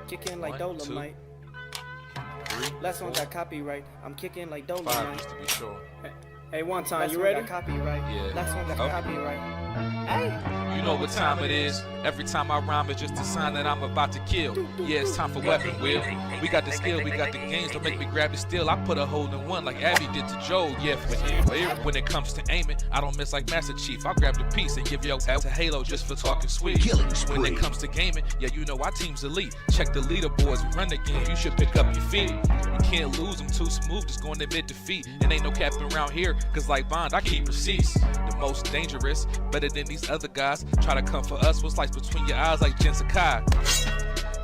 kicking like One, Dolomite. Three, Last one four, got copyright. I'm kicking like 5 Dolomite. just to be sure. Hey, one time, Last you one ready? got Copyright. Yeah. Last one got Okay. copyright. Hey. You know what time it is. Every time I rhyme, it's just a sign that I'm about to kill. Yeah, it's time for weapon wheel. We got the skill, we got the games. Don't make me grab the steel. I put a hole in one like Abby did to Joe. Yeah, when it comes to aiming, I don't miss like Master Chief. I grab the piece and give your ass to Halo just for talking sweet. When it comes to gaming, yeah, you know our team's elite. Check the leaderboards, we run the game. You should pick up your feet. You can't lose, I'm too smooth, just going to admit defeat. And ain't no capping around here, cause like Bond, I keep receipts. The most dangerous, better than these other guys. Try to come for us, what's like between your eyes like Jen Sakai.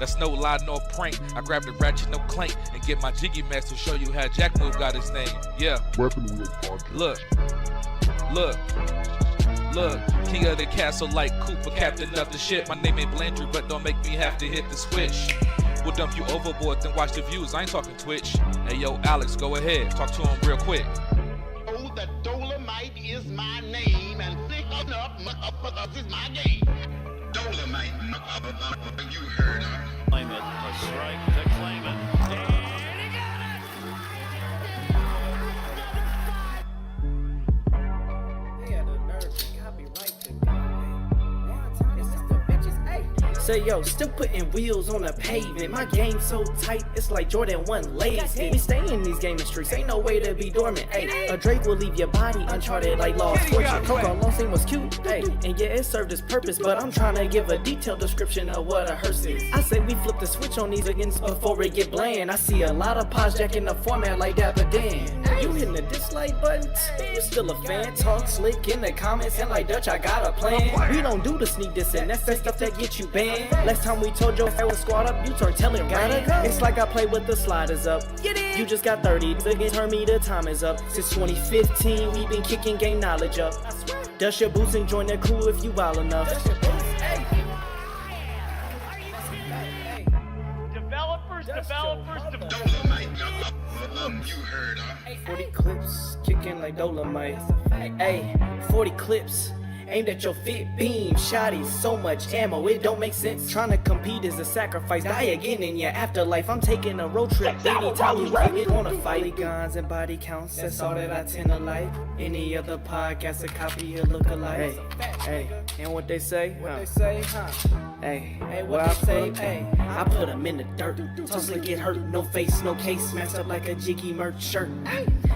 That's no lie, no prank. I grab the ratchet, no clank, and get my jiggy mask to show you how Jack Move got his name. Yeah. Weapon Wheel Podcast. Look. King of the castle like Cooper, captain of the ship. My name ain't Blandry, but don't make me have to hit the switch. We'll dump you overboard, then watch the views. I ain't talking Twitch. Hey yo, Alex, go ahead. Talk to him real quick. Oh, that Dolomite is my name, and picking up is my game. Dolomite, you heard her. Claim it, a strike to claim it. They had the nerve to copyright the game. Is this the bitches? Hey. Say yo, still putting wheels on the pavement. My game so tight, it's like Jordan 1 lays it. We stay in these gaming streets, ain't no way to be dormant. Hey, a Drake will leave your body uncharted like Lost Fortune. Coco Long thing was cute, hey, and yeah, it served its purpose. But I'm trying to give a detailed description of what a hearse is. I say we flip the switch on these again before it get bland. I see a lot of pods jacking the format like Dapper Dan. You hitting the dislike button? You still a fan? Talk slick in the comments and like Dutch, I got a plan. We don't do the sneak diss and that's that stuff that get you banned. Last time we told your was squad up, you start telling gotta go. It's like I play with the sliders up. You just got 30, again turn me, the time is up. Since 2015, we been kicking game knowledge up. Dust your boots and join the crew if you wild enough. Developers. Dolomite, you heard her. 40 clips, kicking like Dolomite. Hey, 40 clips. Aimed at your fit beam, shotties, so much ammo, it don't make sense. Trying to compete is a sacrifice, die again in your afterlife. I'm taking a road trip, anytime you get on a fight. Guns and body counts, that's all that I tend to like. Any other podcast, a copy or look alike. Hey, and what they say? Hey, what I say? Hey, I put them in the dirt. Tussle get hurt, no face, no case, messed up like a jiggy merch shirt.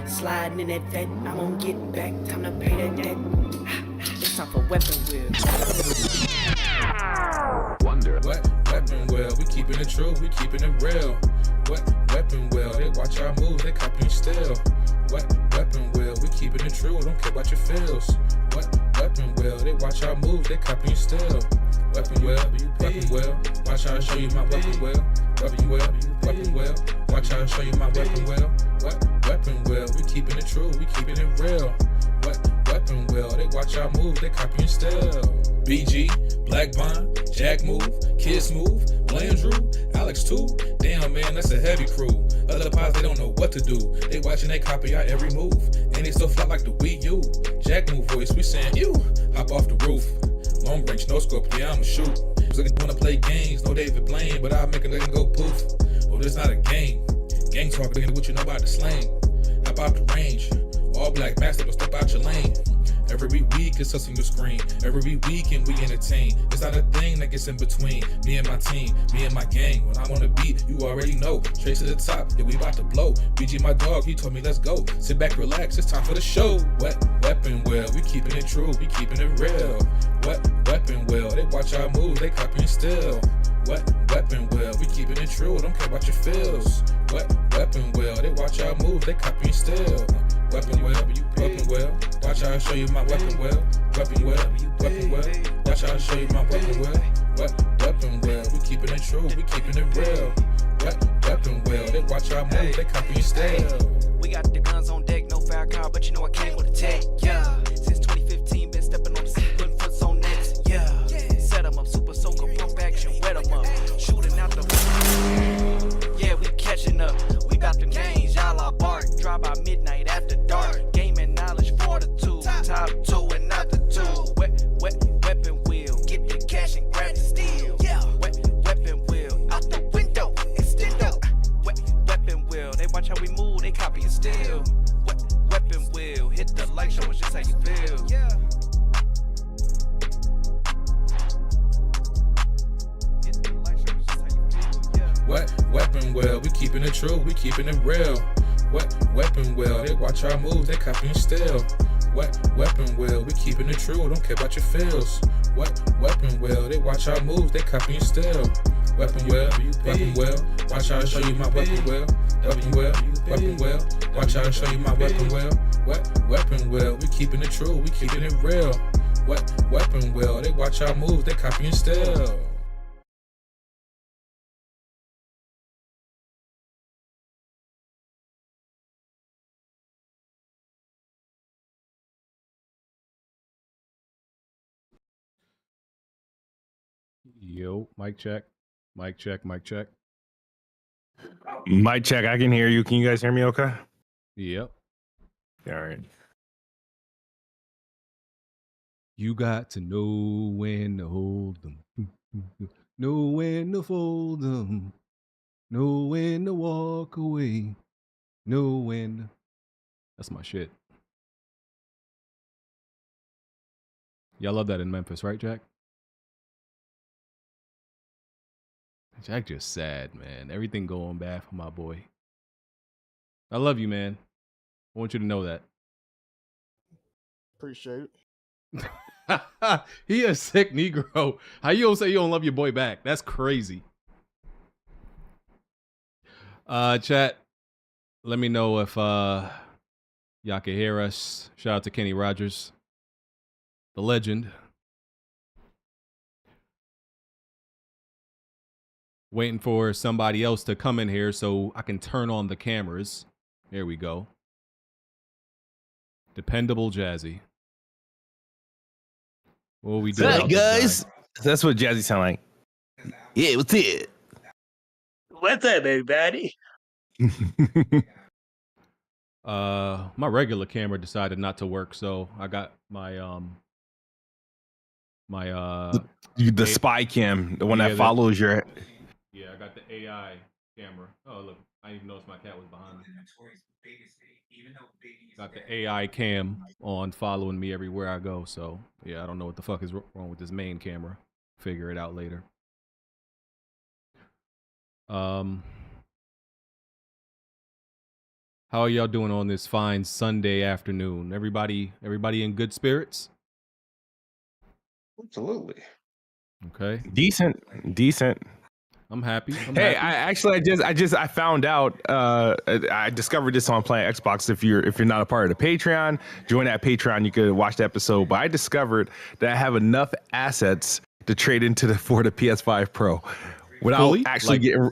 Sliding in that vet, I'm gonna get back, time to pay that debt. It's time for weapon wheel. Wonder. What weapon wheel? We keeping it true, we keeping it real. What weapon wheel? They watch our moves, they copying still. What weapon wheel? We keeping it true, don't care about your feels. What weapon wheel? They watch our moves, they copying still. Weapon wheel, watch how I show you my weapon wheel. Weapon wheel, watch how I show you my weapon wheel. What weapon wheel? We keeping it true, we keeping it real. What weapon wheel? They watch our move, they copying still. BG, Black Bond, Jack Move, Kids Move, Blandrew, Alex too. Damn man, that's a heavy crew. Other pods, they don't know what to do. They watching, they copy our every move. And they still fly like the Wii U. Jack Move voice, we saying you. Hop off the roof. Long range, no scope, yeah, I'ma shoot. Looking wanna play games, no David Blaine, but I'll make a nigga go poof. Oh, this not a game. Gang talk, nigga, what you know about the slang. Hop out the range. All black master, but step out your lane. Every week it's us on your screen. Every weekend we entertain. It's not a thing that gets in between me and my team, me and my gang. When I'm on the beat, you already know. Straight to the top, yeah, we about to blow. BG my dog, he told me let's go. Sit back, relax, it's time for the show. What weapon wheel? We keeping it true, we keeping it real. What weapon wheel? They watch our moves, they copying still. What weapon wheel? We keeping it true, don't care about your feels. What weapon wheel? They watch our moves, they copying still. Weapon wheel, watch how I show you my weapon wheel. Weapon wheel, watch how I show you my weapon wheel. What weapon wheel? We keeping it true, we keeping it real. What weapon wheel? They watch our moves, they copying still. We got the guns on deck, no foul car, but you know I came with a tech. Yeah, since 2015, been stepping on the scene, putting foots on nets. Yeah, set 'em up, super soaker, pump action, wet 'em up, shooting out the. Yeah, we catching up. We got the names, y'all are bark. Drive by midnight after dark. Gaming knowledge, fortitude. Top two and not the two. Weapon wheel. Get the cash and grab the steel. Weapon wheel. Out the window. weapon wheel, we keeping it true, we keeping it real. What weapon wheel, they watch our moves, they copying still. What weapon wheel, we keeping it true, don't care about your feels. What weapon wheel, they watch our moves, they copying still. Weapon wheel, watch how I show you my weapon wheel. Weapon wheel, watch how I show you my weapon wheel. What weapon wheel, we keeping it true, we keeping it real. What weapon wheel, they watch our moves, they copying still. Yo, mic check. Mic check, mic check. Mic check, I can hear you. Can you guys hear me okay? Yep. All right. You got to know when to hold them. Know when to fold them. Know when to walk away. Know when. That's my shit. Y'all love that in Memphis, right, Jack? Jack just sad, man. Everything going bad for my boy. I love you, man. I want you to know that. Appreciate it. He a sick Negro. How you gonna say you don't love your boy back? That's crazy. Chat, let me know if y'all can hear us. Shout out to Kenny Rogers, the legend. Waiting for somebody else to come in here so I can turn on the cameras. There we go. Dependable Jazzy. What we doing? Hey guys, that's what Jazzy sound like. Yeah, what's it? What's up, everybody? My regular camera decided not to work, so I got my the spy cam, the one that follows your. Yeah, I got the AI camera. Oh look, I didn't even notice my cat was behind me. Got the AI cam on, following me everywhere I go. So yeah, I don't know what the fuck is wrong with this main camera. Figure it out later. How are y'all doing on this fine Sunday afternoon? Everybody in good spirits? Absolutely. Okay. Decent. I'm happy. Hey, I found out. I discovered this on Playing Xbox. If you're not a part of the Patreon, join that Patreon. You could watch the episode. But I discovered that I have enough assets to trade into for the PS5 Pro without getting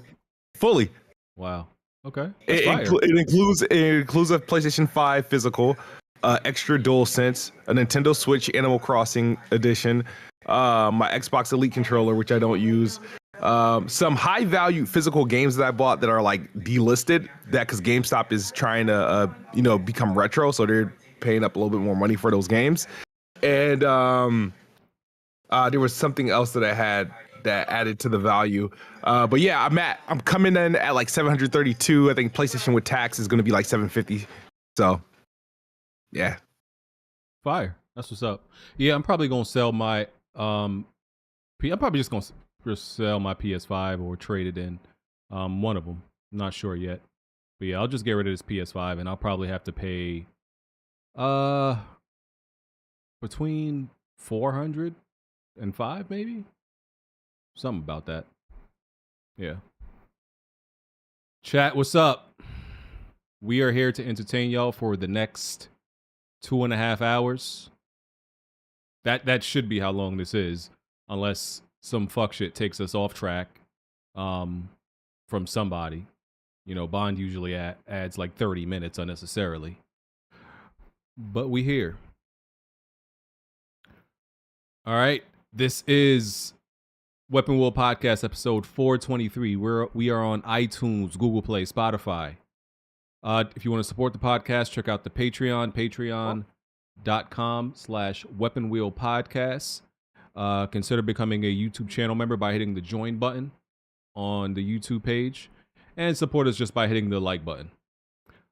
fully. Wow. Okay. It includes a PlayStation 5 physical, extra DualSense, a Nintendo Switch Animal Crossing edition, my Xbox Elite controller, which I don't use. Some high value physical games that I bought that are like delisted, that because GameStop is trying to become retro, so they're paying up a little bit more money for those games. And there was something else that I had that added to the value. But yeah, I'm coming in at like 732. I think PlayStation with tax is going to be like 750. So yeah, fire. That's what's up. Yeah, I'm probably gonna sell my I'm probably just gonna sell my PS5 or trade it in. One of them. I'm not sure yet. But yeah, I'll just get rid of this PS5 and I'll probably have to pay between 400 and 5 maybe. Something about that. Yeah. Chat, what's up? We are here to entertain y'all for the next 2.5 hours. That should be how long this is, unless some fuck shit takes us off track from somebody. You know, Bond usually adds like 30 minutes unnecessarily. But we here. All right. This is Weapon Wheel Podcast episode 423. We are on iTunes, Google Play, Spotify. If you want to support the podcast, check out the Patreon, patreon.com/Weapon Wheel Podcast. Consider becoming a YouTube channel member by hitting the join button on the YouTube page, and support us just by hitting the like button.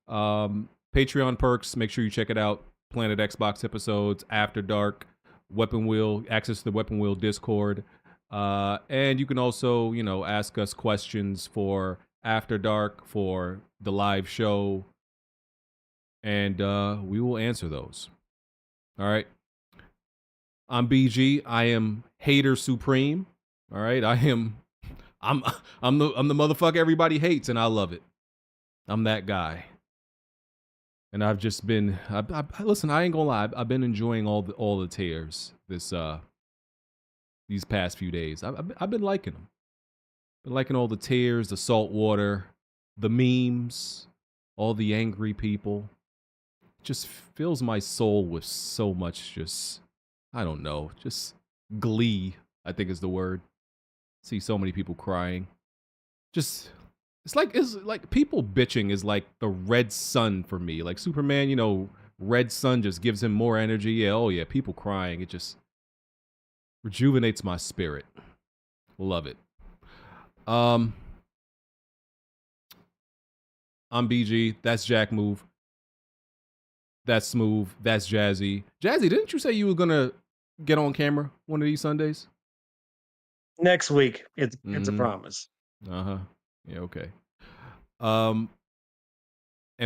Patreon perks, make sure you check it out. Planet Xbox episodes, After Dark, Weapon Wheel, access to the Weapon Wheel Discord. And you can also, ask us questions for after dark for the live show, and we will answer those. All right. I'm BG. I am hater supreme. All right. I'm the motherfucker everybody hates, and I love it. I'm that guy. And I've just been listen, I ain't gonna lie, I've been enjoying all the tears these past few days. I've been liking them. Been liking all the tears, the salt water, the memes, all the angry people. Just fills my soul with so much just, I don't know, just glee, I think is the word. See so many people crying. Just it's like people bitching is like the red sun for me. Like Superman, you know, red sun just gives him more energy. Yeah, oh yeah, people crying, it just rejuvenates my spirit. Love it. I'm BG. That's Jack Move. That's Smooth. That's Jazzy. Jazzy, didn't you say you were gonna get on camera one of these Sundays? Next week, it's a promise. Uh-huh. Yeah, okay. And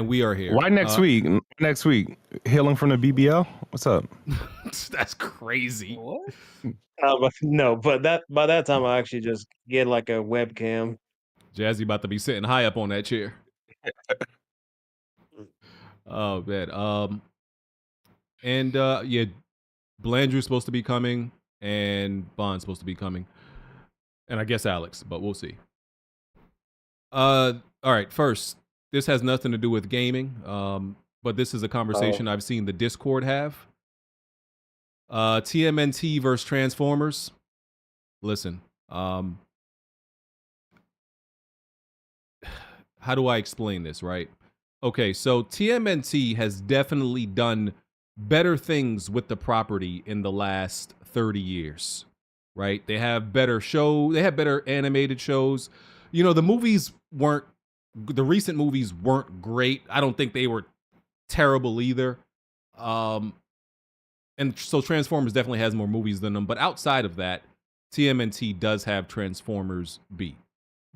we are here. Why next week? Next week. Healing from the BBL? What's up? That's crazy. What? No, but by that time I actually just get like a webcam. Jazzy about to be sitting high up on that chair. Oh man. And yeah, Blandrew's supposed to be coming, and Bond's supposed to be coming, and I guess Alex, but we'll see. All right. First, this has nothing to do with gaming, but this is a conversation I've seen the Discord have. TMNT versus Transformers. Listen, how do I explain this, right? Okay, so TMNT has definitely done better things with the property in the last 30 years, right? They have better animated shows. You know, the recent movies weren't great. I don't think they were terrible either. And so Transformers definitely has more movies than them. But outside of that, TMNT does have Transformers beat.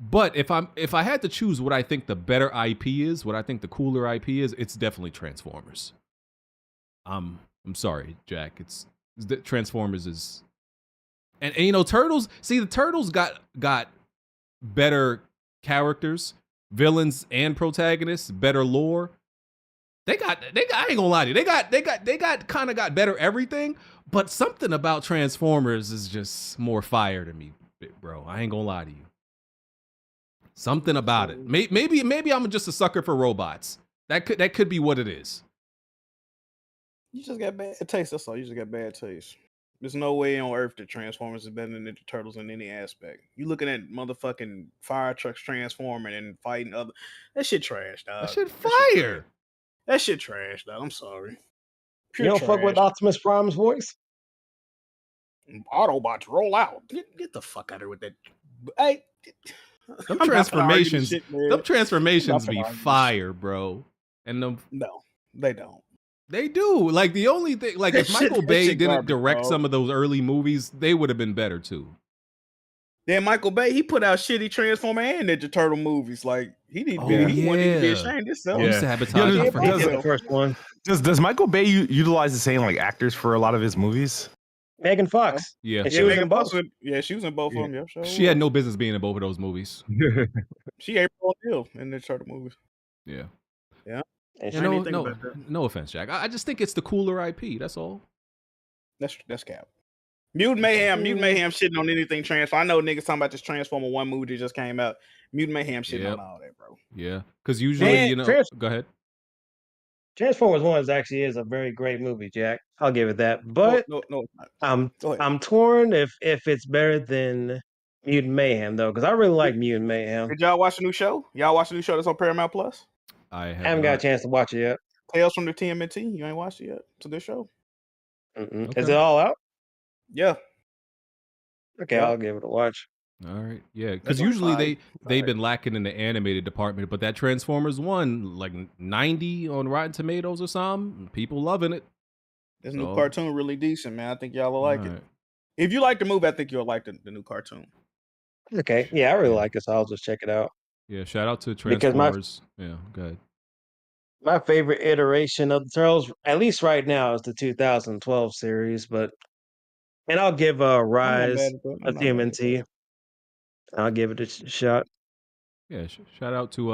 But if I had to choose what I think the better IP is, what I think the cooler IP is, it's definitely Transformers. I'm sorry, Jack. Transformers is, and you know, Turtles. See, the Turtles got better characters, villains and protagonists, better lore. They got I ain't gonna lie to you. They got better everything, but something about Transformers is just more fire to me, bro. I ain't gonna lie to you. Something about it. Maybe I'm just a sucker for robots. That could be what it is. You just got bad taste. That's all. You just got bad taste. There's no way on earth that Transformers is better than the Turtles in any aspect. You looking at motherfucking fire trucks transforming and fighting other. That shit trash, dog. That shit fire. That shit trash, dog. I'm sorry. Pure you don't fuck with Optimus Prime's voice? Autobots roll out. Get the fuck out of here with that. Hey. Them transformations be fire, bro. And no, they don't. They do. Like the only thing, like if Michael Bay didn't direct some of those early movies, they would have been better too. Then Michael Bay, he put out shitty Transformer and Ninja Turtle movies. Like he wouldn't even be ashamed of himself. Yeah. Sabotage. The first one. Does Michael Bay utilize the same like actors for a lot of his movies? Megan Fox. Yeah. And she was in both. She was in both of them. Yeah, sure. She had no business being in both of those movies. She April O'Neil in the Turtle movies. Yeah. Yeah. No offense, Jack. I just think it's the cooler IP. That's all. That's cap. Mutant Mayhem shitting on anything Transform. I know niggas talking about this Transformer 1 movie that just came out. Mutant Mayhem shitting on all that, bro. Yeah. Because usually, go ahead. Transformers 1 actually is a very great movie, Jack. I'll give it that. But no. I'm torn if it's better than Mutant Mayhem though, because I really like Mutant Mayhem. Did y'all watch the new show? Y'all watch the new show that's on Paramount Plus? I haven't got a chance to watch it yet. Tales from the TMNT. You ain't watched it yet? It's a good show. Okay. Is it all out? Yeah. Okay, I'll give it a watch. All right, yeah, because usually they've been lacking in the animated department, but that Transformers 1, like 90 on Rotten Tomatoes or something, people loving it. This new cartoon really decent, man. I think y'all will like it. If you like the movie, I think you'll like the new cartoon. Okay, yeah, I really like it, so I'll just check it out. Yeah, shout out to Because Transformers. Yeah, go ahead. my favorite iteration of the Turtles, at least right now, is the 2012 series. And I'll give I'm not Rise bad at that. a I'm not bad at that. TMNT. I'll give it a shot. Yeah, shout out to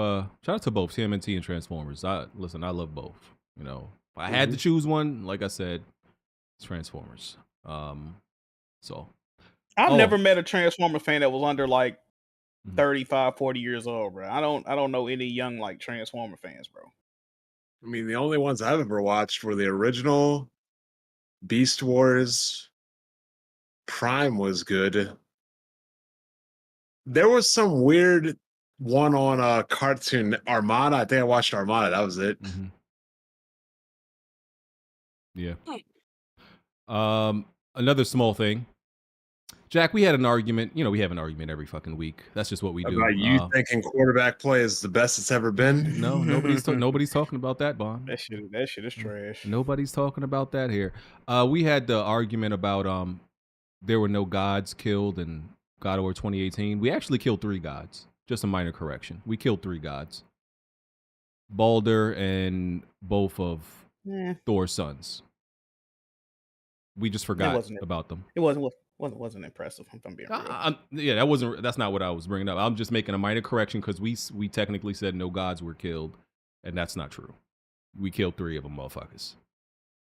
both TMNT and Transformers. I love both. You know, if I had to choose one, like I said, it's Transformers. So I've Oh. never met a Transformer fan that was under like Mhm. 35, 40 years old, bro. I don't know any young like Transformer fans, bro. I mean, the only ones I've ever watched were the original, Beast Wars, Prime was good. There was some weird one on cartoon Armada. I think I watched Armada. That was it. Yeah. Another small thing. Jack, we had an argument. You know, we have an argument every fucking week. That's just what we do. About you thinking quarterback play is the best it's ever been? No, nobody's talking about that, Bond. That shit is trash. Nobody's talking about that here. We had the argument about there were no gods killed in God of War 2018. We actually killed 3 gods. Just a minor correction. We killed 3 gods. Baldur and both of Thor's sons. We just forgot about them. It wasn't impressive. If I'm being real. Yeah, that's not what I was bringing up. I'm just making a minor correction because we technically said no gods were killed, and that's not true. We killed 3 of them, motherfuckers,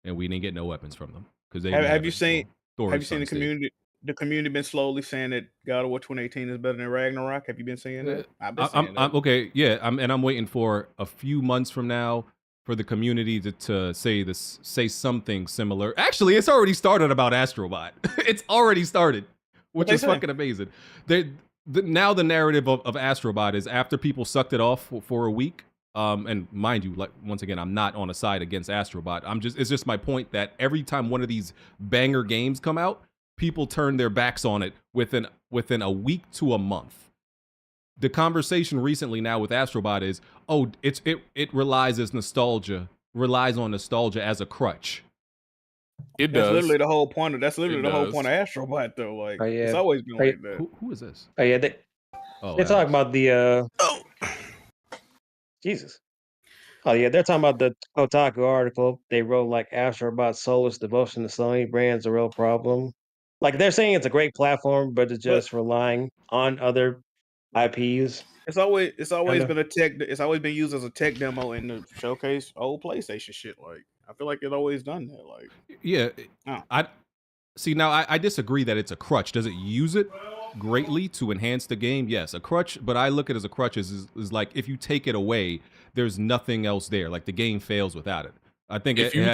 and we didn't get no weapons from them because they. Have you seen the sons community? The community been slowly saying that God of War 2018 is better than Ragnarok. Have you been saying that? I've been saying that. I'm okay. Yeah, I'm waiting for a few months from now for the community to say something similar. Actually, it's already started about Astrobot. It's already started, which is fucking amazing. Now the narrative of Astrobot is after people sucked it off for a week. And mind you, like once again, I'm not on a side against Astrobot. It's just my point that every time one of these banger games come out, people turn their backs on it within a week to a month. The conversation recently now with Astrobot is, it relies on nostalgia as a crutch. That's literally the whole point of Astrobot, though. Like it's always been like that. Who is this? Oh yeah, they're talking about the Jesus. Oh yeah, they're talking about the Kotaku article. They wrote like Astrobot's soulless devotion to Sony brand's a real problem. Like they're saying it's a great platform, but it's just relying on other IPs. It's always been a tech. It's always been used as a tech demo in the showcase old PlayStation shit. Like I feel like it's always done that. Like yeah, I see now. I disagree that it's a crutch. Does it use it greatly to enhance the game? Yes, a crutch. But I look at it as a crutch is like if you take it away, there's nothing else there. Like the game fails without it. I think if you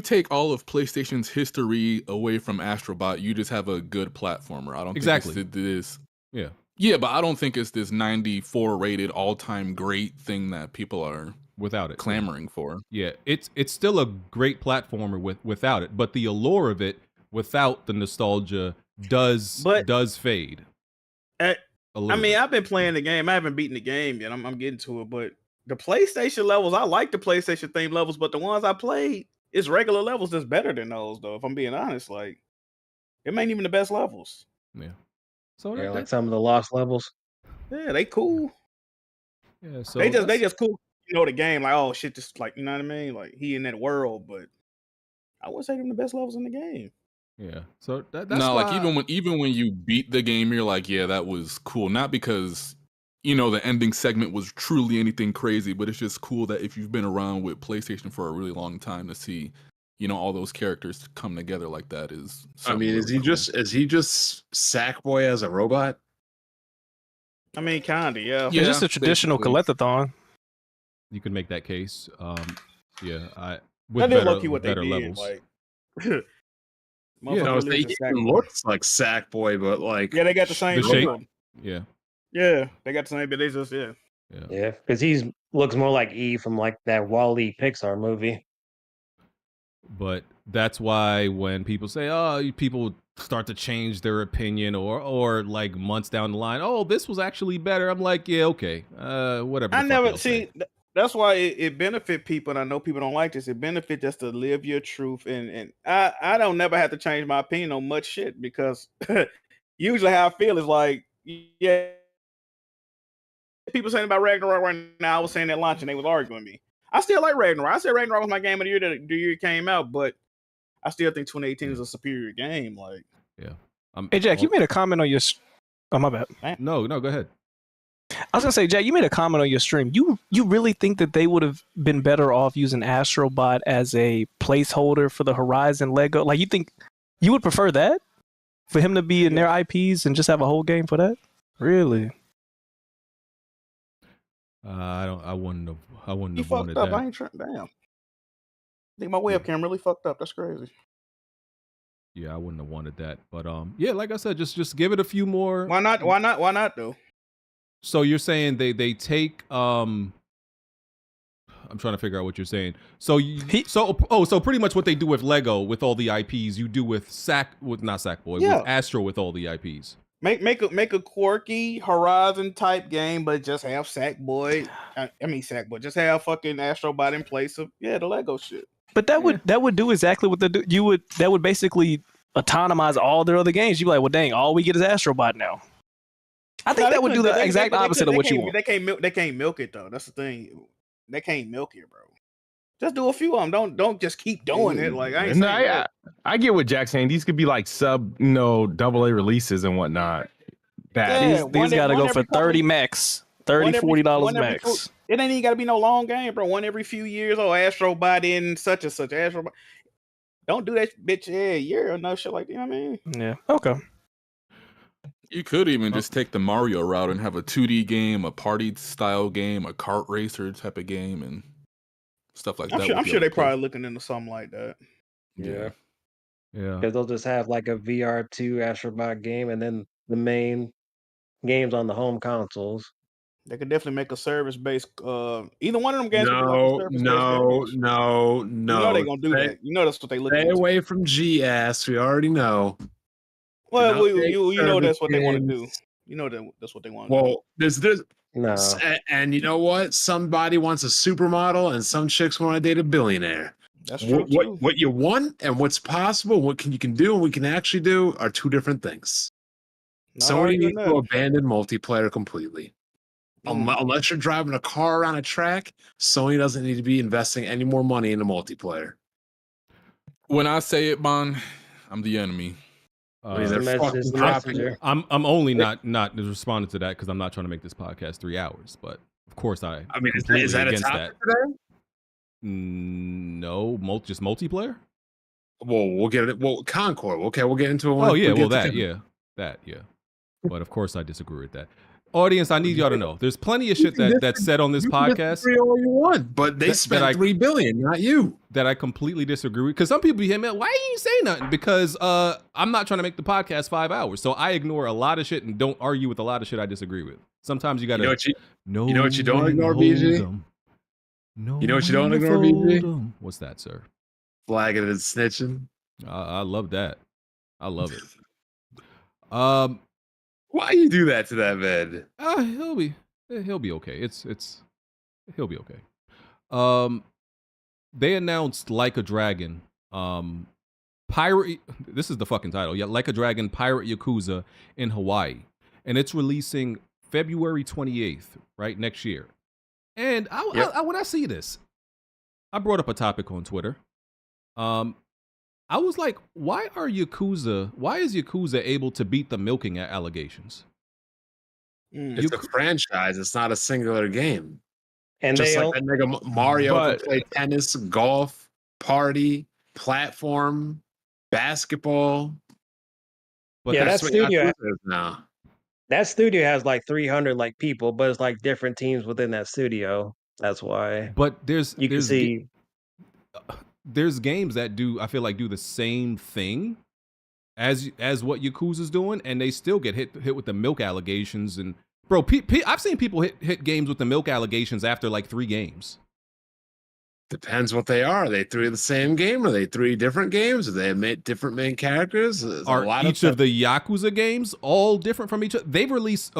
take all of PlayStation's history away from Astrobot, you just have a good platformer. I don't think it's this. Yeah, but I don't think it's this 94 rated all-time great thing that people are without it clamoring for. Yeah, it's still a great platformer without it, but the allure of it without the nostalgia does fade. I mean, I've been playing the game. I haven't beaten the game yet. I'm getting to it, but the PlayStation levels, I like the PlayStation theme levels, but the ones I played, it's regular levels that's better than those, though. If I'm being honest, like it ain't even the best levels. Yeah. So yeah, like some of the lost levels. Yeah, they cool. Yeah, so they just cool. You know the game, like oh shit, just like you know what I mean. Like he in that world, but I wouldn't say them the best levels in the game. Yeah. So that's no, why... like even when you beat the game, you're like, yeah, that was cool. Not because the ending segment was truly anything crazy, but it's just cool that if you've been around with PlayStation for a really long time to see, all those characters come together like that is. I mean, is he just Sackboy as a robot? I mean, kinda, yeah. Yeah, just a traditional collectathon. You can make that case. Yeah, with better levels. Like, he looks like Sackboy, but like they got the same shape. Yeah, they got the same, but they just yeah, because he looks more like E from like that Wall-E Pixar movie. But that's why when people say, people start to change their opinion or like months down the line, this was actually better. I'm like, yeah, okay. Whatever. I never see. That's why it benefit people, and I know people don't like this. It benefit just to live your truth, and I don't never have to change my opinion on much shit because usually how I feel is like, yeah, people saying about Ragnarok right now. I was saying at launch and they was arguing with me. I still like Ragnarok. I said Ragnarok was my game of the year the year it came out, but I still think 2018 is a superior game. Like, yeah. Hey Jack, you made a comment on your. Oh my bad. No, go ahead. I was gonna say, Jack, you made a comment on your stream. You really think that they would have been better off using Astrobot as a placeholder for the Horizon Lego? Like, you think you would prefer that for him to be in their IPs and just have a whole game for that? Really? I wouldn't have he fucked wanted up. that. I ain't trying. Damn. I think my webcam really fucked up. That's crazy. Yeah, I wouldn't have wanted that. But yeah, like I said, just give it a few more. Why not? Why not? Why not though? So you're saying they take I'm trying to figure out what you're saying. So so pretty much what they do with Lego with all the IPs, you do with with Astro with all the IPs. Make a quirky Horizon type game, but just have Sackboy. Sackboy. Just have fucking Astrobot in place of the Lego shit. But that would do exactly what that would basically autonomize all their other games. You'd be like, well, dang, all we get is Astrobot now. I think that would do the exact opposite of what you want. They can't milk it though. That's the thing. They can't milk it, bro. Just do a few of them. Don't just keep doing it. Like I get what Jack's saying. These could be like sub, AA releases and whatnot. These got to go for 30 max, $30-$40 max. It ain't even got to be no long game, bro. One every few years. Oh, Astrobot in such and such. Astrobot. Don't do that bitch a year or no shit like that. You know what I mean? Yeah. Okay. You could even just take the Mario route and have a 2D game, a party style game, a kart racer type of game, and stuff like that. I'm sure they're probably looking into something like that. Yeah. Yeah. Because they'll just have like a VR2 Astrobot game and then the main games on the home consoles. They could definitely make a service-based. Either one of them games. No. You know they're gonna do that. You know that's what they look. Stay away from GS. We already know. Well, you know that's what they want to do. You know that's what they want. Well, there's no, and you know what? Somebody wants a supermodel, and some chicks want to date a billionaire. That's true. What you want and what's possible, what you can do and we can actually do are two different things. Sony needs to abandon multiplayer completely. Unless you're driving a car around a track, Sony doesn't need to be investing any more money into multiplayer. When I say it, Bon, I'm the enemy. I'm only not responding to that because I'm not trying to make this podcast 3 hours. But of course, is that a topic today? No, just multiplayer. Well, we'll get it. Well, Concord. Okay, we'll get into it. Oh yeah, that. But of course, I disagree with that. Audience, I need y'all to know there's plenty of shit that's said on this podcast. All you want, but they spent $3 billion, not you. That I completely disagree with. Because some people be here, man, why you say nothing? Because I'm not trying to make the podcast 5 hours, so I ignore a lot of shit and don't argue with a lot of shit I disagree with. Sometimes you gotta. You know what you don't ignore, BG. You know what you don't ignore, BG. What's that, sir? Flagging and snitching. I love that. I love it. Why you do that to that man? He'll be okay. He'll be okay. They announced Like a Dragon. Pirate. This is the fucking title. Yeah, Like a Dragon Pirate Yakuza in Hawaii, and it's releasing February 28th, right next year. And when I see this, I brought up a topic on Twitter. I was like, why is Yakuza able to beat the milking allegations? It's a franchise. It's not a singular game. And just like that nigga Mario can play tennis, golf, party, platform, basketball. But yeah, that studio has like 300 like people, but it's like different teams within that studio. That's why. But there's games that I feel like do the same thing as what Yakuza's doing, and they still get hit with the milk allegations. And bro, I've seen people hit games with the milk allegations after like 3 games. Depends what they are. Are they 3 of the same game? Are they 3 different games? Are they different main characters? Are each of the Yakuza games all different from each other? They've released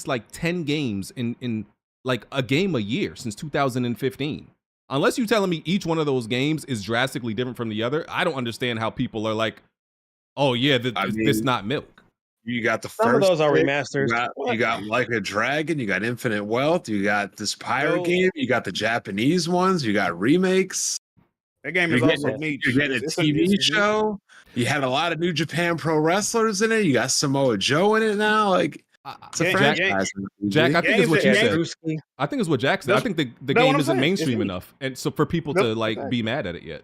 like 10 games in like a game a year since 2015. Unless you're telling me each one of those games is drastically different from the other, I don't understand how people are like, oh yeah, this not milk. You got the Some of first those are six, remasters. You got Like a Dragon, you got Infinite Wealth, you got this pirate game, you got the Japanese ones, you got remakes. That game You're is getting, also niche. you're getting a It's TV it's show. You had a lot of New Japan Pro wrestlers in it. You got Samoa Joe in it now. Like it's a franchise. Jack, I think is what you said. Drewski. I think is what Jack said. I think the that's what game I'm isn't saying. mainstream It's- enough, and so for people Nope. to like be mad at it yet.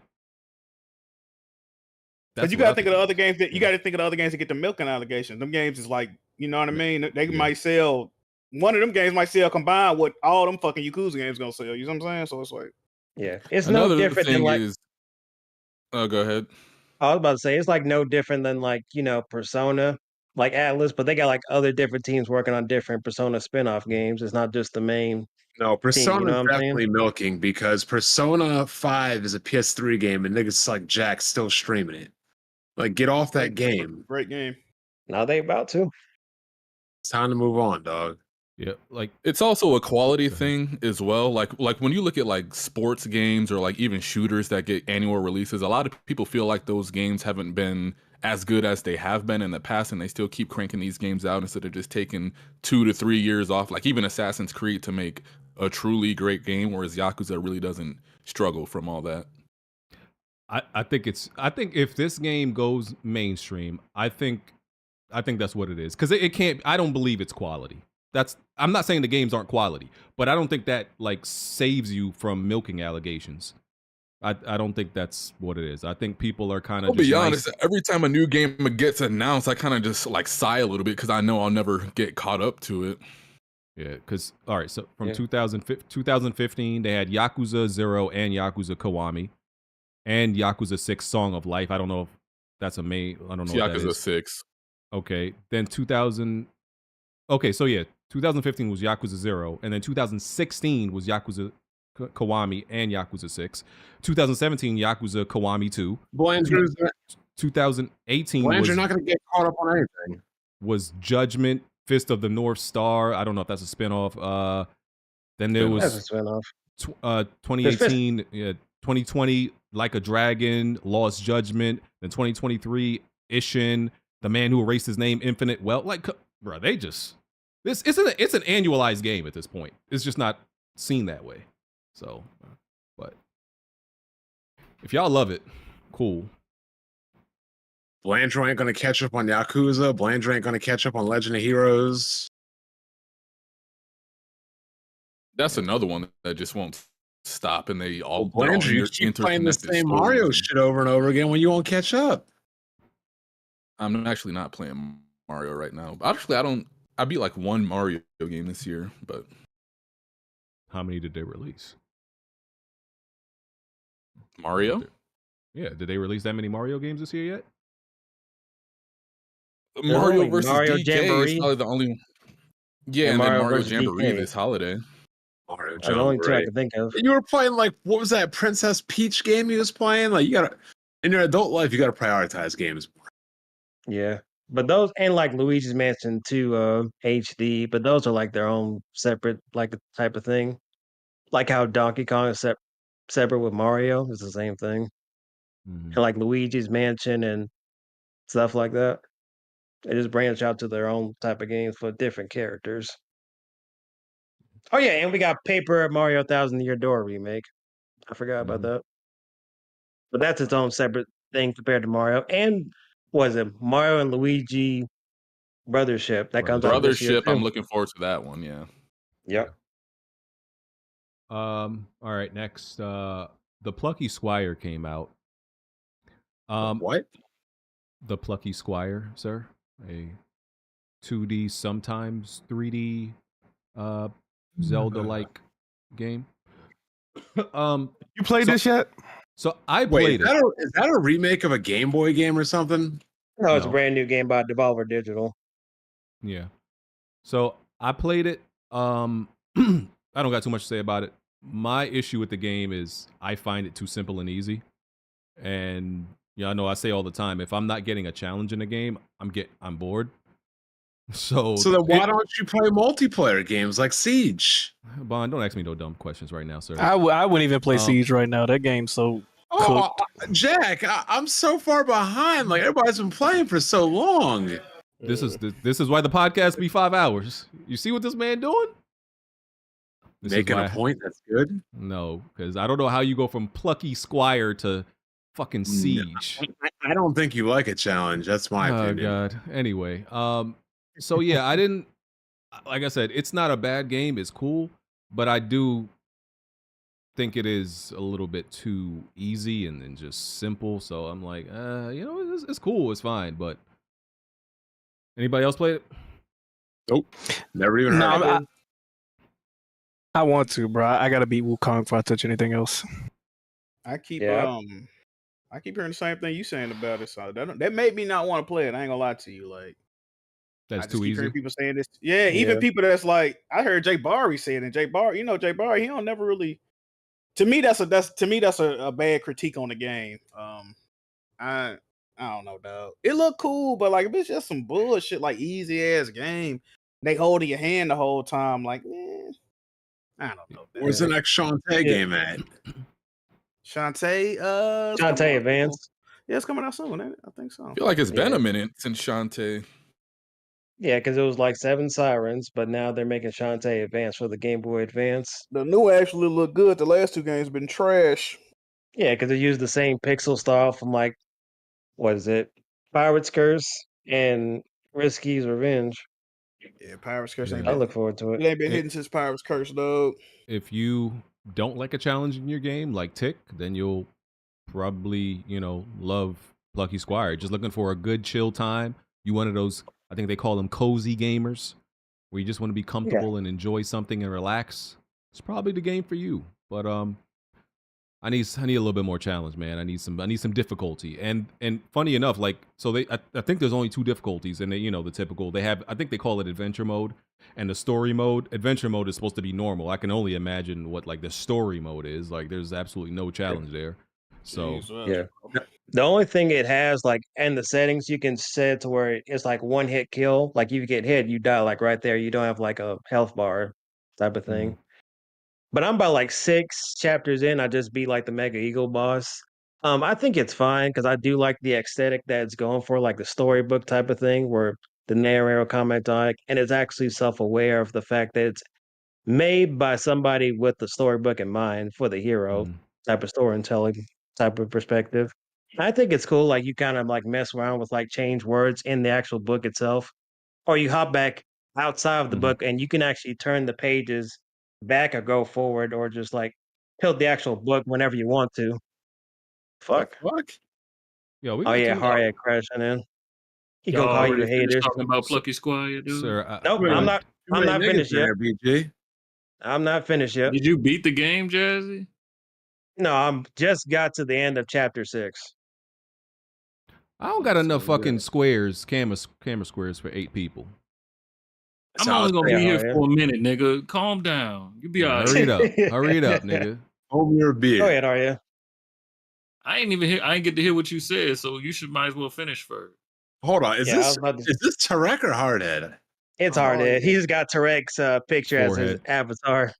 But you what I gotta think of the other games that you gotta think of the other games that get the milking allegations. Them games is like, you know what I mean? They might sell one of them games might sell combined with all them fucking Yakuza games gonna sell. You know what I'm saying? So it's like Yeah, it's Another no different than thing like. is, oh, go ahead. I was about to say it's like no different than like Persona, like Atlas, but they got like other different teams working on different Persona spin-off games. It's not just the main. No, Persona you know is what I'm saying? definitely milking because Persona 5 is a PS3 game and niggas like Jack still streaming it. Like, get off that game. great game. Now they about to. It's time to move on, dog. Yeah, like it's also a quality thing as well. Like when you look at like sports games or like even shooters that get annual releases, a lot of people feel like those games haven't been as good as they have been in the past, and they still keep cranking these games out instead of just taking 2 to 3 years off. Like even Assassin's Creed to make a truly great game, whereas Yakuza really doesn't struggle from all that. I think if this game goes mainstream, I think that's what it is, because it can't. I don't believe it's quality. I'm not saying the games aren't quality, but I don't think that like saves you from milking allegations. I don't think that's what it is. I think people are kind of. I'll be honest. Every time a new game gets announced, I kind of just like sigh a little bit because I know I'll never get caught up to it. Yeah, because all right, so from 2015, they had Yakuza 0 and Yakuza Kiwami, and Yakuza 6 Song of Life. I don't know if that's a main. I don't know. What that Yakuza is. 6. Okay, then 2000. Okay, so yeah, 2015 was Yakuza 0, and then 2016 was Yakuza Kiwami and Yakuza 6. 2017 Yakuza Kiwami 2. Blanchard's 2018 Blanchard not going to get caught up on anything. Was Judgment, Fist of the North Star. I don't know if that's a spinoff. Then there was That's a spinoff. 2018, 2020 Like a Dragon, Lost Judgment. Then 2023 Ishin, The Man Who Erased His Name, Infinite Wealth. Like, bro, they just it's an annualized game at this point. It's just not seen that way. So, but if y'all love it, cool. Blanchard ain't going to catch up on Yakuza. Blanchard ain't going to catch up on Legend of Heroes. That's another one that just won't stop, and they all Blanchard, you keep playing the same Mario shit over and over again when you won't catch up. I'm actually not playing Mario right now. Actually, I beat like one Mario game this year, but how many did they release? Mario? Yeah, did they release that many Mario games this year yet? Mario versus Mario DK Jamboree. is probably the only one. Yeah, and then Mario versus Jamboree DK. this holiday. Mario That's the only two I can think of. You were playing like, what was that Princess Peach game you was playing? Like, you gotta, in your adult life, you gotta prioritize games more. Yeah, but those and like Luigi's Mansion 2 HD, but those are like their own separate like type of thing. Like how Donkey Kong is separate with Mario, it's the same thing. And like Luigi's Mansion and stuff like that. They just branch out to their own type of games for different characters. Oh yeah, and we got Paper Mario Thousand Year Door remake. I forgot about that. But that's its own separate thing compared to Mario. And was it Mario and Luigi Brothership? That comes out this year Brothership, too. I'm looking forward to that one, yeah. Yep. All right, next, the Plucky Squire came out. What? The Plucky Squire, sir. A 2D, sometimes 3D, Zelda-like game. You played this yet? So I Wait, played it. is that a remake of a Game Boy game or something? No, it's a No. brand new game by Devolver Digital. Yeah. So I played it. I don't got too much to say about it. My issue with the game is I find it too simple and easy. And yeah, I know I say all the time, if I'm not getting a challenge in a game, I'm bored. So then why don't you play multiplayer games like Siege? Bond, don't ask me no dumb questions right now, sir. I wouldn't even play Siege right now. That game's so cooked. Jack, I'm so far behind. Like everybody's been playing for so long. This is why the podcast be 5 hours. You see what this man doing? This is Making why- a point that's good. No, because I don't know how you go from Plucky Squire to fucking Siege. I don't think you like a challenge. That's my opinion. Oh god. Anyway, so yeah, I didn't. Like I said, it's not a bad game. It's cool, but I do think it is a little bit too easy and then just simple. So I'm like, it's cool. It's fine. But anybody else play it? Nope. Never even heard of it. I want to, bro. I gotta beat Wukong before I touch anything else. I keep hearing the same thing you saying about it. So that made me not want to play it. I ain't gonna lie to you. Like, that's I just too keep easy. hearing people saying this. Yeah, even people that's like, I heard Jay Barry saying it. Jay Barry, Jay Barry, he don't never really. To me, that's a bad critique on the game. I don't know, dog. It looked cool, but like if it's just some bullshit, like easy ass game, they holding your hand the whole time. Like, I don't know. Where's the next Shantae game at? Shantae, Shantae Advance. Yeah, it's coming out soon, ain't it? I think so. I feel like it's been a minute since Shantae. Yeah, because it was like 7 Sirens, but now they're making Shantae Advance for the Game Boy Advance. The new actually look good. The last 2 games been trash. Yeah, because they use the same pixel style from like, what is it? Pirate's Curse and Risky's Revenge. Yeah, Pirate's Curse ain't I been. look forward to it. It ain't been hitting since Pirate's Curse, dog. If you don't like a challenge in your game, like Tick, then you'll probably, love Plucky Squire. Just looking for a good chill time. You one of those, I think they call them cozy gamers, where you just want to be comfortable and enjoy something and relax. It's probably the game for you. But I need a little bit more challenge, man. I need some difficulty. And funny enough, like, so I think there's only 2 difficulties, and they, the typical. They have, I think they call it adventure mode and the story mode. Adventure mode is supposed to be normal. I can only imagine what like the story mode is. Like, there's absolutely no challenge there. So yeah, the only thing it has, like, in the settings, you can set to where it's like 1-hit kill. Like, if you get hit, you die like right there. You don't have like a health bar type of thing. But I'm about like 6 chapters in. I just beat like the Mega Eagle boss. I think it's fine because I do like the aesthetic that it's going for, like the storybook type of thing, where the narrator comment on it, and it's actually self-aware of the fact that it's made by somebody with the storybook in mind for the hero type of storytelling type of perspective. I think it's cool. Like, you kind of like mess around with like change words in the actual book itself, or you hop back outside of the book and you can actually turn the pages back or go forward, or just like tilt the actual book whenever you want to. Fuck. Yo, we Oh got yeah, 2 Harriet crashing in. He gonna Y'all call you already finished haters. talking about Plucky Squire, dude? Sir, Nope, I'm not finished yet. BG. I'm not finished yet. Did you beat the game, Jazzy? No, I'm just got to the end of chapter 6. I don't got enough fucking squares, camera squares for 8 people. I'm only gonna be here for a minute, nigga. Calm down. You be all right. Hurry it up. Hurry it up, nigga. Hold your beer. Go ahead, Arya. I ain't get to hear what you said, so you might as well finish first. Hold on. Is this Tarek or Hardhead? It's Hardhead. He's got Tarek's picture as his avatar.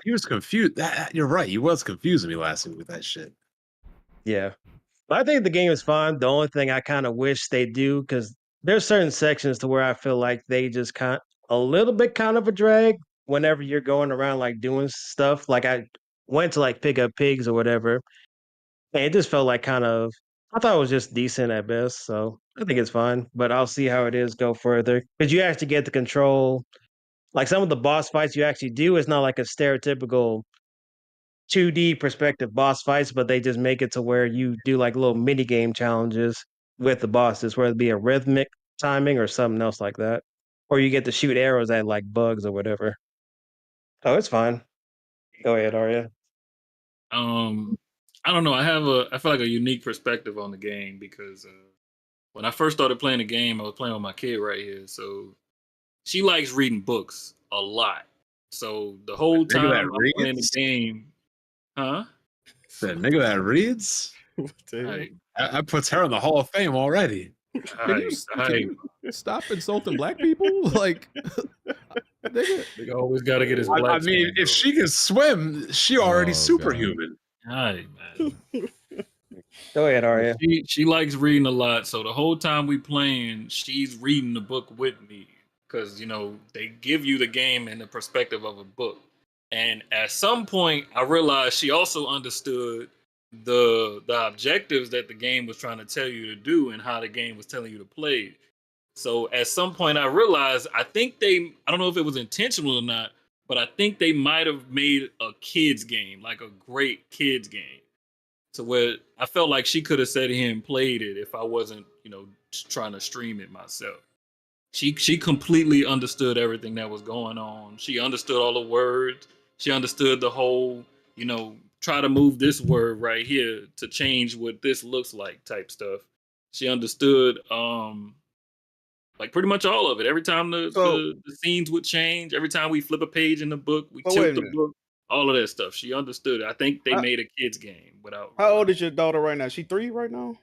He was confused. You're right. He was confusing me last week with that shit. Yeah. But I think the game is fun. The only thing I kind of wish they do, because there's certain sections to where I feel like they just a little bit kind of a drag whenever you're going around like doing stuff. Like, I went to like pick up pigs or whatever, and it just felt like I thought it was just decent at best. So I think it's fine, but I'll see how it is go further, because you actually get to control. Like, some of the boss fights you actually do is not like a stereotypical 2D perspective boss fights, but they just make it to where you do like little mini game challenges with the bosses, whether it be a rhythmic timing or something else like that, or you get to shoot arrows at like bugs or whatever. Oh, it's fine. Go ahead, Arya. I don't know. I feel like a unique perspective on the game because when I first started playing the game, I was playing with my kid right here, so she likes reading books a lot. So the whole time I'm playing the game, huh? That nigga that reads? I puts her in the Hall of Fame already. Can you stop insulting black people? Like, nigga always got to get his black. I mean, if she can swim, she already superhuman. All right, man. Go ahead, Arya. She likes reading a lot, so the whole time we playing, she's reading the book with me because they give you the game in the perspective of a book. And at some point, I realized she also understood the objectives that the game was trying to tell you to do and how the game was telling you to play. So at some point, I realized I don't know if it was intentional or not, but I think they might have made a kids game, like a great kids game. So where I felt like she could have sat here and played it if I wasn't, trying to stream it myself. She completely understood everything that was going on. She understood all the words. She understood the whole, try to move this word right here to change what this looks like type stuff. She understood like pretty much all of it. Every time the scenes would change, every time we flip a page in the book, we tilt the book, all of that stuff. She understood it. I think they made a kid's game without. How old is your daughter right now? She 3 right now?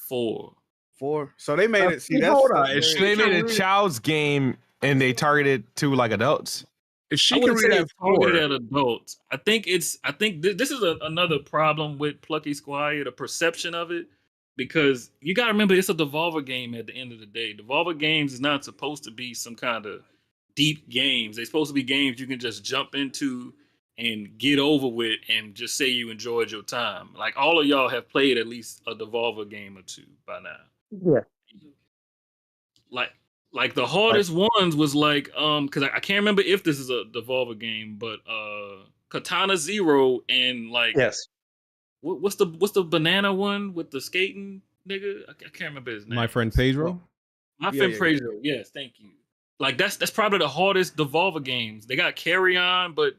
4. 4. So they made it. See, they made a child's game and they targeted to like adults. If she I can wouldn't read say that it's targeted at adults. I think this is another problem with Plucky Squire, the perception of it, because you got to remember it's a Devolver game at the end of the day. Devolver games is not supposed to be some kind of deep games. They're supposed to be games you can just jump into and get over with and just say you enjoyed your time. Like all of y'all have played at least a Devolver game or two by now. Yeah. Like the hardest ones was like because I can't remember if this is a Devolver game, but Katana Zero and like yes. What's the banana one with the skating nigga? I can't remember his name. My friend Pedro. My friend Pedro. Yes, thank you. Like that's probably the hardest Devolver games. They got Carry On, but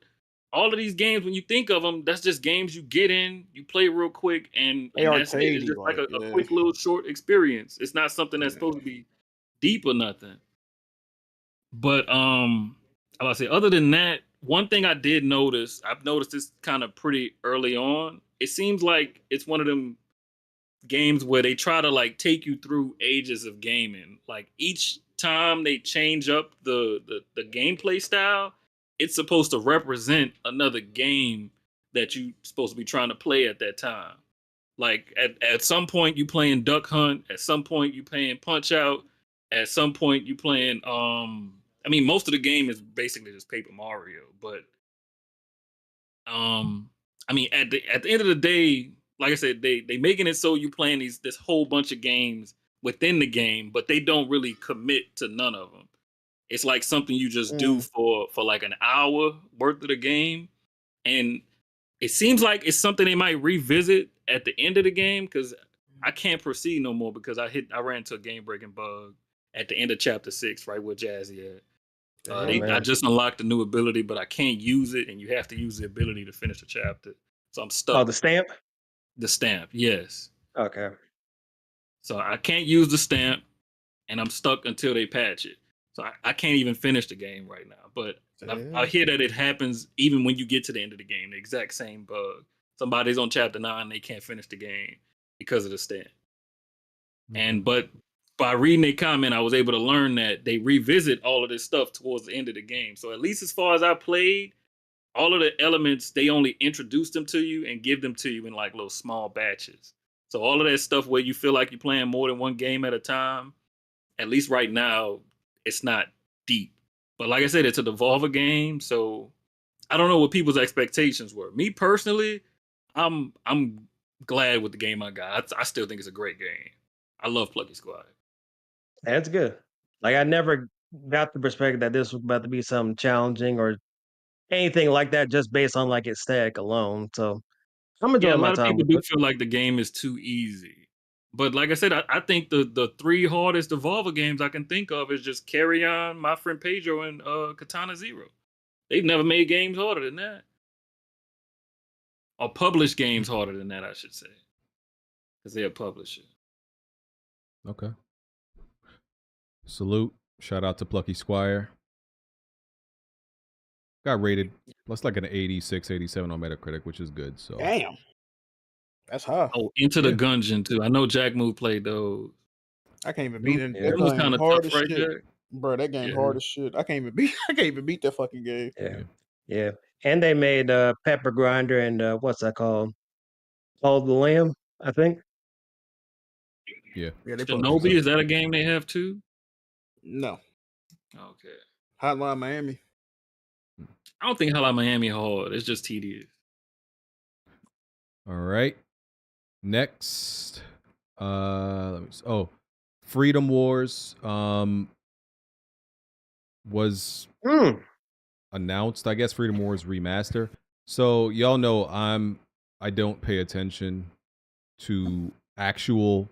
all of these games, when you think of them, that's just games you get in, you play real quick, and that's it. It's just like a quick little short experience. It's not something that's supposed to be deep or nothing. But I would say other than that, one thing I did notice, I've noticed this kind of pretty early on. It seems like it's one of them games where they try to like take you through ages of gaming. Like each time they change up the gameplay style, it's supposed to represent another game that you're supposed to be trying to play at that time. Like at some point you playing Duck Hunt, at some point you playing Punch Out, at some point you playing I mean most of the game is basically just Paper Mario, but I mean at the end of the day, like I said, they making it so you playing this whole bunch of games within the game, but they don't really commit to none of them. It's like something you just do for like an hour worth of the game. And it seems like it's something they might revisit at the end of the game because I can't proceed no more because I ran into a game breaking bug at the end of chapter 6, right where Jazzy at. I just unlocked a new ability, but I can't use it, and you have to use the ability to finish the chapter. So I'm stuck. Oh, the stamp? The stamp, yes. Okay. So I can't use the stamp, and I'm stuck until they patch it. So I can't even finish the game right now. But I hear that it happens even when you get to the end of the game, the exact same bug. Somebody's on chapter 9, they can't finish the game because of the stamp. And but by reading a comment, I was able to learn that they revisit all of this stuff towards the end of the game. So at least as far as I played, all of the elements, they only introduce them to you and give them to you in like little small batches. So all of that stuff where you feel like you're playing more than one game at a time, at least right now, it's not deep. But like I said, it's a Devolver game, so I don't know what people's expectations were. Me personally, I'm glad with the game I got. I still think it's a great game. I love Plucky Squire. That's good. Like I never got the perspective that this was about to be something challenging or anything like that just based on like its static alone. So I'm enjoying my time. A lot of people do feel like the game is too easy. But like I said, I think the 3 hardest Devolver games I can think of is just Carry On, My Friend Pedro, and Katana Zero. They've never made games harder than that. Or published games harder than that, I should say. Because they're a publisher. Okay. Salute. Shout out to Plucky Squire. Got rated. That's like an 86, 87 on Metacritic, which is good. So damn. That's hard. Oh, Into the Gungeon too. I know Jack Move played those. I can't even beat it. It was kind of tough right there. Bro, that game hard as shit. I can't even beat that fucking game. Yeah. And they made Pepper Grinder and what's that called? Called the Lamb, I think. Yeah. Yeah, they put Shinobi, is that a game they have too? No. Okay. Hotline Miami. I don't think Hotline Miami hard. It's just tedious. All right. Next, let me see. Oh, Freedom Wars was announced. I guess Freedom Wars Remaster. So y'all know I don't pay attention to actual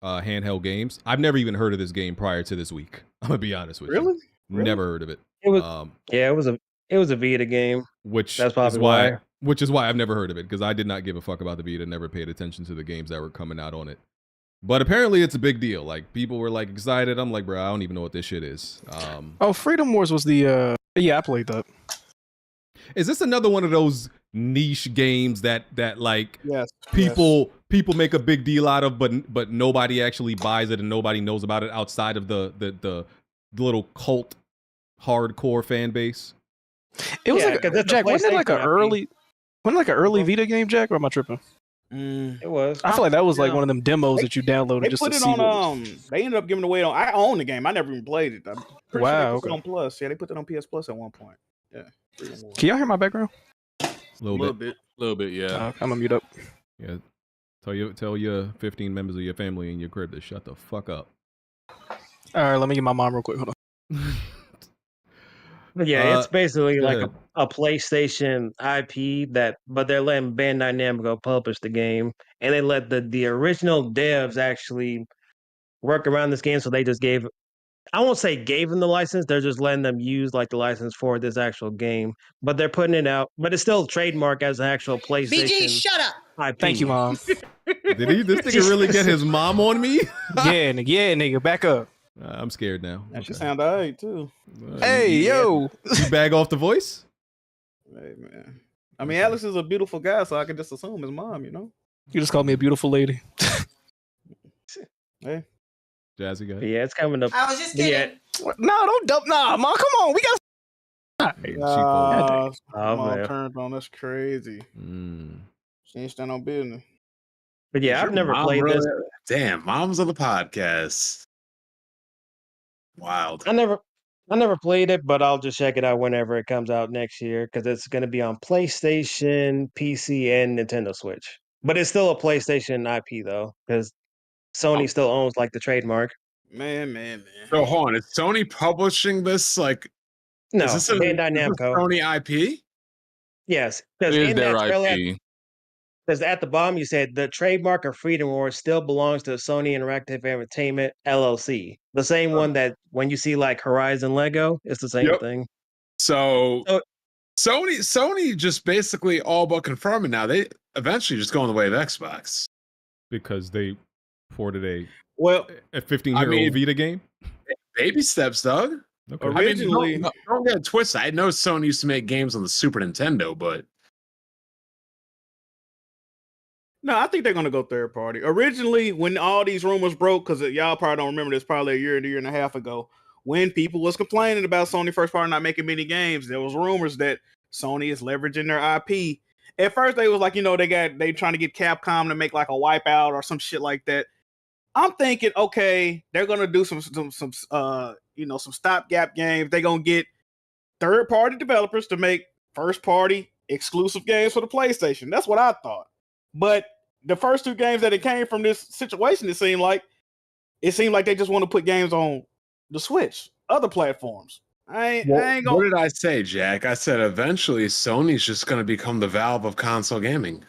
handheld games. I've never even heard of this game prior to this week. I'm gonna be honest with you. Really? Never heard of it. It was it was a Vita game. Which that's probably is why. Which is why I've never heard of it, because I did not give a fuck about the Vita, never paid attention to the games that were coming out on it. But apparently it's a big deal. Like, people were like excited. I'm like, bro, I don't even know what this shit is. Oh, Freedom Wars was the yeah, I played that. Is this another one of those niche games that like yes, people make a big deal out of, but nobody actually buys it and nobody knows about it outside of the little cult hardcore fan base? It was Jack, wasn't it like an early Vita game, Jack, or am I tripping? It was. I feel like that was like one of them demos that you downloaded They just put to it see. on. They ended up giving it away on. I own the game. I never even played it. I'm pretty sure they put it on Plus. Yeah, they put it on PS Plus at one point. Yeah. Can y'all hear my background? A little bit. Yeah. I'm gonna mute up. Yeah. Tell your 15 members of your family in your crib to shut the fuck up. All right, let me get my mom real quick. Hold on. But yeah, it's basically like a PlayStation IP but they're letting Bandai Namco publish the game, and they let the original devs actually work around this game. So they just I won't say gave them the license, they're just letting them use like the license for this actual game. But they're putting it out, but it's still trademarked as an actual PlayStation. BG, shut up. IP. Thank you, Mom. Did this nigga really get his mom on me? yeah, nigga, back up. I'm scared now. That should sound alright too. Hey, yo. You bag off the voice? Hey, man. I mean, Alex is a beautiful guy, so I can just assume his mom, you know? You just called me a beautiful lady. Hey. Jazzy guy. Yeah, it's coming up. I was just kidding. No, don't dump. Nah, Mom, come on. We got. Mom turned on. That's crazy. She ain't stand on business. But yeah, I've never played this. Damn, mom's on the podcast. Wild. I never played it, but I'll just check it out whenever it comes out next year, because it's going to be on PlayStation, PC, and Nintendo Switch. But it's still a PlayStation IP though, because Sony still owns like the trademark. Man. So hold on, is Sony publishing this? Like, no, is this a Bandai Namco Sony IP? Yes, It is their IP. Because at the bottom you said the trademark of Freedom Wars still belongs to Sony Interactive Entertainment LLC, the same one that when you see like Horizon Lego, it's the same thing. So Sony just basically all but confirming now they eventually just go on the way of Xbox because they ported a 15-year-old Vita game. Baby steps, Doug. Okay. Originally, I mean, don't get it twisted. I know Sony used to make games on the Super Nintendo, but no, I think they're gonna go third party. Originally, when all these rumors broke, because y'all probably don't remember this, probably a year and a half ago, when people was complaining about Sony first party not making many games, there was rumors that Sony is leveraging their IP. At first, they was like, they trying to get Capcom to make like a Wipeout or some shit like that. I'm thinking, okay, they're gonna do some stopgap games. They're gonna get third party developers to make first party exclusive games for the PlayStation. That's what I thought. But the first two games that it came from this situation, it seemed like they just want to put games on the Switch, other platforms. I ain't gonna. What did I say, Jack? I said eventually Sony's just going to become the Valve of console gaming.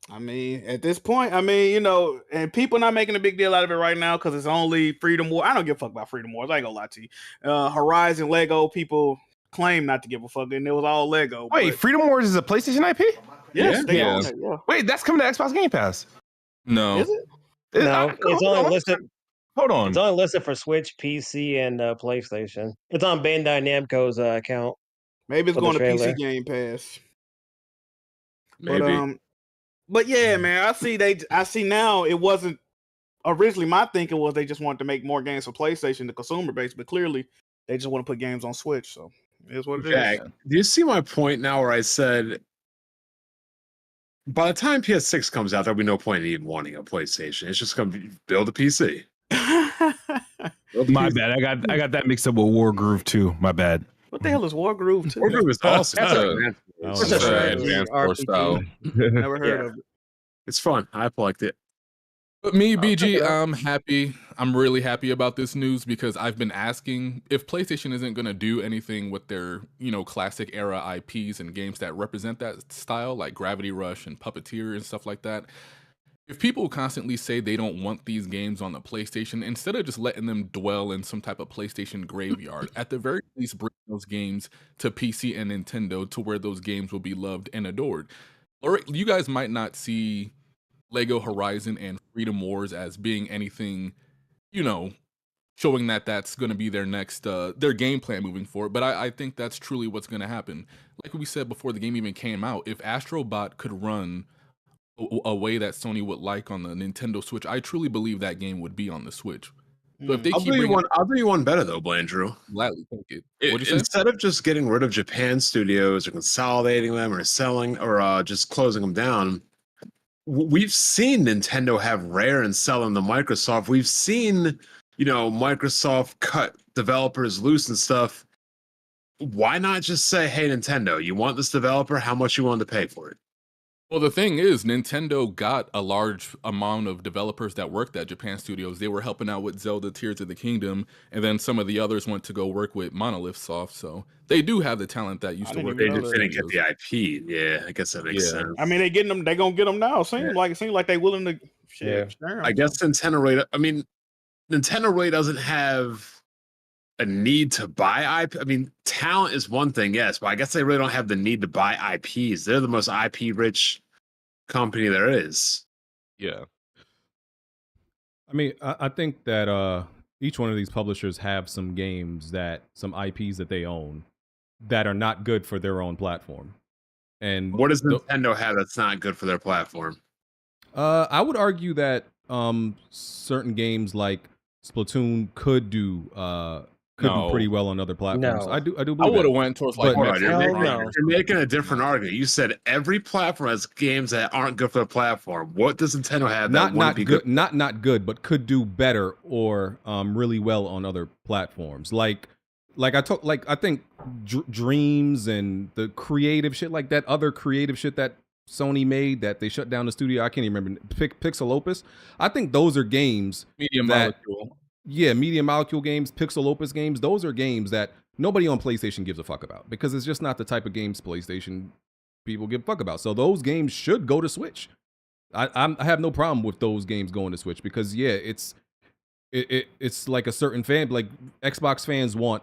I mean, at this point, and people not making a big deal out of it right now because it's only Freedom Wars. I don't give a fuck about Freedom Wars. I ain't gonna lie to you. Horizon Lego, people claim not to give a fuck, and it was all Lego. Wait, Freedom Wars is a PlayStation IP? Yes, they own own it. it. Yeah. Wait, that's coming to Xbox Game Pass. No. Is it? No, it's only listed. Hold on. It's only listed for Switch, PC, and PlayStation. It's on Bandai Namco's account. Maybe it's going to PC Game Pass. Maybe. But yeah, man, I see now it wasn't originally my thinking was they just wanted to make more games for PlayStation, the consumer base, but clearly they just want to put games on Switch. So it's what it Jack, is. do you see my point now where I said By the time PS6 comes out, there'll be no point in even wanting a PlayStation. It's just going to be build a PC. My bad. I got that mixed up with War Groove too. My bad. What the hell is War Groove 2? War Groove is awesome. It's a strategy Advanced War RPG. style. Never heard of it. It's fun. I liked it. But me, BG, I'm happy. I'm really happy about this news because I've been asking if PlayStation isn't going to do anything with their, classic era IPs and games that represent that style, like Gravity Rush and Puppeteer and stuff like that. If people constantly say they don't want these games on the PlayStation, instead of just letting them dwell in some type of PlayStation graveyard, at the very least bring those games to PC and Nintendo to where those games will be loved and adored. Or you guys might not see Lego Horizon and Freedom Wars as being anything, showing that that's going to be their next, their game plan moving forward. But I think that's truly what's going to happen. Like we said before the game even came out, if Astro Bot could run a way that Sony would like on the Nintendo Switch, I truly believe that game would be on the Switch. So if they I'll do you one better though, Blandrew. Gladly take it. What'd you say? Instead of just getting rid of Japan studios or consolidating them or selling or just closing them down, we've seen Nintendo have Rare and sell them to Microsoft. We've seen, Microsoft cut developers loose and stuff. Why not just say, hey, Nintendo, you want this developer? How much you want to pay for it? Well, the thing is, Nintendo got a large amount of developers that worked at Japan Studios. They were helping out with Zelda Tears of the Kingdom, and then some of the others went to go work with Monolith Soft. So they do have the talent that used to work. They just didn't get the IP. Yeah, I guess that makes sense. I mean, they getting them. They gonna get them now. Seems like they willing to. Shit, I guess Nintendo really. I mean, Nintendo really doesn't have a need to buy IP. I mean, talent is one thing, yes, but I guess they really don't have the need to buy IPs. They're the most IP-rich company there is. Yeah. I mean, I think that each one of these publishers have some games some IPs that they own that are not good for their own platform. And what does Nintendo have that's not good for their platform? I would argue that certain games like Splatoon could do pretty well on other platforms. No. I do believe I would have that. went towards But- You're making a different argument. You said every platform has games that aren't good for the platform. What does Nintendo have that not be good, not good, but could do better or really well on other platforms. Like I think Dreams and the creative shit like that, other creative shit that Sony made that they shut down the studio. I can't even remember. Pixel Opus. I think those are games. Medium Molecule. Yeah, Medium Molecule games, Pixel Opus games. Those are games that nobody on PlayStation gives a fuck about because it's just not the type of games PlayStation people give a fuck about. So those games should go to Switch. I have no problem with those games going to Switch because it's like a certain fan, like Xbox fans want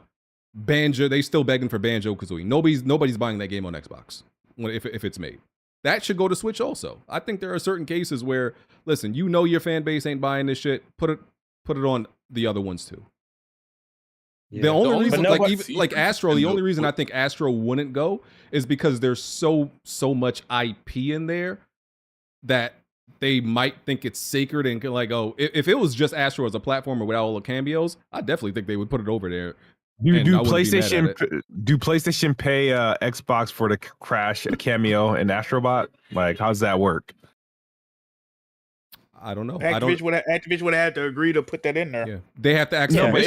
Banjo. They still begging for Banjo-Kazooie. Nobody's buying that game on Xbox if it's made. That should go to Switch also. I think there are certain cases where, listen, your fan base ain't buying this shit. Put it on the other ones too. Yeah. The only reason, like Astro, the only reason I think Astro wouldn't go is because there's so much IP in there that they might think it's sacred and like, oh, if it was just Astro as a platformer without all the cameos, I definitely think they would put it over there. Do PlayStation pay Xbox for the Crash cameo in Astrobot? Like, how's that work? I don't know. Activision would have had to agree to put that in there. Yeah, they have to accept. No, but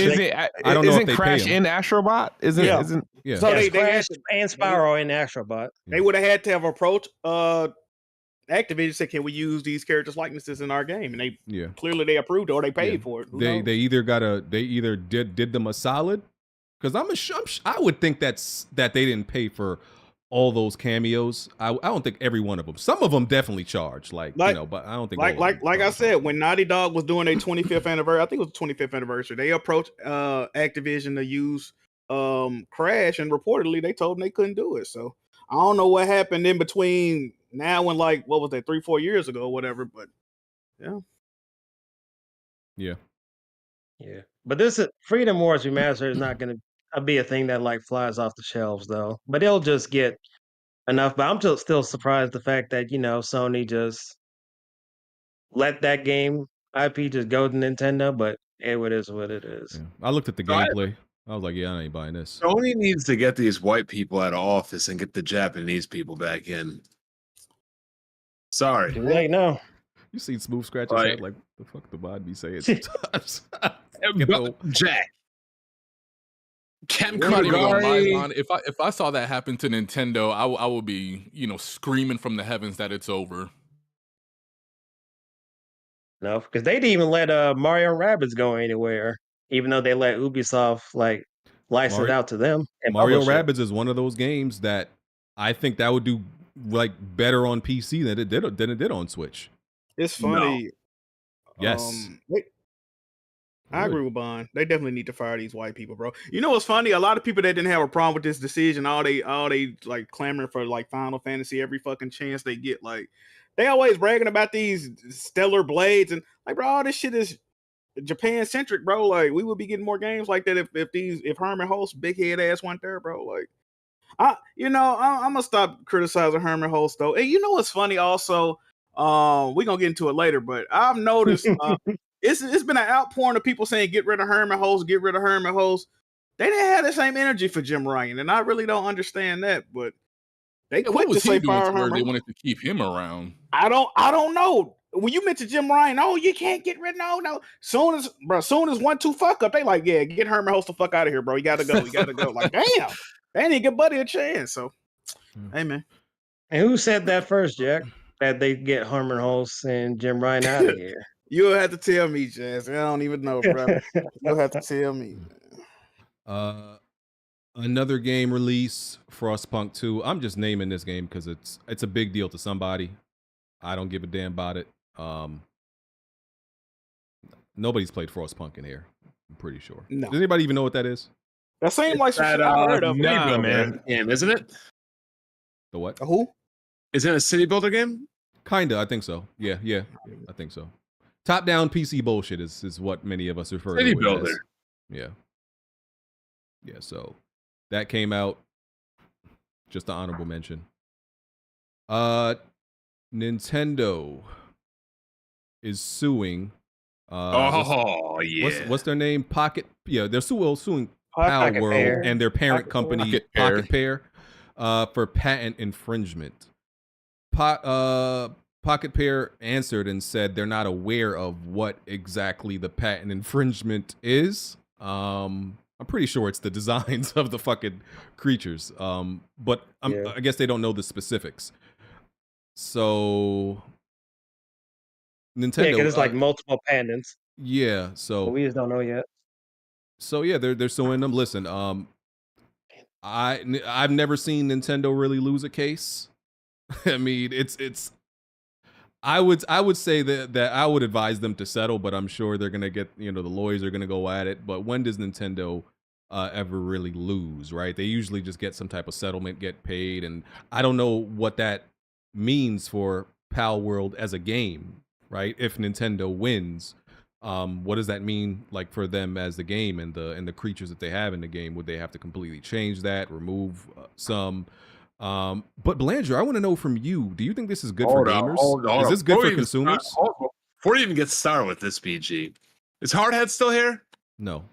I don't know if they Crash pay in Astrobot? Isn't yeah. So they Crash and Spyro in Astrobot. They would have had to have approached Activision said, "Can we use these characters' likenesses in our game?" And they clearly they approved it or they paid for it. They either did them a solid because I would think that they didn't pay for all those cameos. I don't think every one of them. Some of them definitely charged, but I don't think like I said, when Naughty Dog was doing their 25th anniversary, I think it was the 25th anniversary, they approached Activision to use Crash, and reportedly they told them they couldn't do it. So I don't know what happened in between now and like what was that 3-4 years ago or whatever, but yeah. But this is Freedom Wars Remastered is not going to be a thing that like flies off the shelves though. But it'll just get enough. But I'm still surprised the fact that Sony just let that game IP just go to Nintendo. But it is what it is. Yeah. I looked at the gameplay. I was like, yeah, I ain't buying this. Sony needs to get these white people out of office and get the Japanese people back in. Sorry. Too late now. You seen Smooth scratch his Right. head like the fuck the mod be saying sometimes. Get the- Jack. Ken I'm not even gonna lie, Kudagari. Vaughn. If I saw that happen to Nintendo, I would be, screaming from the heavens that it's over. No, because they didn't even let Mario and Rabbids go anywhere, even though they let Ubisoft like license Mario- out to them. And Mario publish it. Rabbids is one of those games that I think that would do like better on PC than it did on Switch. It's funny. Yes. I agree with Bond. They definitely need to fire these white people, bro. You know what's funny? A lot of people that didn't have a problem with this decision, all they like clamoring for like Final Fantasy every fucking chance they get. Like they always bragging about these stellar blades and like, bro, all this shit is Japan centric, bro. Like we would be getting more games like that if Herman Host big head ass went there, bro. Like I'm gonna stop criticizing Herman Host though. And you know what's funny also? We're gonna get into it later, but I've noticed it's been an outpouring of people saying get rid of Herman Host, get rid of Herman Host. They didn't have the same energy for Jim Ryan, and I really don't understand that, but they What quit to was say he doing fire to where Herman. they wanted to keep him around? I don't know. When you mentioned Jim Ryan, you can't get rid of no. Soon as 1-2 fuck up, they like, yeah, get Herman Host the fuck out of here, bro. You gotta go. Like, damn, they didn't give Buddy a chance. So, hey man. And who said that first, Jack? That they get Herman Hulse and Jim Ryan out of here. You'll have to tell me, Jazz. I don't even know, brother. You'll have to tell me. Another game release, Frostpunk 2. I'm just naming this game because it's a big deal to somebody. I don't give a damn about it. Nobody's played Frostpunk in here. I'm pretty sure. No. Does anybody even know what that is? That seemed like some shit I heard of. Nah, man. Game, isn't it? The what? Who? Is it a city builder game? Kinda, I think so. Yeah, I think so. Top-down PC bullshit is what many of us refer City to it builder. as. Yeah, so that came out. Just an honorable mention. Nintendo is suing. What's their name? Pocket. Yeah, they're suing Palworld and their parent company Pocket Pair for patent infringement. Pocket Pair answered and said they're not aware of what exactly the patent infringement is. I'm pretty sure it's the designs of the fucking creatures. But I guess they don't know the specifics. So Nintendo, Yeah, because it's like multiple patents. Yeah, so but we just don't know yet. So yeah, they're suing them. Listen, I've never seen Nintendo really lose a case. I mean, it's. I would say that I would advise them to settle, but I'm sure they're gonna get, the lawyers are gonna go at it. But when does Nintendo ever really lose, right? They usually just get some type of settlement, get paid, and I don't know what that means for Palworld as a game, right? If Nintendo wins, what does that mean like for them as the game and the creatures that they have in the game? Would they have to completely change that, remove some? But Belanger, I want to know from you, do you think this is good for gamers? Hold on. Is this good Before for consumers? Before you even get started with this, BG, is Hardhead still here? No.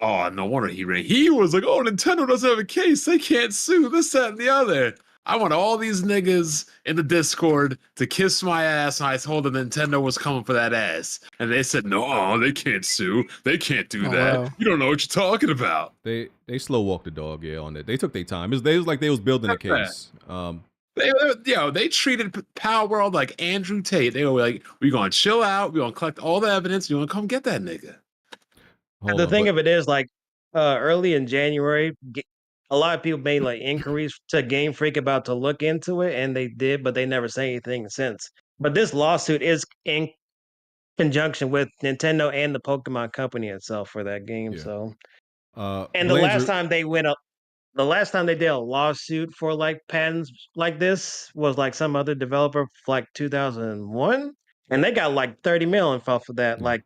Oh, no wonder he was like, oh, Nintendo doesn't have a case. They can't sue this, that, and the other. I want all these niggas in the Discord to kiss my ass, and I told them Nintendo was coming for that ass. And they said, no, they can't sue. They can't do that. Wow. You don't know what you're talking about. They slow walked the dog, on it. They took their time. It was like they was building a case. They treated Palworld like Andrew Tate. They were like, we're going to chill out. We're going to collect all the evidence. You're going to come get that nigga. The thing of it is, like, early in January, a lot of people made like inquiries to Game Freak about to look into it, and they did, but they never say anything since. But this lawsuit is in conjunction with Nintendo and the Pokemon Company itself for that game. So, and the last time they did a lawsuit for like patents like this was like some other developer, like 2001, and they got like 30 million off of that, like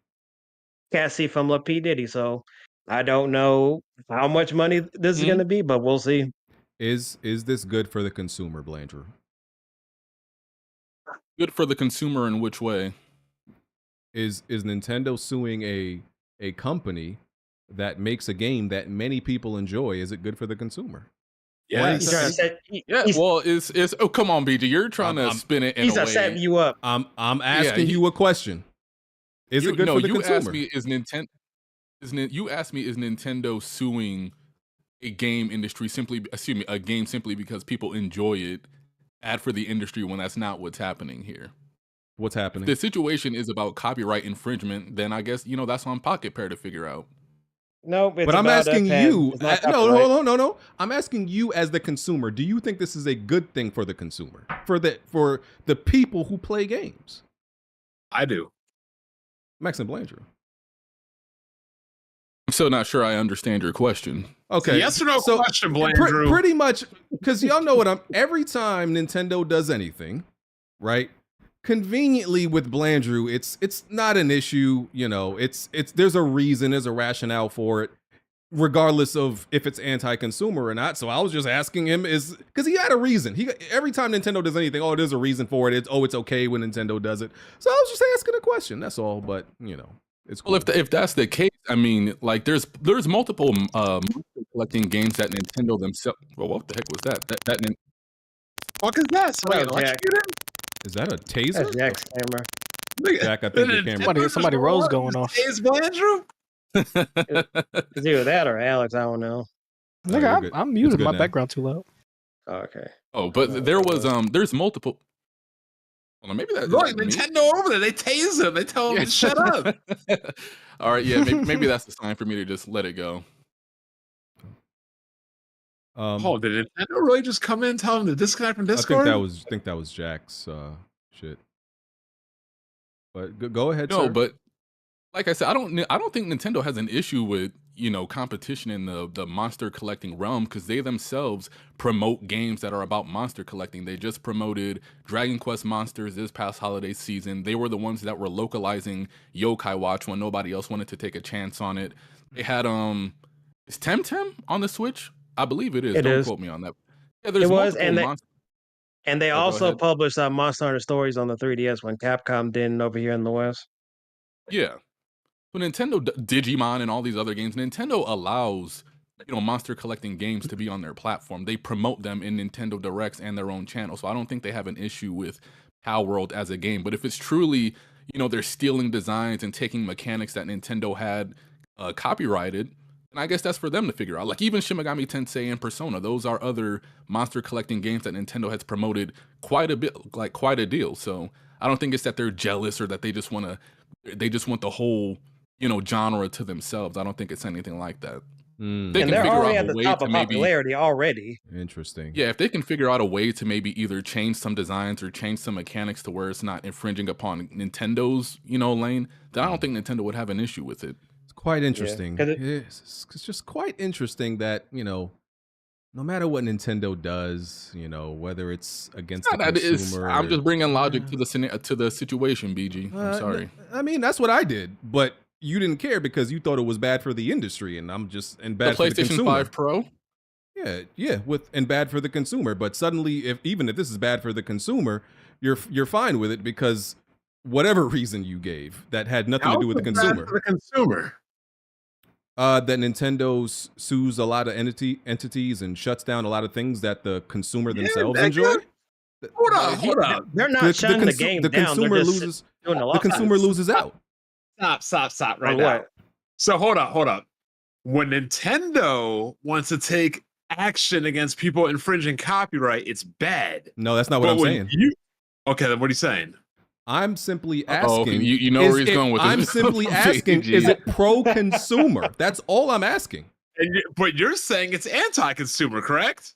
Cassie from La P Diddy. So I don't know how much money this is going to be, but we'll see. Is this good for the consumer, Belanger? Good for the consumer in which way? Is Nintendo suing a company that makes a game that many people enjoy? Is it good for the consumer? Yeah, He's trying to set. Yeah, well, it's oh come on, BG, you're trying to spin it in He's a way. setting you up. I'm asking you a question. Is it good for the you consumer? asked me you asked me is Nintendo suing a game industry a game simply because people enjoy it, bad for the industry when that's not what's happening here. What's happening? If the situation is about copyright infringement, then I guess that's on Pocket Pair to figure out. No, but I'm asking you. No. I'm asking you as the consumer. Do you think this is a good thing for the consumer, for the people who play games? I do. Max and Blandrew. I'm still not sure I understand your question. Okay. Yes or no question, Blandrew. Pretty much, because y'all know what every time Nintendo does anything, right? Conveniently with Blandrew, it's not an issue, it's there's a reason, there's a rationale for it, regardless of if it's anti-consumer or not. So I was just asking him because he had a reason. Every time Nintendo does anything, there's a reason for it. It's okay when Nintendo does it. So I was just asking a question. That's all. But it's cool. Well, if that's the case, I mean, like there's multiple collecting games that Nintendo themselves. Well, what the heck was that? That fuck is that? Somebody electrocuted? Is that a taser? That's Jack's camera. Jack, I think your camera. Somebody rose going off. Is Blandrew? It's either that or Alex. I don't know. Nigga, I'm muted. My background too loud. Okay. Oh, but there was there's multiple. Well, maybe that's right. Nintendo over there. They tase him. They tell him to shut up. All right, yeah, maybe that's the sign for me to just let it go. Did Nintendo really just come in and tell him to disconnect from Discord? I think that was Jack's shit. But go ahead. No, sir. but like I said, I don't think Nintendo has an issue with competition in the monster collecting realm because they themselves promote games that are about monster collecting. They just promoted Dragon Quest Monsters this past holiday season. They were the ones that were localizing Yokai Watch when nobody else wanted to take a chance on it. They had is Temtem on the Switch? I believe it is. Don't quote me on that. Yeah, there's and they also published Monster Hunter Stories on the 3DS when Capcom didn't over here in the West. Yeah. But Nintendo, Digimon, and all these other games, Nintendo allows monster collecting games to be on their platform. They promote them in Nintendo Directs and their own channel. So I don't think they have an issue with Palworld as a game. But if it's truly, they're stealing designs and taking mechanics that Nintendo had copyrighted, and I guess that's for them to figure out. Like even Shin Megami Tensei and Persona, those are other monster collecting games that Nintendo has promoted quite a bit, like quite a deal. So I don't think it's that they're jealous or that they just want the whole genre to themselves. I don't think it's anything like that. They can they're figure already out at a the way top to of maybe popularity already. Interesting. Yeah, if they can figure out a way to maybe either change some designs or change some mechanics to where it's not infringing upon Nintendo's lane, then I don't think Nintendo would have an issue with it. Quite interesting. It's just quite interesting that no matter what Nintendo does, whether it's against the consumer. I'm just bringing logic to the situation, BG. I'm sorry. I mean, that's what I did, but you didn't care because you thought it was bad for the industry, and bad the for the PlayStation consumer. 5 Pro. Yeah, and bad for the consumer. But suddenly, even if this is bad for the consumer, you're fine with it because whatever reason you gave that had nothing to do with the consumer. For the consumer. That Nintendo sues a lot of entities and shuts down a lot of things that the consumer themselves enjoy. Hold up. They're not shutting the game down. Consumer They're just loses. doing a lot. The consumer loses out. Stop right now. So hold up. When Nintendo wants to take action against people infringing copyright, it's bad. No, that's not what I'm saying. Okay, then what are you saying? I'm simply asking. Okay. You know where he's going with this. I'm simply asking, is it pro-consumer? That's all I'm asking. But you're saying it's anti-consumer, correct?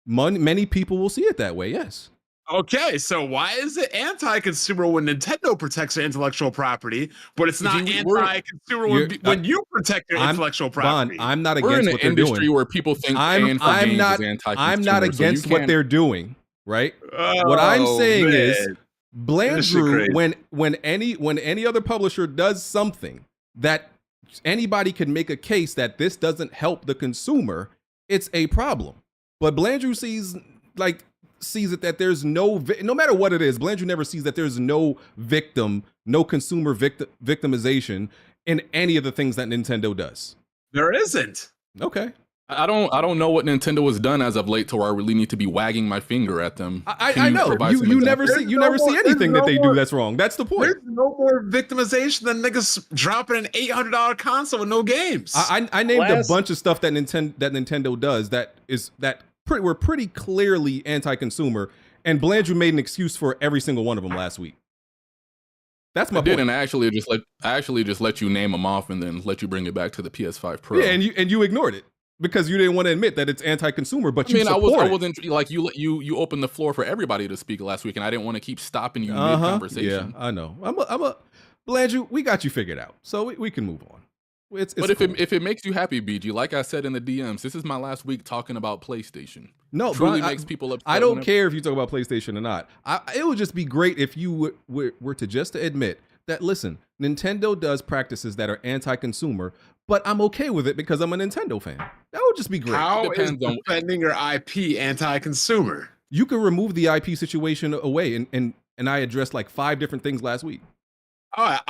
Many people will see it that way, yes. Okay, so why is it anti-consumer when Nintendo protects their intellectual property, but it's not anti-consumer when you protect your intellectual property? Bon, I'm not against what they're doing. We're in an industry where people think paying for games is anti-consumer. I'm not against what they're doing, right? What I'm saying is, Blandrew, when any other publisher does something that anybody can make a case that this doesn't help the consumer, it's a problem. But Blandrew sees it that there's no matter what it is, Blandrew never sees that there's no consumer victimization in any of the things that Nintendo does. There isn't. Okay. I don't know what Nintendo has done as of late to where I really need to be wagging my finger at them. I know you never see anything that they do that's wrong. That's the point. There's no more victimization than niggas dropping an $800 console with no games. I named a bunch of stuff that Nintendo does were pretty clearly anti-consumer, and Blandrew made an excuse for every single one of them last week. That's my point. And I actually just let you name them off and then let you bring it back to the PS5 Pro. Yeah, and you ignored it because you didn't want to admit that it's anti-consumer. But I wasn't like you opened the floor for everybody to speak last week, and I didn't want to keep stopping you mid conversation. Yeah, I know. I'm a Blandrew. We got you figured out, so we can move on. It's but cool. if it makes you happy, BG, like I said in the DMs, this is my last week talking about PlayStation. No, truly makes people upset. I don't care if you talk about PlayStation or not. It would just be great if you were to just admit that, listen, Nintendo does practices that are anti-consumer, but I'm okay with it because I'm a Nintendo fan. That would just be great. How is defending your IP anti-consumer? You can remove the IP situation away, and I addressed like 5 different things last week. All right,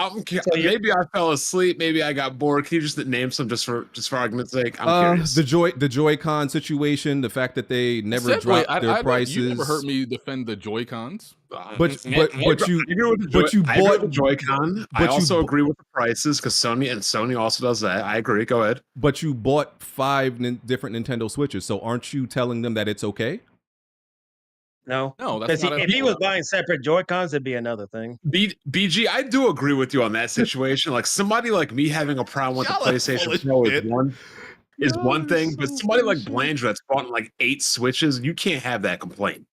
maybe I fell asleep. Maybe I got bored. Can you just name some just for argument's sake? I'm curious. The Joy-Con situation, the fact that they never dropped their prices. You never heard me defend the Joy-Cons. But you bought the Joy-Con. I also agree with the prices because Sony also does that. I agree. Go ahead. But you bought 5 different Nintendo Switches, so aren't you telling them that it's okay? No, that's not. If he was buying separate Joy-Cons, it'd be another thing. BG, I do agree with you on that situation. Like somebody like me having a problem with the PlayStation Pro is one thing, but somebody like Blandrew that's bought like 8 Switches, you can't have that complaint.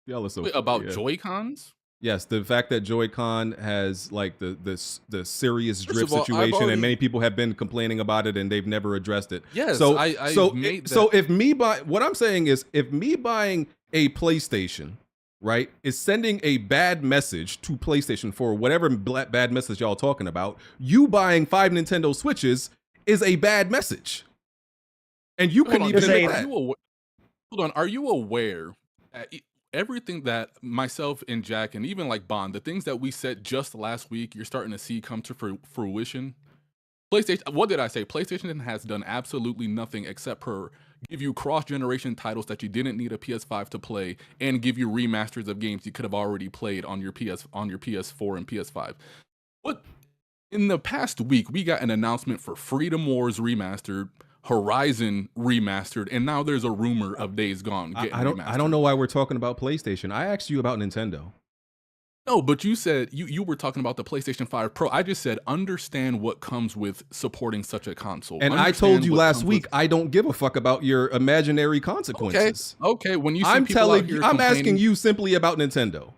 Y'all are so about Joy-Cons? Yes, the fact that Joy-Con has like the serious drift situation, and many people have been complaining about it, and they've never addressed it. Yes, so if me buying a PlayStation, right, is sending a bad message to PlayStation for whatever bad message y'all talking about, you buying 5 Nintendo Switches is a bad message, and you couldn't even admit that. Hold on, are you aware? Everything that myself and Jack and even like Bond, the things that we said just last week, you're starting to see come to fruition. PlayStation, what did I say? PlayStation has done absolutely nothing except for give you cross-generation titles that you didn't need a PS5 to play, and give you remasters of games you could have already played on your PS4 and PS5. But in the past week, we got an announcement for Freedom Wars Remastered, Horizon Remastered, and now there's a rumor of Days Gone getting remastered. I don't know why we're talking about PlayStation. I asked you about Nintendo. No, but you said you were talking about the PlayStation 5 Pro. I just said understand what comes with supporting such a console. And I told you last week I don't give a fuck about your imaginary consequences. Okay. When you see I'm asking you simply about Nintendo.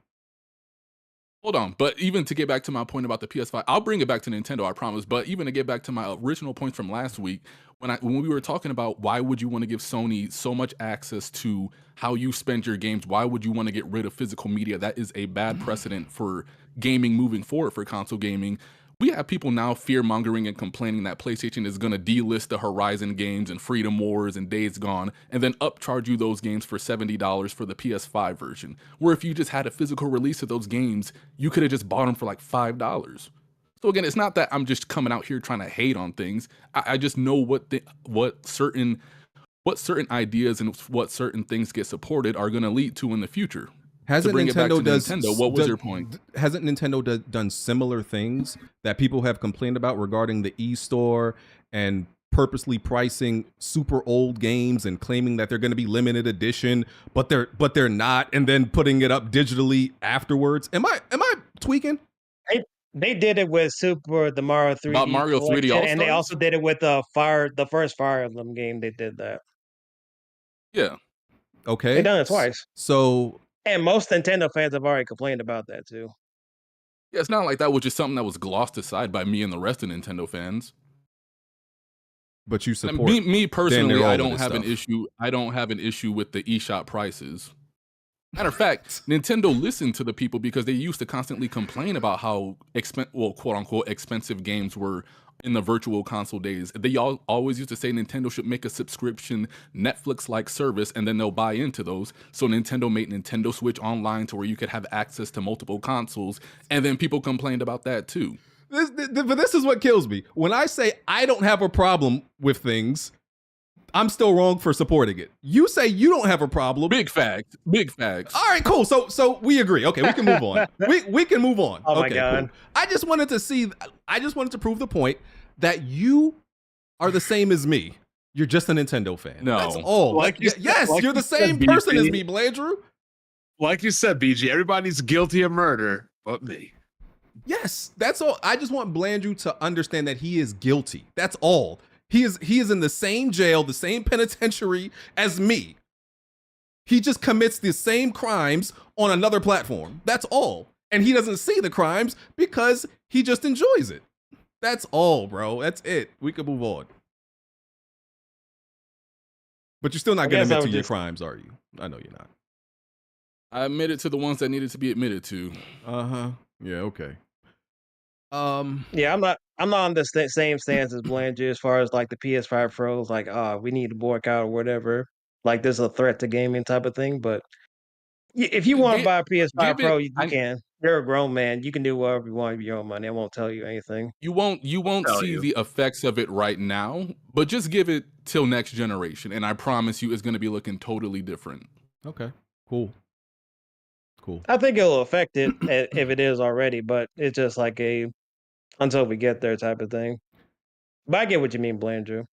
Hold on, but even to get back to my point about the PS5, I'll bring it back to Nintendo, I promise. But even to get back to my original point from last week, when we were talking about why would you want to give Sony so much access to how you spend your games, why would you want to get rid of physical media? That is a bad precedent for gaming moving forward, for console gaming. We have people now fear-mongering and complaining that PlayStation is going to delist the Horizon games and Freedom Wars and Days Gone and then upcharge you those games for $70 for the PS5 version. Where if you just had a physical release of those games, you could have just bought them for like $5. So again, it's not that I'm just coming out here trying to hate on things. I just know what certain ideas and what certain things get supported are going to lead to in the future. Hasn't Nintendo, what was your point? Hasn't Nintendo done similar things that people have complained about regarding the e-store and purposely pricing super old games and claiming that they're going to be limited edition, but they're not, and then putting it up digitally afterwards? Am I tweaking? They did it with the Mario 3D. About Mario 3D All-Stars? And they also did it with the first Fire Emblem game. They did that. Yeah. Okay. They done it twice. So. And most Nintendo fans have already complained about that too. Yeah, it's not like that was just something that was glossed aside by me and the rest of Nintendo fans. But you support me personally. I don't have an issue. I don't have an issue with the eShop prices. Matter of fact, Nintendo listened to the people because they used to constantly complain about how quote unquote expensive games were in the virtual console days. They always used to say Nintendo should make a subscription Netflix-like service, and then they'll buy into those. So Nintendo made Nintendo Switch Online to where you could have access to multiple consoles, and then people complained about that too. But this is what kills me. When I say I don't have a problem with things, I'm still wrong for supporting it. You say you don't have a problem. Big facts. Big facts. All right, cool. So we agree. Okay, we can move on. We can move on. Oh my okay, God. cool. I just wanted to prove the point that you are the same as me. You're just a Nintendo fan. No. That's all. Yes, like you're you the said, same person as BG. me, Blandrew. Like you said, BG, everybody's guilty of murder but me. Yes, that's all. I just want Blandrew to understand that he is guilty. That's all. He is in the same jail, the same penitentiary as me. He just commits the same crimes on another platform. That's all. And he doesn't see the crimes because he just enjoys it. That's all, bro. That's it. We can move on. But you're still not going to admit to your crimes, are you? I know you're not. I admitted to the ones that needed to be admitted to. Uh-huh. Yeah, okay. Yeah, I'm not on the same stance as Blandrew as far as like the PS5 Pros, like, we need to boycott or whatever. Like, this is a threat to gaming type of thing. But if you want to buy a PS5 Pro, you can. You're a grown man. You can do whatever you want with your own money. I won't tell you anything. You won't see the effects of it right now, but just give it till next generation, and I promise you, it's going to be looking totally different. Okay, cool. I think it'll affect it if it is already, but it's just like until we get there type of thing. But I get what you mean, Blandrew.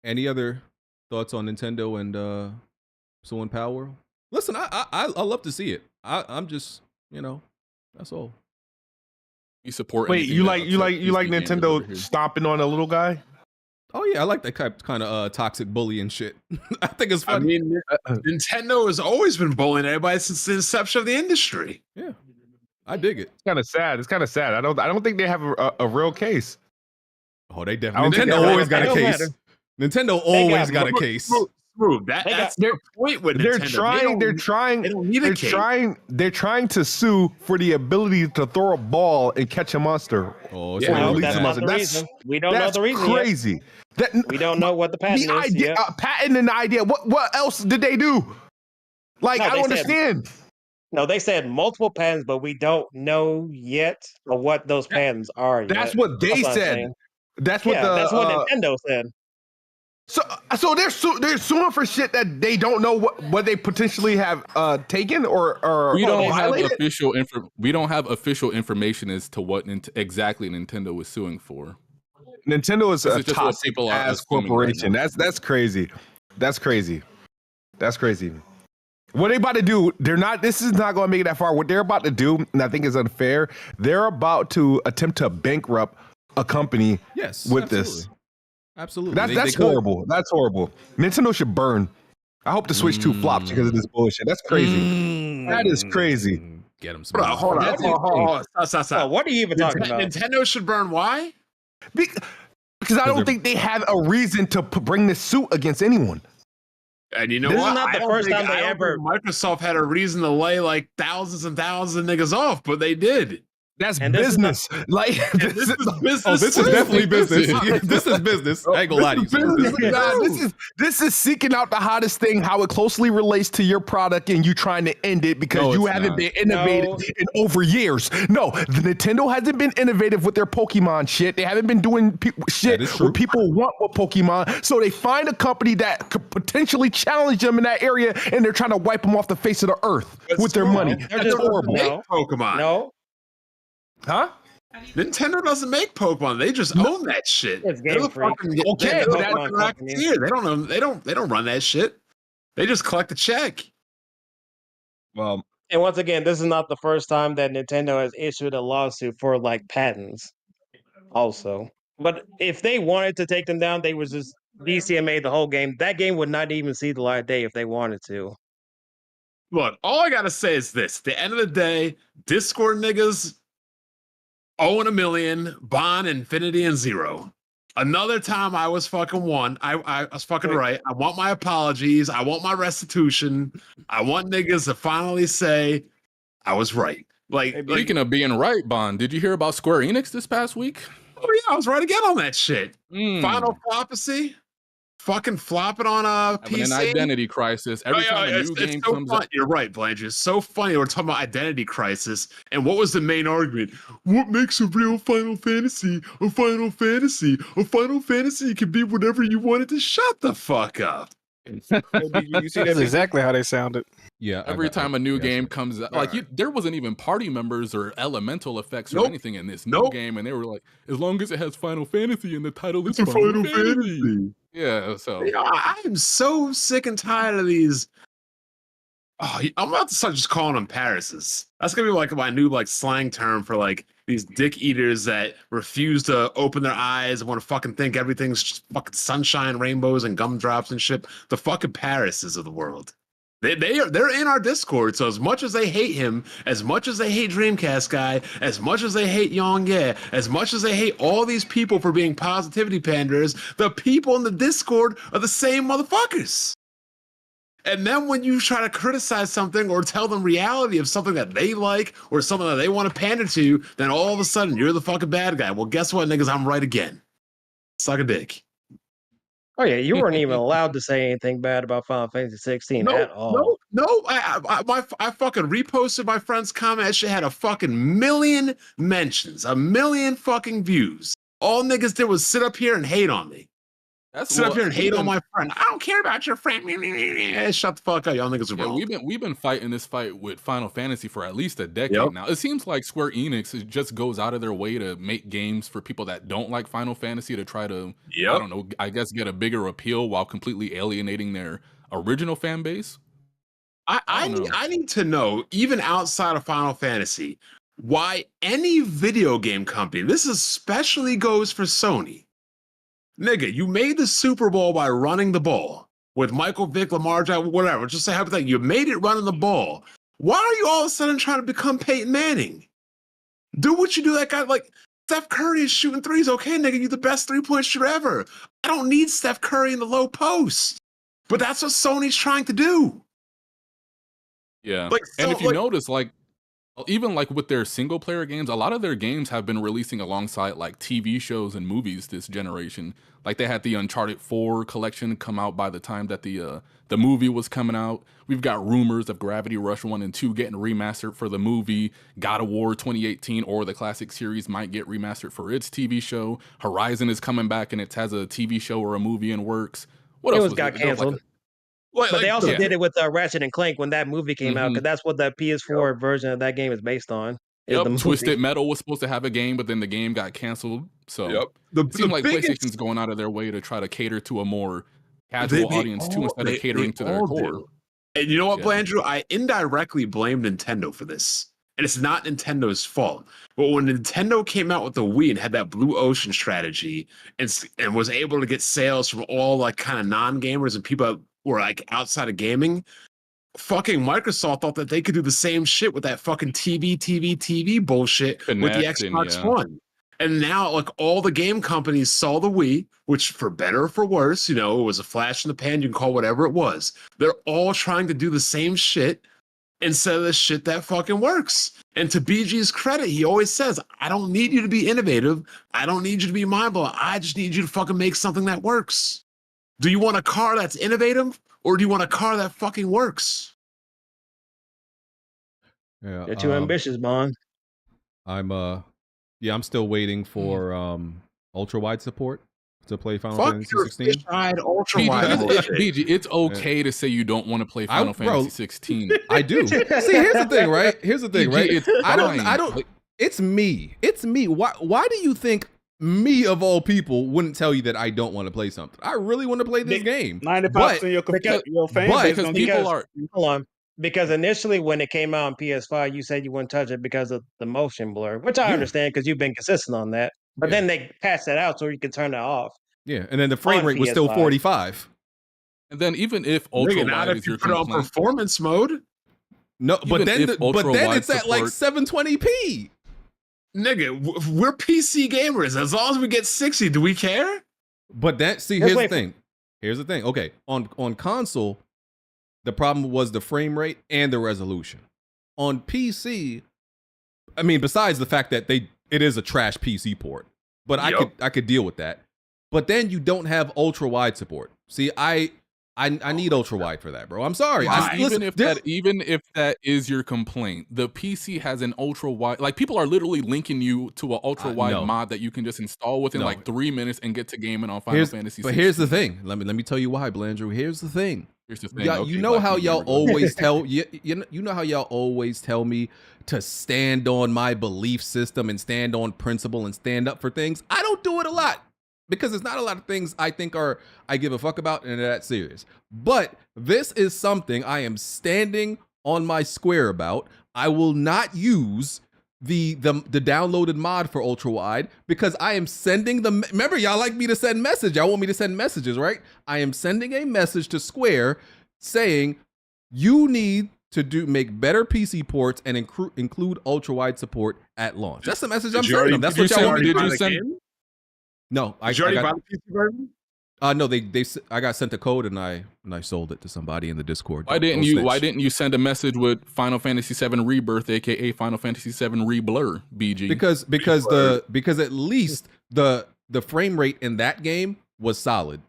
Any other thoughts on Nintendo and suing Palworld? Listen, I love to see it. I'm just, that's all. You support? Wait, you like Nintendo stomping on a little guy? Oh yeah, I like that kind of toxic bullying shit. I think it's funny. I mean, Nintendo has always been bullying everybody since the inception of the industry. Yeah, I dig it. It's kind of sad. I don't think they have a real case. Oh, they definitely. Nintendo always got a case. Nintendo always got a case. That's their point with Nintendo. They're trying to sue for the ability to throw a ball and catch a monster. Oh, We don't know the reason. Crazy. We don't know what the patent is. Patent and the idea. What else did they do? Like, I don't understand. No, they said multiple patents, but we don't know yet what those patents are. That's what they said. That's what that's what Nintendo said. So they're suing for shit that they don't know what they potentially have taken or we don't have violated? we don't have official information as to what exactly Nintendo is suing for. Nintendo is a just toxic ass corporation. Right that's crazy. That's crazy. What they about to do? This is not going to make it that far. What they're about to do, and I think is unfair. They're about to attempt to bankrupt a company. Yes, with absolutely. this. Absolutely. That's horrible. That's horrible. Nintendo should burn. I hope the Switch 2 flops because of this bullshit. That's crazy. That is crazy. Get them. Bro, hold on. Stop. What are you even talking about? Nintendo should burn. Why? Because I don't think they have a reason to bring this suit against anyone. And you know This what? is not the first time they ever. Microsoft had a reason to lay like thousands and thousands of niggas off, but they did. That's business. This is business. Oh, this is definitely business. This is business. I ain't gonna lie to you. This is seeking out the hottest thing, how it closely relates to your product, and you trying to end it because you haven't been innovative in over years. No, Nintendo hasn't been innovative with their Pokemon shit. They haven't been doing shit what people want with Pokemon. So they find a company that could potentially challenge them in that area, and they're trying to wipe them off the face of the earth with their money. That's horrible. Pokemon. No. Huh? Nintendo doesn't make Pokemon. They just own that shit. It's Game Freak. Okay, They're the Pokemon company. they don't own. They don't run that shit. They just collect a check. Well, and once again, this is not the first time that Nintendo has issued a lawsuit for like patents. Also, but if they wanted to take them down, they would just DCMA the whole game. That game would not even see the light of day if they wanted to. Look, all I gotta say is this: at the end of the day, Discord niggas owing $1 million, Bond, Infinity, and Zero. Another time I was fucking one. I was fucking right. I want my apologies. I want my restitution. I want niggas to finally say I was right. Speaking of being right, Bond, did you hear about Square Enix this past week? Oh yeah, I was right again on that shit. Final Prophecy. fucking flopping on a Having PC. an identity crisis. Every time a new game comes so out. You're right, Blanche. It's so funny. We're talking about identity crisis. And what was the main argument? What makes a real Final Fantasy a Final Fantasy? A Final Fantasy can be whatever you want it to. Shut the fuck up. You see that? That's exactly how they sounded. Yeah. Every time a new game comes out, like there wasn't even party members or elemental effects or anything in this new game, and they were like, as long as it has Final Fantasy in the title, it's a Final Fantasy. Yeah, so I am so sick and tired of these. Oh, I'm about to start just calling them Parises. That's gonna be like my new like slang term for like these dick eaters that refuse to open their eyes and want to fucking think everything's just fucking sunshine, rainbows, and gumdrops and shit. The fucking Parises of the world. They're in our Discord. So as much as they hate him, as much as they hate Dreamcast guy, as much as they hate Yong Ye, as much as they hate all these people for being positivity panders, the people in the Discord are the same motherfuckers. And then when you try to criticize something or tell them reality of something that they like or something that they want to pander to, then all of a sudden you're the fucking bad guy. Well, guess what, niggas? I'm right again. Suck a dick. Oh yeah, you weren't even allowed to say anything bad about Final Fantasy 16 at all. No. I fucking reposted my friend's comment. That shit had a fucking million mentions, a million fucking views. All niggas did was sit up here and hate on me. Sit up here and hate on my friend. I don't care about your friend. Shut the fuck up, y'all niggas are wrong. We've been fighting this fight with Final Fantasy for at least a decade now. It seems like Square Enix just goes out of their way to make games for people that don't like Final Fantasy to try to, I don't know, I guess get a bigger appeal while completely alienating their original fan base. I need to know, even outside of Final Fantasy, why any video game company, this especially goes for Sony. Nigga, you made the Super Bowl by running the ball with Michael Vick, Lamar Jackson, whatever. Just say hypothetically, you made it running the ball. Why are you all of a sudden trying to become Peyton Manning? Do what you do. That guy, like Steph Curry is shooting threes. Okay, nigga, you the best 3-point shooter ever. I don't need Steph Curry in the low post. But that's what Sony's trying to do. Yeah. Like, and so, if you notice, like, even like with their single player games, a lot of their games have been releasing alongside like TV shows and movies this generation. Like they had the Uncharted 4 collection come out by the time that the movie was coming out. We've got rumors of Gravity Rush 1 and 2 getting remastered for the movie. God of War 2018 or the classic series might get remastered for its TV show. Horizon is coming back and it has a TV show or a movie in works. What else got canceled? But they also did it with Ratchet and Clank when that movie came out, because that's what the PS4 version of that game is based on. Twisted Metal was supposed to have a game, but then the game got canceled. So it seemed like PlayStation's going out of their way to try to cater to a more casual audience too, instead of catering to their core. And you know what, Blandrew? I indirectly blame Nintendo for this. And it's not Nintendo's fault. But when Nintendo came out with the Wii and had that blue ocean strategy and was able to get sales from all like kind of non-gamers and people were like outside of gaming, fucking Microsoft thought that they could do the same shit with that fucking TV bullshit with the Xbox One. And now like all the game companies saw the Wii, which for better or for worse, you know, it was a flash in the pan, you can call whatever it was. They're all trying to do the same shit instead of the shit that fucking works. And to BG's credit, he always says, I don't need you to be innovative. I don't need you to be mind-blowing. I just need you to fucking make something that works. Do you want a car that's innovative, or do you want a car that fucking works? Yeah, You're too ambitious, Bond. I'm still waiting for ultra wide support to play Final Fantasy 16. BG, it's okay to say you don't want to play Final Fantasy 16. I do. See, here's the thing, right? I don't. It's me. Why do you think me of all people wouldn't tell you that I don't want to play something? I really want to play this game. 95% of your fan base because people are. Hold on. Because initially, when it came out on PS5, you said you wouldn't touch it because of the motion blur, which I understand because you've been consistent on that. But then they patched that out so you can turn it off. Yeah, and then the frame rate was still 45. And then even if ultra wide is your put on performance mode, no, but then it's at like 720p. Nigga, we're PC gamers. As long as we get 60, do we care? But here's the thing. Here's the thing. Okay, on console, the problem was the frame rate and the resolution. On PC, I mean, besides the fact that it is a trash PC port, but I could deal with that. but then you don't have ultra wide support. See, I need ultra wide for that, bro. I'm sorry. Even if that is your complaint, the PC has an ultra wide. Like, people are literally linking you to an ultra wide mod that you can just install within like 3 minutes and get to gaming on Final Fantasy. But here's the thing. Let me tell you why, Blandrew. Here's the thing. Here's the thing. Yeah, Okay, you know how y'all always tell you know how y'all always tell me to stand on my belief system and stand on principle and stand up for things. I don't do it a lot. Because there's not a lot of things I think I give a fuck about and they're that serious. But this is something I am standing on my square about. I will not use the downloaded mod for ultra wide because I am sending remember, y'all like me to send messages. Y'all want me to send messages, right? I am sending a message to Square saying you need to make better PC ports and include ultra wide support at launch. That's the message I'm sending them. That's what y'all want me to send. No, Did you already buy the PC version? No, I got sent a code and I sold it to somebody in the Discord. Why didn't you send a message with Final Fantasy VII Rebirth, aka Final Fantasy VII Reblur, BG? Because at least the frame rate in that game was solid.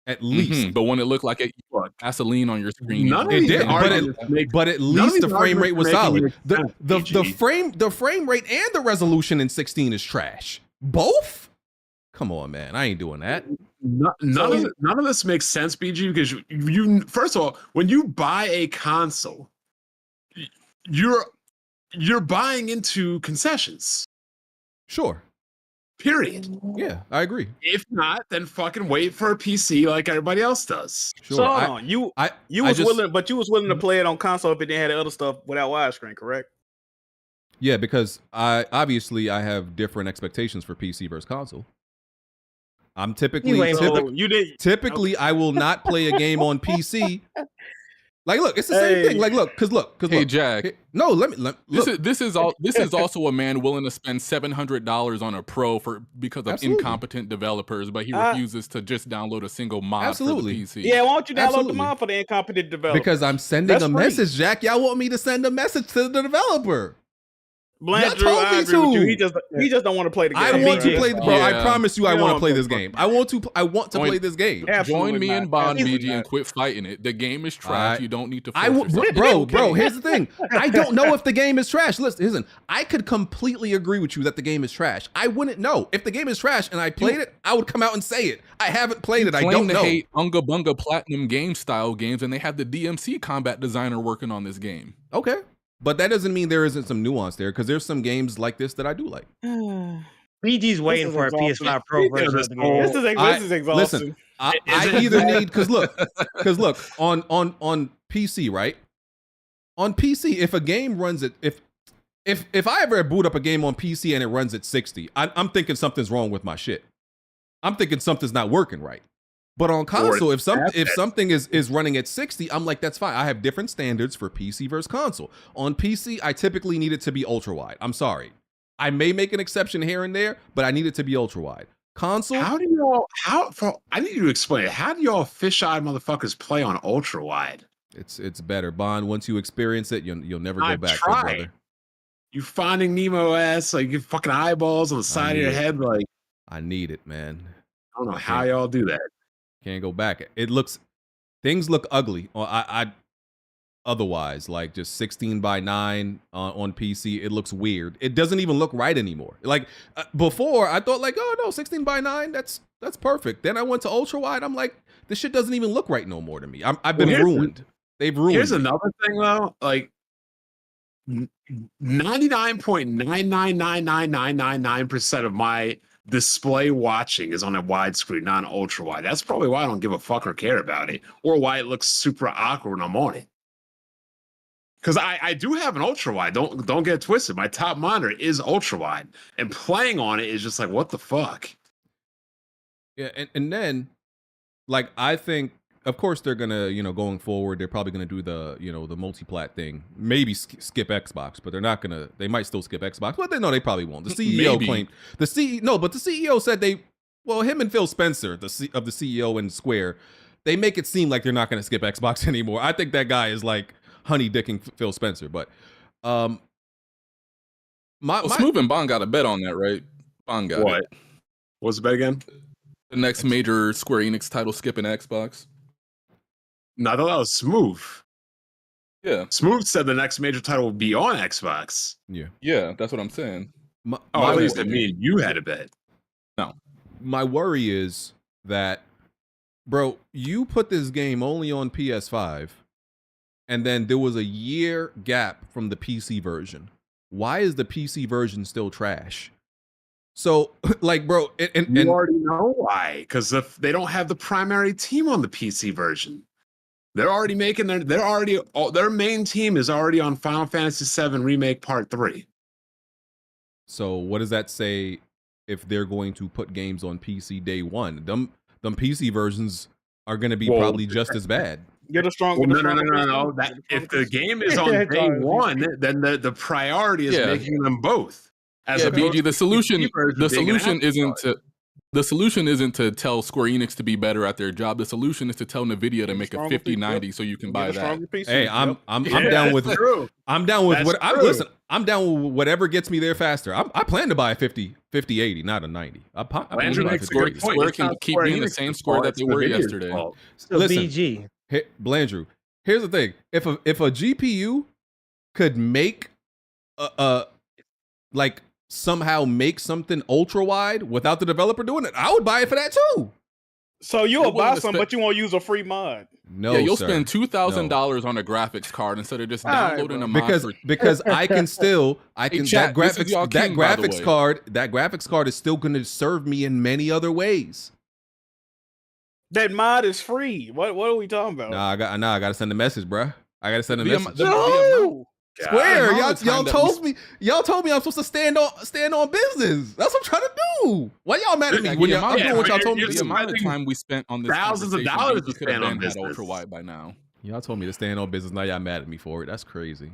At least, but when it looked like it gasoline on your screen, it did. But at least the frame rate was solid. The frame rate and the resolution in 16 is trash. Both? Come on, man. I ain't doing that. None of this makes sense, BG, because you first of all, when you buy a console, you're buying into concessions. Sure. Period. Yeah, I agree. If not, then fucking wait for a PC like everybody else does. Sure. So hold on. You was willing to play it on console if it didn't have the other stuff without widescreen, correct? Yeah, because I have different expectations for PC versus console. I'm typically I will not play a game on PC. Like, look, it's the same thing. Like, look. Hey, Jack. No, look. This is also a man willing to spend $700 on a Pro because of incompetent developers, but he refuses to just download a single mod for the PC. Yeah, why don't you download the mod for the incompetent developer? Because I'm sending a message, Jack. Y'all want me to send a message to the developer. Blandrew, I agree with you. He just don't want to play the game. I want to play the bro. Yeah. I promise you, I want to play this game. I want to play this game. Join me in Bond BG and quit fighting it. The game is trash. You don't need to. Bro. Here's the thing. I don't know if the game is trash. Listen. I could completely agree with you that the game is trash. I wouldn't know if the game is trash and I played it. I would come out and say it. I haven't played it. I don't know. Hate Unga Bunga Platinum Game style games, and they have the DMC combat designer working on this game. Okay. But that doesn't mean there isn't some nuance there, because there's some games like this that I do like. BG's waiting for a PS5 Pro version of the game. This is exhausting. Listen, I either need because look, on PC, right? On PC, if a game runs at if I ever boot up a game on PC and it runs at 60, I'm thinking something's wrong with my shit. I'm thinking something's not working right. But on console, if something is running at 60, I'm like, that's fine. I have different standards for PC versus console. On PC, I typically need it to be ultra wide. I'm sorry. I may make an exception here and there, but I need it to be ultra wide. Console. I need you to explain it. How do y'all fisheye motherfuckers play on ultra wide? It's better, Bond. Once you experience it, you'll never go back, brother. You Finding Nemo ass, like your fucking eyeballs on the side of your head, like I need it, man. I don't know how y'all do that. Can't go back. Things look ugly. I otherwise, like just 16:9 on PC, it looks weird. It doesn't even look right anymore. Like before, I thought like, oh no, 16:9, that's perfect. Then I went to ultra wide. I'm like, this shit doesn't even look right no more to me. I've been ruined. They've ruined. Here's me. Another thing though, like 99.9999999% of my display watching is on a widescreen, not an ultra wide. That's probably why I don't give a fuck or care about it, or why it looks super awkward when I'm on it. Because I do have an ultra wide. Don't get twisted. My top monitor is ultra wide, and playing on it is just like, what the fuck? Yeah, and then like I think, of course, they're gonna, going forward, they're probably gonna do the, the multi-plat thing. Maybe skip Xbox, but they're not gonna. They might still skip Xbox, but they probably won't. The CEO claimed but the CEO said him and Phil Spencer, of the CEO and Square, they make it seem like they're not gonna skip Xbox anymore. I think that guy is like honey dicking Phil Spencer, but Smooth and Bond got a bet on that, right? Bond got it. What's the bet again? The next major Square Enix title skipping Xbox. No, I thought that was Smooth. Yeah. Smooth said the next major title would be on Xbox. Yeah, that's what I'm saying. At least that me and you had a bet. No. My worry is that, bro, you put this game only on PS5, and then there was a year gap from the PC version. Why is the PC version still trash? So, like, bro, you already know why. Because if they don't have the primary team on the PC version, they're already making their main team is already on Final Fantasy VII Remake Part 3. So, what does that say if they're going to put games on PC day one? Them PC versions are going to be probably just as bad. You're the strong. No. That if the game is on day one, then the priority is making them both. As a BG, the solution isn't to tell Square Enix to be better at their job. The solution is to tell Nvidia to make a 5090 so you can buy that. Hey, I'm down with I'm down with whatever gets me there faster. I plan to buy a 5080, not a 90. Square can keep being the same Square that they were yesterday. Listen, BG. Blandrew, here's the thing: if a GPU could make like somehow make something ultra wide without the developer doing it, I would buy it for that too. So you'll buy some, but you won't use a free mod. No, yeah, you'll spend $2,000 on a graphics card instead of just downloading a mod. Because I can still that graphics card is still going to serve me in many other ways. That mod is free. What are we talking about? I got to send a message, bro. I got to send a message. No. Square, y'all told me I'm supposed to stand on business. That's what I'm trying to do. Why y'all mad at me when I'm doing what y'all told me to do? The amount of time we spent on this thousands of dollars to spend on business. Ultra wide by now. Y'all told me to stand on business. Now y'all mad at me for it. That's crazy.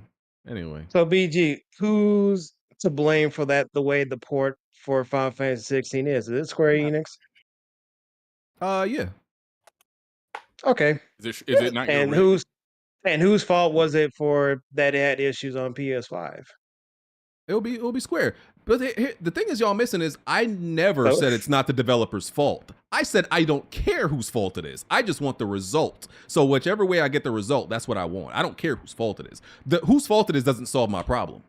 Anyway, so BG, who's to blame for that? The way the port for Final Fantasy 16 is it Square Enix? Yeah. Okay. Is it not? And whose fault was it for that it had issues on PS5? It'll be Square. But the thing is, y'all missing is I never said it's not the developer's fault. I said I don't care whose fault it is. I just want the result. So whichever way I get the result, that's what I want. I don't care whose fault it is. Whose fault it is doesn't solve my problem.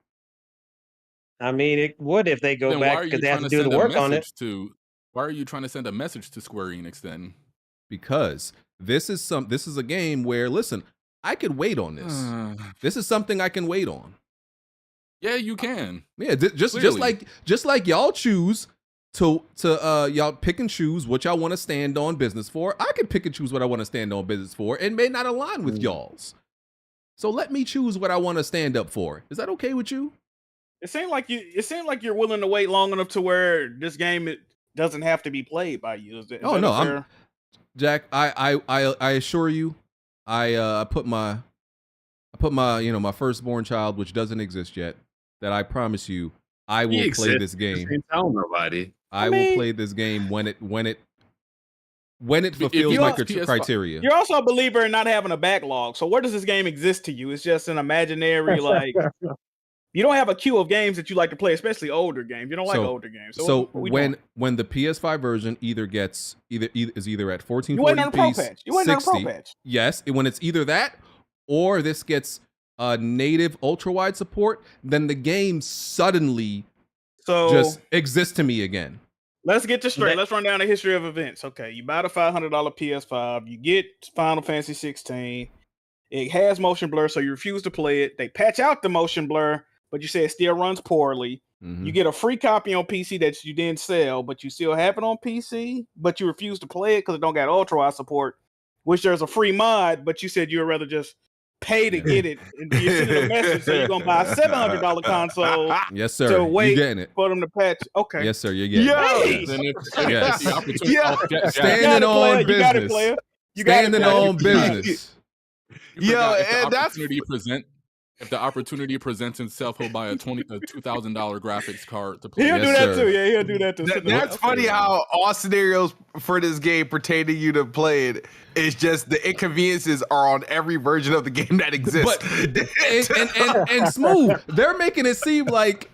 I mean, it would if they go then back because they have to do the work on it. Why are you trying to send a message to Square Enix then? Because this is a game where, listen, I could wait on this. This is something I can wait on. Yeah, you can. Yeah, just like y'all choose to y'all pick and choose what y'all want to stand on business for. I can pick and choose what I want to stand on business for. It may not align with y'all's. So let me choose what I want to stand up for. Is that okay with you? It seemed like you're willing to wait long enough to where this game doesn't have to be played by you. Is no, Jack. I assure you. I put my my firstborn child, which doesn't exist yet, that I promise you I will play this game. Ain't tell nobody. I will play this game when it fulfills my criteria. You're also a believer in not having a backlog. So where does this game exist to you? It's just an imaginary like. You don't have a queue of games that you like to play, especially older games. You don't like older games. So when the PS5 version is either at 1440p, you went on a pro patch. You went on a pro patch. Yes, when it's either that or this gets native ultra wide support, then the game suddenly just exists to me again. Let's get this straight. Let's run down the history of events. Okay, you buy the $500 PS5. You get Final Fantasy 16. It has motion blur, so you refuse to play it. They patch out the motion blur, but you say it still runs poorly. You get a free copy on PC that you didn't sell, but you still have it on PC, but you refuse to play it because it don't got ultra wide support, which there's a free mod, but you said you would rather just pay to get it. And you send a message, so you're going to buy a $700 console. Yes, sir. To wait you're getting it. for them to patch. Okay. Yes, sir. You're getting it. Yes. Standing on business. You got it, player. Standing on business. If the opportunity presents itself, he'll buy a $2,000 graphics card to play. He'll do that too. Yeah, he'll do that too. That's funny how all scenarios for this game pertain to you to play it. It's just the inconveniences are on every version of the game that exists. But and Smooth, they're making it seem like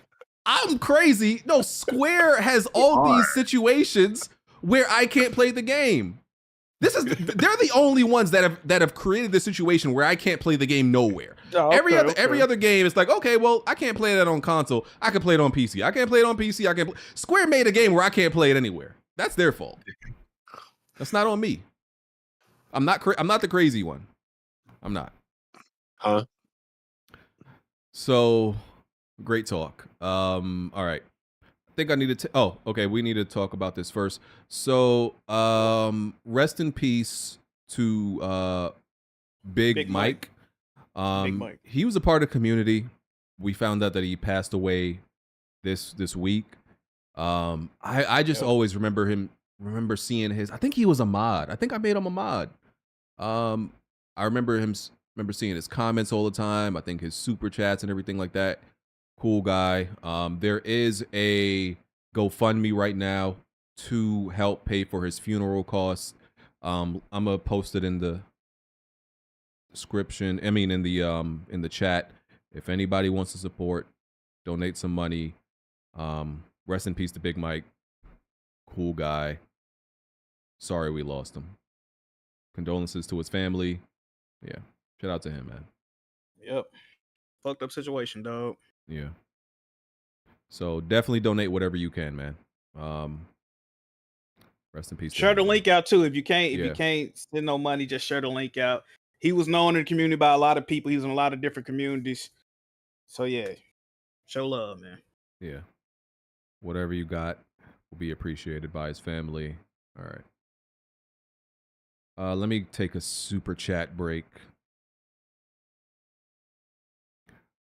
I'm crazy. No, Square has all these situations where I can't play the game. They're the only ones that have created this situation where I can't play the game nowhere. Oh, Every other game is like, okay, well, I can't play that on console. I can play it on PC. I can't play it on PC. Square made a game where I can't play it anywhere. That's their fault. That's not on me. I'm not the crazy one. I'm not. Huh? So, great talk. All right. I think I need to. Okay. We need to talk about this first. So, rest in peace to Big Mike. Big Mike. He was a part of the community. We found out that he passed away this week. I just always remember seeing his. I think he was a mod. I think I made him a mod. I remember seeing his comments all the time. I think his super chats and everything like that. Cool guy. There is a GoFundMe right now to help pay for his funeral costs. I'm gonna post it in the description. I mean, in the chat. If anybody wants to support, donate some money. Rest in peace to Big Mike. Cool guy. Sorry we lost him. Condolences to his family. Yeah. Shout out to him, man. Yep. Fucked up situation, dog. Yeah. So definitely donate whatever you can, man. Rest in peace. Share the link out too. If you can't send no money, just share the link out. He was known in the community by a lot of people. He was in a lot of different communities. So yeah. Show love, man. Yeah. Whatever you got will be appreciated by his family. All right. Let me take a super chat break.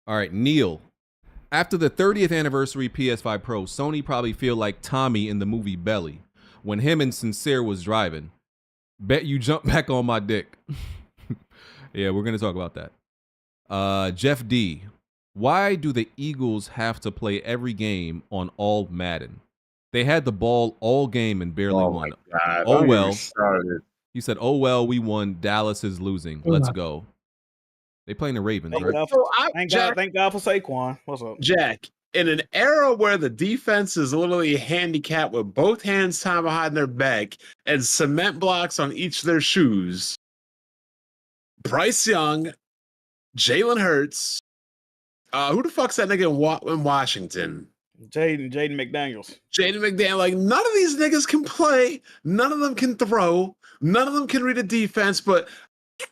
All right, Neil. After the 30th anniversary PS5 Pro, Sony probably feel like Tommy in the movie Belly when him and Sincere was driving. Bet you jump back on my dick. Yeah, we're going to talk about that. Jeff D. Why do the Eagles have to play every game on all Madden? They had the ball all game and barely won. God, Oh, well. He said, oh, well, we won. Dallas is losing. Let's go. They playing the Ravens, right? Thank God for Saquon. What's up? Jack, in an era where the defense is literally handicapped with both hands tied behind their back and cement blocks on each of their shoes, Bryce Young, Jalen Hurts, who the fuck's that nigga in Washington? Jaden McDaniels. Jaden McDaniels. Like, none of these niggas can play. None of them can throw. None of them can read a defense. But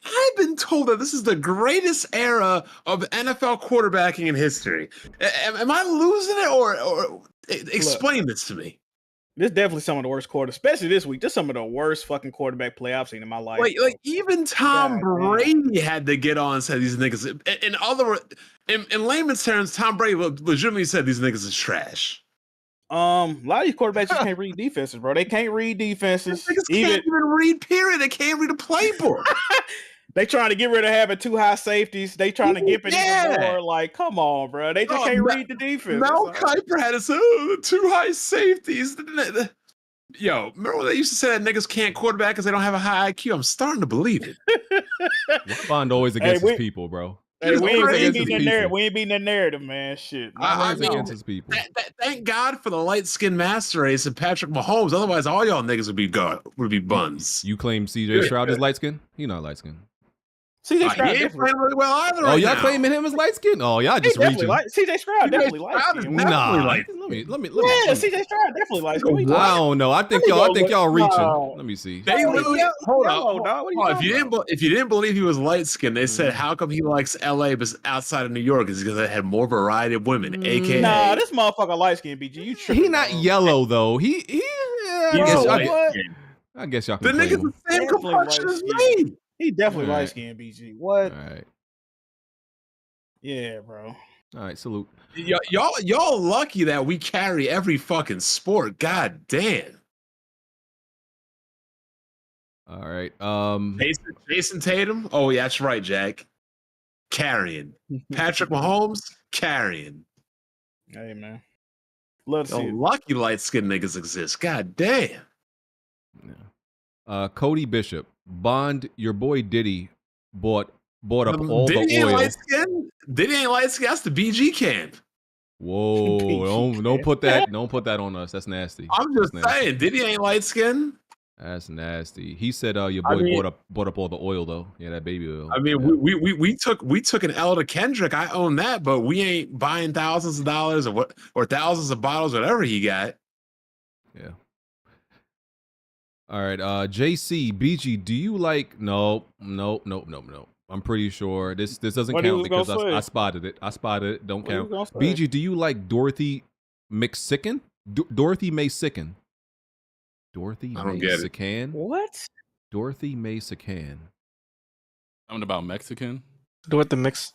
I've been told that this is the greatest era of NFL quarterbacking in history. Am I losing it, or explain this to me? This is definitely some of the worst quarter, especially this week. This is some of the worst fucking quarterback play I've seen in my life. Like even Tom Brady had to get on and say these niggas. In layman's terms, Tom Brady legitimately said these niggas is trash. A lot of these quarterbacks just can't read defenses, bro. They can't read defenses. These niggas can't even read. Period. They can't read a playbook. They trying to get rid of having two high safeties. They trying to get it even more. Like, come on, bro. They just can't read the defense. Mel Kiper had us two high safeties. Yo, remember when they used to say that niggas can't quarterback because they don't have a high IQ? I'm starting to believe it. Bond always against his people, bro. Hey, we ain't beating that narrative, man. Shit. I mean, against his people. Thank God for the light-skinned master race and Patrick Mahomes. Otherwise, all y'all niggas would be buns. You claim CJ Stroud is light skinned? He not light skinned. CJ Stroud he ain't playing really well either. Oh, y'all claiming him as light skinned? Oh, y'all just reaching. CJ Stroud definitely light skinned. Nah, let me. Yeah, CJ Stroud definitely light skinned. I don't know. I think y'all reaching. Let me see. They literally hold on. If you didn't believe he was light skinned, they said how come he likes LA but outside of New York is because they had more variety of women. AKA, nah, this motherfucker light skinned. BG, you he not yellow though. I guess y'all can. The nigga's the same complexion as me. He definitely light skinned, BG. What? All right. Yeah, bro. All right, salute. Y'all lucky that we carry every fucking sport. God damn. All right. Jason Tatum. Oh yeah, that's right, Jack. Carrying. Patrick Mahomes carrying. Hey man. Let's see. Lucky light skinned niggas exist. God damn. Yeah. Cody Bishop. Bond, your boy Diddy bought up all Diddy the oil. Diddy ain't light skin. That's the BG camp. Whoa! Don't put that on us. That's nasty. I'm just That's nasty. saying, Diddy ain't light skinned. That's nasty. He said, "Your boy bought up all the oil though. Yeah, that baby oil." I mean, yeah. we took an L to Kendrick. I own that, but we ain't buying thousands of dollars or thousands of bottles, whatever he got. Yeah. All right, JC, BG, do you like? No. I'm pretty sure this doesn't count because I spotted it. Don't count. BG, do you like Dorothy McSicken? Dorothy May Sicken. Dorothy I don't May get it. Sican? What? Dorothy May Sican. Something about Mexican? Dorothy Mix.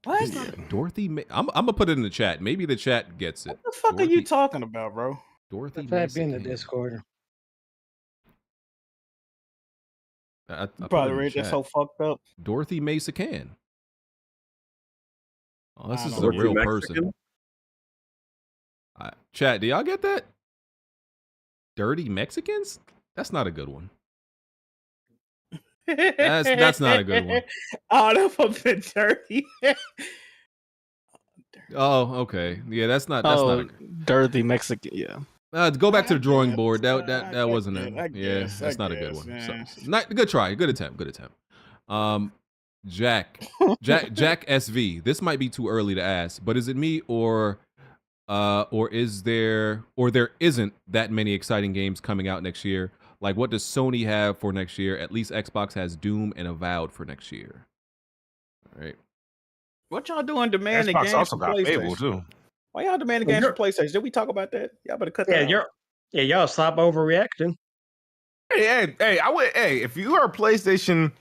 What? Yeah, Dorothy May. I'm gonna put it in the chat. Maybe the chat gets it. What the fuck are you talking about, bro? Dorothy May That be in the Sican. Discord. I You put it probably in the read that chat. so fucked up. Dorothy May Sican. Oh, this I is don't a know. real Mexican? person. Chat, do y'all get that? Dirty Mexicans? That's not a good one. That's not a good one. Oh, that's a bit dirty. Oh, okay. Yeah, that's not a Dirty Mexican. Yeah. go back to the drawing board. That wasn't it. I Yeah, guess, that's I not a good guess, one. yeah. So, good try. Good attempt. Jack SV. This might be too early to ask, but is it me or there isn't that many exciting games coming out next year? Like, what does Sony have for next year? At least Xbox has Doom and Avowed for next year. All right. What y'all doing demanding Xbox games also for got PlayStation? Fable too. Why y'all demanding games for PlayStation? Did we talk about that? Y'all better cut that out. Y'all stop overreacting. Hey, if you are a PlayStation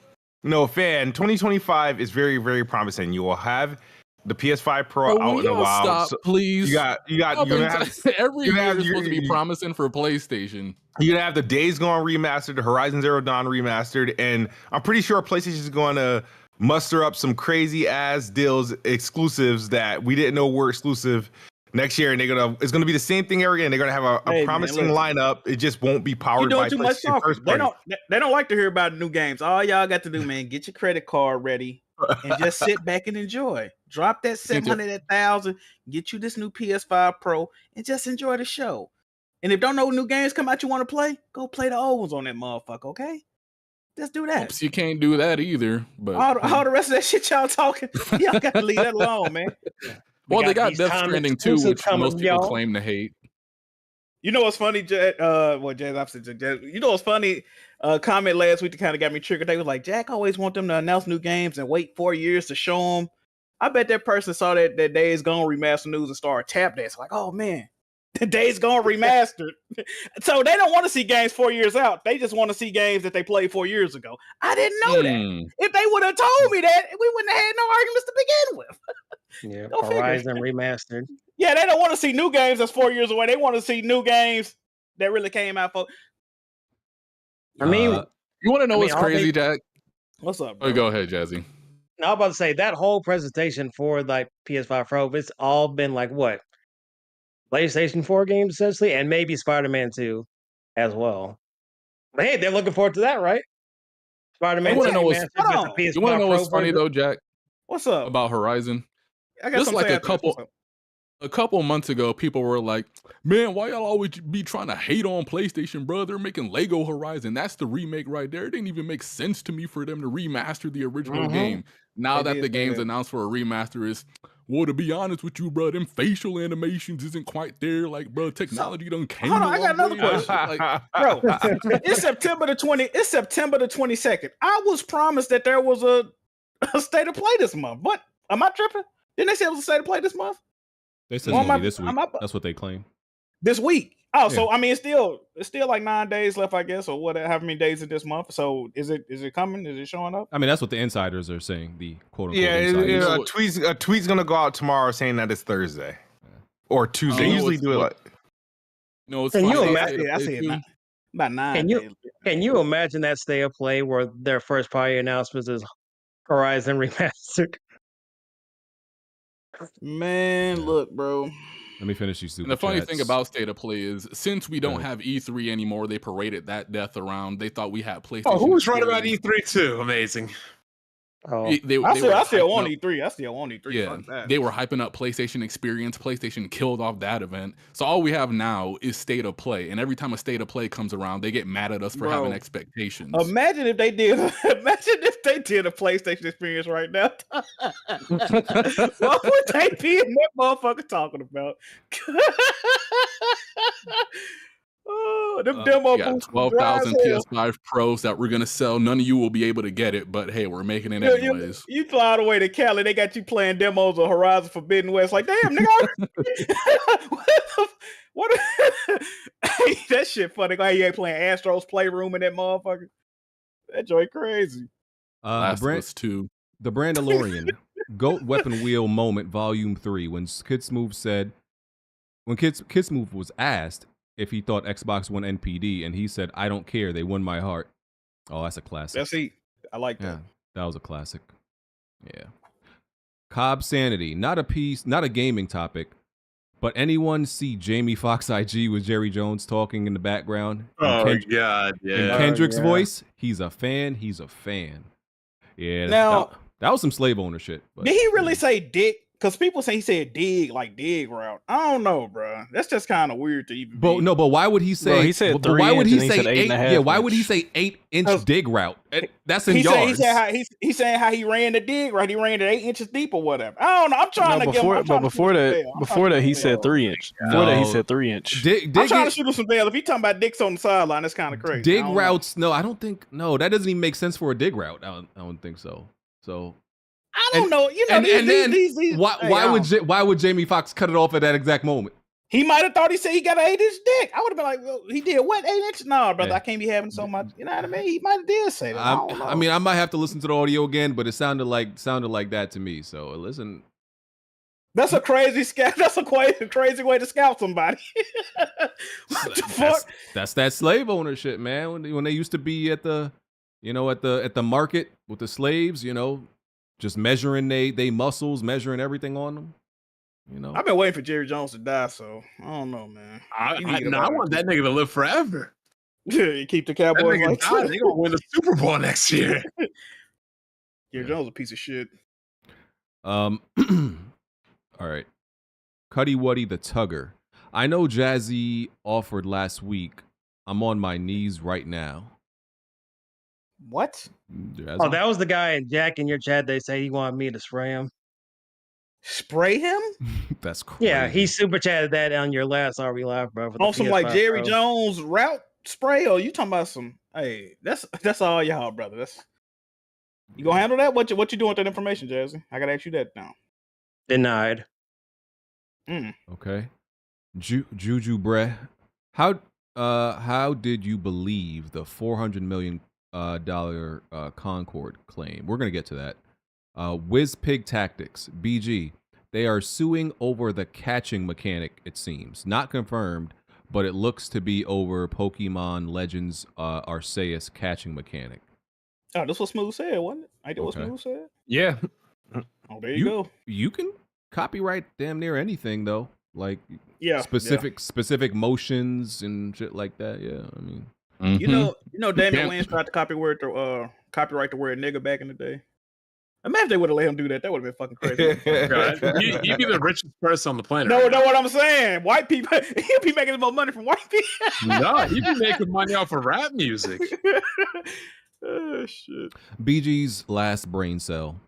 fan, 2025 is very, very promising. You will have the PS5 Pro out in a while. Stop, So please. You got you're gonna have every you're year gonna have is supposed to be promising for PlayStation. You're gonna have the Days Gone remastered, the Horizon Zero Dawn remastered, and I'm pretty sure PlayStation is going to muster up some crazy ass deals, exclusives that we didn't know were exclusive next year, and it's gonna be the same thing every again. They're gonna have a promising lineup. It just won't be powered by too much PlayStation talking. first party. They don't like to hear about new games. All y'all got to do, man, get your credit card ready and just sit back and enjoy. Drop that 700, 1,000, get you this new PS5 Pro, and just enjoy the show. And if don't know new games come out you want to play, go play the old ones on that motherfucker, okay? Just do that. Oops, you can't do that either. But all the rest of that shit y'all talking, y'all got to leave that alone, man. Well, they got Death Stranding 2, which most people claim to hate. You know what's funny, Jazz? You know what's funny? Comment last week that kind of got me triggered. They was like, Jack always want them to announce new games and wait 4 years to show them. I bet that person saw that Days Gone remaster news and started tap dancing like, oh man, the Days Gone remastered. So they don't want to see games 4 years out. They just want to see games that they played 4 years ago. I didn't know that. If they would have told me that, we wouldn't have had no arguments to begin with. Yeah, Horizon remastered. Yeah, they don't want to see new games that's 4 years away. They want to see new games that really came out for. I mean, you want to know what's crazy, Jack? What's up, bro? Oh, go ahead, Jazzy. No, I'm about to say that whole presentation for like PS5 Pro, it's all been like what? PlayStation 4 games essentially, and maybe Spider-Man 2 as well. But hey, they're looking forward to that, right? Spider-Man 2 remastered with the PS5 You want to know what's Pro funny version? though, Jack? What's up about Horizon? I got Just like a couple months ago, people were like, "Man, why y'all always be trying to hate on PlayStation, bro? They're making Lego Horizon. That's the remake right there. It didn't even make sense to me for them to remaster the original game." Now that the game's announced for a remaster, is well, to be honest with you, bro, them facial animations isn't quite there. Like, bro, technology done came. Hold on, I got another way. question. Like, Bro, it's September the 22nd. I was promised that there was a state of play this month. What? Am I tripping? Didn't they say it was a state of play this month? They said it's gonna be this week. That's what they claim. This week. Oh, Yeah. so I mean, it's still like 9 days left, I guess, or whatever. How many days in this month? So is it coming? Is it showing up? I mean, that's what the insiders are saying. The quote unquote Yeah, insiders. a tweet's gonna go out tomorrow saying that it's Thursday or Tuesday. Oh, Usually do it like. No, it's Can you Friday, imagine? I see it about 9 days. Can you imagine that state of play where their first party announcements is Horizon remastered? Man, look, bro. Let me finish these super And the funny chats. thing about State of Play is, since we don't have E3 anymore, they paraded that death around. They thought we had PlayStation. Oh, who was right experience. about E3 too? Amazing. Oh, I still want E3. I still want E3. Yeah, Fuck that. they were hyping up PlayStation Experience. PlayStation killed off that event. So all we have now is State of Play. And every time a State of Play comes around, they get mad at us for having expectations. Imagine if they did. Imagine if they did a PlayStation Experience right now. What would they be in that motherfucker talking about? Oh, them demo We got booths 12,000 dry as hell. PS5 Pros that we're gonna sell. None of you will be able to get it, but hey, we're making it anyways. You fly all the way to Cali, they got you playing demos of Horizon Forbidden West. Like, damn, nigga. what? Hey, that shit funny. Like, you ain't playing Astro's Playroom in that motherfucker. That joint crazy. Last of Us 2. The Brandalorian Goat Weapon Wheel Moment Volume 3 when Kidsmove said, when Kidsmove was asked if he thought Xbox One NPD, and he said, I don't care, they won my heart. Oh, that's a classic. That's it. I like that. Yeah, that was a classic. Yeah. Cobb Sanity, not a gaming topic, but anyone see Jamie Foxx IG with Jerry Jones talking in the background? Oh, God, yeah. In Kendrick's voice, he's a fan. Yeah, Now- that was some slave owner shit. But, Did he really say dick? Because people say he said dig, like dig route. I don't know, bro. That's just kind of weird to even. But no, but why would he say? Bro, he said but why would he 3 inch say and he said 8.5 Yeah, why would he inch. say 8-inch dig route? That's in He yards. he's saying how he ran the dig right. He ran it 8 inches deep or whatever. I don't know. I'm trying to before, get. but before that, he said 3 inch. Before that, he said 3 inch. Dig I'm trying to shoot him some bail. If he talking about dicks on the sideline, that's kind of crazy. dig routes. No, I don't think. No, that doesn't even make sense for a dig route. I don't think so. So. I don't know. You know, these, Why would Jamie Foxx cut it off at that exact moment? He might have thought he said he got an 8-inch dick. I would have been like, well, he did what 8 inches? No, brother, I can't be having so much. You know what I mean? He might have did say that. I mean, I might have to listen to the audio again, but it sounded like that to me. So listen. That's a crazy scout. That's a crazy way to scout somebody. What the fuck? That's that slave ownership, man. When they used to be at the, at the market with the slaves, just measuring they muscles, measuring everything on them. I've been waiting for Jerry Jones to die, so I don't know, man. I want that nigga to live forever. You keep the Cowboys like that. They gonna win the Super Bowl next year. Jerry Jones is a piece of shit. All right. Cuddy Wuddy the Tugger. I know Jazzy offered last week. I'm on my knees right now. What? Jazzy? Oh, that was the guy in Jack in your chat. They say he wanted me to spray him. Spray him? That's crazy. Yeah, he super chatted that on your last Are We Live, bro. On some like PS5 Jerry Pro. Jones route spray, or you talking about some? Hey, that's all y'all, brother. You gonna handle that? What you doing with that information, Jazzy? I gotta ask you that now. Denied. Okay. Juju Bre. How did you believe the $400 million Concord claim? We're gonna get to that. WizPig Tactics, BG. They are suing over the catching mechanic, it seems. Not confirmed, but it looks to be over Pokemon Legends Arceus catching mechanic. Oh, this what Smooth said, wasn't it? Ain't that what Smooth said? Yeah. Oh, there you go. You can copyright damn near anything though. Like specific motions and shit like that. Yeah, I mean. You know Damon Wayans tried to copyright the word nigga back in the day. Imagine if they would have let him do that. That would have been fucking crazy. He'd be the richest person on the planet. No, know what I'm saying? White people, he'll be making more money from white people. No, he'd be making money off of rap music. Oh, shit. BG's last brain cell.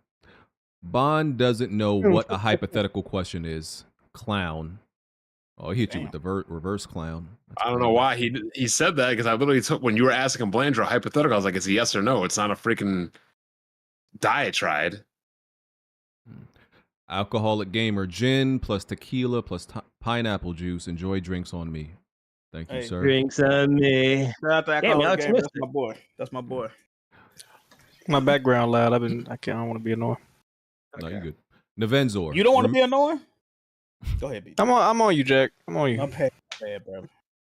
Bond doesn't know what a hypothetical question is. Clown. Oh, he hit you with the reverse clown. I don't know why he said that, because I literally took, when you were asking him Blandrew a hypothetical, I was like, it's a yes or no. It's not a freaking diatribe. Alcoholic gamer, gin plus tequila plus pineapple juice. Enjoy drinks on me. Thank you, sir. Drinks on me. Shout out to Alcoholic Gamer. That's my boy. That's my boy. My background loud. I don't want to be annoying. No, you're good. Navenzor. You don't want to be annoying? Go ahead, B. I'm on you, Jack. I'm on you. I'm bad, brother.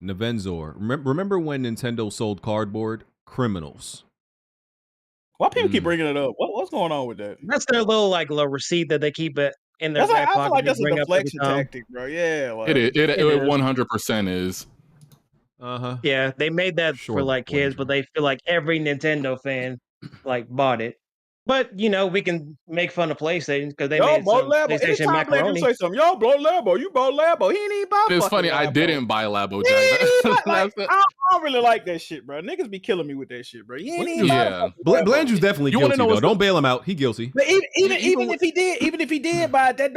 Navenzor. Remember when Nintendo sold cardboard? Criminals. Why people keep bringing it up? What's going on with that? That's their little receipt that they keep it in their back I pocket. feel like that's a bring up every deflection time. tactic, bro. Yeah, like, It 100% is. Yeah, they made that for kids, but they feel like every Nintendo fan bought it. But you know, we can make fun of PlayStation because they Y'all made bought some Labo. PlayStation Anytime Blade macaroni. say something, y'all bought Labo. You bought Labo. He ain't even buy. It's fucking funny, I Labo. didn't buy Labo, He ain't even Jack. buy- like, I don't really like that shit, bro. Niggas be killing me with that shit, bro. You ain't even Yeah. buy Blandrew's definitely You wanna guilty know though. what's Don't bail him out. He guilty. But even Even if he did buy it, that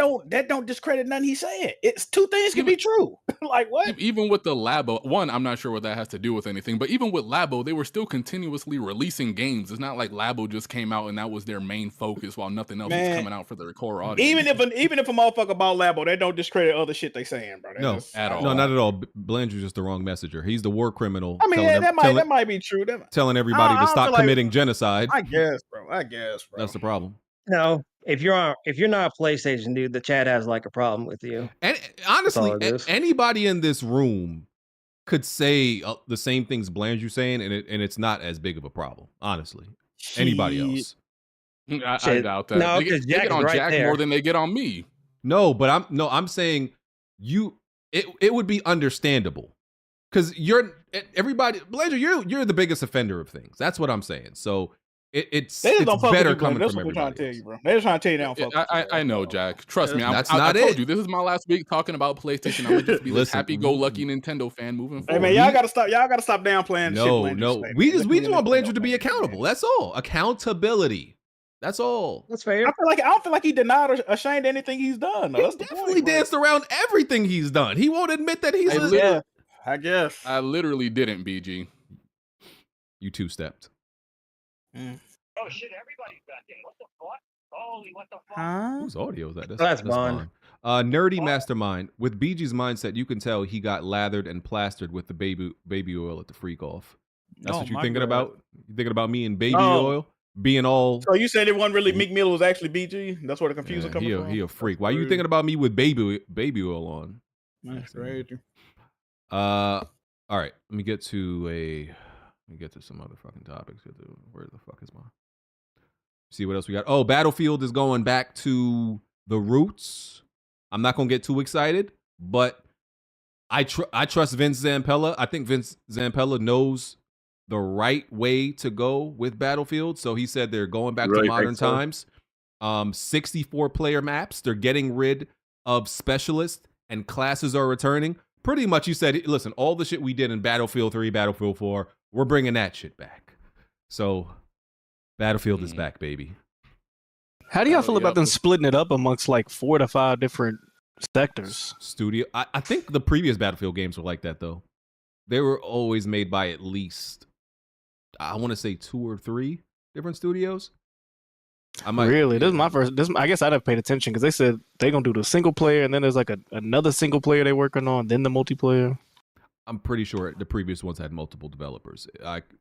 don't discredit nothing he said. It's two things can be true. Like what? Even with the Labo, one, I'm not sure what that has to do with anything, but even with Labo, they were still continuously releasing games. It's not like Labo just came out and that was their main focus while nothing else was Man, coming out for their core audience. Even if a motherfucker bought Labo, that don't discredit other shit they saying, bro. No, at all. No, not at all. Blandrew's just the wrong messenger. He's the war criminal. I mean, telling that might be true. telling everybody I to don't stop feel like- committing genocide. I guess, bro. That's the problem. No, if you're not a PlayStation dude, the chat has like a problem with you. And honestly, all it is. anybody in this room could say the same things Blandrew's saying, and it's not as big of a problem. Honestly, anybody else. I doubt that. No, they 'cause get Jack is on right Jack there. more than they get on me. No, but I'm saying it would be understandable because everybody Blandrew, you're the biggest offender of things. That's what I'm saying. So it's They just don't fuck with better you, bro. coming That's from what we're trying to everybody. tell you, bro. They're just trying to tell you they don't fuck with you. I know, Jack. Trust me. That's I not told it. you, this is my last week talking about PlayStation. I'm gonna just be this Listen, happy-go-lucky Nintendo fan moving Hey forward. man, y'all gotta stop downplaying No, shit. no, we just want Blandrew to be accountable. That's all. Accountability. That's all. That's fair. I don't feel like he denied or ashamed of anything he's done. No, that's the Definitely point, bro. danced around everything he's done. He won't admit that he's I guess. I literally didn't, BG. You two-stepped. Oh shit, everybody's back in. What the fuck? Holy, what the fuck? Whose audio is that? That's Bond. Nerdy Mastermind. With BG's mindset, you can tell he got lathered and plastered with the baby oil at the freak off. That's Oh what you're my thinking God. about? You thinking about me and baby Oh. oil being all? So you said it wasn't really Meek Mill, was actually BG? That's where the confusion Yeah, coming from? he a freak. Why you thinking about me with baby oil on? That's crazy. All right. Let me get to some other fucking topics. Where the fuck is my? See what else we got. Oh, Battlefield is going back to the roots. I'm not gonna get too excited, but I trust Vince Zampella. I think Vince Zampella knows the right way to go with Battlefield. So he said they're going back to Really modern think so? times. 64 player maps. They're getting rid of specialists and classes are returning. Pretty much, you said, listen, all the shit we did in Battlefield 3, Battlefield 4, we're bringing that shit back. So Battlefield is back, baby. How do y'all feel about them splitting it up amongst like 4 to 5 different sectors? Studio. I think the previous Battlefield games were like that, though. They were always made by at least, I want to say 2 or 3 different studios. Really? This is my first. I guess I'd have paid attention because they said they're gonna do the single player, and then there's like another single player they're working on, then the multiplayer. I'm pretty sure the previous ones had multiple developers.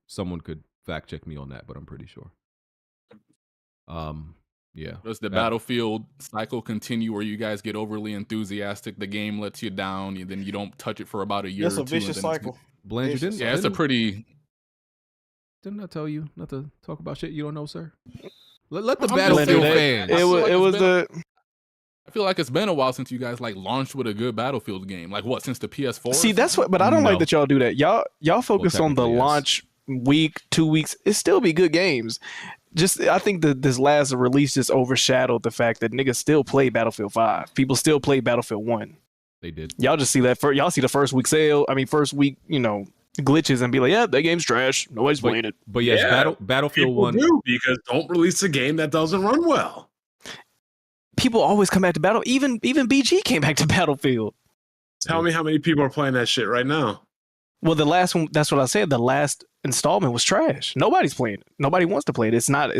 Someone could fact check me on that, but I'm pretty sure. Yeah. Does the Battlefield cycle continue where you guys get overly enthusiastic, the game lets you down, and then you don't touch it for about a year It's or a two? vicious cycle. Blanche, didn't Yeah, it's a pretty... Didn't I tell you not to talk about shit you don't know, sir? Let the I'm just Battlefield saying, fans. I feel like it's been a while since you guys like launched with a good Battlefield game. Like what, since the PS4? See, that's what. But I don't like that y'all do that. Y'all focus on the technically, yes. launch week, 2 weeks. It still be good games. Just I think that this last release just overshadowed the fact that niggas still play Battlefield 5. People still play Battlefield 1. They did. Y'all just see that. Y'all see the first week sale. I mean, first week, glitches and be like, yeah, that game's trash. Nobody's playing it. But yes, Yeah, Battlefield people 1. do, because don't release a game that doesn't run well. People always come back to Battle. Even BG came back to Battlefield. Tell me how many people are playing that shit right now. Well, the last one, that's what I said. The last installment was trash. Nobody's playing it. Nobody wants to play it. It's not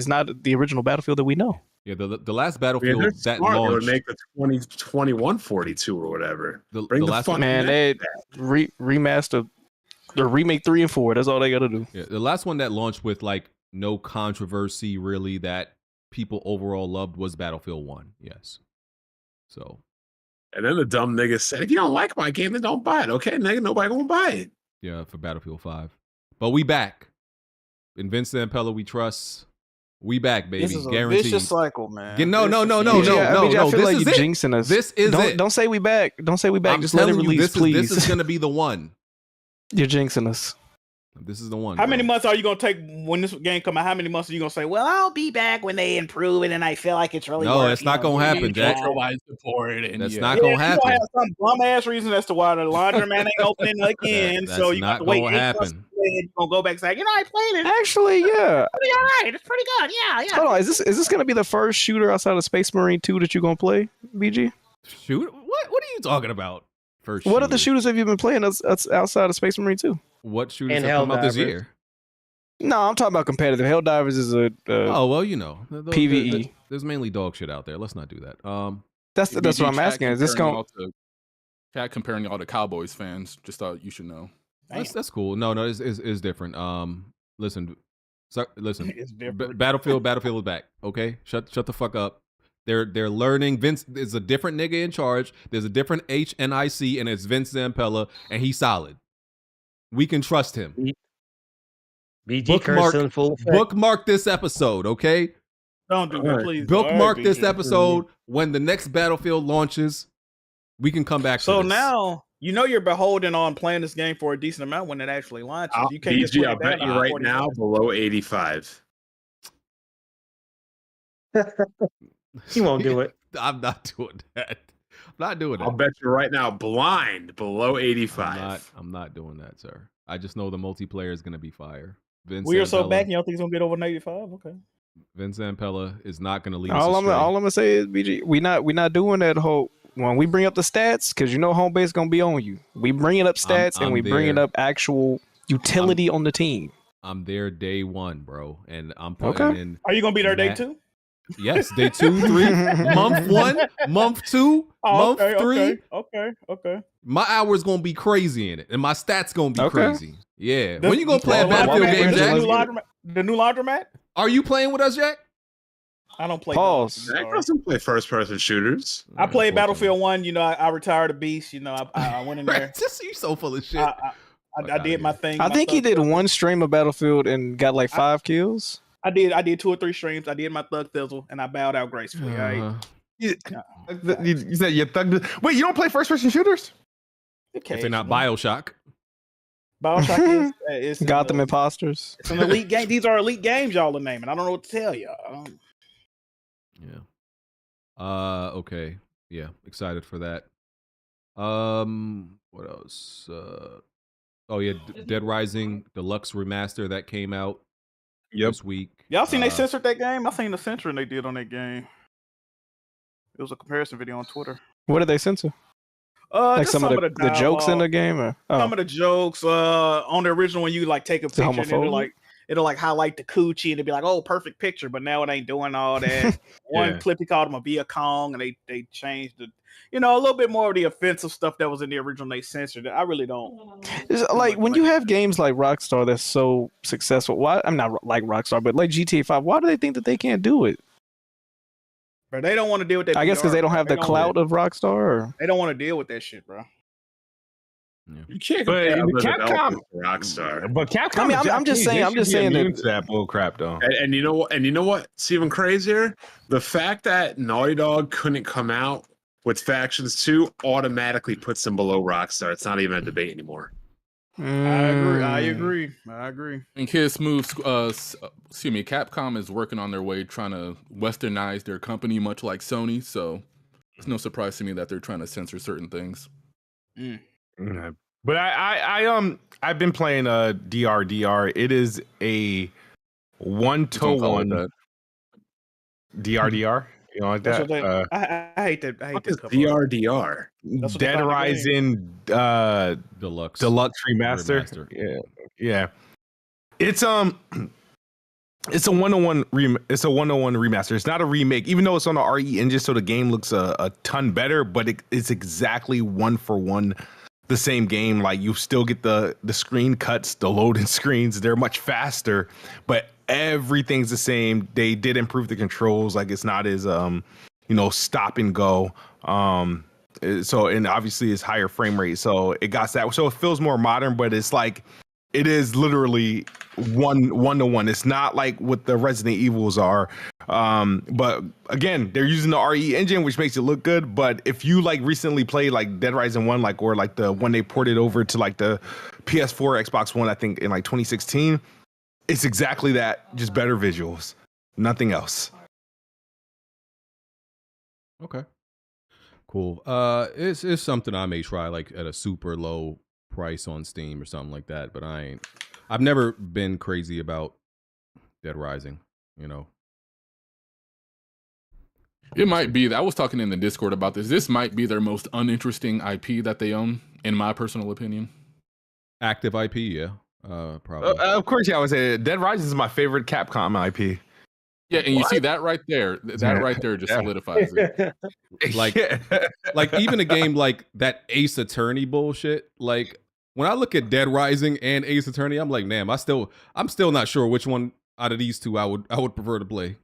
the original Battlefield that we know. Yeah, the last I mean, Battlefield they're that smart. They would launched. make the 2021-42 or whatever. Bring the the last fucking Man, they remaster the remake 3 and 4. That's all they got to do. Yeah, the last one that launched with like no controversy really that people overall loved was Battlefield 1. Yes. So. And then the dumb nigga said, if you don't like my game, then don't buy it. Okay, nigga, nobody gonna buy it. Yeah, for Battlefield 5. But we back. In Vince Zampella, we trust. We back, baby. This is a Guaranteed. vicious cycle, man. No. I feel like you're jinxing us. This is don't, it. Don't say we back. Don't say we back. I'm Just let it telling you, release, please. This is going to be the one. You're jinxing us. This is the one. How many months are you gonna take when this game come out? How many months are you gonna say, well, I'll be back when they improve it and I feel like it's really No, worth, it's not gonna happen, Jack. That's not gonna You're happen. gonna have some bum ass reason as to why the laundromat ain't opening again. That's so you not have to wait gonna 8 months happen. and you're gonna go back and say, I played it. Actually, yeah. Pretty all right. It's pretty good. Yeah. Hold on, is this gonna be the first shooter outside of Space Marine 2 that you're gonna play, BG? Shoot? What are you talking about? First What other shooters have you been playing that's outside of Space Marine 2? What shooters And have come out this Helldivers. year? No, I'm talking about competitive. Helldivers is a Oh well, PvE. There's mainly dog shit out there. Let's not do that. That's what I'm asking. Is this going? Chat comparing y'all to Cowboys fans? Just thought you should know. That's cool. No, it's different. Listen, listen. It's different. Battlefield is back. Okay, shut the fuck up. They're learning. Vince is a different nigga in charge. There's a different HNIC, and it's Vince Zampella, and he's solid. We can trust him. BG curse in full effect. Bookmark this episode, okay? Don't do that, please. Bookmark All right, this BG. episode. When the next Battlefield launches, we can come back to So this. now you're beholden on playing this game for a decent amount when it actually launches. You can't just BG, put I'll it bet down you to right 40. now below 85. He won't do it. I'm not doing that. I'm not doing that. I'll bet you right now blind below 85. I'm not doing that, sir. I just know the multiplayer is going to be fire. Vince We are so Zampella- back, you don't think it's gonna get over 85? Okay. Vince Zampella is not going to lead All us I'm astray. gonna say is, BG, we not doing that whole when we bring up the stats because home base gonna be on you. We bringing up stats and I'm we bringing there. up actual utility on the team. I'm there day one, bro, and I'm putting Okay. in. Are you gonna be there day Matt- 2? Yes, day 2, 3, month 1, month 2, Oh, month 3. Okay. My hours gonna be crazy in it, and my stats gonna be Okay. crazy. Yeah. When you gonna play a Battlefield game, Jack? The new laundromat? Are you playing with us, Jack? I don't play. Pause. Zach doesn't play first-person shooters. I played Battlefield 1. I retired a beast. I went in there. Just you so full of shit. I did my thing. I my think he thug did one stream of Battlefield and got like 5 kills. I did 2 or 3 streams. I did my thug thizzle and I bowed out gracefully. Uh-huh. You said you thugged. Wait, you don't play first-person shooters? If they're not Bioshock. Bioshock is Gotham Imposters. It's an elite game. These are elite games y'all are naming. I don't know what to tell you. Yeah. Okay. Yeah. Excited for that. What else? Oh yeah, Dead Rising Deluxe Remaster that came out this week. Y'all seen they censored that game? I seen the censoring they did on that game. It was a comparison video on Twitter. What did they censor? Like just some of the jokes in the game? Or? Oh. Some of the jokes on the original when you like take a it picture and homophobic? it'll like highlight the coochie and it'll be like, oh, perfect picture, but now it ain't doing all that. One clip he called him a Via Kong and they changed the a little bit more of the offensive stuff that was in the original. They censored it. I really don't. It's like when you have games like Rockstar that's so successful, why I'm not like Rockstar, but like GTA 5, why do they think that they can't do it? But they don't want to deal with that. I guess because PR, they don't have the clout of Rockstar. Or? They don't want to deal with that shit, bro. You can't But compare other Capcom, developers to Rockstar. but Capcom. I mean, I'm just saying. I'm just saying immune that. to that bull crap though. And you know what? And you know what's even crazier? The fact that Naughty Dog couldn't come out with Factions 2 automatically puts them below Rockstar. It's not even a debate anymore. I agree. And Kid Smooth, Capcom is working on their way trying to westernize their company, much like Sony. So it's no surprise to me that they're trying to censor certain things. But I've been playing DRDR. It is a 1-to-1 DRDR. You know, like That's that. what I hate that. I hate What that. is DRDR? That's what they Dead call the Rising Deluxe Remaster. Yeah. It's a 101 it's a 101 remaster. It's not a remake, even though it's on the RE engine, so the game looks a ton better. But it's exactly 1-for-1 the same game. Like you still get the screen cuts, the loading screens. They're much faster, but everything's the same. They did improve the controls. Like it's not as stop and go. So and obviously it's higher frame rate. So it got that. So it feels more modern, but it's like It is literally one to one. It's not like what the Resident Evils are. But again, they're using the RE engine, which makes it look good. But if you like recently played like Dead Rising 1, like or like the one they ported over to like the PS4, Xbox One, I think in like 2016, it's exactly that, just better visuals, nothing else. Okay. Cool. It's something I may try like at a super low price on Steam or something like that, but I've never been crazy about Dead Rising, you know. It might be. I was talking in the Discord about this. This might be their most uninteresting IP that they own, in my personal opinion. Active IP, yeah. Probably. Of course, yeah. I would say Dead Rising is my favorite Capcom IP. Yeah, and you see that right there. That right there just solidifies it. Like even a game like that Ace Attorney bullshit. Like when I look at Dead Rising and Ace Attorney, I'm like, damn, I'm still not sure which one out of these two I would prefer to play.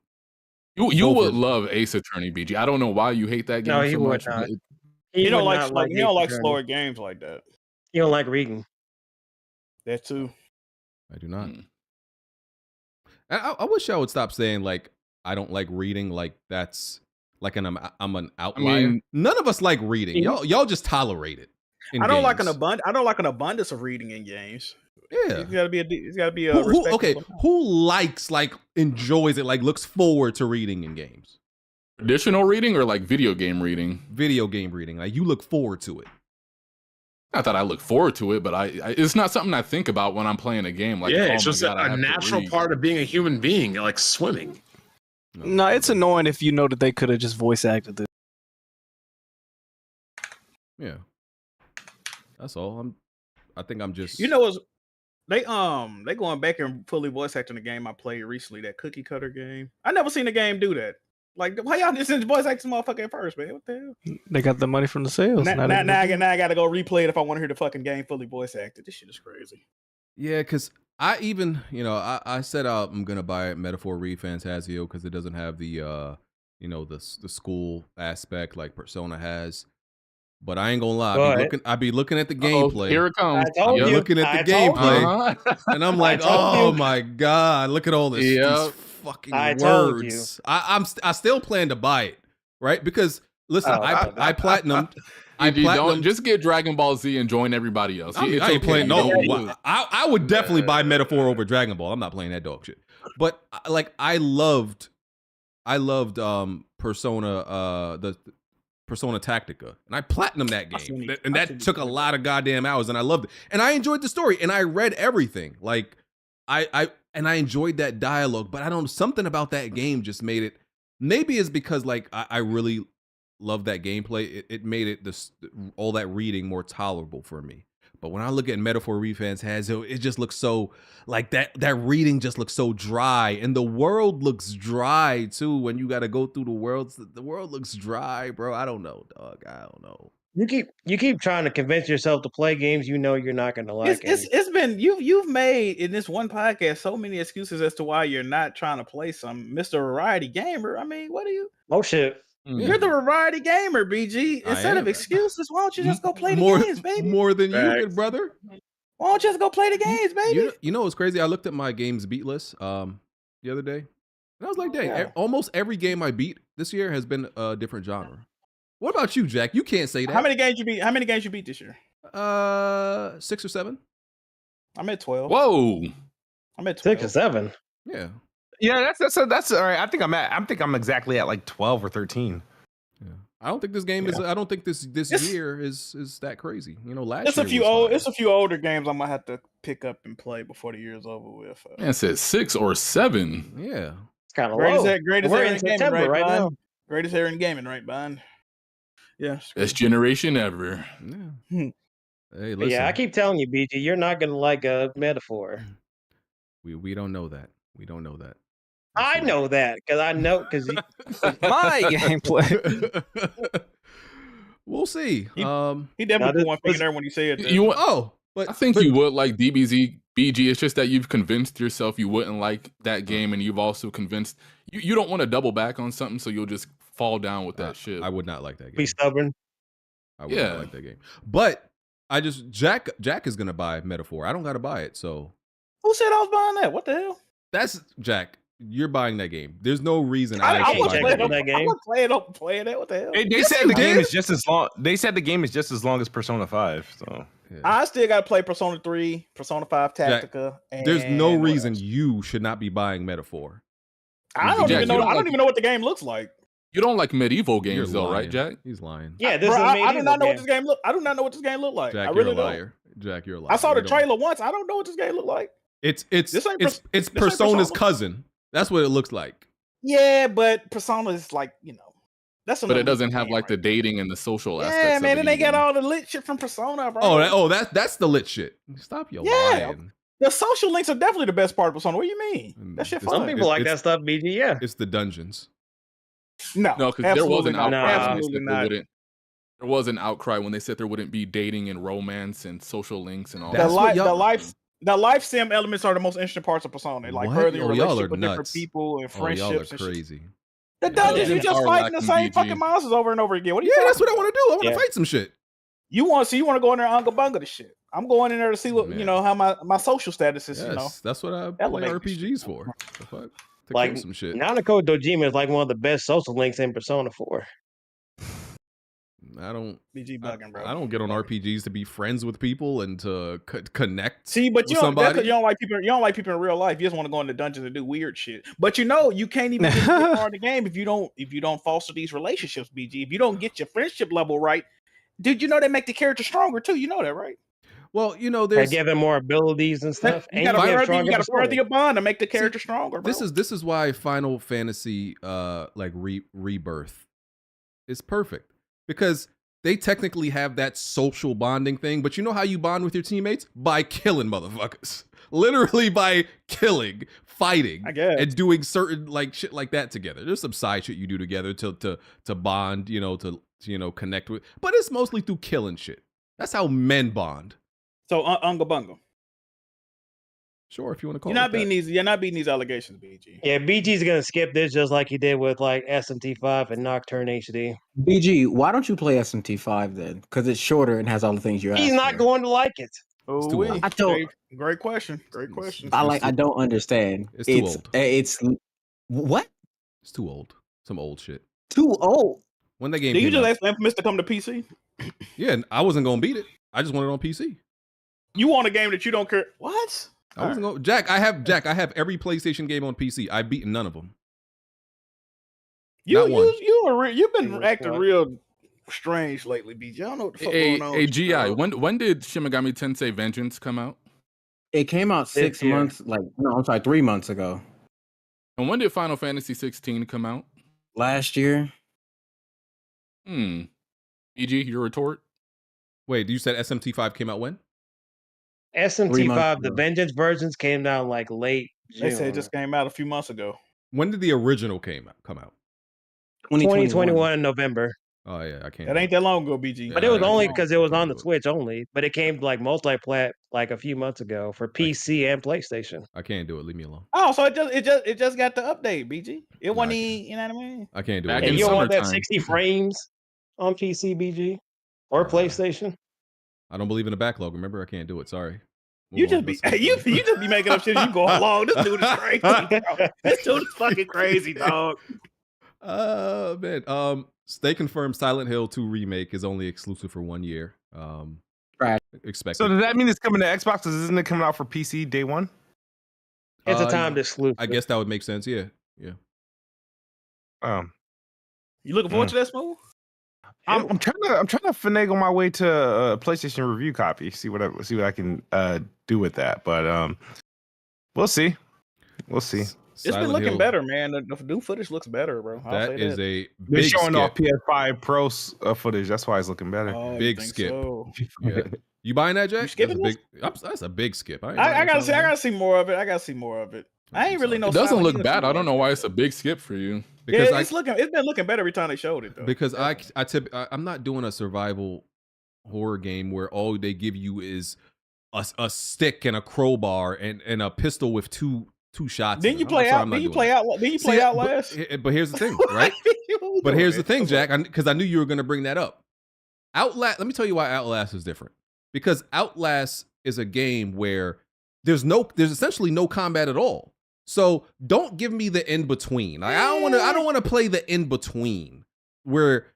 You would love Ace Attorney, BG. I don't know why you hate that game No, he so would much. not. He don't would not like he don't Ace like Attorney. slower games like that. He don't like reading. That too. I do not. I wish I would stop saying like I don't like reading. Like that's like I'm an outlier. mean- None of us like reading. Y'all just tolerate it. in I don't like games. I don't like an abundance of reading in games. Yeah. It's gotta be a Okay, respectable. who likes, like, enjoys it, like, looks forward to reading in games? Traditional reading or like video game reading? Video game reading. Like, you look forward to it. Not that I look forward to it, but I it's not something I think about when I'm playing a game. Like, yeah, oh it's my just God, I a have to natural read. part of being a human being, like swimming. No, it's annoying if you know that they could have just voice acted this. Yeah. That's all. I think I'm just... You know what's they going back and fully voice acting the game I played recently, that cookie cutter game. I never seen a game do that. Like, why y'all just voice act this motherfucker at first, man? What the hell? They got the money from the sales. Now I gotta go replay it if I want to hear the fucking game fully voice acted. This shit is crazy. Yeah, because I even, I said I'm going to buy Metaphor ReFantazio because it doesn't have the, the school aspect like Persona has. But I ain't gonna lie, I be looking at the gameplay. Here it comes. I told you. Looking at the gameplay, and I'm like, oh my god, look at all this these fucking words. I still plan to buy it, right? Because listen, I platinumed. Don't just get Dragon Ball Z and join everybody else. I ain't playing. No, I would definitely buy Metaphor over Dragon Ball. I'm not playing that dog shit. But like, I loved Persona, the Persona Tactica, and I platinumed that game, and that took a lot of goddamn hours, and I loved it, and I enjoyed the story, and I read everything, like I enjoyed that dialogue, but I don't know, something about that game just made it. Maybe it's because like I really love that gameplay. It made it all that reading more tolerable for me. But when I look at Metaphor ReFantazio, it just looks so like that reading just looks so dry, and the world looks dry too. When you got to go through the worlds, the world looks dry, bro. I don't know, dog. I don't know. You keep trying to convince yourself to play games you know you're not going to like. It's been you've made in this one podcast so many excuses as to why you're not trying to play some Mr. Variety Gamer. I mean, what are you? Oh shit. You're the variety gamer, BG. Instead of excuses, why don't you just go play the games, baby? More than you, good brother. Why don't you just go play the games, baby? You know what's crazy? I looked at my games beat list the other day, and I was like, dang, almost every game I beat this year has been a different genre. What about you, Jack? You can't say that. How many games you beat? How many games you beat this year? 6 or 7. I'm at 12. Whoa. I'm at 12. 6 or 7. Yeah. Yeah, that's all right. I think I'm exactly at like 12 or 13. Yeah. I don't think this game is. I don't think this year is that crazy. Last It's year a few It's a few older games I might have to pick up and play before the year's over with. Man, it said 6 or 7. Yeah. It's kind of Greatest low. greatest We're era in in gaming, September right Bond? now. Greatest era in gaming, right, Bond? Yeah. Best generation ever. Yeah. Hey, listen. Yeah, I keep telling you, BG, you're not going to like a Metaphor. We don't know that. We don't know that. I know that because my gameplay. We'll see. He definitely put one finger there when he said that. But I think you would like DBZ BG. It's just that you've convinced yourself you wouldn't like that game, and you've also convinced you don't want to double back on something, so you'll just fall down with that shit. I would not like that game. Be stubborn. I would not like that game. But Jack is gonna buy Metaphor. I don't gotta buy it, so Who said I was buying that? What the hell? that's Jack. You're buying that game. There's no reason I should wasn't buy playing that game. I wasn't playing that. What the hell? They said the game is just as long. They said the game is just as long as Persona 5. So I still got to play Persona 3, Persona 5 Jack, Tactica. there's no and reason you should not be buying Metaphor. I don't even know. I don't even know what the game looks like. You don't like medieval You're games, though, lying. right, Jack? He's lying. Yeah, this Bro, is a I do not know game. what this game look. I do not know what this game look like. Jack, I you're really a liar. Jack, you're a liar. I saw the You don't- trailer once. I don't know what this game look like. It's This ain't it's this ain't Persona's Persona. cousin. That's what it looks like. Yeah, but Persona is like, that's But it doesn't have like the dating and the social aspects. Yeah, man, of and it they got either. all the lit shit from Persona, bro. That's the lit shit. Stop your Yeah. lying. The social links are definitely the best part of Persona. What do you mean? That shit It's- fun. Some people like that stuff, BG. Yeah. It's the dungeons. No, No, because there was absolutely an not. outcry. When they Absolutely said there not. wouldn't. There was an outcry when they said there wouldn't be dating and romance and social links and all The that. life sim elements are the most interesting parts of Persona. Like What? furthering Oh, y'all relationship are with different nuts. people and Oh, y'all are friendships and shit. crazy. The dungeons, you Dungeons just are fighting the lacking, same BG. fucking monsters over and over again. What are you Yeah, talking that's what I about? want to do. I want to Yeah. fight some shit. You want to go in there and unga bunga the shit. I'm going in there to see what how my social status is. Yes, that's what I play elevate RPGs for. The fuck? To Like kill some shit. Nanako Dojima is like one of the best social links in Persona 4. I don't. BG bugging, bro. I don't get on RPGs to be friends with people and to connect. See, but with you don't, that's somebody. because you don't like people. You don't like people in real life. You just want to go in the dungeons and do weird shit. But you can't even get far in the game if you don't foster these relationships, BG. If you don't get your friendship level right, dude, they make the character stronger too. You know that, right? Well, They there's give him more abilities and stuff. You and gotta have further stronger further your personality. bond to make the character stronger, bro. this is why Final Fantasy Rebirth is perfect, because they technically have that social bonding thing, but you know how you bond with your teammates? By killing motherfuckers. Literally by killing, fighting, I guess. and doing certain shit like that together. There's some side shit you do together to bond, to connect with, but it's mostly through killing shit. That's how men bond. So unga bunga. Sure, if you want to call You're it not beating that. these. You're not beating these allegations, BG. Yeah, BG's gonna skip this just like he did with like SMT5 and Nocturne HD. BG, why don't you play SMT5 then? Because it's shorter and has all the things you asked. He's not going to like it. Oh, too old. I don't. Great question. Great question. I don't understand. It's too old. It's what? It's too old. Some old shit. Too old. When that game Did you came just out, ask Infamous to come to PC? yeah, and I wasn't gonna beat it. I just wanted it on PC. You want a game that you don't care? What? I wasn't going. Jack, I have every PlayStation game on PC. I've beaten none of them. Not one. You've been acting real strange lately, BG. I don't know what the fuck going on. Hey, GI, when did Shin Megami Tensei Vengeance come out? It came out 6 months, 3 months ago. And when did Final Fantasy 16 come out? Last year. EG, your retort? Wait, you said SMT5 came out when? 3 months SMT5, the ago. Vengeance versions came down like late They June. said it just came out a few months ago. When did the original come out? 2021 in November. Oh yeah, I can't. That ain't that long ago, BG. But it was only because it was on the Switch only. But it came like multi-plat like a few months ago for PC and PlayStation. I can't do it. Leave me alone. Oh, so it just got the update, BG. It wasn't you know what I mean? I can't do Back it. in And you don't want that summertime. 60 frames on PC, BG, or PlayStation. I don't believe in the backlog. Remember, I can't do it. Sorry. You just be making up shit as you go along. This dude is crazy. Bro. This dude is fucking crazy, dog. Man. Stay confirmed. Silent Hill 2 remake is only exclusive for 1 year. Right. Expect. So does that mean it's coming to Xbox? Isn't it coming out for PC day one? It's a timed exclusive. I guess that would make sense. Yeah. You looking forward to that, Smooth? I'm trying to finagle my way to a PlayStation review copy. See what I can do with that. But we'll see. We'll see. It's been looking better, man. The new footage looks better, bro. That is a They're big showing skip. off PS5 Pro footage. That's why it's looking better. Oh, Big skip. Yeah. You buying that, Jack? You skipping That's a big skip. I gotta see more of it. I ain't really know. It doesn't Silent look Hill bad. too I don't much. know why it's a big skip for you. Because Yeah, it's been looking better every time they showed it though. Because I'm not doing a survival horror game where all they give you is a stick and a crowbar and a pistol with two shots. Didn't you play out? Didn't you play Outlast? But here's the thing, right? But here's the thing, Jack, because I knew you were going to bring that up. Outlast. Let me tell you why Outlast is different. because Outlast is a game where there's essentially no combat at all. So don't give me the in between. Like, I don't want to play the in between where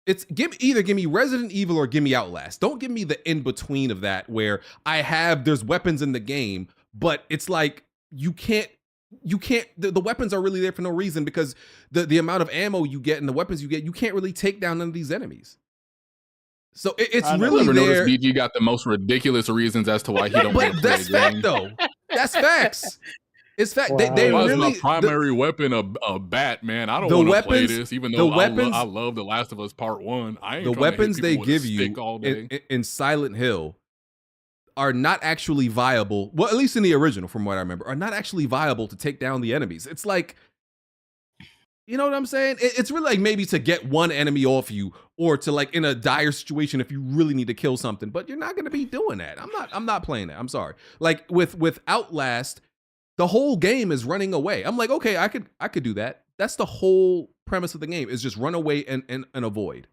it's either give me Resident Evil or give me Outlast. Don't give me the in between of that where there's weapons in the game, but it's like you can't the weapons are really there for no reason, because the amount of ammo you get and the weapons you get, you can't really take down none of these enemies. So it's really there. Noticed BG got the most ridiculous reasons as to why he don't want to play that's fact though. That's facts. It's fact. Wow. They why really is my primary weapon a bat, man? I don't want to play this, even though I love The Last of Us Part 1. I ain't the weapons they give you all day. in Silent Hill are not actually viable. Well, at least in the original, from what I remember, are not actually viable to take down the enemies. It's like, you know what I'm saying? It's really like maybe to get one enemy off you, or to like in a dire situation if you really need to kill something. But you're not going to be doing that. I'm not playing that. I'm sorry. Like with Outlast, the whole game is running away. I'm like, okay, I could do that. That's the whole premise of the game, is just run away and avoid.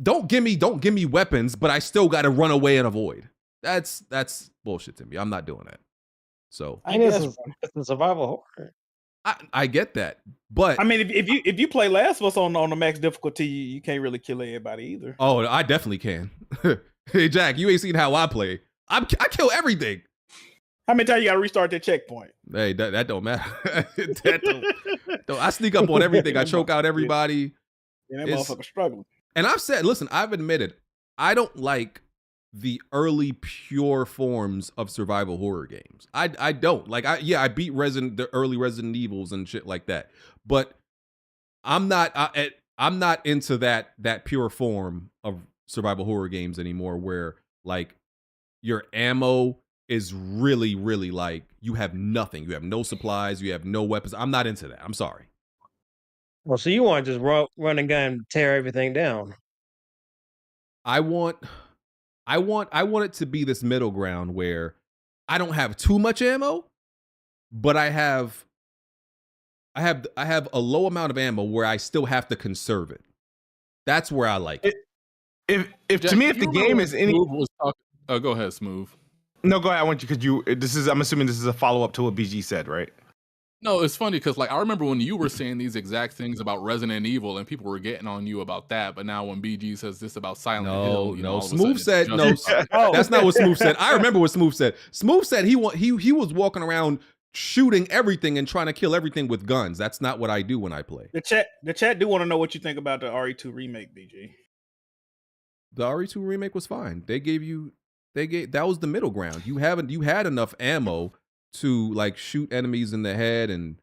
Don't give me weapons, but I still got to run away and avoid. That's bullshit to me. I'm not doing that. So I guess it's a survival horror. I get that, but I mean, if you play Last of Us on the max difficulty, you can't really kill everybody either. Oh, I definitely can. Hey Jack, you ain't seen how I play. I kill everything. How many times you got to restart that checkpoint? Hey, that don't matter. I sneak up on everything. I choke out everybody. Yeah, that motherfucker struggling. And I've admitted, I don't like the early pure forms of survival horror games. I don't like. I beat the early Resident Evils and shit like that, but I'm not into that pure form of survival horror games anymore, where like your ammo is really, really like you have nothing. You have no supplies. You have no weapons. I'm not into that. I'm sorry. Well, so you want to just run and gun and tear everything down? I want it to be this middle ground where I don't have too much ammo, but I have a low amount of ammo where I still have to conserve it. That's where I like it. If to me, if the game is any, go ahead, Smooth. No, go ahead. I want you because I'm assuming this is a follow up to what BG said, right? No, it's funny because like I remember when you were saying these exact things about Resident Evil and people were getting on you about that, but now when BG says this about Silent Hill, no, Smooth said no. That's not what Smooth said. I remember what Smooth said. Smooth said he was walking around shooting everything and trying to kill everything with guns. That's not what I do when I play. The chat do want to know what you think about the RE2 remake, BG. The RE2 remake was fine. That was the middle ground. You had enough ammo to like shoot enemies in the head and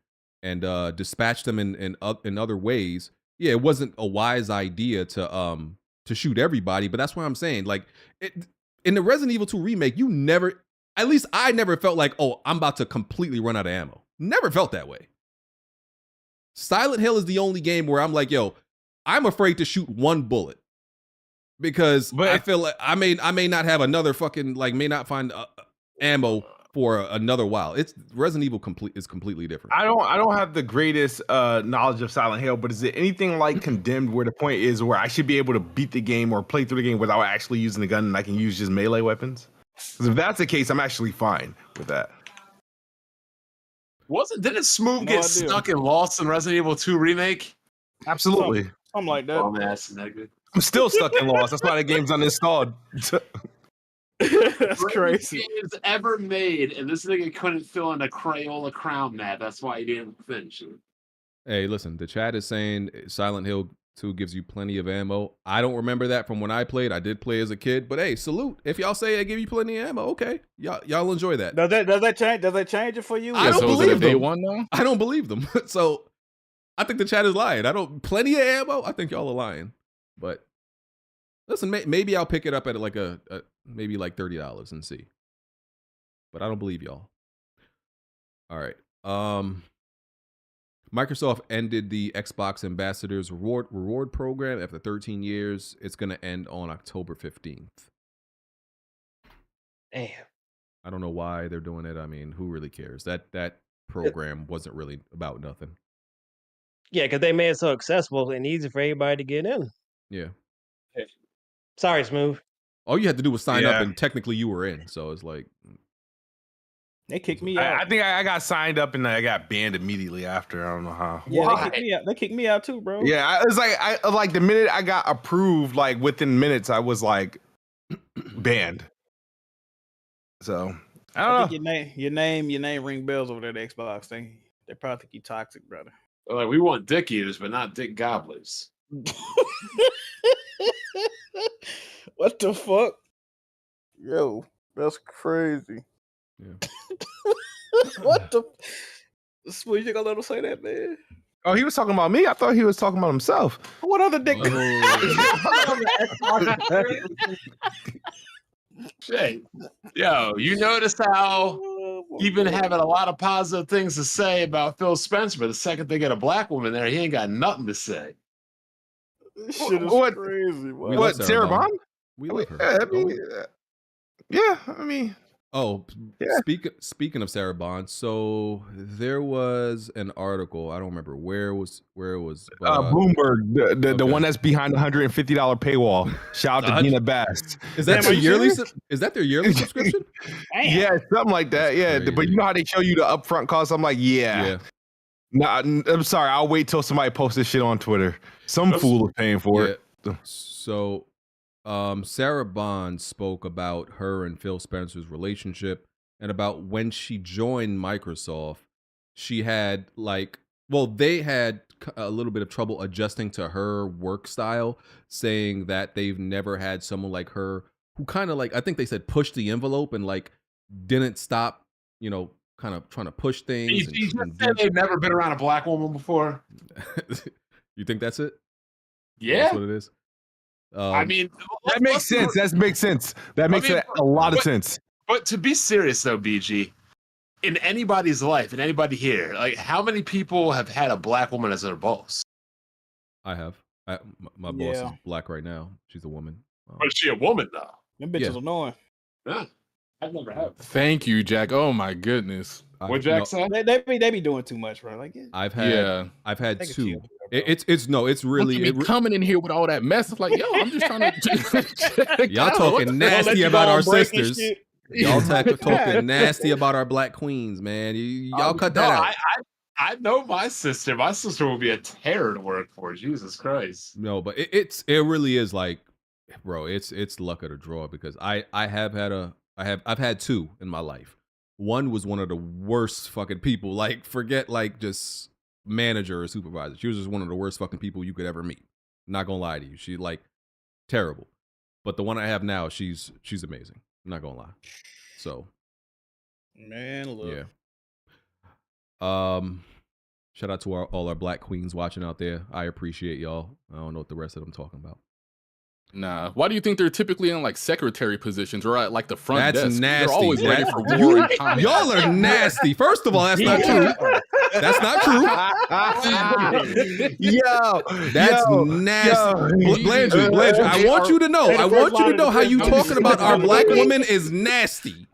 dispatch them in other ways. Yeah, it wasn't a wise idea to shoot everybody, but that's what I'm saying. Like in the Resident Evil 2 remake, at least I never felt like, oh, I'm about to completely run out of ammo. Never felt that way. Silent Hill is the only game where I'm like, yo, I'm afraid to shoot one bullet. Because I feel like I may not have another fucking, like, may not find ammo for another while. It's Resident Evil is completely different. I don't have the greatest knowledge of Silent Hill, but is it anything like Condemned, where the point is where I should be able to beat the game or play through the game without actually using the gun and I can use just melee weapons? Because if that's the case, I'm actually fine with that. Didn't Smooth get stuck and lost in Resident Evil 2 remake? Absolutely. Something like that. Dumbass nigga. I'm still stuck in Lost. That's why the game's uninstalled. That's crazy. Games ever made, and this nigga couldn't fill in a Crayola crown map. That's why he didn't finish it. Hey, listen, the chat is saying Silent Hill 2 gives you plenty of ammo. I don't remember that from when I played. I did play as a kid, but hey, salute. If y'all say they give you plenty of ammo, okay. Y'all enjoy that. Does that change it for you? I don't believe them. One now? I don't believe them. So I think the chat is lying. Plenty of ammo? I think y'all are lying. But listen, maybe I'll pick it up at like maybe like $30 and see. But I don't believe y'all. All right. Microsoft ended the Xbox Ambassadors reward program after 13 years. It's going to end on October 15th. Damn. I don't know why they're doing it. I mean, who really cares? That program wasn't really about nothing. Yeah, because they made it so accessible and easy for everybody to get in. Yeah. Sorry, Smooth. All you had to do was sign up, Yeah. and technically you were in. So it's like They kicked me out. I think I got signed up and I got banned immediately after. I don't know how. Yeah, they kicked me out. They kicked me out too, bro. Yeah, it's like like the minute I got approved, like within minutes, I was like banned. So I don't know. think your name ring bells over there at Xbox thing. They probably think you toxic, brother. Like, we want dick eaters, but not dick gobblers. What the fuck? Yo, that's crazy. Yeah. What the? Sweet, you gonna let him say that, man? Oh, he was talking about me. I thought he was talking about himself. What other dick? Shit. Yo, you notice how he's been having a lot of positive things to say about Phil Spencer, but the second they get a black woman there, he ain't got nothing to say. This shit is What? crazy. We What? love Sarah Bond. Bond? We love her. Yeah, I mean, Oh, Yeah. speaking of Sarah Bond, so there was an article. I don't remember where it was. But, Bloomberg, the okay. one that's behind the $150 paywall. Shout out to Dina Bass. Is that Damn, their are you yearly? serious? Is that their yearly subscription? Yeah, something like that. Yeah, That's but you know how they show you the upfront cost? I'm like, yeah. Nah, I'm sorry. I'll wait till somebody posts this shit on Twitter. Some fool is paying for it. So, Sarah Bond spoke about her and Phil Spencer's relationship and about when she joined Microsoft, she had they had a little bit of trouble adjusting to her work style, saying that they've never had someone like her who kind of I think they said pushed the envelope and didn't stop, kind of trying to push things. You just said they've never been around a black woman before. You think that's it? Yeah. That's what it is. I mean, that makes sense. That makes sense. That makes a lot of sense. But to be serious, though, BG, in anybody's life, and anybody here, how many people have had a black woman as their boss? I have. My boss is Yeah. black right now. She's a woman. But is she a woman, though? Them bitches annoying. Yeah. I've never had. Thank you, Jack. Oh my goodness. What Jack said? They be doing too much, bro. Like, yeah. I've had Take a two. chill, It's really Look at me coming in here with all that mess. It's like, yo, I'm just trying to. y'all talking nasty about our sisters. Y'all talking nasty about our black queens, man. Y'all cut that out. I know my sister. My sister will be a terror to work for. Jesus Christ. No, but it really is bro. It's luck of the draw because I've had two in my life. One was one of the worst fucking people. Forget just manager or supervisor. She was just one of the worst fucking people you could ever meet. Not gonna lie to you. She terrible. But the one I have now, she's amazing. I'm not gonna lie. So Man, look. yeah. Shout out to all our black queens watching out there. I appreciate y'all. I don't know what the rest of them talking about. Nah. Why do you think they're typically in secretary positions or at the front That's desk? nasty. They're always ready for war and combat. Y'all are nasty. First of all, that's not true. That's not true. That's nasty. Blandrew, I want you to know. I want you to know how you talking about our black women is nasty.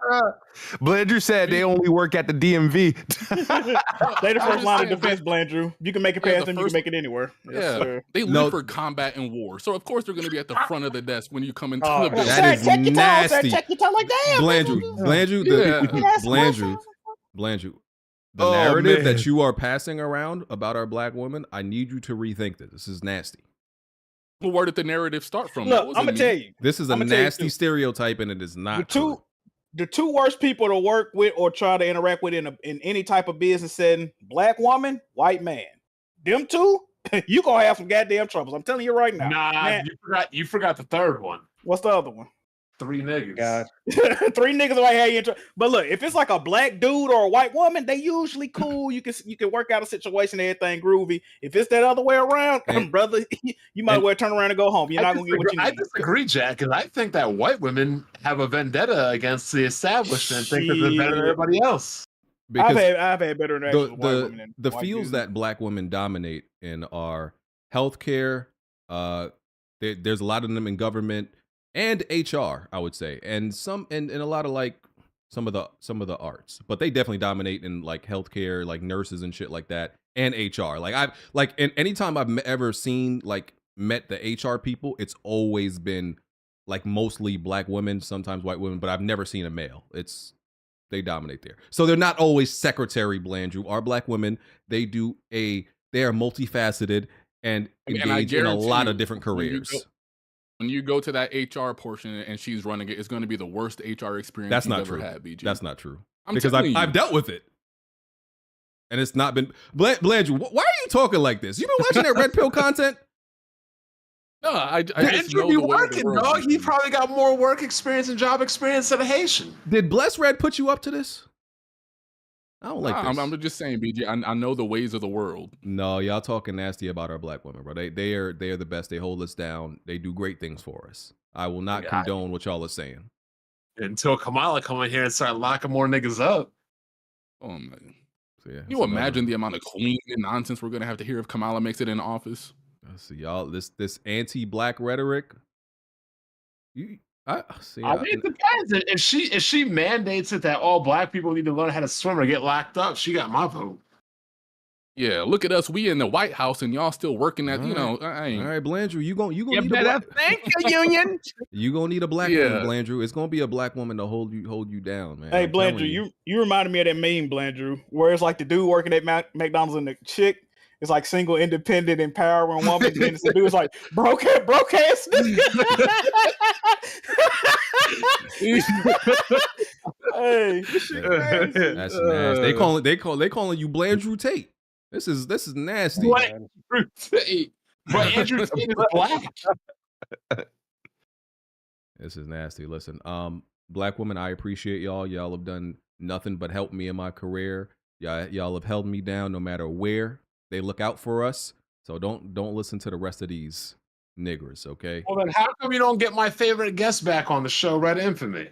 Blandrew said they only work at the DMV. They the first line of defense, Blandrew. You can make it past them, you can make it anywhere. Yes, sir. They live for combat and war. So of course they're going to be at the front of the desk when you come into the building. That is nasty. Check your toe like that. Blandrew. The narrative that you are passing around about our black women, I need you to rethink this. This is nasty. Well, where did the narrative start from? Look, I'm gonna tell you. This is a nasty stereotype, and it is not. The two worst people to work with or try to interact with in any type of business setting: black woman, white man. Them two, you gonna have some goddamn troubles. I'm telling you right now. Nah, Man, you forgot the third one. what's the other one? 3 niggas. God. 3 niggas might have you in trouble. But look, if it's like a black dude or a white woman, they usually cool. You can work out a situation, everything groovy. If it's that other way around, brother, you might well turn around and go home. You're not gonna get what you need. I disagree, Jack, because I think that white women have a vendetta against the establishment and think that they're better than everybody else. Because I've had better interactions with white women than the white fields dudes. that black women dominate in are healthcare. There's a lot of them in government and HR, I would say, and a lot of some of the arts, but they definitely dominate in healthcare, nurses and shit like that, and HR. Anytime I've ever seen met the HR people, it's always been like mostly black women, sometimes white women, but I've never seen a male. They dominate there. So they're not always Secretary Blandrew. Are black women. They are multifaceted and engage in a lot of different careers. When you go to that HR portion and she's running it, it's going to be the worst HR experience That's you've not ever true. had, BG. That's not true. I'm Because telling you. I've dealt with it. And it's not been... Blandrew, why are you talking like this? You been watching that Red Pill content? No, I just Andrew know be the way of the working, world. dog. He probably got more work experience and job experience than a Haitian. Did Bless Red put you up to this? I don't like this. I'm just saying, BG. I know the ways of the world. No, y'all talking nasty about our black women, bro. They are the best. They hold us down. They do great things for us. I will not condone what y'all are saying. Until Kamala come in here and start locking more niggas up. Oh man. So, yeah, you imagine the amount of queen and nonsense we're gonna have to hear if Kamala makes it in office? See, y'all, this anti-black rhetoric. I mean, it depends. If she mandates it that all black people need to learn how to swim or get locked up, she got my vote. Yeah, look at us. We in the White House and y'all still working at, All right, Blandrew, you gonna need better thank you, Union. You gonna need a black woman, Blandrew. It's gonna be a black woman to hold you down, man. Hey, I'm telling Blandrew, you reminded me of that meme, Blandrew, where it's like the dude working at McDonald's and the chick is like single, independent, empowering woman. And then it's the dude is like broke ass nigga. Hey, this shit crazy. That's nasty. They calling you Blandrew Tate. This is nasty. Blandrew Tate. But Andrew Tate is black. This is nasty. Listen, black women, I appreciate y'all. Y'all have done nothing but help me in my career. Y'all have held me down no matter where. They look out for us. So don't listen to the rest of these niggers, okay? Well, then how come you don't get my favorite guest back on the show, Red Infamy?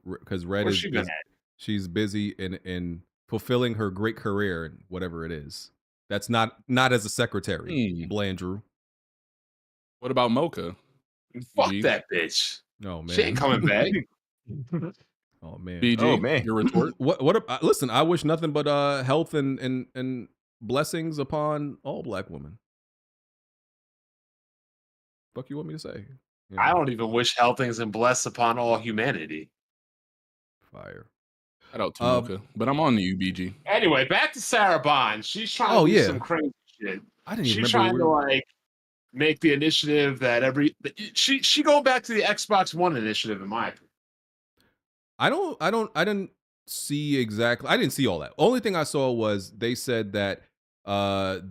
Because Red Where's she been at? she's busy in fulfilling her great career and whatever it is. That's not as a secretary, Blandrew. What about Mocha? Fuck that bitch. No, man. She ain't coming back. Oh man. BG, Oh, man. your retort? Listen, I wish nothing but health and blessings upon all black women. Fuck you want me to say? You know, I don't even wish health things and bless upon all humanity. Fire. Shout out to Mocha. But I'm on you, BG. Anyway, back to Sarah Bond. She's trying to do some crazy shit. I didn't even She's remember trying to like make the initiative that she going back to the Xbox One initiative, in my opinion. I didn't see exactly. I didn't see all that. Only thing I saw was they said that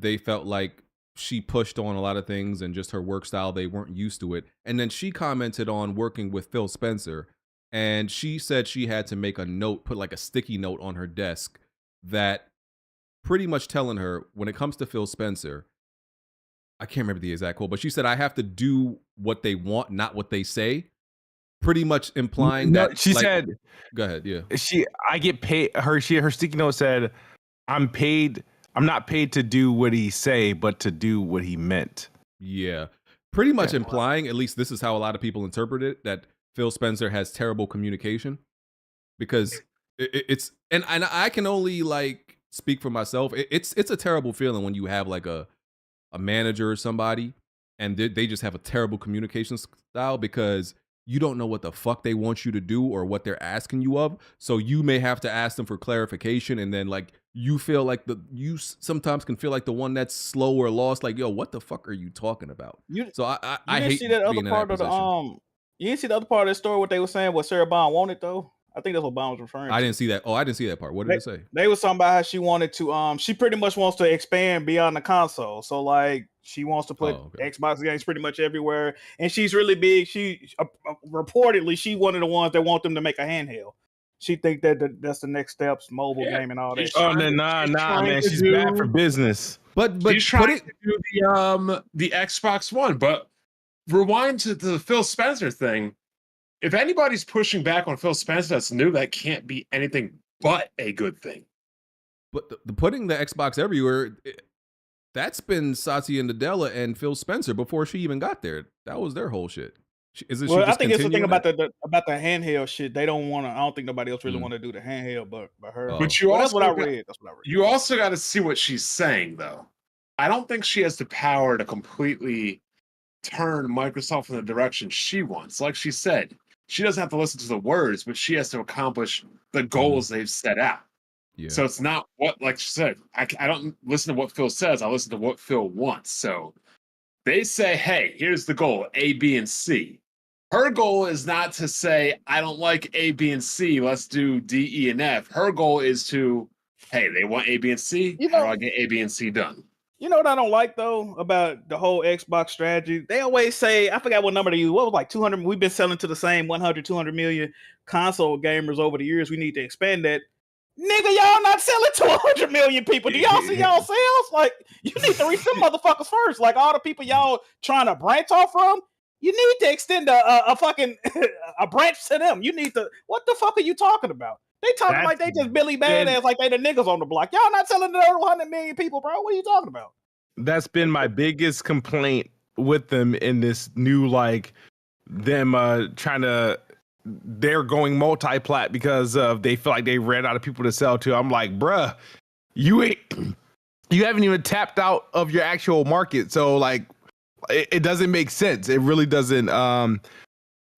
they felt like she pushed on a lot of things and just her work style, they weren't used to it. And then she commented on working with Phil Spencer, and she said she had to make a note, put like a sticky note on her desk that pretty much telling her when it comes to Phil Spencer, I can't remember the exact quote, but she said, I have to do what they want, not what they say. Pretty much implying that she like, said, go ahead. Yeah. I get paid. Her sticky note said, I'm not paid to do what he say, but to do what he meant. Yeah. Pretty much implying, at least this is how a lot of people interpret it, that Phil Spencer has terrible communication, because it's, and I can only like speak for myself. It's a terrible feeling when you have like a manager or somebody and they just have a terrible communication style, because you don't know what the fuck they want you to do or what they're asking you of. So you may have to ask them for clarification, and then like you feel like you sometimes can feel like the one that's slow or lost. Like, yo, what the fuck are you talking about? So I hate see that other being in part that of position. you didn't see the other part of the story, what they were saying, what Sarah Bond wanted though. I think that's what Bond was referring to. I didn't see that. Oh, I didn't see that part. What did it say? They was talking about how she wanted to she pretty much wants to expand beyond the console. So like she wants to put Xbox games pretty much everywhere, and she's really big. She reportedly she one of the ones that want them to make a handheld. She think that that's the next steps, mobile game and all that. Oh, nah, man, she's bad for business. But she's trying to do the Xbox One. But rewind to the Phil Spencer thing. If anybody's pushing back on Phil Spencer that's new, that can't be anything but a good thing. But the putting the Xbox everywhere, that's been Satya Nadella and Phil Spencer before she even got there. That was their whole shit. I think it's the thing about the handheld shit. They don't want to. I don't think nobody else really want to do the handheld, but her. But that's what I read. That's what I read. You also got to see what she's saying, though. I don't think she has the power to completely turn Microsoft in the direction she wants. Like she said, she doesn't have to listen to the words, but she has to accomplish the goals they've set out. Yeah. So it's not what, like she said, I don't listen to what Phil says. I listen to what Phil wants. So they say, hey, here's the goal, A, B, and C. Her goal is not to say, I don't like A, B, and C. Let's do D, E, and F. Her goal is to, hey, they want A, B, and C. How do I get A, B, and C done? You know what I don't like though about the whole Xbox strategy? They always say, I forgot what number they use. What was like 200? We've been selling to the same 100, 200 million console gamers over the years. We need to expand that. Nigga, y'all not selling to 100 million people. Do y'all see y'all sales? Like, you need to reach them motherfuckers first. Like all the people y'all trying to branch off from, you need to extend a fucking a branch to them. You need to. What the fuck are you talking about? They talking like they just Billy Badass, like they the niggas on the block. Y'all not selling to 100 million people, bro. What are you talking about? That's been my biggest complaint with them in this new, like, them trying to, they're going multi-plat because they feel like they ran out of people to sell to. I'm like, bruh, you haven't even tapped out of your actual market. So like, it doesn't make sense. It really doesn't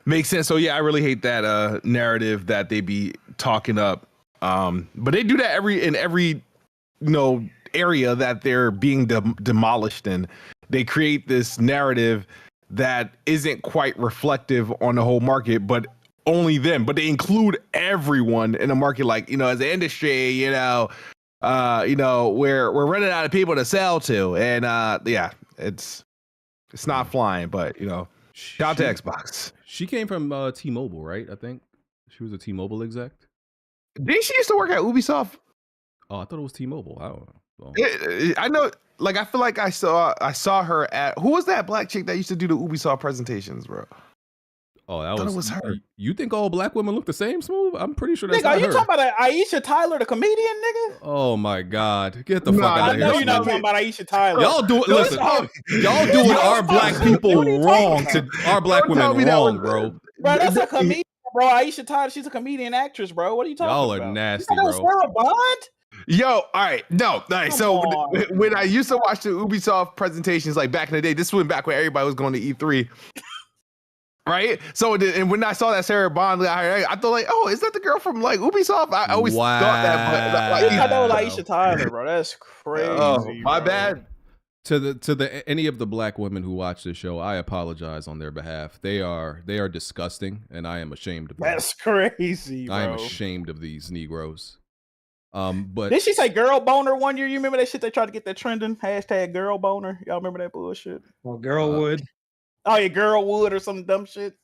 make sense. So yeah, I really hate that narrative that they be talking up. But they do that in every area that they're being demolished in. They create this narrative that isn't quite reflective on the whole market, but only them. But they include everyone in the market, like, as an industry, we're running out of people to sell to, and yeah, it's not flying. But shout out to Xbox. She came from T-Mobile, right? I think she was a T-Mobile exec. Didn't she used to work at Ubisoft? Oh, I thought it was T-Mobile. I don't know. I know. Like, I feel like I saw her at, who was that black chick that used to do the Ubisoft presentations, bro? Oh, that was her. You think all black women look the same, Smooth? I'm pretty sure that's Nigga, are you her. talking about Aisha Tyler, the comedian, nigga? Oh my God, get the fuck out of here! I know you're not talking about Aisha Tyler. Y'all doing our black people wrong to our black women wrong, bro. Bro, that's a comedian, bro. Aisha Tyler, she's a comedian actress, bro. What are you talking about? Y'all are nasty, bro. Sarah Bond? Yo, all right, no, all right. So when I used to watch the Ubisoft presentations, like back in the day, this went back when everybody was going to E3, right? So and when I saw that Sarah Bond, I thought like, oh, is that the girl from like Ubisoft? I always thought that, but like, I know Aisha Tyler, bro. That's crazy. Oh, my bad. To the any of the black women who watch this show, I apologize on their behalf. They are disgusting, and I am ashamed of them. That's crazy, bro. I am ashamed of these Negroes. But did she say girl boner one year? You remember that shit they tried to get that trending? Hashtag girl boner. Y'all remember that bullshit? Well, girl would. Oh yeah, girl would or some dumb shit.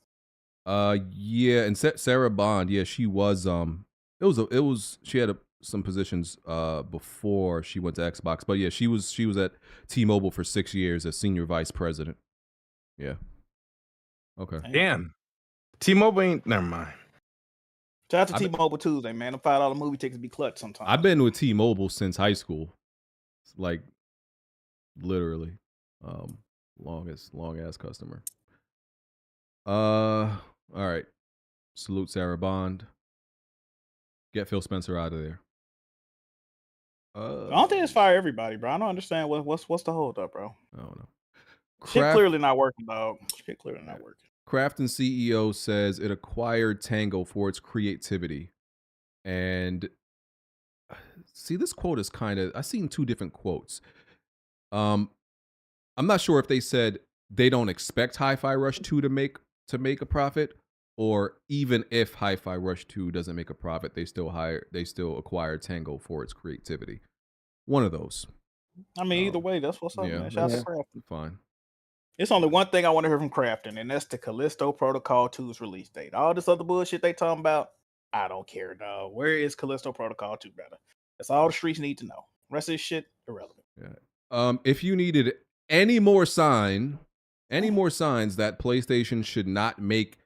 Yeah, and Sarah Bond, yeah, she was she had some positions before she went to Xbox, but yeah, she was at T-Mobile for 6 years as senior vice president. Yeah. Okay. Damn. T-Mobile ain't, never mind. Shout out to T-Mobile Tuesday, man. The $5 movie tickets be clutch sometimes. I've been with T-Mobile since high school, like literally, long ass customer. All right. Salute Sarah Bond. Get Phil Spencer out of there. I don't think it's fire everybody, bro. I don't understand what's the hold up, bro. I don't know. Shit clearly not working, dog. Shit clearly not working. Krafton CEO says it acquired Tango for its creativity. And see, this quote is kind of, I've seen two different quotes. I'm not sure if they said they don't expect Hi-Fi Rush 2 to make a profit, or even if Hi-Fi Rush 2 doesn't make a profit, they still acquire Tango for its creativity. One of those. I mean, either way, that's what's up, man. Shout out to Krafton. Fine. It's only one thing I want to hear from Krafton, and that's the Callisto Protocol 2's release date. All this other bullshit they talking about, I don't care, dog. Where is Callisto Protocol 2, brother? That's all the streets need to know. Rest of this shit, irrelevant. Yeah. If you needed any more signs that PlayStation should not make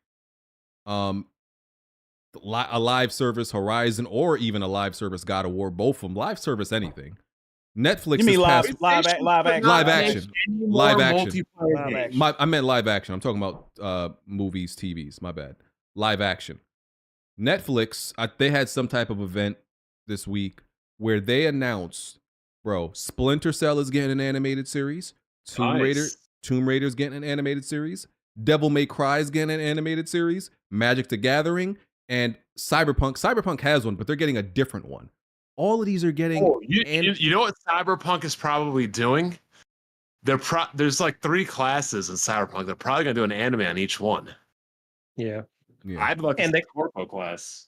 a live service Horizon or even a live service God of War, both of them, live service anything. Netflix. You mean live action? Live action. I meant live action. I'm talking about movies, TVs. My bad. Live action. Netflix. They had some type of event this week where they announced, bro, Splinter Cell is getting an animated series. Tomb Raider Tomb Raider's getting an animated series. Devil May Cry's getting an animated series. Magic the Gathering and Cyberpunk. Cyberpunk has one, but they're getting a different one. All of these are getting. Oh, you know what Cyberpunk is probably doing? There's like 3 classes in Cyberpunk. They're probably gonna do an anime on each one. Yeah. I'd love to see the Corpo class.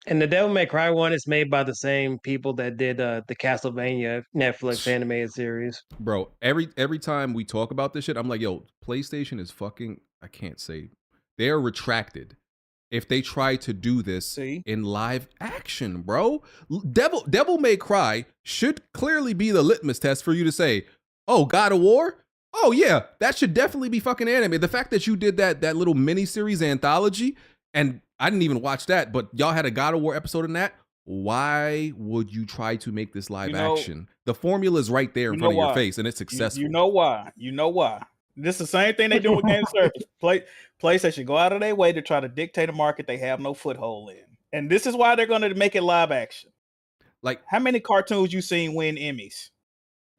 And the Devil May Cry one is made by the same people that did the Castlevania Netflix animated series. Bro, every time we talk about this shit, I'm like, yo, PlayStation is fucking. I can't say. They're retracted if they try to do this in live action, bro. Devil May Cry should clearly be the litmus test for you to say, oh, God of War? Oh yeah, that should definitely be fucking anime. The fact that you did that little mini-series anthology, and I didn't even watch that, but y'all had a God of War episode in that. Why would you try to make this live action? The formula is right there in front of your face, and it's successful. You know why? You know why? This is the same thing they do with game service. PlayStation go out of their way to try to dictate a market they have no foothold in, and this is why they're going to make it live action. Like, how many cartoons you seen win Emmys?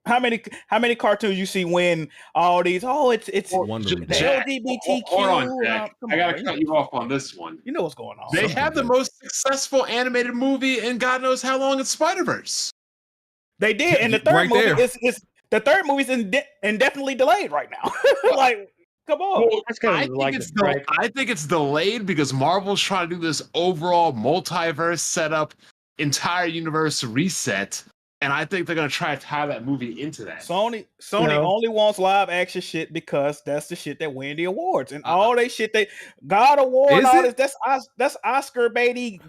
How many cartoons you see win all these? Oh, it's LGBTQ. Hold on, Jack. I gotta cut you off on this one. You know what's going on. They have the most successful animated movie in God knows how long in Spider-Verse. They did, and the third movie is indefinitely delayed right now. Like, come on. Well, I think it's delayed because Marvel's trying to do this overall multiverse setup, entire universe reset. And I think they're gonna try to tie that movie into that. Sony only wants live action shit because that's the shit that win the awards, and all they shit God of War and all this. That's Oscar baity,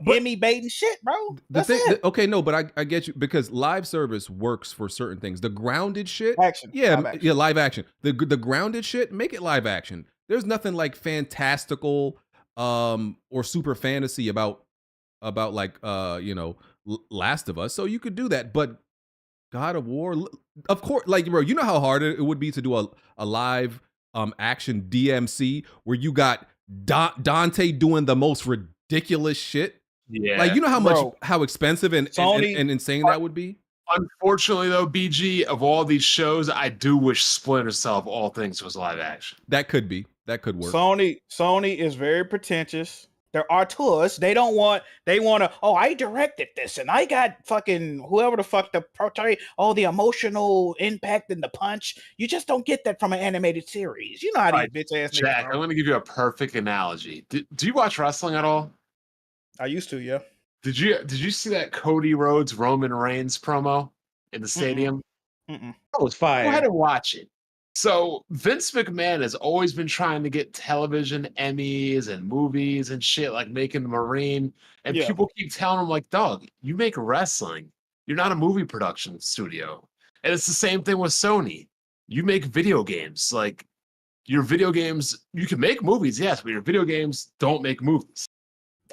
Emmy baiting shit, bro. That's it. Okay, no, but I get you because live service works for certain things. The grounded shit, live action. Live action. The grounded shit, make it live action. There's nothing like fantastical, or super fantasy about like Last of Us, so you could do that. But God of War, of course, like, bro, you know how hard it would be to do a live action DMC where you got Dante doing the most ridiculous shit. Yeah, like, you know how expensive and insane that would be. Unfortunately, though, BG, of all these shows, I do wish Splinter Cell of all things was live action. That could work. Sony is very pretentious. They're artists. They want to, oh, I directed this and I got fucking whoever the fuck the portray, all the emotional impact and the punch. You just don't get that from an animated series. You know how these bitch ass niggas. Jack, I'm going to give you a perfect analogy. Do you watch wrestling at all? I used to, yeah. Did you see that Cody Rhodes Roman Reigns promo in the stadium? Mm-mm. Oh, it's fire. Go ahead and watch it. So Vince McMahon has always been trying to get television Emmys and movies and shit, like making the Marine. And people keep telling him, like, dog, you make wrestling. You're not a movie production studio. And it's the same thing with Sony. You make video games. Like, your video games, you can make movies, yes, but your video games don't make movies.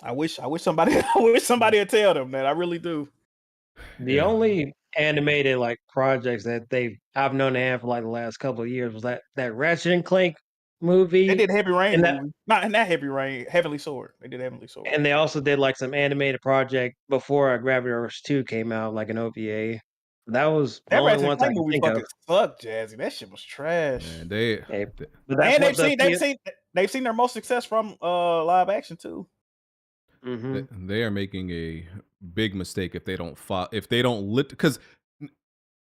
I wish somebody would tell them that. I really do. The only animated like projects that I've known they have for like the last couple of years was that Ratchet and Clank movie. They did Heavy Rain movie. Not Heavy Rain, Heavenly Sword. They did Heavenly Sword. And they also did like some animated project before Gravity Rush 2 came out, like an OVA. That was the only one I can think of. Fuck, Jazzy. That shit was trash. Man, they've seen their most success from live action too. Mm-hmm. They are making a big mistake if they don't because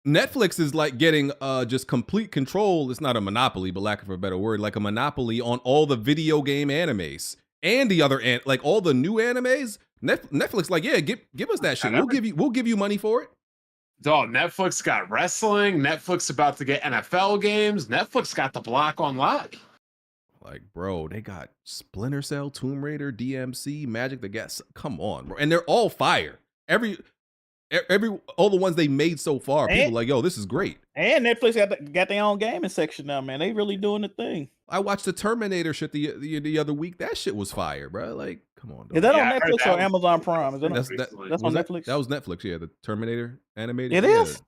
Netflix is like getting just complete control. It's not a monopoly, but lack of a better word, like a monopoly on all the video game animes and the other like all the new animes. Netflix, like, yeah, give us that shit. We'll give you money for it. Dog, Netflix got wrestling. Netflix about to get NFL games. Netflix got the block on lock. Like, bro, they got Splinter Cell, Tomb Raider, DMC, Magic the Gathering. Come on, bro. And they're all fire. All the ones they made so far, people like, yo, this is great. And Netflix got their own gaming section now, man. They really doing the thing. I watched the Terminator shit the other week. That shit was fire, bro. Like, come on. Is that on Netflix or Amazon Prime? Is that that's on Netflix? That was Netflix, yeah. The Terminator animated. It is?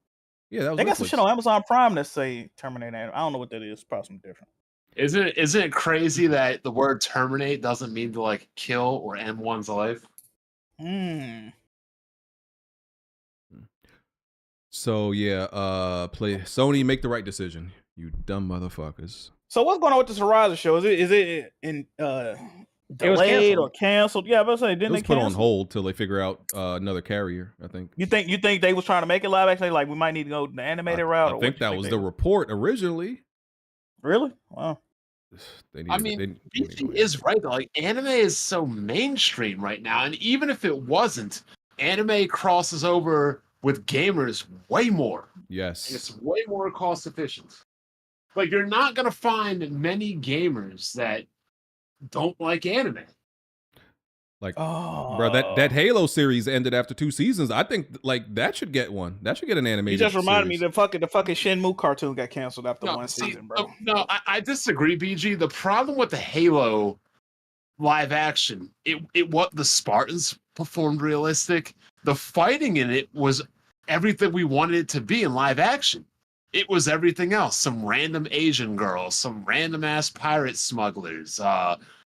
Yeah, that was They got Netflix. some shit on Amazon Prime that say Terminator. I don't know what that is. Probably something different. Isn't it crazy that the word terminate doesn't mean to like kill or end one's life? So yeah, Sony, make the right decision. You dumb motherfuckers. So what's going on with this Horizon show? Is it in delayed or canceled? Yeah, but I say It didn't was they put on cancel? hold till they figure out another carrier, I think. You think they was trying to make it live action? Like we might need to go the animated route. I think that was the report originally. Really? Wow. I mean, BG is right though. Like, anime is so mainstream right now, and even if it wasn't, anime crosses over with gamers way more. Yes, and it's way more cost efficient. Like, you're not gonna find many gamers that don't like anime. Like, bro, that Halo series ended after 2 seasons. I think like that should get one. That should get an animated. You just reminded me series. the fucking Shenmue cartoon got canceled after one season, bro. No, I disagree, BG. The problem with the Halo live action, it what the Spartans performed realistic. The fighting in it was everything we wanted it to be in live action. It was everything else. Some random Asian girls, some random ass pirate smugglers,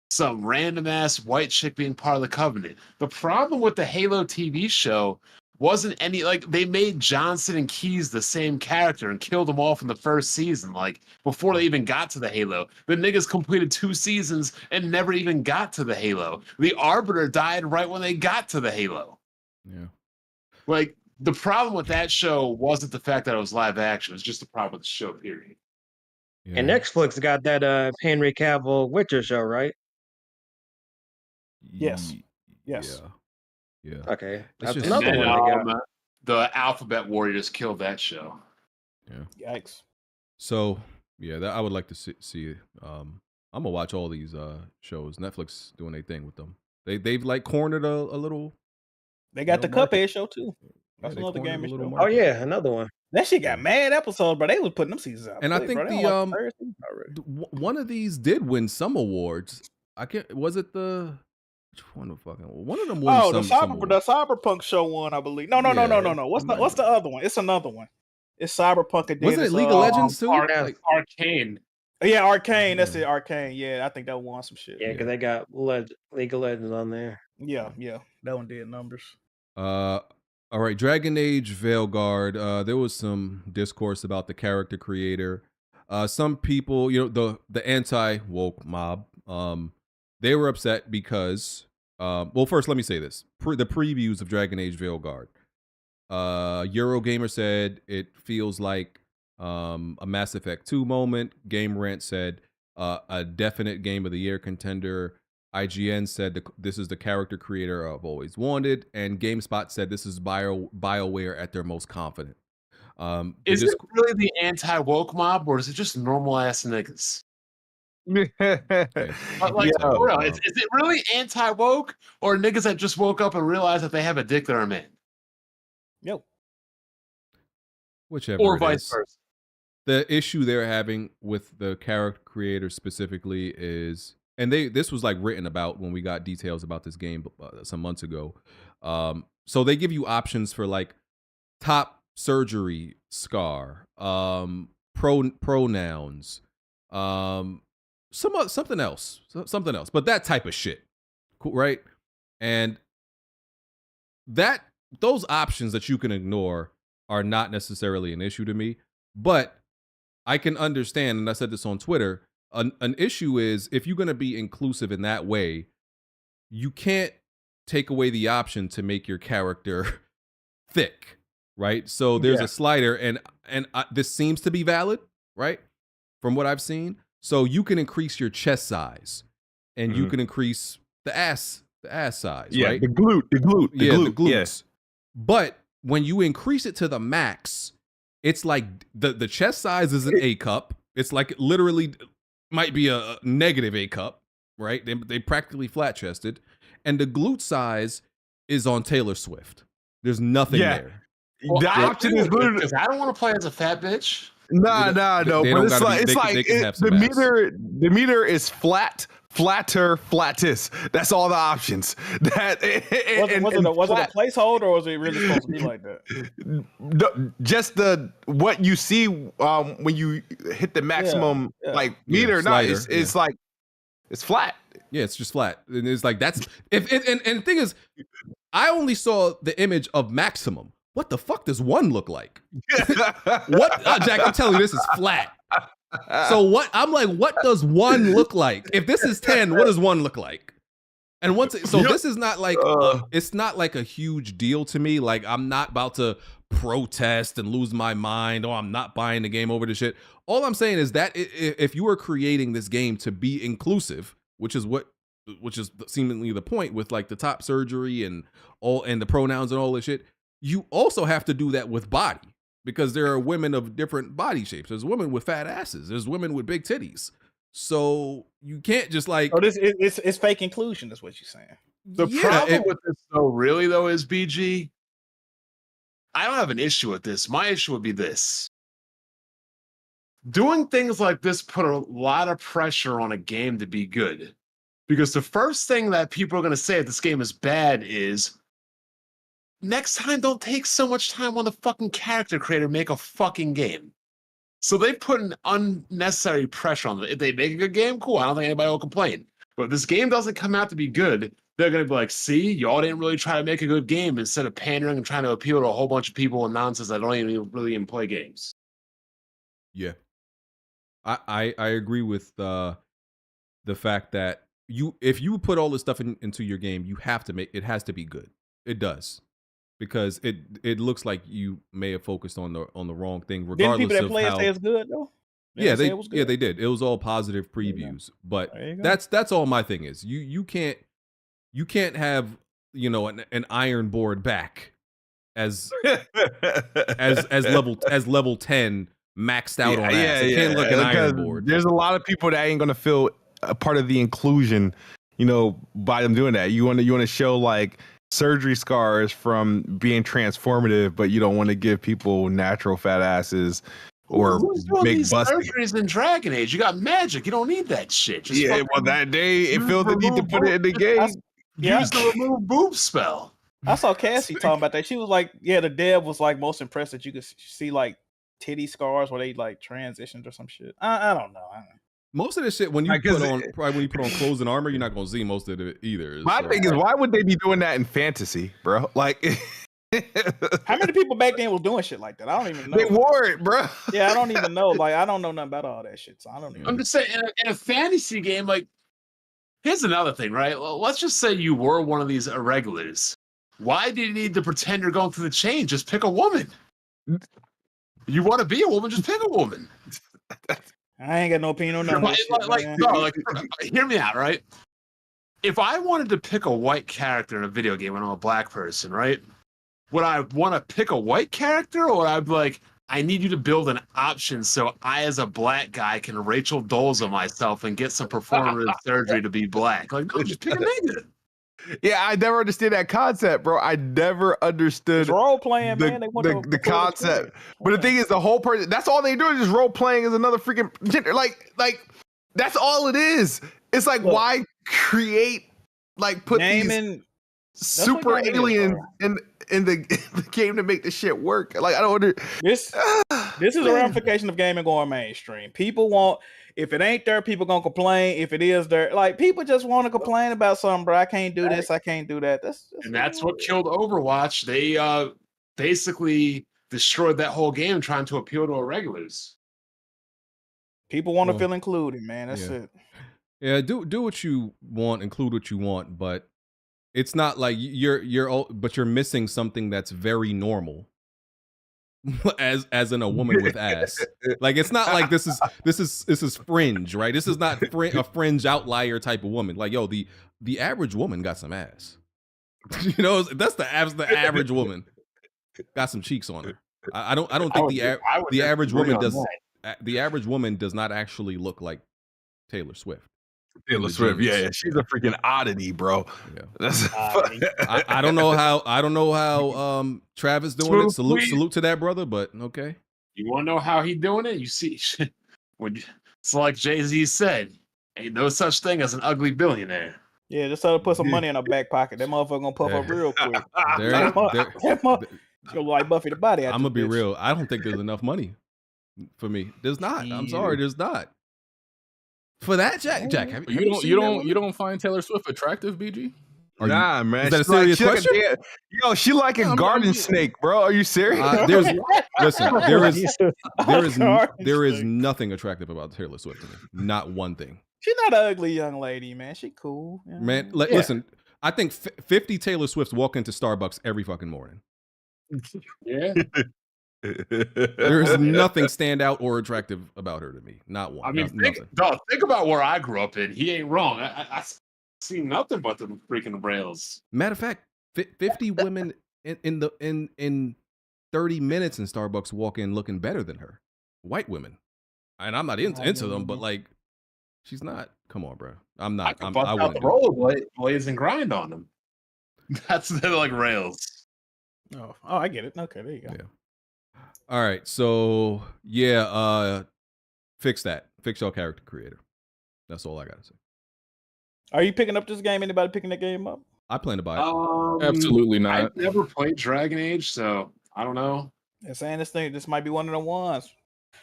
some random ass white chick being part of the Covenant. The problem with the Halo TV show wasn't any, like, they made Johnson and Keyes the same character and killed them off in the first season, like, before they even got to the Halo. The niggas completed 2 seasons and never even got to the Halo. The Arbiter died right when they got to the Halo. Yeah. Like, the problem with that show wasn't the fact that it was live action. It was just the problem with the show, period. Yeah. And Netflix got that Henry Cavill Witcher show, right? Yes. Yes. Yeah. Okay. It's just another one they got. The Alphabet Warriors killed that show. Yeah. Yikes. So yeah, that I would like to see. I'm gonna watch all these shows. Netflix doing their thing with them. They've like cornered a little. They got the market. Cuphead show too. That's they another cornered game a little show. market. Oh yeah, another one. That shit got mad episodes, but they was putting them seasons out. And I quick, think bro. They the don't like third season already. one of these did win some awards. I can't. Was it the which one? The fucking one of them won Oh, some the Cyberpunk show one, I believe. No. What's the other one? It's another one. It's Cyberpunk. And Wasn't it League of Legends too? Arcane. Yeah, Arcane. That's it. Arcane. Yeah, I think that won some shit. Yeah, because they got League of Legends on there. Yeah. That one did numbers. All right, Dragon Age Veilguard. There was some discourse about the character creator. Some people, the anti-woke mob, they were upset because, well, first let me say this: the previews of Dragon Age Veilguard. Eurogamer said it feels like a Mass Effect 2 moment. Game Rant said a definite Game of the Year contender. IGN said this is the character creator I've always wanted, and GameSpot said this is BioWare at their most confident. Is it really the anti-woke mob, or is it just normal ass niggas? Like, for real, is it really anti-woke, or niggas that just woke up and realized that they have a dick that are men? Yep. Whichever, or it vice is. versa. The issue they're having with the character creator specifically is, and this was like written about when we got details about this game some months ago. So they give you options for like top surgery scar, pronouns, something else, but that type of shit, cool, right? And those options that you can ignore are not necessarily an issue to me, but I can understand, and I said this on Twitter, an issue is if you're going to be inclusive in that way, you can't take away the option to make your character thick, right? So there's a slider, and this seems to be valid, right? From what I've seen. So you can increase your chest size, and you can increase the ass size, right? The glutes. The glutes. But when you increase it to the max, it's like the chest size is an A cup. It's like literally might be a negative A cup, right? They practically flat chested, and the glute size is on Taylor Swift. There's nothing there. Well, the option is because I don't want to play as a fat bitch. No. But it's like the meter is flatter, flattest. That's all the options. Was it a placeholder, or was it really supposed to be like that? Just what you see when you hit the maximum meter. Slider, it's like it's flat. Yeah, it's just flat, and it's like that's and the thing is, I only saw the image of maximum. What the fuck does 1 look like? What, Jack? I'm telling you, this is flat. So what? I'm like, what does 1 look like? If this is 10, what does 1 look like? And once, this is not like it's not like a huge deal to me. Like I'm not about to protest and lose my mind. Oh, I'm not buying the game over the shit. All I'm saying is that if you are creating this game to be inclusive, which is seemingly the point with like the top surgery and the pronouns and all this shit, you also have to do that with body, because there are women of different body shapes. There's women with fat asses. There's women with big titties. So you can't just like. Oh, it's fake inclusion. Is what you're saying. The problem with this, though, really though, is BG. I don't have an issue with this. My issue would be this: doing things like this put a lot of pressure on a game to be good, because the first thing that people are going to say if this game is bad is, next time don't take so much time on the fucking character creator, make a fucking game. So they put an unnecessary pressure on them. If they make a good game, cool. I don't think anybody will complain. But if this game doesn't come out to be good, they're going to be like, see, y'all didn't really try to make a good game instead of pandering and trying to appeal to a whole bunch of people and nonsense that don't even play games. Yeah. I agree with the fact that if you put all this stuff into your game, you have to it has to be good. It does. Because it looks like you may have focused on the wrong thing, regardless Didn't people that of play how. it say it's good though? Yeah, they did. It was all positive previews, but that's all my thing is. You can't have an iron board back as level 10 maxed out on ass. It can't look an iron board. There's a lot of people that ain't gonna feel a part of the inclusion, by them doing that. You want to show like surgery scars from being transformative, but you don't want to give people natural fat asses or make these busting surgeries in Dragon Age. You got magic. You don't need that shit. Just that day it felt the need to put it in the game. Use the remove boob spell. I saw Cassie talking about that. She was like, "Yeah, the dev was like most impressed that you could see like titty scars where they like transitioned or some shit." I don't know. Most of the shit when you put on clothes and armor, you're not gonna see most of it either. My thing is, why would they be doing that in fantasy, bro? Like, how many people back then was doing shit like that? I don't even know. They wore it, bro. Yeah, I don't even know. Like, I don't know nothing about all that shit. So I don't even. I'm just saying, in a fantasy game, like, here's another thing, right? Well, let's just say you were one of these irregulars. Why do you need to pretend you're going through the chain? Just pick a woman. You want to be a woman? Just pick a woman. I ain't got no opinion on that. Hear me out, right? If I wanted to pick a white character in a video game and I'm a black person, right? Would I want to pick a white character, or would I be like, I need you to build an option so I, as a black guy, can Rachel Dolezal myself and get some performative surgery to be black? Like, no, just pick a nigga. Yeah, I never understood that concept, bro. I never understood role playing, man. They want the concept. But the thing is, the whole person, that's all they do is just role playing as another freaking gender. Like that's all it is. It's like, why create, like, put these super aliens in the game to make the shit work? Like, I don't under this is a ramification of gaming going mainstream. People want, if it ain't there, people gonna complain. If it is there, like, people just want to complain about something, bro. I can't do this, I can't do that. That's what killed Overwatch. They basically destroyed that whole game trying to appeal to irregulars. People want to feel included, man. That's it. Yeah, do what you want, include what you want, but it's not like you're missing something that's very normal. as in a woman with ass. Like, it's not like this is fringe, right? This is not a fringe outlier type of woman. Like, yo, the average woman got some ass. That's the average woman got some cheeks on her. I don't think the average woman does. The average woman does not actually look like Taylor Swift. Taylor Swift, yeah, she's a freaking oddity, bro. Yeah. That's I don't know how Travis doing it. Salute to that brother, but okay. You want to know how he doing it? You see, it's like Jay-Z said, ain't no such thing as an ugly billionaire. Yeah, just try to put some money in her back pocket. That motherfucker gonna puff up real quick. She'll like Buffy the Body. I'm gonna be real. I don't think there's enough money for me. There's not. I'm sorry, there's not. For that, Jack, You don't find Taylor Swift attractive, BG? Nah, man. Is that a She's like- serious she's like a question? Yo, she like a garden snake, bro. Are you serious? Listen, Garden there is nothing attractive about Taylor Swift to me. Not one thing. She's not an ugly young lady, man. She cool. you know? Man, Yeah. listen, I think 50 Taylor Swifts walk into Starbucks every fucking morning. Yeah. There is nothing stand out or attractive about her to me. Not one. I mean, nothing. think about where I grew up in. He ain't wrong. I see nothing but the freaking rails. Matter of fact, 50 women in 30 minutes in Starbucks walk in looking better than her. White women. And I'm not into them, but like, she's not. Come on, bro. I'm not. I bust out wouldn't the do it. rollerblades and grind on them. They're like rails. Oh, I get it. Okay, there you go. Yeah. All right, so yeah, fix that. Fix your character creator. That's all I gotta say. Are you picking up this game? Anybody picking that game up? I plan to buy it. Absolutely not. I've never played Dragon Age, so I don't know. They're saying this might be one of the ones.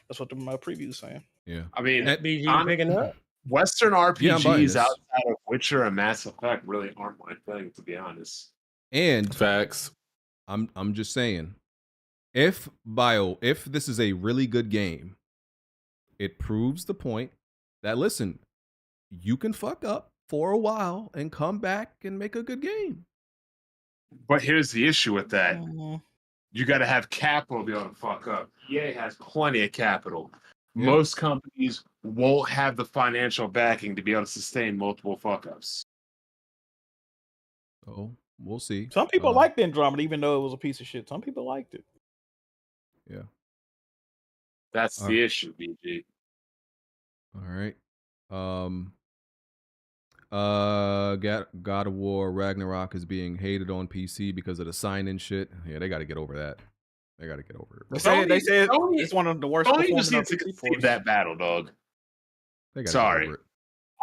That's what the preview saying. Yeah. I mean, BG picking up? Western Yeah, I'm buying RPGs this. outside of Witcher and Mass Effect really aren't my thing, to be honest. And facts. I'm just saying, if this is a really good game, it proves the point that listen, you can fuck up for a while and come back and make a good game. But here's the issue with that. You got to have capital to be able to fuck up. EA has plenty of capital. Yeah. Most companies won't have the financial backing to be able to sustain multiple fuck ups. So we'll see. Some people liked Andromeda, even though it was a piece of shit. Some people liked it. Yeah. That's All the right. issue, BG. All right. God of War Ragnarok is being hated on PC because of the sign-in shit. Yeah, they got to get over that. They got to get over it. They said it's one of the worst. Sony just performing needs to RPG concede ports. that battle, dog. They gotta Sorry. get over it.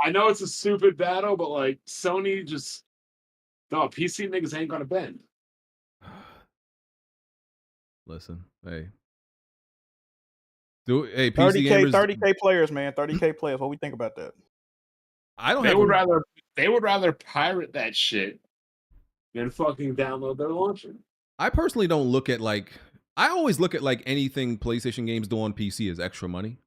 I know it's a stupid battle, but like Sony just no PC niggas ain't gonna bend. Listen, hey, hey, PC 30K, gamers, 30K players, man. 30K players. What we think about that? I don't They have. would rather pirate that shit than fucking download their launcher. I personally don't look at like. I always look at like anything PlayStation games do on PC as extra money.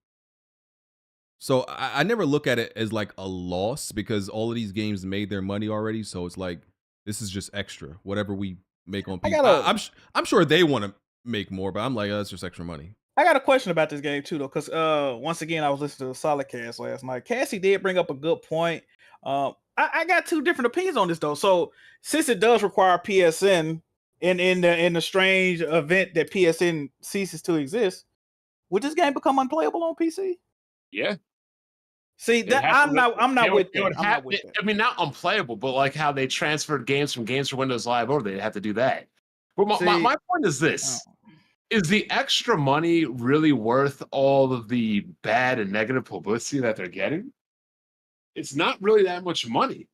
So I never look at it as like a loss because all of these games made their money already. So it's like this is just extra. Whatever we make on PC, I'm sure they want to make more, but I'm like, that's just extra money. I got a question about this game too, though, because once again, I was listening to the Solid Cast last night. Cassie did bring up a good point. I got two different opinions on this though. So since it does require PSN in the strange event that PSN ceases to exist, would this game become unplayable on PC? Yeah. See, that I'm not with that. I'm not with that. I mean, not unplayable, but like how they transferred games from Games for Windows Live over, they'd have to do that. But my point is this. Is the extra money really worth all of the bad and negative publicity that they're getting? It's not really that much money.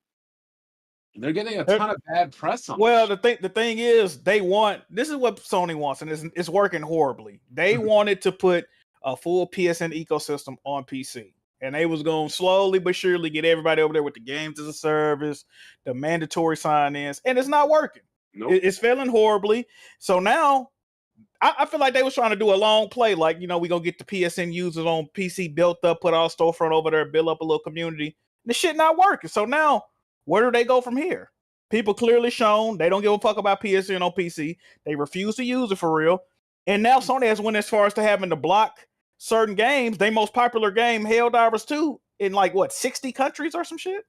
They're getting a ton of bad press on. Well, the thing is, this is what Sony wants, and it's working horribly. They wanted to put a full PSN ecosystem on PC, and they was going to slowly but surely get everybody over there with the games as a service, the mandatory sign-ins, and it's not working. Nope. It's failing horribly. So now, I feel like they was trying to do a long play, like, we're going to get the PSN users on PC built up, put our storefront over there, build up a little community. This shit not working. So now, where do they go from here? People clearly shown they don't give a fuck about PSN on PC. They refuse to use it for real. And now Sony has went as far as to having to block certain games. Their most popular game, Helldivers 2, in like, 60 countries or some shit?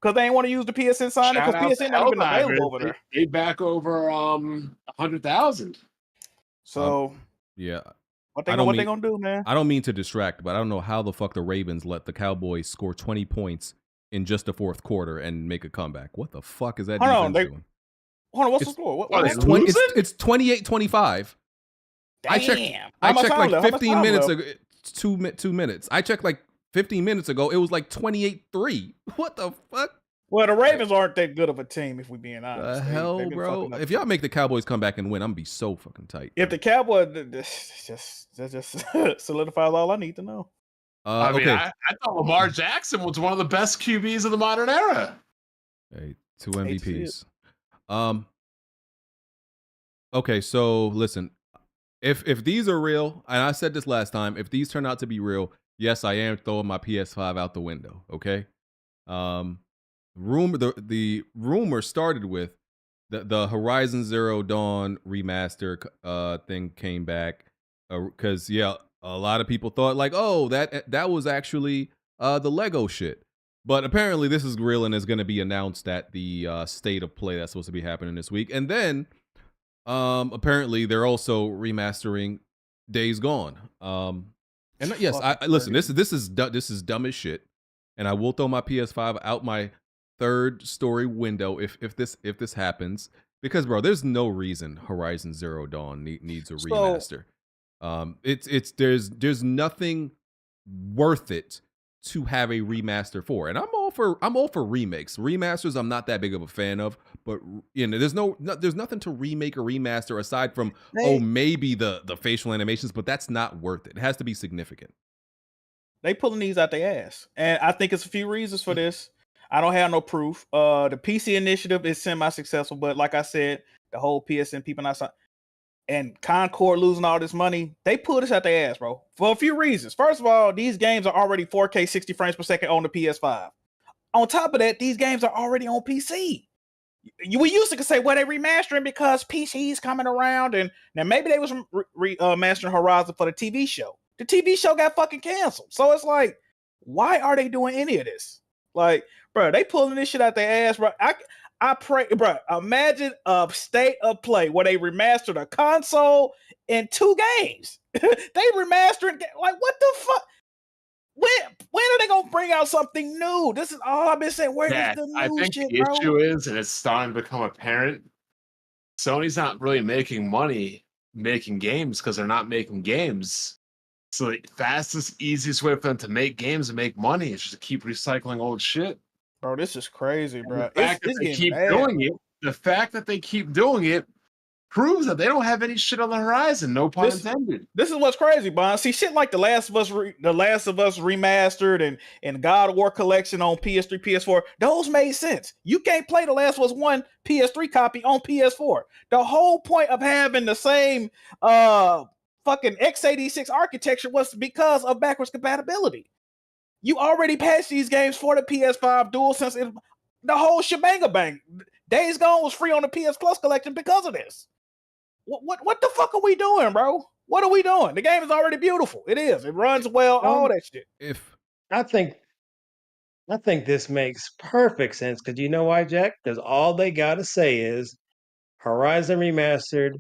Because they ain't want to use the PSN sign because PSN not even available over there. They back over 100,000. So yeah, what they gonna do, man? I don't mean to distract, but I don't know how the fuck the Ravens let the Cowboys score 20 points in just the fourth quarter and make a comeback. What the fuck is that defense doing? Hold on, what's the score? It's 28-25. I checked like 15 minutes ago. 2 minutes. I checked like 15 minutes ago. It was like 28-3. What the fuck? Well, the Ravens aren't that good of a team, if we're being honest. The hell, bro? If y'all make the Cowboys come back and win, I'm gonna be so fucking tight. If the Cowboys, that just solidifies all I need to know. I mean, I thought Lamar Jackson was one of the best QBs of the modern era. Hey, 2 MVPs. Okay, so listen, if these are real, and I said this last time, if these turn out to be real, yes, I am throwing my PS5 out the window. Okay. The rumor started with the Horizon Zero Dawn remaster thing came back because a lot of people thought like, oh, that was actually the Lego shit. But apparently this is real and is going to be announced at the state of play that's supposed to be happening this week. And then apparently they're also remastering Days Gone. And yes, I listen, this is dumb as shit. And I will throw my PS5 out my third story window if this happens, because bro, there's no reason Horizon Zero Dawn needs a remaster. There's nothing worth it to have a remaster for, and I'm all for remakes. Remasters I'm not that big of a fan of, but there's nothing to remake or remaster aside from maybe the facial animations, but that's not worth it. It has to be significant. They pulling these out their ass, and I think it's a few reasons for this. I don't have no proof. The PC initiative is semi-successful, but like I said, the whole PSN people outside and Concord losing all this money, they pulled this out their ass, bro, for a few reasons. First of all, these games are already 4K 60 frames per second on the PS5. On top of that, these games are already on PC. We used to say, well, they remastering because PC's coming around, and now maybe they was mastering Horizon for the TV show. The TV show got fucking canceled. So it's like, why are they doing any of this? Like, bro, they pulling this shit out their ass, bro. I pray, bro, imagine a state of play where they remastered a console in 2 games. They remastered, like, what the fuck? When are they gonna bring out something new? This is all I've been saying. Where is the new I think shit, the bro? issue is, and it's starting to become apparent, Sony's not really making money making games because they're not making games. So the fastest, easiest way for them to make games and make money is just to keep recycling old shit. Bro, this is crazy, bro. The fact that they keep doing it, the fact that they keep doing it proves that they don't have any shit on the horizon. No pun intended. This is what's crazy, Bond. See, shit like The Last of Us remastered and God of War collection on PS3, PS4, those made sense. You can't play The Last of Us 1 PS3 copy on PS4. The whole point of having the same fucking x86 architecture was because of backwards compatibility. You already patched these games for the PS5 DualSense, the whole shebang. Days Gone was free on the PS Plus collection because of this. What the fuck are we doing, bro? What are we doing? The game is already beautiful. It is. It runs well. All that shit. I think this makes perfect sense, because you know why, Jack? Because all they gotta say is Horizon Remastered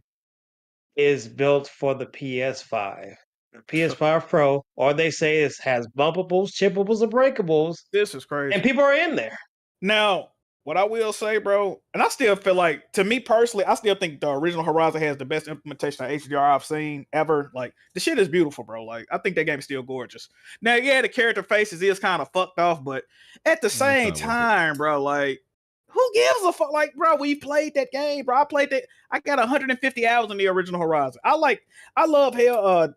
is built for the PS5. The PS5 Pro, or they say it has bumpables, chippables, and breakables. This is crazy. And people are in there. Now, what I will say, bro, and I still feel like, to me personally, I still think the original Horizon has the best implementation of HDR I've seen ever. Like, the shit is beautiful, bro. Like, I think that game is still gorgeous. Now, yeah, the character faces is kind of fucked off, but at the same time, bro, like, who gives a fuck? Like, bro, we played that game, bro. I played that. I got 150 hours in the original Horizon. I love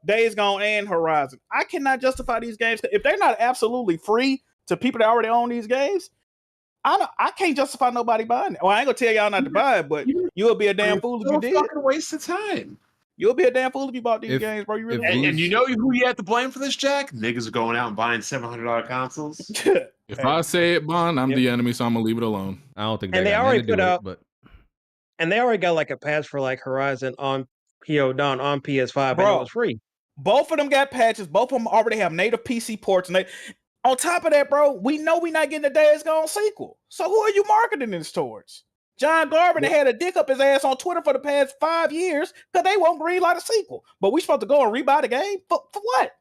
Days Gone and Horizon. I cannot justify these games if they're not absolutely free to people that already own these games. I can't justify nobody buying it. Well, I ain't gonna tell y'all not to buy it, but you'll be a damn fool if you did. Fucking waste of time. You'll be a damn fool if you bought these games, bro. You really and you know who you have to blame for this, Jack? Niggas are going out and buying $700 consoles. If I say it, Bond, I'm the enemy, so I'm gonna leave it alone. I don't think And they already put out, and they already got like a patch for like Horizon on Dawn on PS5, Bro, and it was free. Both of them got patches. Both of them already have native PC ports, and on top of that, bro, we know we're not getting the Days Gone sequel. So who are you marketing this towards? John Garvin had a dick up his ass on Twitter for the past 5 years because they won't greenlight a sequel. But we supposed to go and rebuy the game? For what?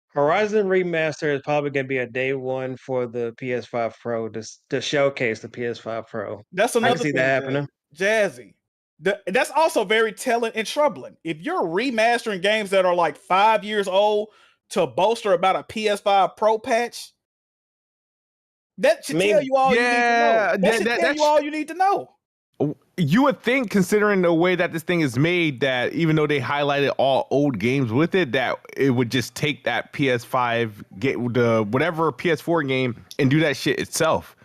Horizon Remaster is probably going to be a day one for the PS5 Pro to showcase the PS5 Pro. That's I another can see thing, that happening. Jazzy. That's also very telling and troubling. If you're remastering games that are like 5 years old to bolster about a PS5 Pro patch, that should tell you all you need to know. That should tell you all you need to know. You would think, considering the way that this thing is made, that even though they highlighted all old games with it, that it would just take that PS5 whatever PS4 game and do that shit itself.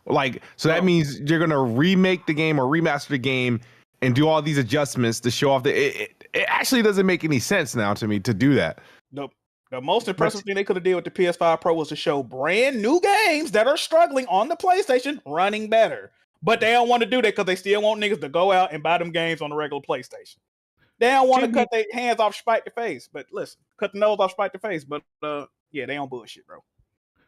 Like, so that means you're gonna remake the game or remaster the game and do all these adjustments to show off it actually doesn't make any sense now to me to do that. The most impressive thing they could have did with the PS5 Pro was to show brand new games that are struggling on the PlayStation running better. But they don't want to do that because they still want niggas to go out and buy them games on the regular PlayStation. They don't want to cut their hands off spite the face. But listen, cut the nose off spite the face. But yeah, they on bullshit, bro.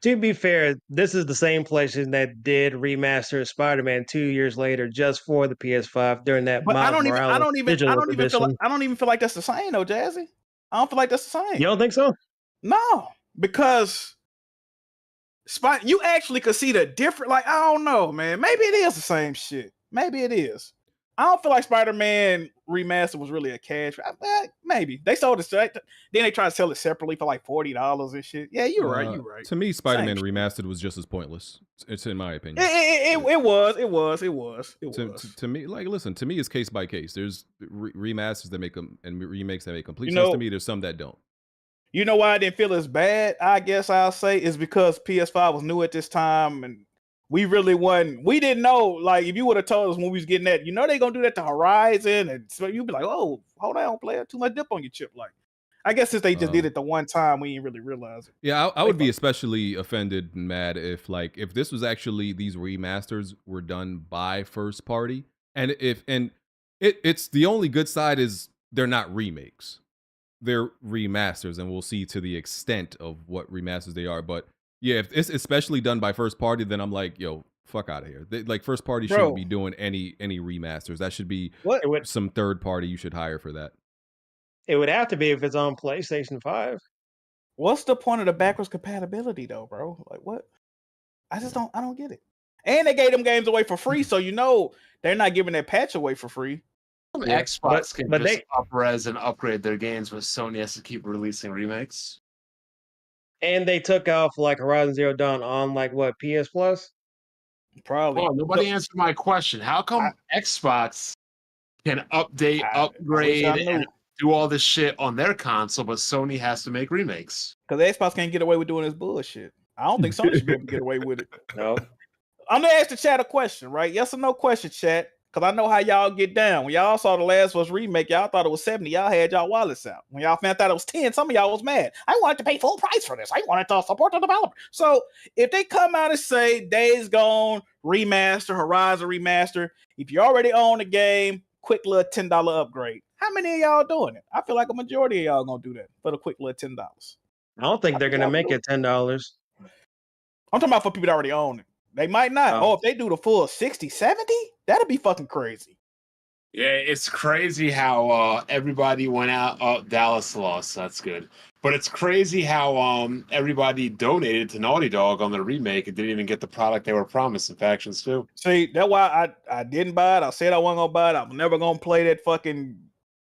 To be fair, this is the same PlayStation that did remaster Spider-Man 2 years later just for the PS5 during that But I don't even feel like that's the same though, Jazzy. I don't feel like that's the same. You don't think so? No, because you actually could see the different. Like, I don't know, man. Maybe it is the same shit. Maybe it is. I don't feel like Spider-Man Remastered was really a cash. Maybe they sold it. Then they tried to sell it separately for like $40 and shit. Yeah, you're right. You're right. To me, Spider-Man Remastered was just as pointless. It's in my opinion. It was. To me, like, listen. To me, it's case by case. There's remasters that make them and remakes that make complete sense to me. There's some that don't. You know why I didn't feel as bad? I guess I'll say is because PS5 was new at this time and we really wasn't. We didn't know. Like, if you would have told us when we was getting that, they're gonna do that to Horizon, and so you'd be like, "Oh, hold on, player, too much dip on your chip." Like, I guess since they just did it the one time, we didn't really realize it. Yeah, I would be especially offended and mad if this was actually these remasters were done by first party, and it's the only good side is they're not remakes, they're remasters, and we'll see to the extent of what remasters they are, but. Yeah, if it's especially done by first party, then I'm like, yo, fuck out of here. Like, first party shouldn't be doing any remasters. That should be some third party you should hire for that. It would have to be if it's on PlayStation 5. What's the point of the backwards compatibility though, bro? Like, what? I don't get it. And they gave them games away for free, so they're not giving that patch away for free. Xbox can just up-res and upgrade their games, but Sony has to keep releasing remakes. And they took off like Horizon Zero Dawn on like what, PS Plus? Probably. Oh, nobody answered my question. How come Xbox can update, upgrade, and do all this shit on their console, but Sony has to make remakes? Because Xbox can't get away with doing this bullshit. I don't think Sony should be able to get away with it. No. I'm gonna ask the chat a question, right? Yes or no question, chat. Because I know how y'all get down. When y'all saw The Last of Us remake, y'all thought it was 70. Y'all had y'all wallets out. When y'all found out it was 10, some of y'all was mad. I wanted to pay full price for this. I wanted to support the developer. So if they come out and say Days Gone, Remaster, Horizon Remaster, if you already own the game, quick little $10 upgrade. How many of y'all doing it? I feel like a majority of y'all gonna do that for the quick little $10. I don't think they're gonna make it $10. I'm talking about for people that already own it. They might not. Oh, if they do the full 60, 70, that'd be fucking crazy. Yeah, it's crazy how everybody went out. Oh, Dallas lost. That's good. But it's crazy how everybody donated to Naughty Dog on the remake and didn't even get the product they were promised in Factions 2. See, that's why I didn't buy it. I said I wasn't going to buy it. I'm never going to play that fucking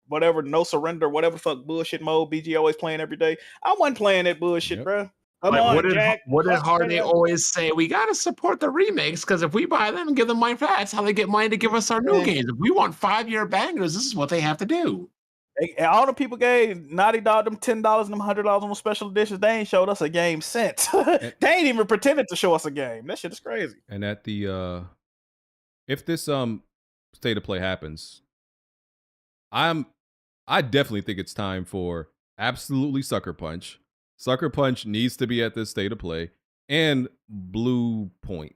whatever, no surrender, whatever the fuck bullshit mode BG always playing every day. I wasn't playing that bullshit, bro. What did Hardy always say? We gotta support the remakes because if we buy them and give them money for that, that's how they get money to give us our new games. If we want 5-year bangers, this is what they have to do. All the people gave Naughty Dog them $10 and them $100 on them special editions. They ain't showed us a game since. They ain't even pretended to show us a game. That shit is crazy. And at the if this state of play happens, I definitely think it's time for absolutely Sucker Punch. Sucker Punch needs to be at this state of play, and Blue Point.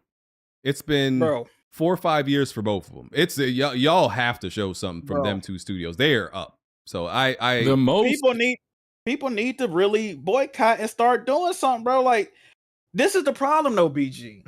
It's been 4 or 5 years for both of them. It's y'all have to show something from them two studios. They are up. So people need to really boycott and start doing something, bro. Like, this is the problem, though, BG.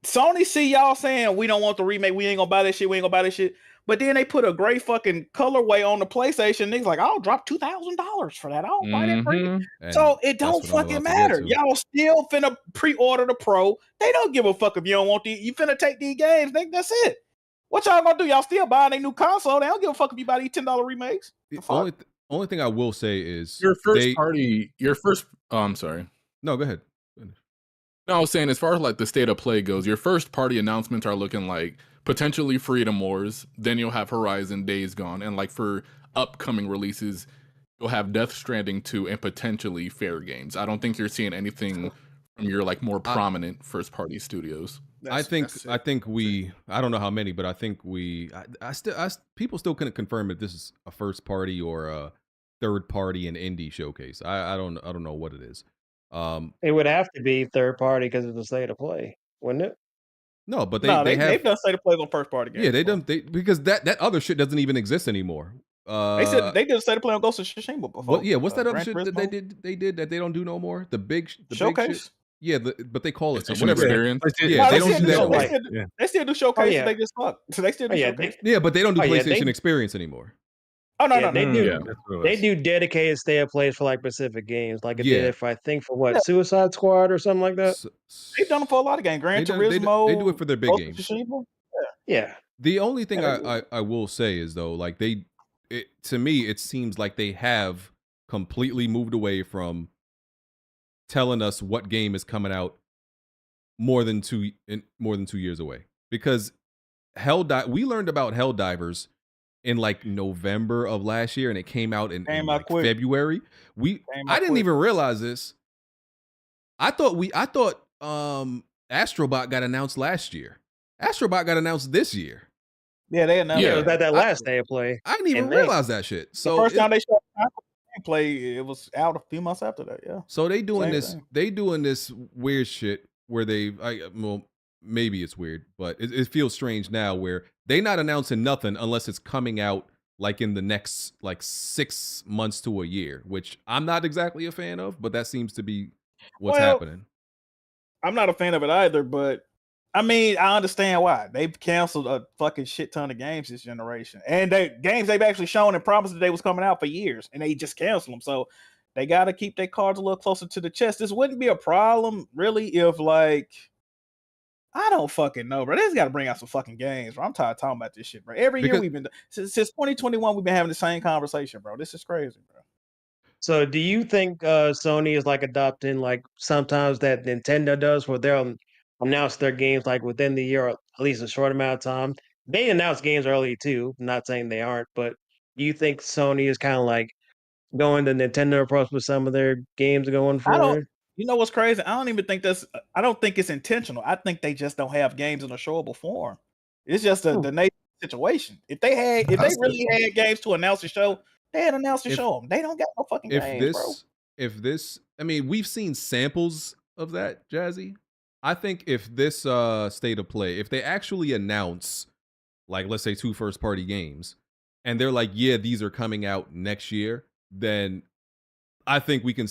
Sony see y'all saying we don't want the remake. We ain't gonna buy that shit. We ain't gonna buy that shit. But then they put a great fucking colorway on the PlayStation. Niggas like, I'll drop $2,000 for that. I'll buy that for you. So it don't fucking matter. Y'all still finna pre-order the Pro. They don't give a fuck if you don't want you finna take these games. That's it. What y'all gonna do? Y'all still buying a new console. They don't give a fuck if you buy these $10 remakes. The only thing I will say is your first I'm sorry. No, go ahead. No, I was saying as far as like the state of play goes, your first party announcements are looking like potentially Freedom Wars, then you'll have Horizon, Days Gone, and like for upcoming releases, you'll have Death Stranding 2 and potentially Fair Games. I don't think you're seeing anything from your like more prominent first party studios. I think I don't know how many, but I think people still couldn't confirm if this is a first party or a third party and indie showcase. I don't know what it is. It would have to be third party because it's a state of play, wouldn't it? No, but they've have done state of play on first party games. Yeah, because that other shit doesn't even exist anymore. They said they did a state of play on Ghost of Tsushima before. What's that other shit that they did that they don't do no more? The big showcase. Big shit? Yeah, but they call it something. Experience. Yeah, they don't do that. They still do showcases. They just fuck. So they still do showcases. Yeah, but they don't do PlayStation Experience anymore. Oh no, they do. They do dedicated stay of plays for like specific games, like it did for what Suicide Squad or something like that. They've done it for a lot of games. Gran Turismo. They do it for their big games. Yeah. The only thing I will say is though, like to me, it seems like they have completely moved away from telling us what game is coming out more than 2 years away, because we learned about Helldivers in like November of last year, and it came out in like February. I didn't even realize this. I thought Astrobot got announced last year. Astrobot got announced this year. Yeah, they announced. Yeah, it was at that last day of play. I didn't even realize that shit. So the first time they showed gameplay, it was out a few months after that. Yeah. So they doing this weird shit where maybe it's weird, but it feels strange now where they not announcing nothing unless it's coming out like in the next like 6 months to a year, which I'm not exactly a fan of, but that seems to be what's happening. I'm not a fan of it either, but I mean, I understand why. They've canceled a fucking shit ton of games this generation. And games they've actually shown and promised that they was coming out for years, and they just canceled them. So they got to keep their cards a little closer to the chest. This wouldn't be a problem, really, if like, I don't fucking know, bro. They just got to bring out some fucking games, bro. I'm tired of talking about this shit, bro. Every year we've been, since 2021, we've been having the same conversation, bro. This is crazy, bro. So do you think Sony is like adopting like sometimes that Nintendo does, where they'll announce their games like within the year, or at least a short amount of time? They announce games early too. I'm not saying they aren't, but do you think Sony is kind of like going the Nintendo approach with some of their games going forward? You know what's crazy? I don't even think I don't think it's intentional. I think they just don't have games in a showable form. It's just the nature of the situation. If they really had games to announce the show, they had announced the show. They don't got no fucking games, bro. I mean, we've seen samples of that, Jazzy. I think if this state of play, if they actually announce, like, let's say 2 first-party games, and they're like, yeah, these are coming out next year, then I think we can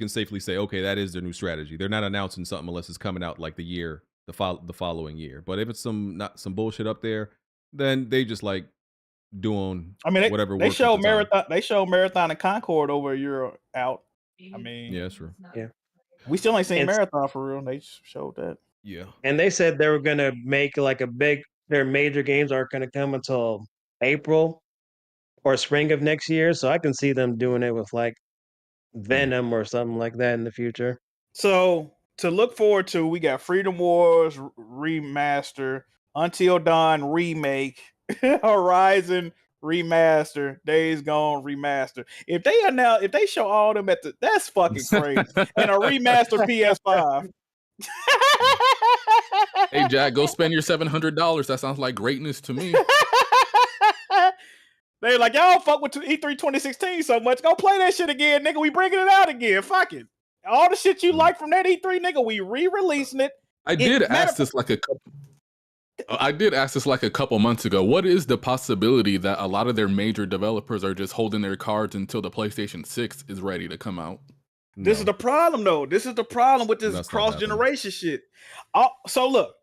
safely say, okay, that is their new strategy. They're not announcing something unless it's coming out like the following year. But if it's some bullshit up there, then they just like doing whatever. They show Marathon. They show Marathon and Concord over a year out. I mean, yeah, that's true. Yeah. We still ain't seen Marathon for real. They showed that. Yeah. And they said they were gonna make like their major games aren't gonna come until April or spring of next year. So I can see them doing it with like Venom or something like that in the future. So to look forward to, we got Freedom Wars Remaster, Until Dawn Remake, Horizon Remaster, Days Gone Remaster. If they show all them that's fucking crazy. And a remastered PS5. Hey Jack, go spend your $700. That sounds like greatness to me. They're like, y'all fuck with E3 2016 so much. Go play that shit again, nigga. We bringing it out again. Fuck it. All the shit you like from that E3, nigga, we re-releasing it. I did ask this like a couple months ago. What is the possibility that a lot of their major developers are just holding their cards until the PlayStation 6 is ready to come out? This is the problem, though. This is the problem with this cross-generation shit. So look,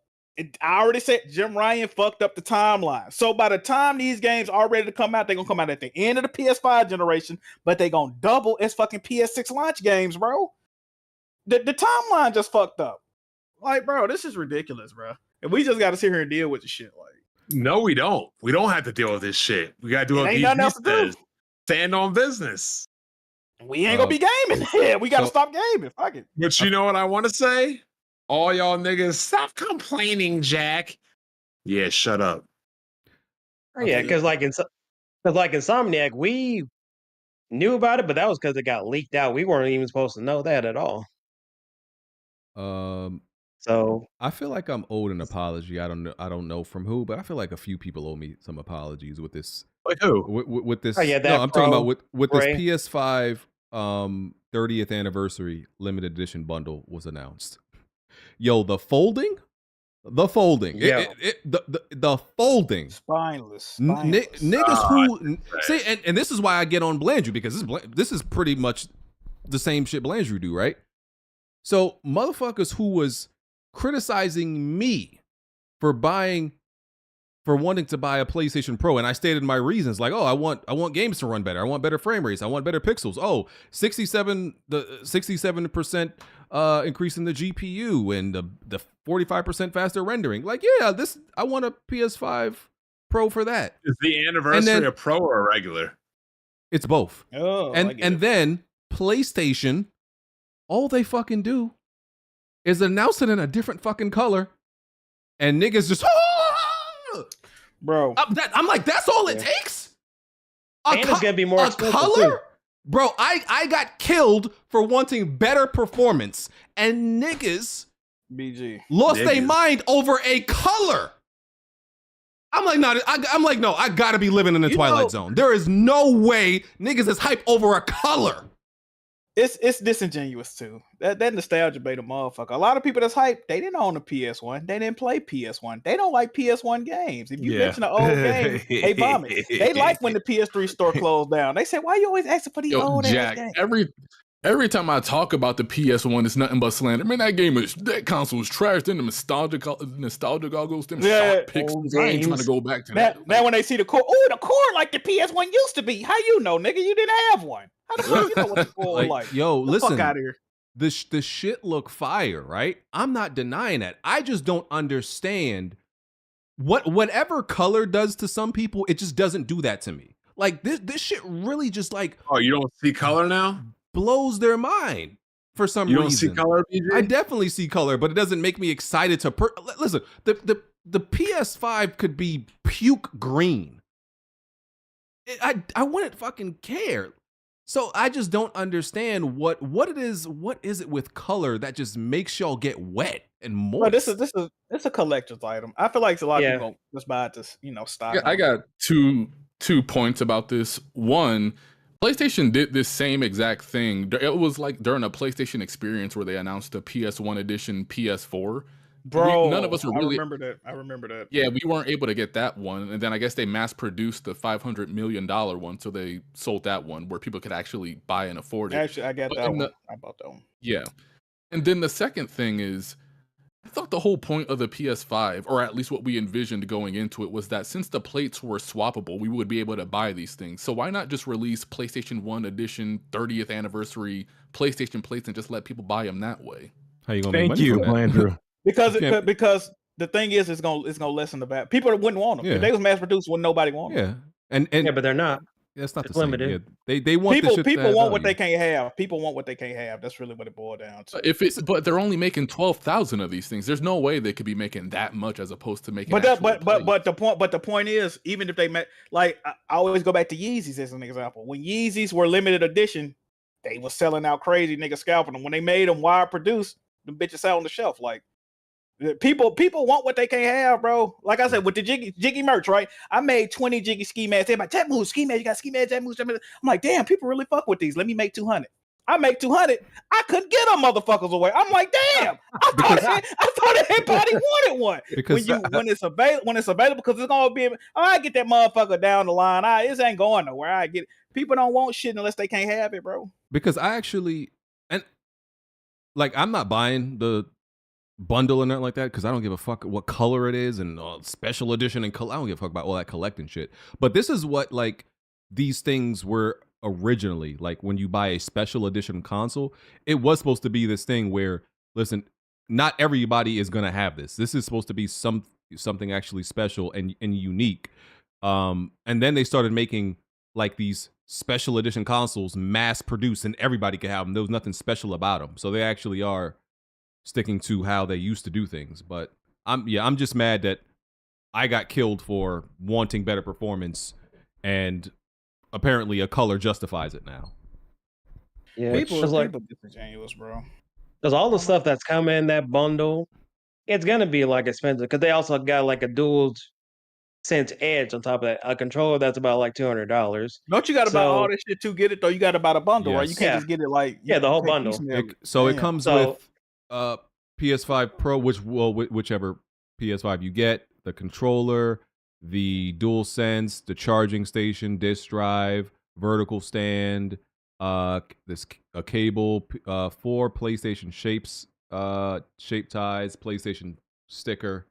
I already said Jim Ryan fucked up the timeline. So by the time these games are ready to come out, they're going to come out at the end of the PS5 generation, but they're going to double as fucking PS6 launch games, bro. The timeline just fucked up. Like, bro, this is ridiculous, bro. And we just got to sit here and deal with the shit. Like, no, we don't. We don't have to deal with this shit. We got to do what ain't nothing else to do. Stand on business. We ain't going to be gaming. Yeah, we got to stop gaming. Fuck it. But you know what I want to say? All y'all niggas, stop complaining, Jack. Yeah, shut up. Oh, yeah, because like Insomniac, we knew about it, but that was because it got leaked out. We weren't even supposed to know that at all. So I feel like I'm owed an apology. I don't know from who, but I feel like a few people owe me some apologies with this. Like who? With this? Oh, yeah, no, that I'm talking about with this Ray. PS5 30th anniversary limited edition bundle was announced. Yo, the folding. The folding. Spineless. Niggas who see, and this is why I get on Blandrew, because this is pretty much the same shit Blandrew do, right? So motherfuckers who was criticizing me for wanting to buy a PlayStation Pro, and I stated my reasons, like, oh, I want games to run better, I want better frame rates, I want better pixels. Oh, 67% increase in the GPU and the 45% faster rendering. Like, yeah, I want a PS5 Pro for that. Is the anniversary a Pro or a regular? It's both. Oh, and then PlayStation, all they fucking do is announce it in a different fucking color, and niggas just bro. I'm like, that's all it takes. And it's gonna be more expensive color, too. bro. I got killed for wanting better performance, and niggas BG lost their mind over a color. I'm like, no, I gotta be living in the Twilight Zone. There is no way niggas is hype over a color. It's disingenuous too. That nostalgia bait a motherfucker. A lot of people that's hyped, they didn't own a PS1. They didn't play PS1. They don't like PS1 games. If you mention an old game, they vomit. They like when the PS3 store closed down. They say, why you always asking for these old Jack, games? every time I talk about the PS1, it's nothing but slander. Man, that console was trash. Then the nostalgia goggles, them sharp pixels. I ain't trying to go back to that. Now when they see the core, the core like the PS1 used to be. How you know, nigga? You didn't have one. How the fuck you know what the core was like? Yo, listen. Fuck out of here. The shit look fire, right? I'm not denying that. I just don't understand whatever color does to some people. It just doesn't do that to me. Like this shit really just like. Oh, you don't see color now? Blows their mind for some reason. You don't see color, BJ? I definitely see color, but it doesn't make me excited to listen. The PS5 could be puke green. I wouldn't fucking care. So I just don't understand what it is. What is it with color that just makes y'all get wet and moist? This is it's a collector's item. I feel like a lot of people just buy it to stock. Yeah, I got two points about this. One, PlayStation did this same exact thing. It was like during a PlayStation experience where they announced the PS1 edition PS4. Bro, none of us were really. I remember that. Yeah, we weren't able to get that one, and then I guess they mass produced the $500 million one, so they sold that one where people could actually buy and afford it. Actually, I got that one. I bought that one. Yeah, and then the second thing is, I thought the whole point of the PS5, or at least what we envisioned going into it, was that since the plates were swappable, we would be able to buy these things. So why not just release PlayStation 1 edition 30th anniversary PlayStation plates and just let people buy them that way? How you gonna Thank you, Andrew. Because the thing is, it's gonna lessen the value. People wouldn't want them. Yeah. If they was mass produced, wouldn't nobody want them. Yeah, and but they're not. That's not It's the same. limited. Yeah, they want People this shit to have want what value. they can't have. People want what they can't have. That's really what it boiled down to. But they're only making 12,000 of these things. There's no way they could be making that much as opposed to making. But the point is, even if they met, like I always go back to Yeezys as an example. When Yeezys were limited edition, they were selling out crazy, niggas scalping them. When they made them wire produced, the bitches sat on the shelf. Like people want what they can't have, bro. Like I said, with the jiggy merch, right? I made 20 jiggy ski masks. They're like, Jet Moves, ski mask, you got ski mask, Jet Moves, Jet Moves. I'm like, damn, people really fuck with these. Let me make 200. I make 200. I couldn't get them motherfuckers away. I'm like, damn. I thought everybody wanted one. Because when it's available, because it's gonna be. I get that motherfucker down the line. This ain't going nowhere. I get it. People don't want shit unless they can't have it, bro. Because I actually, and like, I'm not buying the bundle and nothing like that because I don't give a fuck what color it is and special edition and color. I don't give a fuck about all that collecting shit. But this is what like these things were originally. Like when you buy a special edition console, it was supposed to be this thing where, listen, not everybody is gonna have this. This is supposed to be something actually special and unique. And then they started making like these special edition consoles mass produced and everybody could have them. There was nothing special about them. So they actually are sticking to how they used to do things. But I'm just mad that I got killed for wanting better performance, and apparently a color justifies it now. Yeah, people like disingenuous, bro. Because all the stuff that's coming in that bundle, it's gonna be like expensive. Because they also got like a dual sense edge on top of that. A controller that's about like $200. Don't you got to buy all this shit to get it though? You got to buy the bundle, right? You can't just get it like the whole bundle. So it comes with PS5 Pro, whichever PS5 you get, the controller, the DualSense, the charging station, disc drive, vertical stand, a cable, 4 PlayStation shape ties, PlayStation sticker,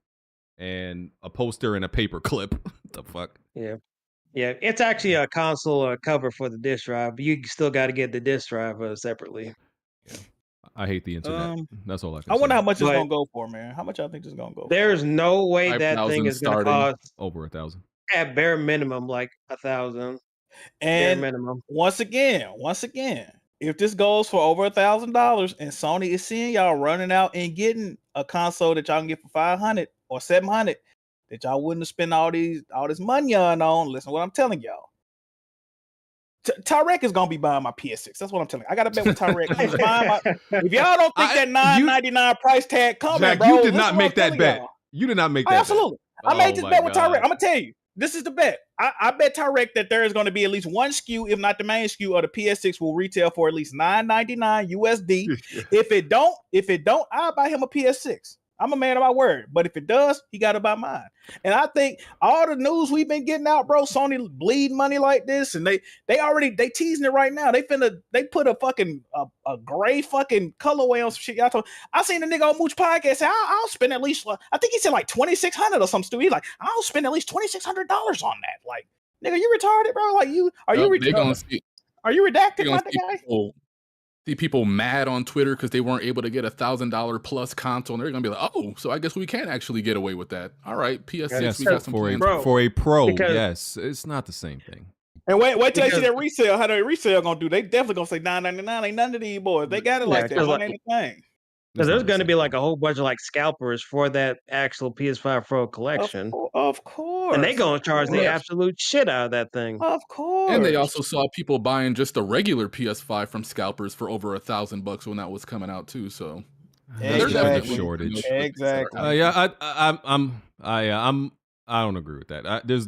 and a poster and a paper clip. What the fuck? Yeah. Yeah, it's actually a console cover for the disc drive, but you still got to get the disc drive separately. I hate the internet. That's all I can I wonder say. how much it's gonna go for, man. How much I think it's gonna go? There's no way that thing is gonna cost over 1,000. At bare minimum, like 1,000. And bare minimum. once again, if this goes for over $1,000 and Sony is seeing y'all running out and getting a console that y'all can get for 500 or 700 that y'all wouldn't have spent all this money on, listen to what I'm telling y'all. Tyrek is gonna be buying my PS6. That's what I'm telling you. I got to bet with Tyrek. He's buying if y'all don't think that $9.99 price tag coming, Jack, bro, you did not make that bet. You did not make that. Absolutely. Bet. I made this bet with Tyrek. I'm gonna tell you. This is the bet. I bet Tyrek that there is going to be at least one SKU, if not the main SKU of the PS6, will retail for at least $9.99 USD. If it don't, I'll buy him a PS6. I'm a man of my word. But if it does, he got to buy mine. And I think all the news we've been getting out, bro, Sony bleed money like this, and they teasing it right now. They put a fucking a gray fucking colorway on some shit. Y'all told. I seen the nigga on Mooch podcast say I'll spend at least I think he said like $2,600 or something stupid. He's like, I'll spend at least $2,600 on that. Like, nigga, you retarded, bro? Like you are you retarded? Are you redacted, my guy? See people mad on Twitter because they weren't able to get $1,000 plus console, and they're gonna be like, "Oh, so I guess we can actually get away with that." All right, PS6, yes, we got some for plans. for a pro. Yes, it's not the same thing. And wait till they see that resale. How the resale gonna do? They definitely gonna say $9.99. Ain't none of these boys. They got it like that. One ain't a thing. Because there's going to be like a whole bunch of like scalpers for that actual PS5 Pro collection. Of course. And they going to charge the absolute shit out of that thing. Of course. And they also saw people buying just a regular PS5 from scalpers for over $1,000 when that was coming out too. So there's a shortage. Exactly. Yeah, I don't agree with that.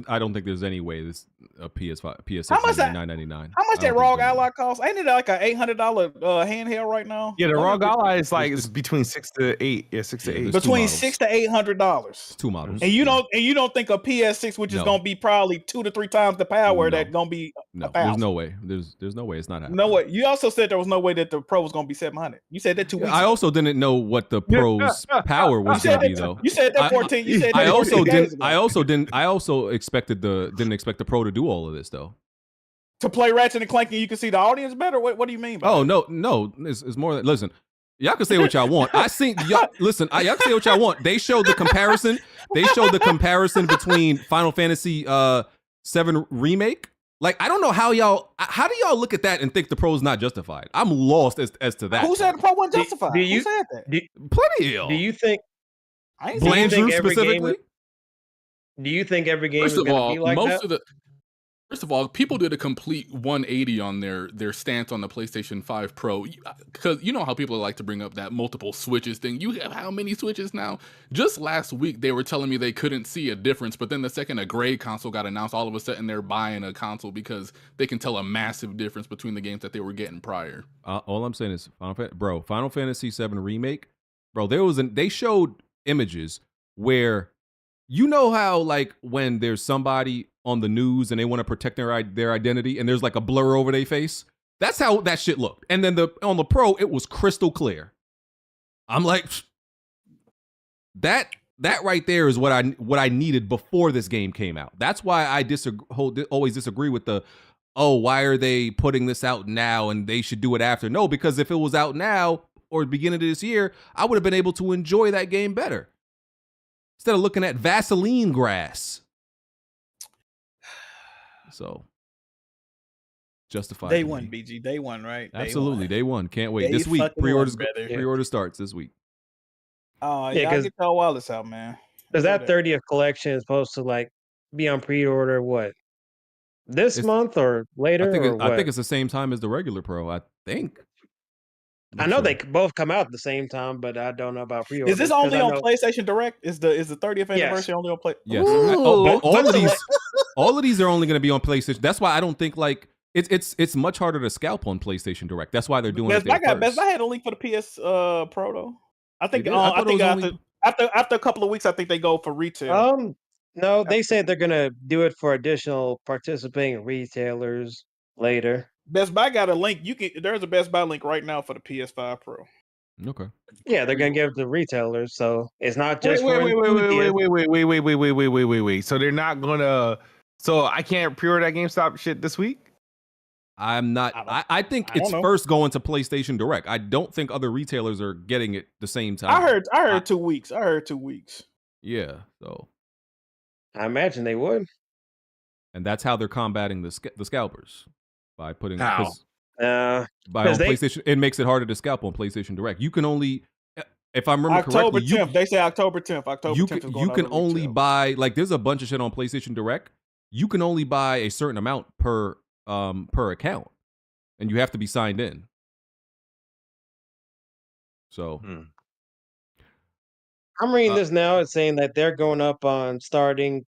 I don't think there's any way this a PS6 is $9.99. How much that ROG Ally costs? Ain't it like a $800 handheld right now? Yeah, the ROG Ally is like it's between 6 to 8. Yeah, 6 to 8. Between $600 to $800. 2 models. And you don't think a PS6, which is gonna be probably 2 to 3 times the power, that gonna be there's no way. There's no way it's not happening. No way. You also said there was no way that the Pro was gonna be 700. You said that 2 weeks. I also didn't know what the Pro's power was gonna be though. You said that 14. You said that I also expected didn't expect the Pro to do all of this though. To play Ratchet and Clank and you can see the audience better? What do you mean by that? No. It's more than, listen, y'all can say what y'all want. Y'all can say what y'all want. They showed the comparison. Between Final Fantasy 7 Remake. Like, I don't know how do y'all look at that and think the Pro's not justified? I'm lost as to that. Who said the Pro wasn't justified? Who said that? Plenty of y'all. Do you think Blandrew specifically? Do you think every game is going to be like that? First of all, people did a complete 180 on their stance on the PlayStation 5 Pro, because you know how people like to bring up that multiple switches thing. You have how many switches now? Just last week, they were telling me they couldn't see a difference, but then the second a gray console got announced, all of a sudden they're buying a console because they can tell a massive difference between the games that they were getting prior. All I'm saying is, Final Fantasy 7 Remake, bro, they showed images where, you know how like when there's somebody on the news and they want to protect their identity and there's like a blur over their face? That's how that shit looked. And then on the Pro, it was crystal clear. I'm like, that right there is what I needed before this game came out. That's why I always disagree with why are they putting this out now and they should do it after? No, because if it was out now or beginning of this year, I would have been able to enjoy that game better instead of looking at Vaseline grass. So, justified. Day one, BG. Day one, right? Absolutely, day one. Can't wait. This week, pre-order starts this week. Oh, yeah, y'all get y'all wallets out, man. Because that 30th collection is supposed to like be on pre-order this month or later? I think it's the same time as the regular Pro. I think. I know they both come out at the same time, but I don't know about pre-orders. Is this 'cause only I on know- PlayStation Direct? Is the 30th anniversary only on Play? Yes. Ooh, All of these are only going to be on PlayStation. That's why I don't think like it's much harder to scalp on PlayStation Direct. That's why they're doing it there first. Best Buy had a link for the PS Pro though. I think They did? I I thought it think was after a couple of weeks, I think they go for retail. No, they said they're gonna do it for additional participating retailers later. Best Buy got a link. There's a Best Buy link right now for the PS5 Pro. Okay. Yeah, they're gonna give it to retailers, so it's not just wait, for wait, enthusiasts. wait. So they're not gonna. So I can't pre-order that GameStop shit this week. I'm not. I think it's first going to PlayStation Direct. I don't think other retailers are getting it the same time. I heard 2 weeks. I heard 2 weeks. Yeah. So I imagine they would. And that's how they're combating the scalpers by putting How? by on 'cause they- PlayStation. It makes it harder to scalp on PlayStation Direct. You can only, if I remember October correctly, 10th. They say October 10th. October you 10th can is going you out can of only retail. buy like there's a bunch of shit on PlayStation Direct. You can only buy a certain amount per account, and you have to be signed in. So I'm reading this now. It's saying that they're going up on starting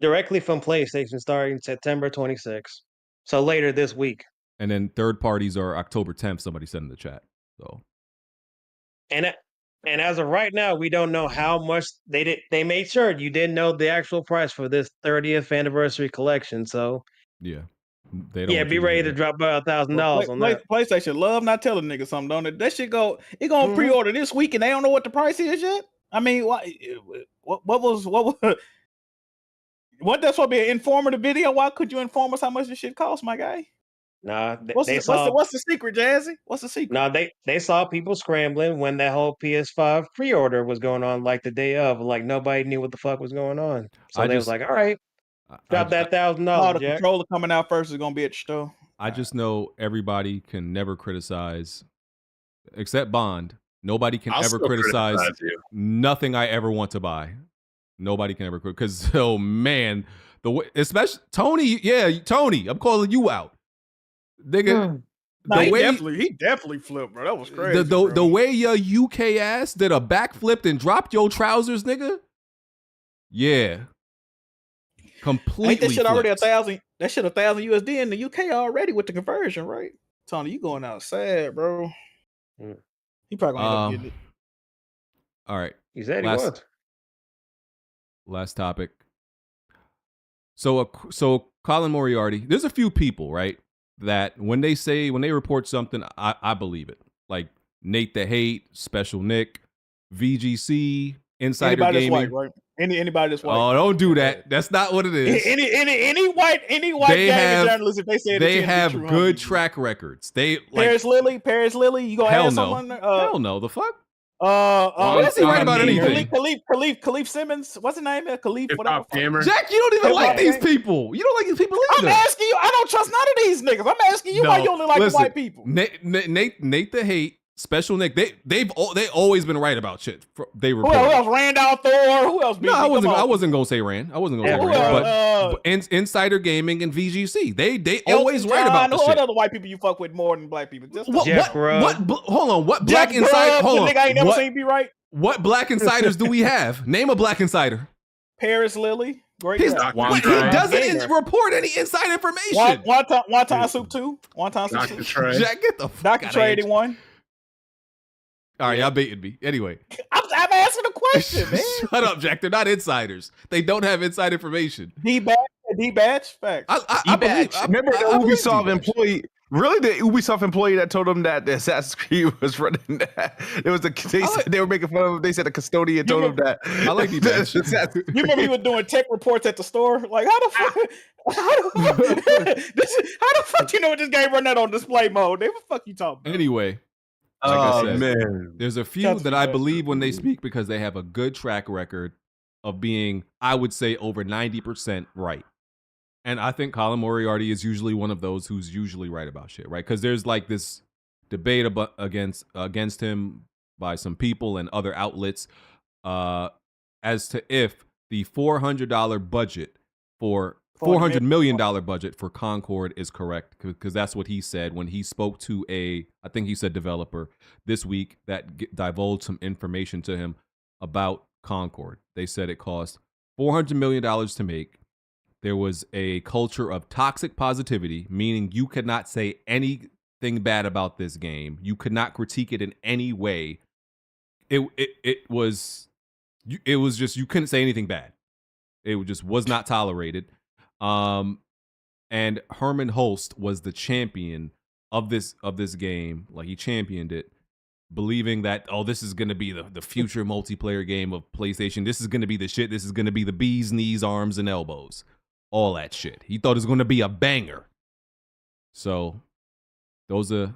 directly from PlayStation starting September 26th. So later this week. and then third parties are October 10th. Somebody said in the chat. So And as of right now, we don't know how much they did. They made sure you didn't know the actual price for this 30th anniversary collection. So yeah, they don't. yeah, be ready to drop about $1,000 on that. PlayStation love not telling niggas something, don't it? That shit gonna Mm-hmm. pre-order this week and they don't know what the price is yet. I mean, what was what that's supposed to be an informative video? Why could you inform us how much this shit costs, my guy? Nah, What's the secret, Jazzy? What's the secret? No, they saw people scrambling when that whole PS5 pre-order was going on, like the day of. Like nobody knew what the fuck was going on. So I they was just- like, "All right, drop that $1,000, the Jack." controller coming out first is gonna be at the store. I just know everybody can never criticize, except Bond. Nobody can I'll ever still criticize criticize you. nothing I ever want to buy. Nobody can ever because oh man, the way, especially Tony. Yeah, Tony, I'm calling you out, nigga. Nah, The he way definitely flipped, bro. That was crazy. the way your UK ass did a backflip and dropped your trousers, nigga. Yeah, completely. Ain't that shit already flipped. 1,000? That shit 1,000 USD in the UK already with the conversion, right? Tony, you going out sad, bro. He probably gonna end up getting it. All right. He said he last, was. Last topic. So Colin Moriarty, there's a few people, right, that when they report something, I believe it. Like Nate the Hate, Special Nick, VGC, Insider Anybody Gaming. that's white, right? Anybody that's white. Oh, don't do that. That's not what it is. Any white They gaming have- journalist, if they say They it's have true, good track records. They like Paris Lily, you gonna hell add no. someone? Hell no. The fuck? What is he right about anything? Khalif Simmons. What's his name? Khalif. Whatever. Jack, you don't even like these people. You don't like these people either. I'm asking you. I don't trust none of these niggas. I'm asking you why you only like the listen, white people. Nate the Hate, Special Nick. They always been right about shit. They Who report. else? Randolph Thor. Who else? No, I wasn't gonna say Rand. I wasn't gonna say Rand. But Insider Gaming and VGC, they always right about the What shit. other white people you fuck with more than black people? Just What? Hold on. What Jeff black insider? Grubb, Hold the on. nigga I ain't never What- seen be right. What black insiders do we have? Name a black insider. Paris Lily. Great. He guy. doesn't report any inside information. Wonton Soup 2. Wonton Soup 2. Jack, get the fuck Dr. out Trey of here. 81. All right, y'all baited me. Anyway, I'm asking a question, man. shut up, Jack. They're not insiders. They don't have inside information. D-Batch. Facts. I believe. Remember the I believe Ubisoft D-Batch. employee? Really, the Ubisoft employee that told them that the Assassin's Creed was running that. It was they were making fun of him. They said the custodian told them that. I like D-Batch. You remember he was doing tech reports at the store? Like, how the fuck? How the fuck you know what this game run that on display mode? What the fuck you talking about? Anyway, like I Oh said, man, there's a few That's that I bad. believe when they speak because they have a good track record of being, I would say, over 90% right. And I think Colin Moriarty is usually one of those who's usually right about shit, right? Because there's like this debate against him by some people and other outlets as to if the $400 budget for $400 million budget for Concord is correct, because that's what he said when he spoke to I think he said developer this week that divulged some information to him about Concord. They said it cost $400 million to make. There was a culture of toxic positivity, meaning you could not say anything bad about this game. You could not critique it in any way. It was just, you couldn't say anything bad. It just was not tolerated. And Herman Holst was the champion of this game. Like, he championed it, believing that, oh, this is going to be the future multiplayer game of PlayStation. This is going to be the shit. This is going to be the bee's knees, arms, and elbows. All that shit. He thought it was going to be a banger. So those are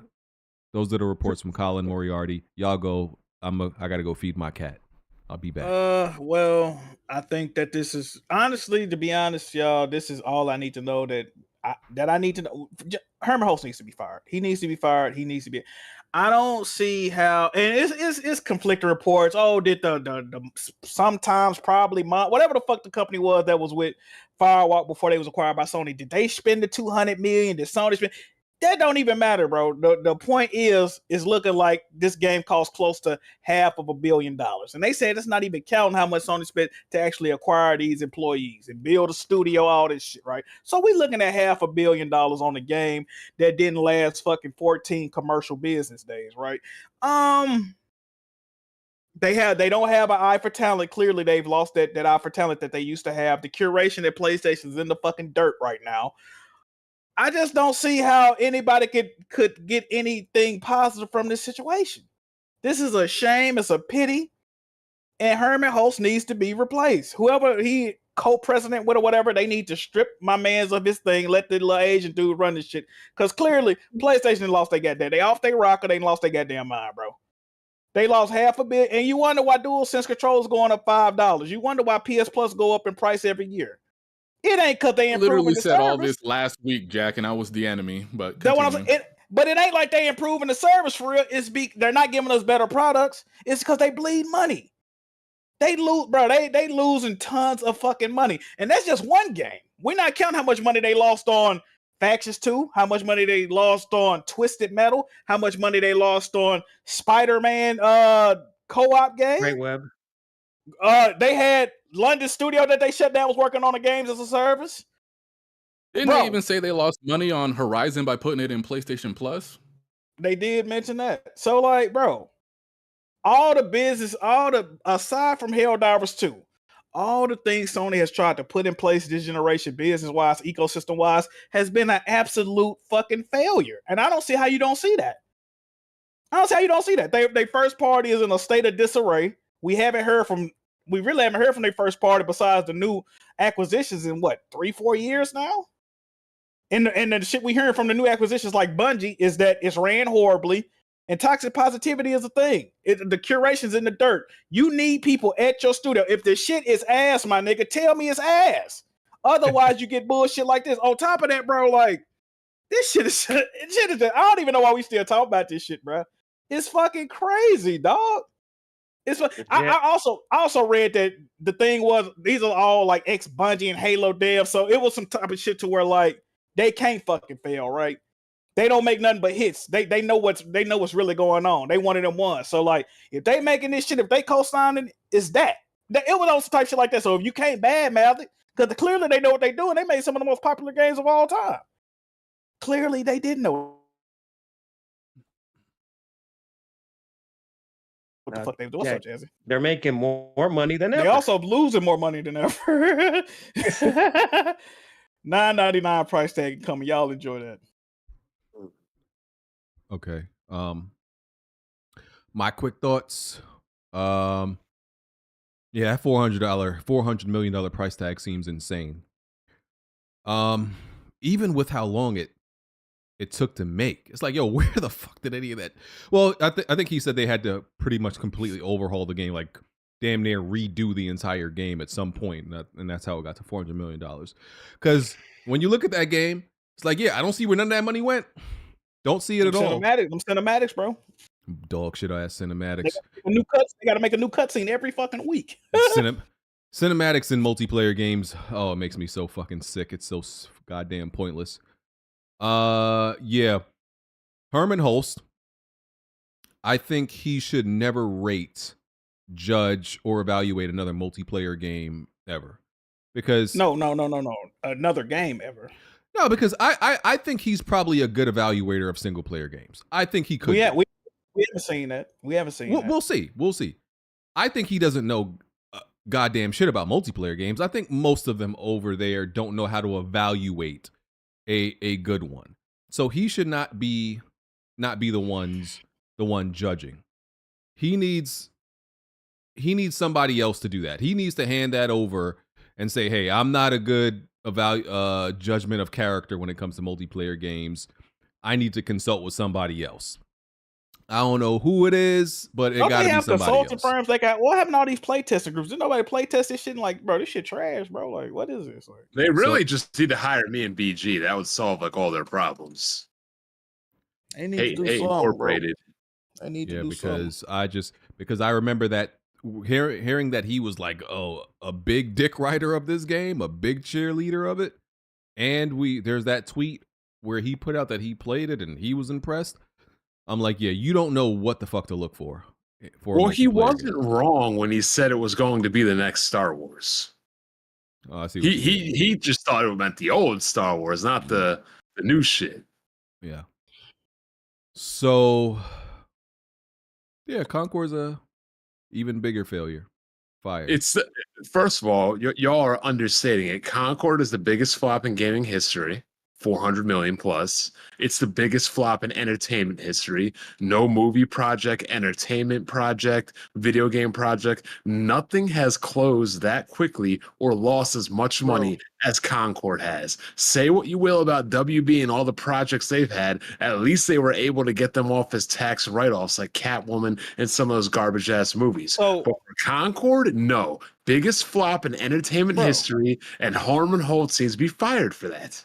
the reports from Colin, Moriarty. Y'all go. I got to go feed my cat. I'll be back. Well, I think that this is, honestly, to be honest, y'all, this is all I need to know that I need to know. Herman Holst needs to be fired. He needs to be fired. He needs to be. I don't see how, and it's conflicting reports. Oh, did the sometimes probably whatever the fuck the company was that was with Firewalk before they was acquired by Sony, did they spend the $200 million? Did Sony spend? That don't even matter, bro. The point is looking like this game costs close to $500 million. And they said it's not even counting how much Sony spent to actually acquire these employees and build a studio, all this shit, right? So we looking at $500 million on a game that didn't last fucking 14 commercial business days, right? They don't have an eye for talent. Clearly, they've lost that eye for talent that they used to have. The curation at PlayStation is in the fucking dirt right now. I just don't see how anybody could get anything positive from this situation. This is a shame. It's a pity. And Herman Holst needs to be replaced. Whoever he co-president with or whatever, they need to strip my mans of his thing. Let the little Asian dude run this shit. Because clearly, PlayStation lost their goddamn. They off their rocker. They lost their goddamn mind, bro. They lost $500 million. And you wonder why DualSense controls going up $5. You wonder why PS Plus go up in price every year. It ain't because they improving literally the said service. all this last week, Jack, and I was the enemy. But That's what I'm saying. But it ain't like they improving the service for real. They're not giving us better products. It's because they bleed money. They lose, bro. They losing tons of fucking money, and that's just one game. We're not counting how much money they lost on Factions 2, how much money they lost on Twisted Metal, how much money they lost on Spider-Man co-op game. Great Web. They had London studio that they shut down was working on the games as a service. Didn't they even say they lost money on Horizon by putting it in PlayStation Plus? They did mention that. So, like, bro, all the business, aside from Helldivers 2, all the things Sony has tried to put in place this generation, business-wise, ecosystem-wise, has been an absolute fucking failure. And I don't see how you don't see that. I don't see how you don't see that. They first party is in a state of disarray. We really haven't heard from their first party besides the new acquisitions in what, 3-4 years now? And the shit we hearing from the new acquisitions like Bungie is that it's ran horribly and toxic positivity is a thing. The curation's in the dirt. You need people at your studio. If the shit is ass, my nigga, tell me it's ass. Otherwise, you get bullshit like this. On top of that, bro, like, this shit is I don't even know why we still talk about this shit, bro. It's fucking crazy, dog. I also read that the thing was these are all like ex-Bungie and Halo devs, so it was some type of shit to where like they can't fucking fail, right? They don't make nothing but hits. They know what's really going on. They wanted them one. So like if they making this shit, if they co-signing, it's that. It was also type shit like that. So if you can't badmouth it, because clearly they know what they're doing. They made some of the most popular games of all time. Clearly they didn't know what the fuck they were doing. Yeah, So Jazzy. they're making more money than ever. They also losing more money than ever. $9.99 price tag coming. Y'all enjoy that. Okay. My quick thoughts. Yeah, that $400 million price tag seems insane. Even with how long it took to make, it's like, yo, where the fuck did any of that? Well, I think he said they had to pretty much completely overhaul the game, like damn near redo the entire game at some point, and that's how it got to $400 million. Because when you look at that game, it's like, yeah, I don't see where none of that money went. Don't see it at all. Cinematics, bro. Dog shit ass cinematics. They gotta make a new cutscene every fucking week. Cinematics in multiplayer games. Oh, it makes me so fucking sick. It's so goddamn pointless. Yeah. Herman Holst. I think he should never rate, judge, or evaluate another multiplayer game ever. Because No. Another game ever. No, because I think he's probably a good evaluator of single player games. I think he could. We haven't seen that. We haven't seen that. We'll see. We'll see. I think he doesn't know goddamn shit about multiplayer games. I think most of them over there don't know how to evaluate a good one. So he should not be the one judging. He needs somebody else to do that. He needs to hand that over and say, "Hey, I'm not a good judgment of character when it comes to multiplayer games. I need to consult with somebody else." I don't know who it is, but it got to be somebody else. Firms, what happened to all these playtesting groups? Did nobody playtest this shit? And like, bro, this shit trash, bro. Like, what is this? Like, they really just need to hire me and BG. That would solve like all their problems. They need to do Incorporated. They need to do because I remember that hearing that he was like, oh, a big dick writer of this game, a big cheerleader of it, and there's that tweet where he put out that he played it and he was impressed. I'm like, yeah, you don't know what the fuck to look for. Well, he wasn't wrong when he said it was going to be the next Star Wars. Oh, I see. He just thought it meant the old Star Wars, not the new shit. Yeah. So, yeah, Concord's a even bigger failure. Fire. First of all, y'all are understating it. Concord is the biggest flop in gaming history. 400 million plus. It's the biggest flop in entertainment history. No movie project, entertainment project, video game project. Nothing has closed that quickly or lost as much money as Concord has. Say what you will about WB and all the projects they've had. At least they were able to get them off as tax write-offs like Catwoman and some of those garbage ass movies. But for Concord, no. Biggest flop in entertainment history, and Harmon Holt needs to be fired for that.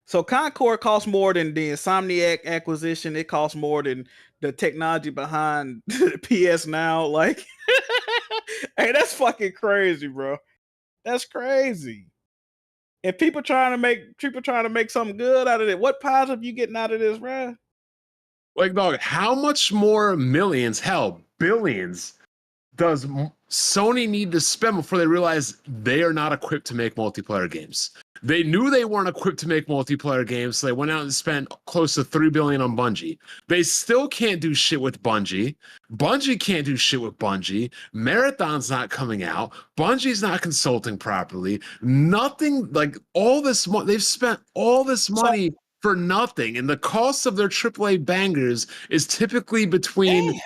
So Concord costs more than the Insomniac acquisition. It costs more than the technology behind the PS Now. Like, hey, that's fucking crazy, bro. That's crazy. If people trying to make something good out of it, what positive you getting out of this, bro? Like, dog, how much more millions, hell, billions, does Sony need to spend before they realize they are not equipped to make multiplayer games? They knew they weren't equipped to make multiplayer games, so they went out and spent close to $3 billion on Bungie. They still can't do shit with Bungie. Bungie can't do shit with Bungie. Marathon's not coming out. Bungie's not consulting properly. Nothing, like all this money, they've spent all this money for nothing, and the cost of their AAA bangers is typically between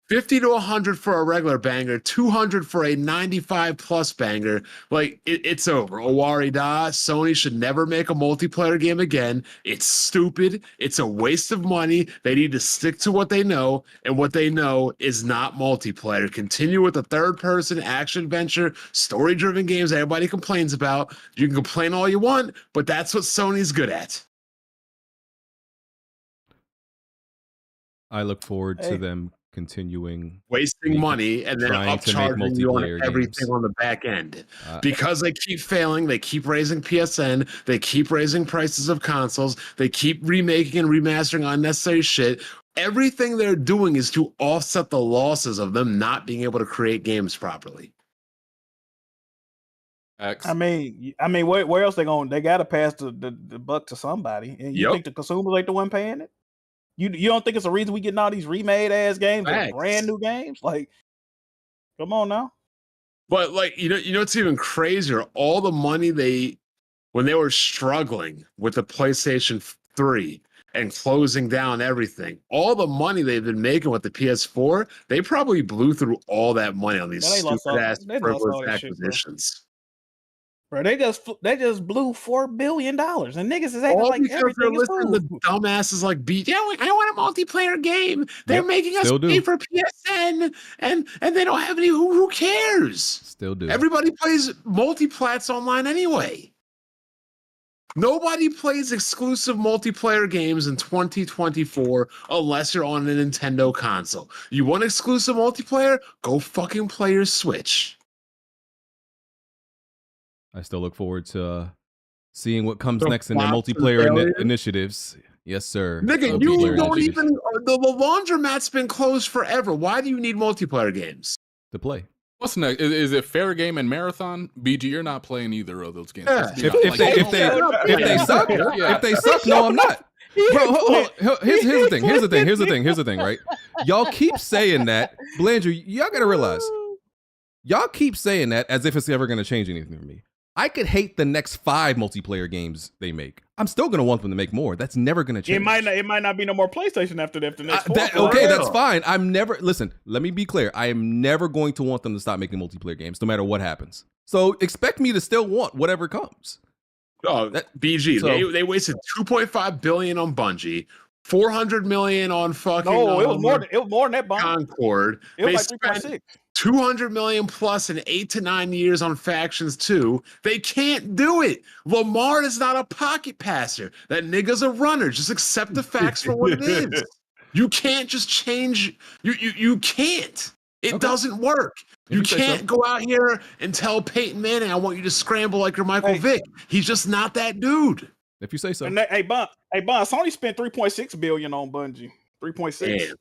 50 to 100 for a regular banger, 200 for a 95 plus banger. Like, it's over. Owari Da, Sony should never make a multiplayer game again. It's stupid. It's a waste of money. They need to stick to what they know, and what they know is not multiplayer. Continue with the third-person action-adventure, story-driven games everybody complains about. You can complain all you want, but that's what Sony's good at. I look forward to them continuing wasting money and then upcharging you on everything on the back end because they keep failing. They keep raising PSN. They keep raising prices of consoles. They keep remaking and remastering unnecessary shit. Everything they're doing is to offset the losses of them not being able to create games properly. I mean, where else they going? They got to pass the buck to somebody. And you think the consumers ain't the one paying it? You don't think it's a reason we getting all these remade ass games, like brand new games? Like, come on now. But like, you know, it's even crazier. All the money when they were struggling with the PlayStation 3 and closing down everything, all the money they've been making with the PS4, they probably blew through all that money on these stupid ass frivolous acquisitions. Bro, they just blew $4 billion, and niggas is acting like everything is cool. The dumbasses like beat. Yeah, I want a multiplayer game. They're making us pay for PSN, and they don't have any. Who cares? Still do. Everybody plays multiplats online anyway. Nobody plays exclusive multiplayer games in 2024 unless you're on a Nintendo console. You want exclusive multiplayer? Go fucking play your Switch. I still look forward to seeing what comes The next in their flops and multiplayer failures? initiatives. Yes, sir. Nigga, you Multiplayer don't initiatives even. The laundromat's been closed forever. Why do you need multiplayer games? to play. What's next? Is it Fair Game and Marathon? BG, you're not playing either of those games. Yeah. Let's be If honest. they suck, Yeah. if they suck, no, I'm not. Bro, here's the thing. Here's the thing. Right? Y'all keep saying that, Blandrew. Y'all gotta realize, y'all keep saying that as if it's ever gonna change anything for me. I could hate the next 5 multiplayer games they make. I'm still gonna want them to make more. That's never gonna change. It might not be no more PlayStation after the next 4. That's fine. I'm never listen. Let me be clear. I am never going to want them to stop making multiplayer games, no matter what happens. So expect me to still want whatever comes. Oh, BG. They wasted $2.5 billion on Bungie, $400 million on fucking. No, it was more. It was more than that. Concord. It was They like spent 3.6. $200 million plus in 8 to 9 years on Factions 2. They can't do it. Lamar is not a pocket passer. That nigga's a runner. Just accept the facts for what it is. You can't just change. You can't. It doesn't work. You can't go out here and tell Peyton Manning, I want you to scramble like you're Michael Vick. He's just not that dude. If you say so. And hey, Bond, Sony spent $3.6 billion on Bungie. 3.6.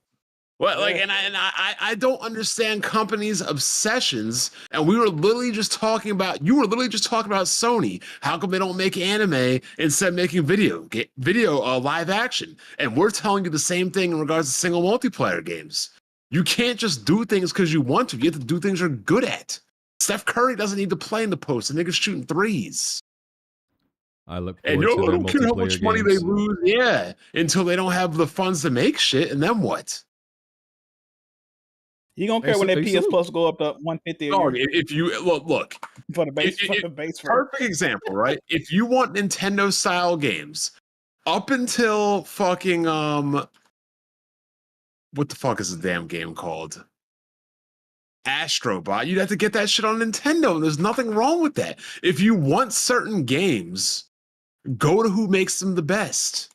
Well, like, and I don't understand companies' obsessions. And you were literally just talking about Sony. How come they don't make anime instead of making video live action? And we're telling you the same thing in regards to single multiplayer games. You can't just do things because you want to. You have to do things you're good at. Steph Curry doesn't need to play in the post. The nigga's shooting threes. I look And forward to I their don't care how much multiplayer money games. they lose, until they don't have the funds to make shit, and then what? You don't care when that PS Plus go up to $150 a No, year. if you look for the base, perfect example, right? If you want Nintendo style games, up until fucking what the fuck is the damn game called? Astrobot. You'd have to get that shit on Nintendo, and there's nothing wrong with that. If you want certain games, go to who makes them the best.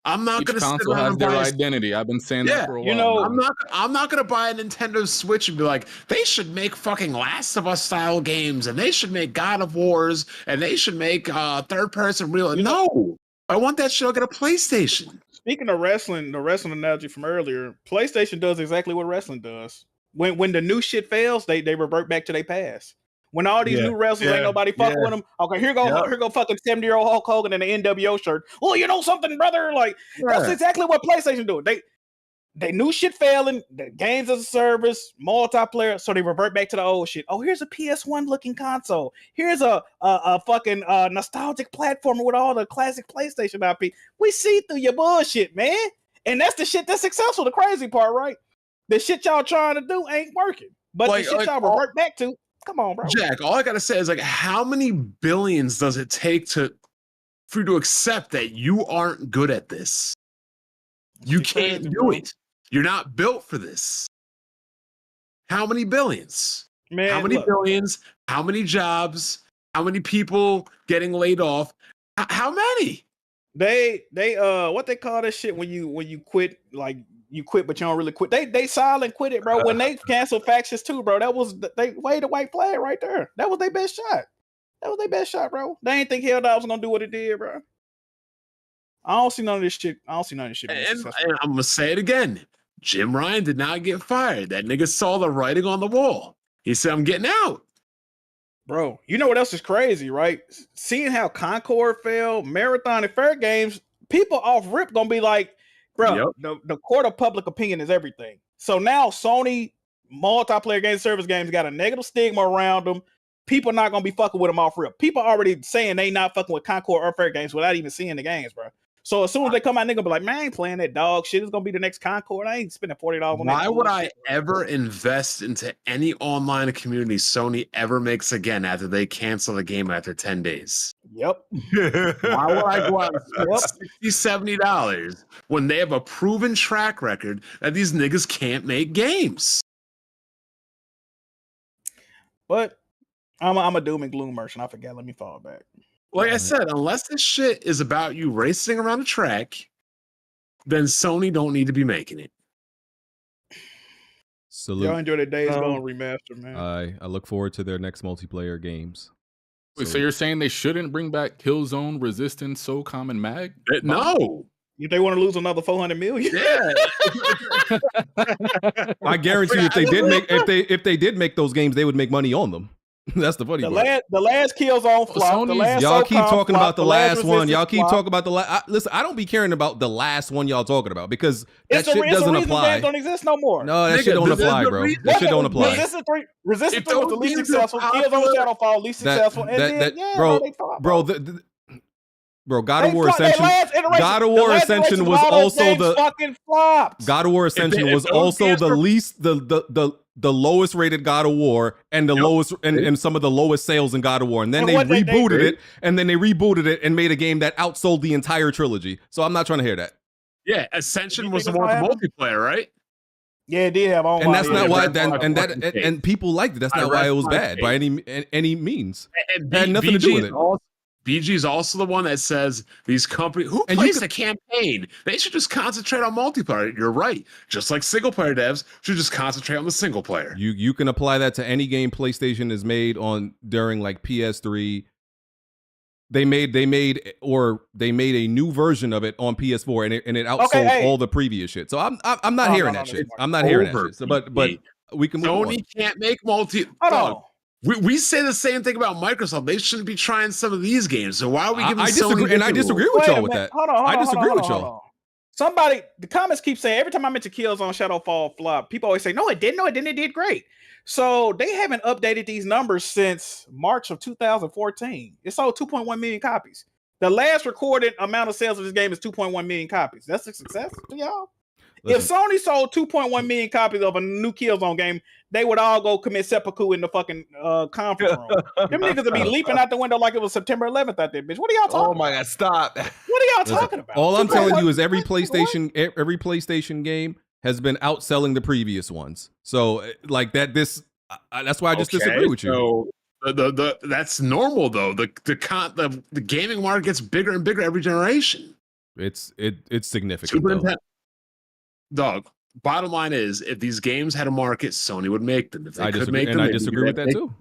I'm not Each going to sit console around has and their buy identity. I've been saying that for a while. I'm not going to buy a Nintendo Switch and be like, they should make fucking Last of Us style games, and they should make God of Wars, and they should make third person real. No, I want that shit. I'll get a PlayStation. Speaking of wrestling, the wrestling analogy from earlier, PlayStation does exactly what wrestling does. When the new shit fails, they revert back to their past. When all these new wrestlers ain't nobody fucking with them. Okay, here go fucking 70-year-old Hulk Hogan in the NWO shirt. Oh, you know something, brother? Like that's exactly what PlayStation doing. They new shit failing, the games as a service, multiplayer, so they revert back to the old shit. Oh, here's a PS1 looking console. Here's a fucking nostalgic platformer with all the classic PlayStation IP. We see through your bullshit, man. And that's the shit that's successful. The crazy part, right? The shit y'all trying to do ain't working. But the shit y'all revert back to, come on, bro. Jack, all I gotta say is, like, how many billions does it take for you to accept that you aren't good at this? You can't do it. You're not built for this. How many billions? Man, how many billions? How many jobs? How many people getting laid off? How many? They what they call this shit when you quit, like you quit but you don't really quit. They silent quit it, bro. When they canceled Factions 2, bro, that was they waved a white flag right there. That was their best shot. That was their best shot, bro. They ain't think Hell Dog was gonna do what it did, bro. I don't see none of this shit. And I'm gonna say it again. Jim Ryan did not get fired. That nigga saw the writing on the wall. He said, I'm getting out. Bro, you know what else is crazy, right? Seeing how Concord fell, Marathon, and Fair Games, people off rip gonna be like, bro, the court of public opinion is everything. So now Sony multiplayer game service games got a negative stigma around them. People not gonna be fucking with them off rip. People already saying they not fucking with Concord or Fair Games without even seeing the games, bro. So as soon as they come out, nigga be like, man, I ain't playing that dog shit. It's gonna be the next Concord. I ain't spending $40 on that. Why would I ever invest into any online community Sony ever makes again after they cancel the game after 10 days? Yep. Why would I go out and spend $60, $70 when they have a proven track record that these niggas can't make games? But I'm a doom and gloom merchant. I forgot. Let me fall back. Like I said, unless this shit is about you racing around a track, then Sony don't need to be making it. Salute. Y'all enjoy the Days Gone remaster, man. I look forward to their next multiplayer games. Wait, so you're saying they shouldn't bring back Killzone, Resistance, SOCOM, and MAG? No. If they want to lose another 400 million, Yeah. I guarantee you, if they did make those games, they would make money on them. That's the funny part. the last Killzone flop. The last y'all keep SOCOM talking flop, about the last one. Y'all Resistance keep flop. talking about the last. Listen, I don't be caring about the last one y'all talking about because that It's the shit it's the doesn't reason apply. games don't exist no more. No, that shit don't apply, bro. That shit don't apply. Resistance 3 was the least successful. Killzone Shadowfall least successful, and then bro, they flop. bro, God of War Their Ascension. last iteration- God of the War last Ascension iteration was of all those also games the fucking flopped. God of War Ascension was also the least the lowest rated God of War and the lowest and some of the lowest sales in God of War. And then And they what they rebooted did- it and then they rebooted it and made a game that outsold the entire trilogy. So I'm not trying to hear that. Yeah, Ascension was the think one with it's the multiplayer, right? Yeah, it did have And that's not why that and people liked it. That's I not why it was rest my bad by any means. And It had nothing to do with it. BG is also the one that says these companies who And you plays could- the campaign. They should just concentrate on multiplayer. You're right. Just like single player devs should just concentrate on the single player. You can apply that to any game PlayStation has made on during like PS3. They made a new version of it on PS4 and it outsold all the previous shit. So I'm not hearing that shit. I'm not hearing that shit. So, but we can move on. Sony can't make multi. Hold Dog, on. we say the same thing about Microsoft. They shouldn't be trying some of these games. So why are we giving I Sony disagree, and I the disagree rules? with Wait a y'all with minute. that. Hold on, I disagree with hold y'all. on. Somebody, the comments keep saying every time I mention Killzone Shadowfall flop, people always say, no, it didn't. No, it didn't. It did great. So they haven't updated these numbers since March of 2014. It sold 2.1 million copies. The last recorded amount of sales of this game is 2.1 million copies. That's a success to y'all. If Sony sold 2.1 million copies of a new Killzone game, they would all go commit seppuku in the fucking conference room. Them niggas would be leaping out the window like it was September 11th out there, bitch. What are y'all talking about? Oh my god, stop. What are y'all talking about? All I'm telling you is every 2.1 PlayStation game has been outselling the previous ones. So like that, that's why I just disagree with you. So that's normal though. The gaming market gets bigger and bigger every generation. It's significant. Super though. Nintendo, dog. Bottom line is, if these games had a market, Sony would make them. If they could make them, I they'd be disagree with great. that too.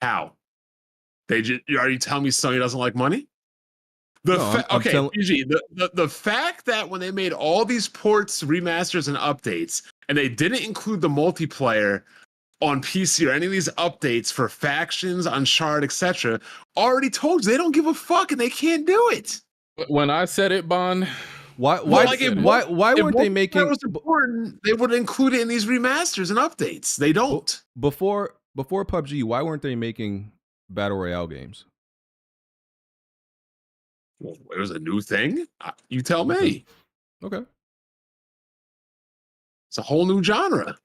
How? Are you telling me Sony doesn't like money? I'm Okay, telling- PG, the fact that when they made all these ports, remasters, and updates, and they didn't include the multiplayer on PC or any of these updates for factions, Uncharted, etc., already told you they don't give a fuck and they can't do it. When I said it, Bon, why weren't they making? It was important. They would include it in these remasters and updates. They don't. Before PUBG, why weren't they making battle royale games? Well, it was a new thing. You tell me. Okay. It's a whole new genre.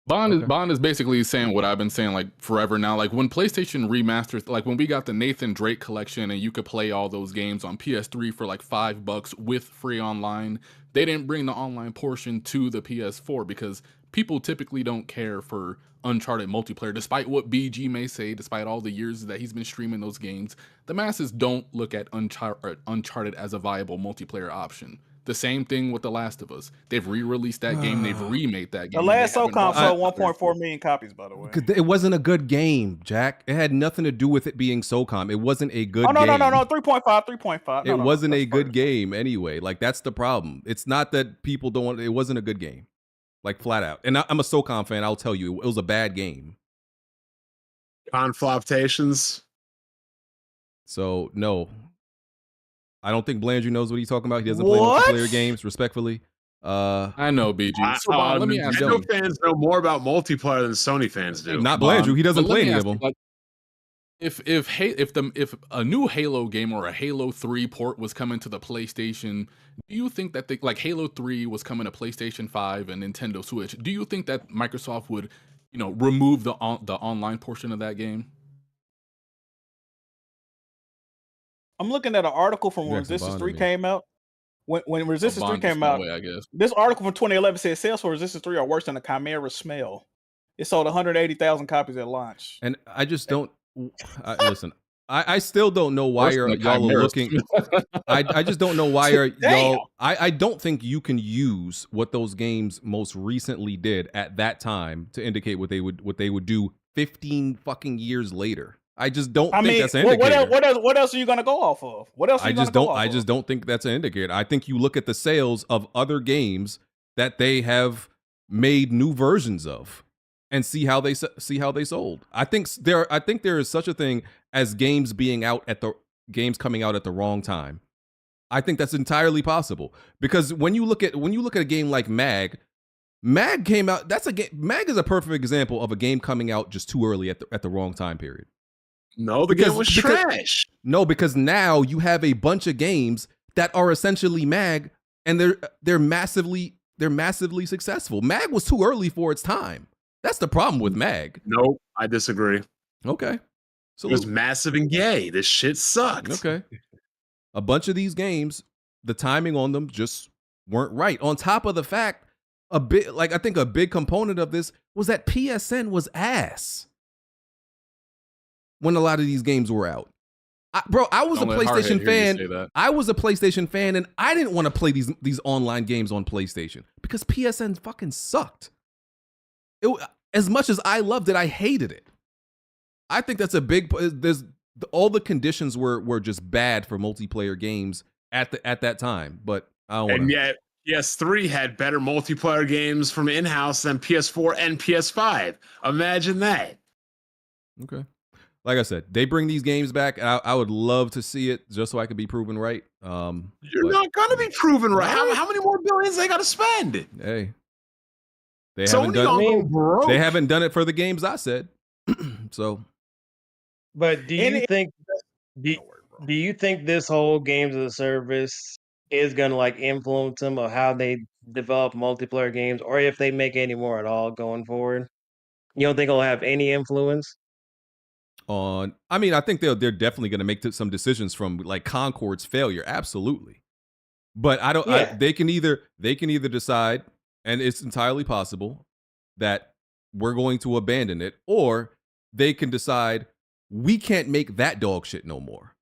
Bond is basically saying what I've been saying like forever now. Like when PlayStation remasters, like when we got the Nathan Drake collection and you could play all those games on PS3 for like $5 with free online, they didn't bring the online portion to the PS4 because people typically don't care for Uncharted multiplayer, despite what BG may say, despite all the years that he's been streaming those games. The masses don't look at Uncharted as a viable multiplayer option. The same thing with The Last of Us. They've re-released that game. They've remade that game. The last SOCOM sold 1.4 million copies, by the way. It wasn't a good game, Jack. It had nothing to do with it being SOCOM. It wasn't a good game. No, 3.5. It wasn't a good game anyway. Like, that's the problem. It's not that people don't want it. It wasn't a good game. Like, flat out. And I'm a SOCOM fan. I'll tell you, it was a bad game. Confloptations. So, no. I don't think Blandrew knows what he's talking about. He doesn't play multiplayer games, respectfully. I know, BG. So, let me ask you. Nintendo fans know more about multiplayer than Sony fans do. Not Blandrew. He doesn't play any of them. Like, if a new Halo game or a Halo 3 port was coming to the PlayStation, do you think that like Halo 3 was coming to PlayStation 5 and Nintendo Switch? Do you think that Microsoft would, remove the online portion of that game? I'm looking at an article from when Resistance 3 came out. When Resistance 3 came out, I guess. This article from 2011 says sales for Resistance 3 are worse than the Chimera smell. It sold 180,000 copies at launch. And I just don't listen. I still don't know why y'all are looking. I just don't know why are y'all. I don't think you can use what those games most recently did at that time to indicate what they would do 15 fucking years later. I just don't I think mean, that's an indicator. what else are you gonna go off of? What else? Are you gonna go off I of? just don't think that's an indicator. I think you look at the sales of other games that they have made new versions of, and see how they sold. I think there is such a thing as games coming out at the wrong time. I think that's entirely possible, because when you look at a game like Mag came out. Mag is a perfect example of a game coming out just too early at the wrong time period. No, the game was trash. No, because now you have a bunch of games that are essentially Mag, and they're massively successful. Mag was too early for its time. That's the problem with Mag. Nope, I disagree. Okay. So it was massive and gay. This shit sucked. Okay. A bunch of these games, the timing on them just weren't right. On top of the fact, I think a big component of this was that PSN was ass when a lot of these games were out. I was a PlayStation fan. I was a PlayStation fan, and I didn't want to play these online games on PlayStation because PSN fucking sucked. As much as I loved it, I hated it. I think that's a big. All the conditions were just bad for multiplayer games at that time. But I don't. And yet, PS3 had better multiplayer games from in-house than PS4 and PS5. Imagine that. Okay. Like I said, they bring these games back. I would love to see it just so I could be proven right. You're not going to be proven right. How many more billions they got to spend? Hey, they haven't done it for the games I said. So, but do you think this whole games as a service is going to like influence them of how they develop multiplayer games, or if they make any more at all going forward? You don't think it'll have any influence? I think they're definitely going to make some decisions from like Concord's failure, absolutely. But I don't. Yeah. They can either decide, and it's entirely possible that we're going to abandon it, or they can decide we can't make that dog shit no more.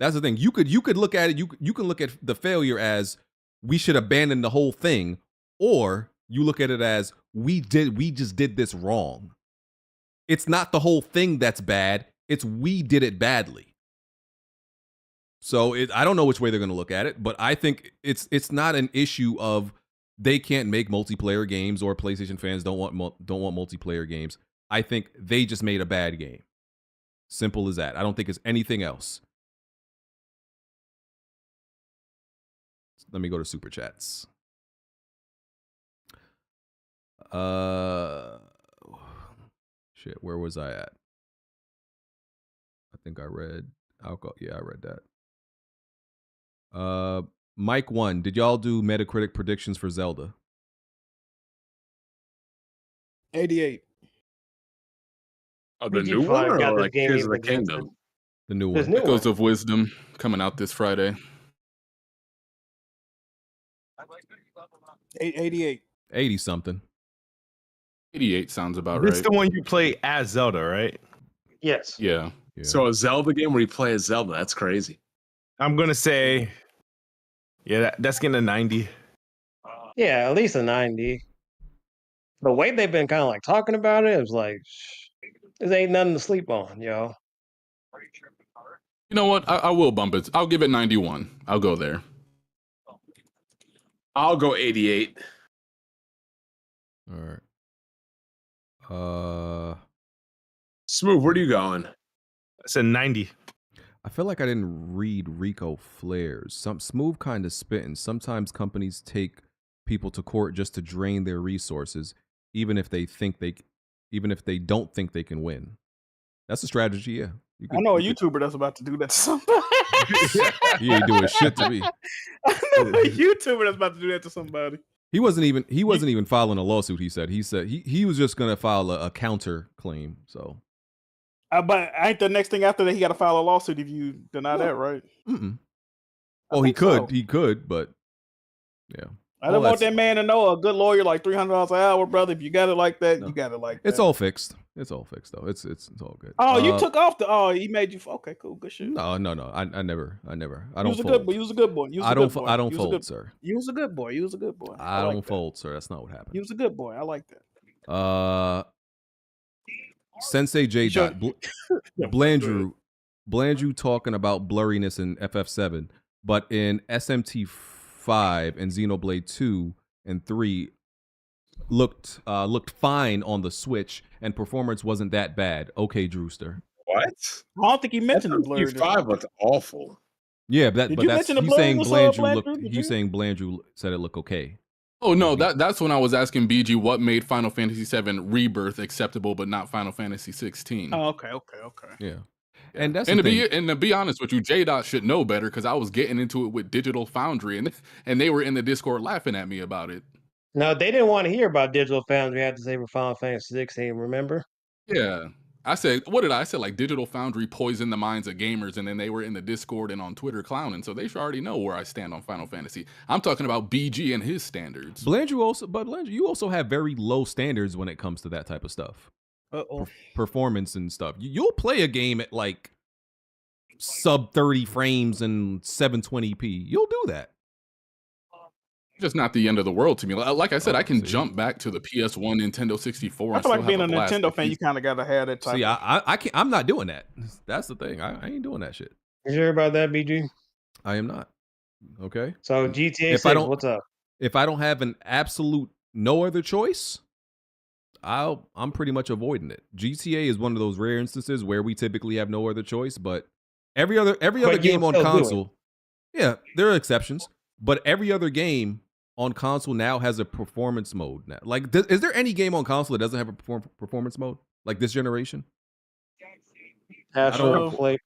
That's the thing. You could look at it. You can look at the failure as we should abandon the whole thing, or you look at it as we just did this wrong. It's not the whole thing that's bad. It's we did it badly. So I don't know which way they're going to look at it, but I think it's not an issue of they can't make multiplayer games or PlayStation fans don't want multiplayer games. I think they just made a bad game. Simple as that. I don't think it's anything else. Let me go to Superchats. Shit, where was I at? I think I read alcohol. Yeah, I read that. Mike 1, did y'all do Metacritic predictions for Zelda? 88. Oh, the new one, or like Tears of the Kingdom? The new one. Echoes of Wisdom coming out this Friday. 88. 80 something. 88 sounds about It's right. the one you play as Zelda, right? Yes. Yeah. So a Zelda game where you play as Zelda, that's crazy. I'm gonna say, yeah, that's getting a 90. Yeah, at least a 90. The way they've been kind of like talking about it, it was like, this ain't nothing to sleep on, yo. You know what? I will bump it. I'll give it 91. I'll go there. I'll go 88. All right. Smooth, where are you going? I said 90. I feel like I didn't read Rico Flares. Some Smooth kind of spitting. Sometimes companies take people to court just to drain their resources, even if they don't think they can win. That's a strategy, yeah. I know a YouTuber that's about to do that to somebody. He ain't doing shit to me. I know a YouTuber that's about to do that to somebody. He wasn't even filing a lawsuit. He said he was just gonna file a counter claim. So, but ain't the next thing after that he got to file a lawsuit if you deny that, right? Oh, he could, but yeah. I don't want that man to know a good lawyer like $300 an hour, brother. If you got it like that, you got it like that. It's all fixed. It's all fixed though. It's all good. Oh, you took off the. Oh, he made you. Okay, cool, good shit. No. I never. I don't fold. Good boy. You was a good boy. I don't fold, sir. You was a good boy. You was a good boy. I don't fold, sir. That's not what happened. You was a good boy. I like that. Sensei J. Sure. Dot Yeah, Blandrew talking about blurriness in FF7, but in SMT5 and Xenoblade 2 and 3 looked fine on the Switch, and performance wasn't that bad. Okay, Drewster. What? I don't think he mentioned the blur. Q5 looked awful. Yeah, Did but you that's mention the he's blur saying was, Blandrew Blandrew? looked. Did He's you? saying Blandrew said it looked okay. Oh no, that's when I was asking BG what made Final Fantasy VII Rebirth acceptable, but not Final Fantasy 16. Oh, okay. Yeah, and that's And the thing. to be honest with you, J Dot should know better because I was getting into it with Digital Foundry, and they were in the Discord laughing at me about it. No, they didn't want to hear about Digital Foundry. I had to say for Final Fantasy 16. Remember? Yeah. I said, what did I say? Like Digital Foundry poisoned the minds of gamers, and then they were in the Discord and on Twitter clowning, so they should already know where I stand on Final Fantasy. I'm talking about BG and his standards. Blandrew, you also have very low standards when it comes to that type of stuff. Performance and stuff. You'll play a game at like sub 30 frames and 720p. You'll do that. Just not the end of the world to me. Like I said, I can jump back to the PS1, Nintendo 64. I feel like being a Nintendo fan, you kind of gotta have that type. See, I can't. I'm not doing that. That's the thing. I ain't doing that shit. You sure about that, BG? I am not. Okay. So GTA 6, what's up? If I don't have an absolute no other choice, I'm pretty much avoiding it. GTA is one of those rare instances where we typically have no other choice, but every other game on console, yeah, there are exceptions, but every other game on console now has a performance mode. Now, like, is there any game on console that doesn't have a performance mode like this generation? Astrobot.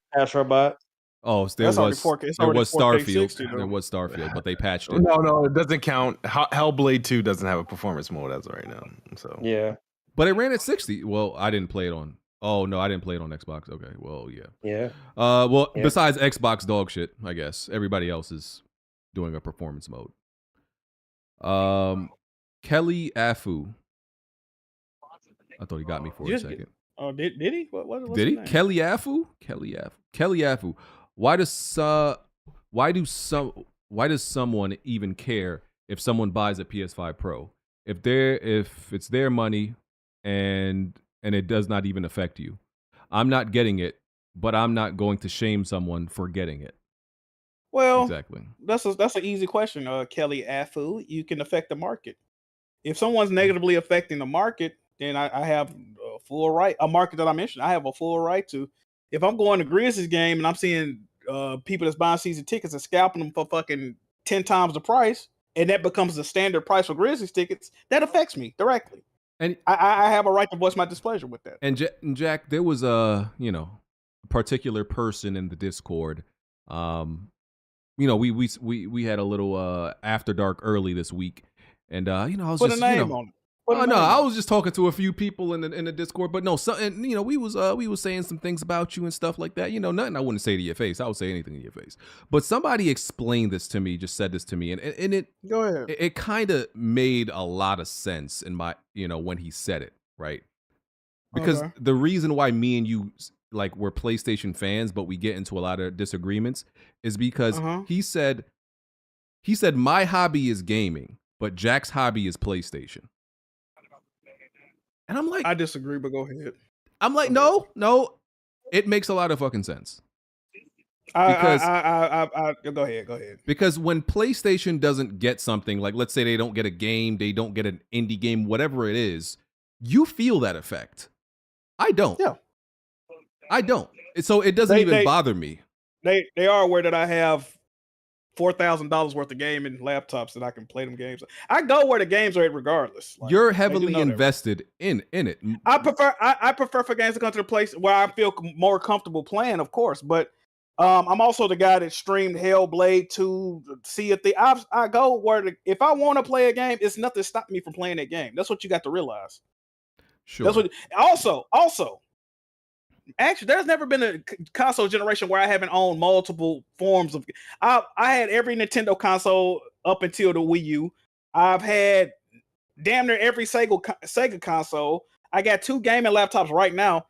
Oh, there was Starfield. There was Starfield, but they patched it. No, it doesn't count. Hellblade 2 doesn't have a performance mode as of right now. So yeah, but it ran at 60. Well, I didn't play it on. Oh no, I didn't play it on Xbox. Okay, well, yeah. Yeah. Well, besides Xbox dog shit, I guess everybody else is doing a performance mode. Kelly Afu. I thought he got me for a second. Oh, did he? What's Did he? his name? Kelly Afu? Kelly Afu. Why does someone even care if someone buys a PS5 Pro? If it's their money and it does not even affect you. I'm not getting it, but I'm not going to shame someone for getting it. Well, exactly. That's an easy question, Kelly Afu. You can affect the market. If someone's negatively affecting the market, then I have a full right. A market that I mentioned, I have a full right to. If I'm going to Grizzlies game and I'm seeing people that's buying season tickets and scalping them for fucking 10 times the price, and that becomes the standard price for Grizzlies tickets, that affects me directly. And I have a right to voice my displeasure with that. And Jack, there was a particular person in the Discord. We had a little after dark early this week, and I was Put just a name on it. I was just talking to a few people in the Discord, but no, we was saying some things about you and stuff like that. Nothing I wouldn't say to your face. I would say anything to your face. But somebody explained this to me, just said this to me, and it go ahead. It kind of made a lot of sense in my when he said it, right? Because the reason why me and you we're PlayStation fans, but we get into a lot of disagreements is because he said my hobby is gaming, but Jack's hobby is PlayStation. And I'm like, I disagree, but go ahead. I'm like, no, it makes a lot of fucking sense. Because go ahead. Because when PlayStation doesn't get something, like let's say they don't get a game, they don't get an indie game, whatever it is, you feel that effect. I don't. Yeah. I don't. So it doesn't even bother me. They are aware that I have $4,000 worth of gaming laptops that I can play them games. I go where the games are at regardless. You're heavily invested in it. I prefer for games to come to the place where I feel more comfortable playing, of course. But I'm also the guy that streamed Hellblade to see if I go where if I want to play a game, it's nothing stopping me from playing that game. That's what you got to realize. Sure. That's what. Also. Actually, there's never been a console generation where I haven't owned multiple forms of. I had every Nintendo console up until the Wii U. I've had damn near every Sega console. I got 2 gaming laptops right now.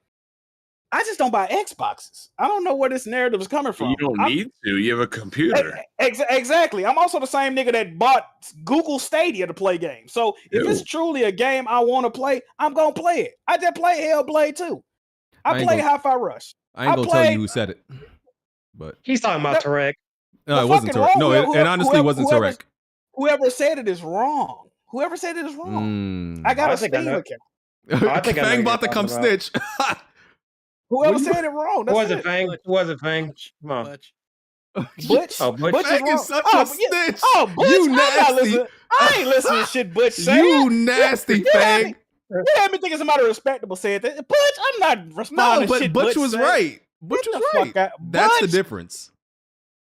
I just don't buy Xboxes. I don't know where this narrative is coming from. You don't need to. You have a computer. Exactly. I'm also the same nigga that bought Google Stadia to play games. So if it's truly a game I want to play, I'm gonna play it. I just play Hellblade too. I played Hi-Fi Rush. I ain't gonna tell you who said it, but he's talking about Tarek. No, it wasn't Tarek. No, it honestly wasn't Tarek. Whoever said it is wrong. Whoever said it is wrong. I got a Steam account. I think Fang about to come snitch. Whoever said it wrong. Who was it, Fang? Who was it, Fang? Come on. Butch. Oh, Butch. Fang is such a snitch. Oh, Butch. You nasty. I ain't listening to shit Butch said. You nasty, Fang. You had me thinking somebody respectable said that. Butch, I'm not responding to shit Butch was said. right. Butch was right. That's the difference.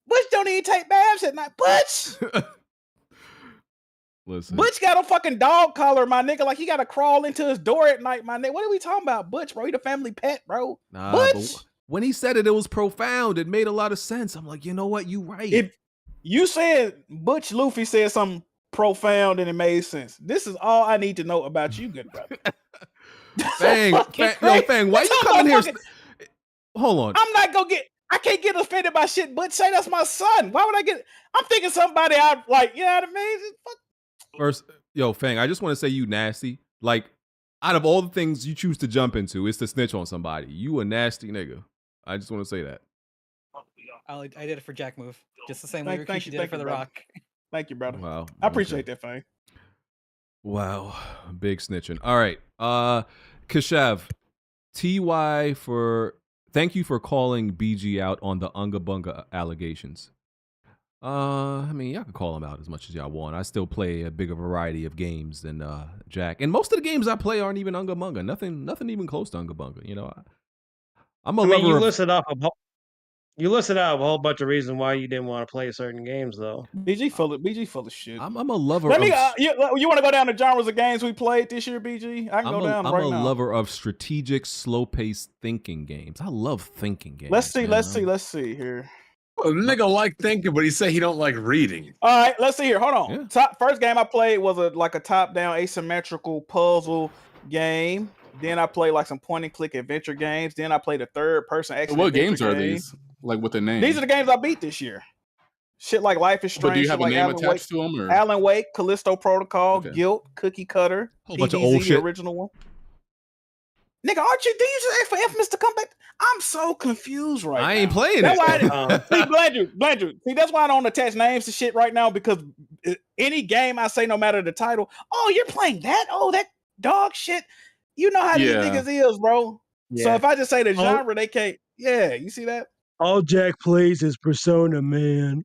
Butch don't even take baths at night. Butch. Listen. Butch got a fucking dog collar, my nigga. Like he got to crawl into his door at night, my nigga. What are we talking about, Butch, bro? He the family pet, bro. Nah, Butch. but when he said it, it was profound. It made a lot of sense. I'm like, you know what? You right. If you said Butch Luffy said something profound and it made sense, this is all I need to know about you, good brother. Fang, why you coming here? Hold on. I'm not gonna get. I can't get offended by shit. Butch say that's my son. Why would I get? I'm thinking somebody out like, you know what I mean? Fuck. First, Fang, I just want to say you nasty. Like, out of all the things you choose to jump into, it's to snitch on somebody. You a nasty nigga. I just want to say that. I did it for Jack Move. Just the same way Thank Rikishi you, did it for The brother. Rock. Thank you, brother. Wow. I appreciate that, Fang. Wow. Big snitching. All right. Kashav, TY thank you for calling BG out on the Unga Bunga allegations. I mean, y'all can call him out as much as y'all want. I still play a bigger variety of games than Jack. And most of the games I play aren't even Unga Bunga. Nothing even close to Unga Bunga. You know, I'm a lover you of... listed out a whole bunch of reasons why you didn't want to play certain games, though. BG full of shit. I'm a lover Let of... me, you want to go down the genres of games we played this year, BG? I can go down right now. I'm a lover of strategic, slow-paced thinking games. I love thinking games. Let's see here. Oh, the nigga like thinking, but he said he don't like reading. All right, let's see here. Hold on. First game I played was a top-down asymmetrical puzzle game. Then I played like some point-and-click adventure games. Then I played a third-person action. What games are these? Like with the name? These are the games I beat this year. Shit like Life is Strange. But do you have a name Alan attached to them? Or? Alan Wake, Callisto Protocol, Guilt, Cookie Cutter, whole bunch of DBZ, old the shit. original one. Nigga, aren't you? Did you just ask for Infamous to come back? I'm so confused right now. I ain't playing that's it. Why see, Blandrew. See, that's why I don't attach names to shit right now, because any game I say, no matter the title, oh, you're playing that? Oh, that dog shit. You know how these niggas is, bro. Yeah. So if I just say the genre, they can't. Yeah, you see that? All Jack plays is Persona, man.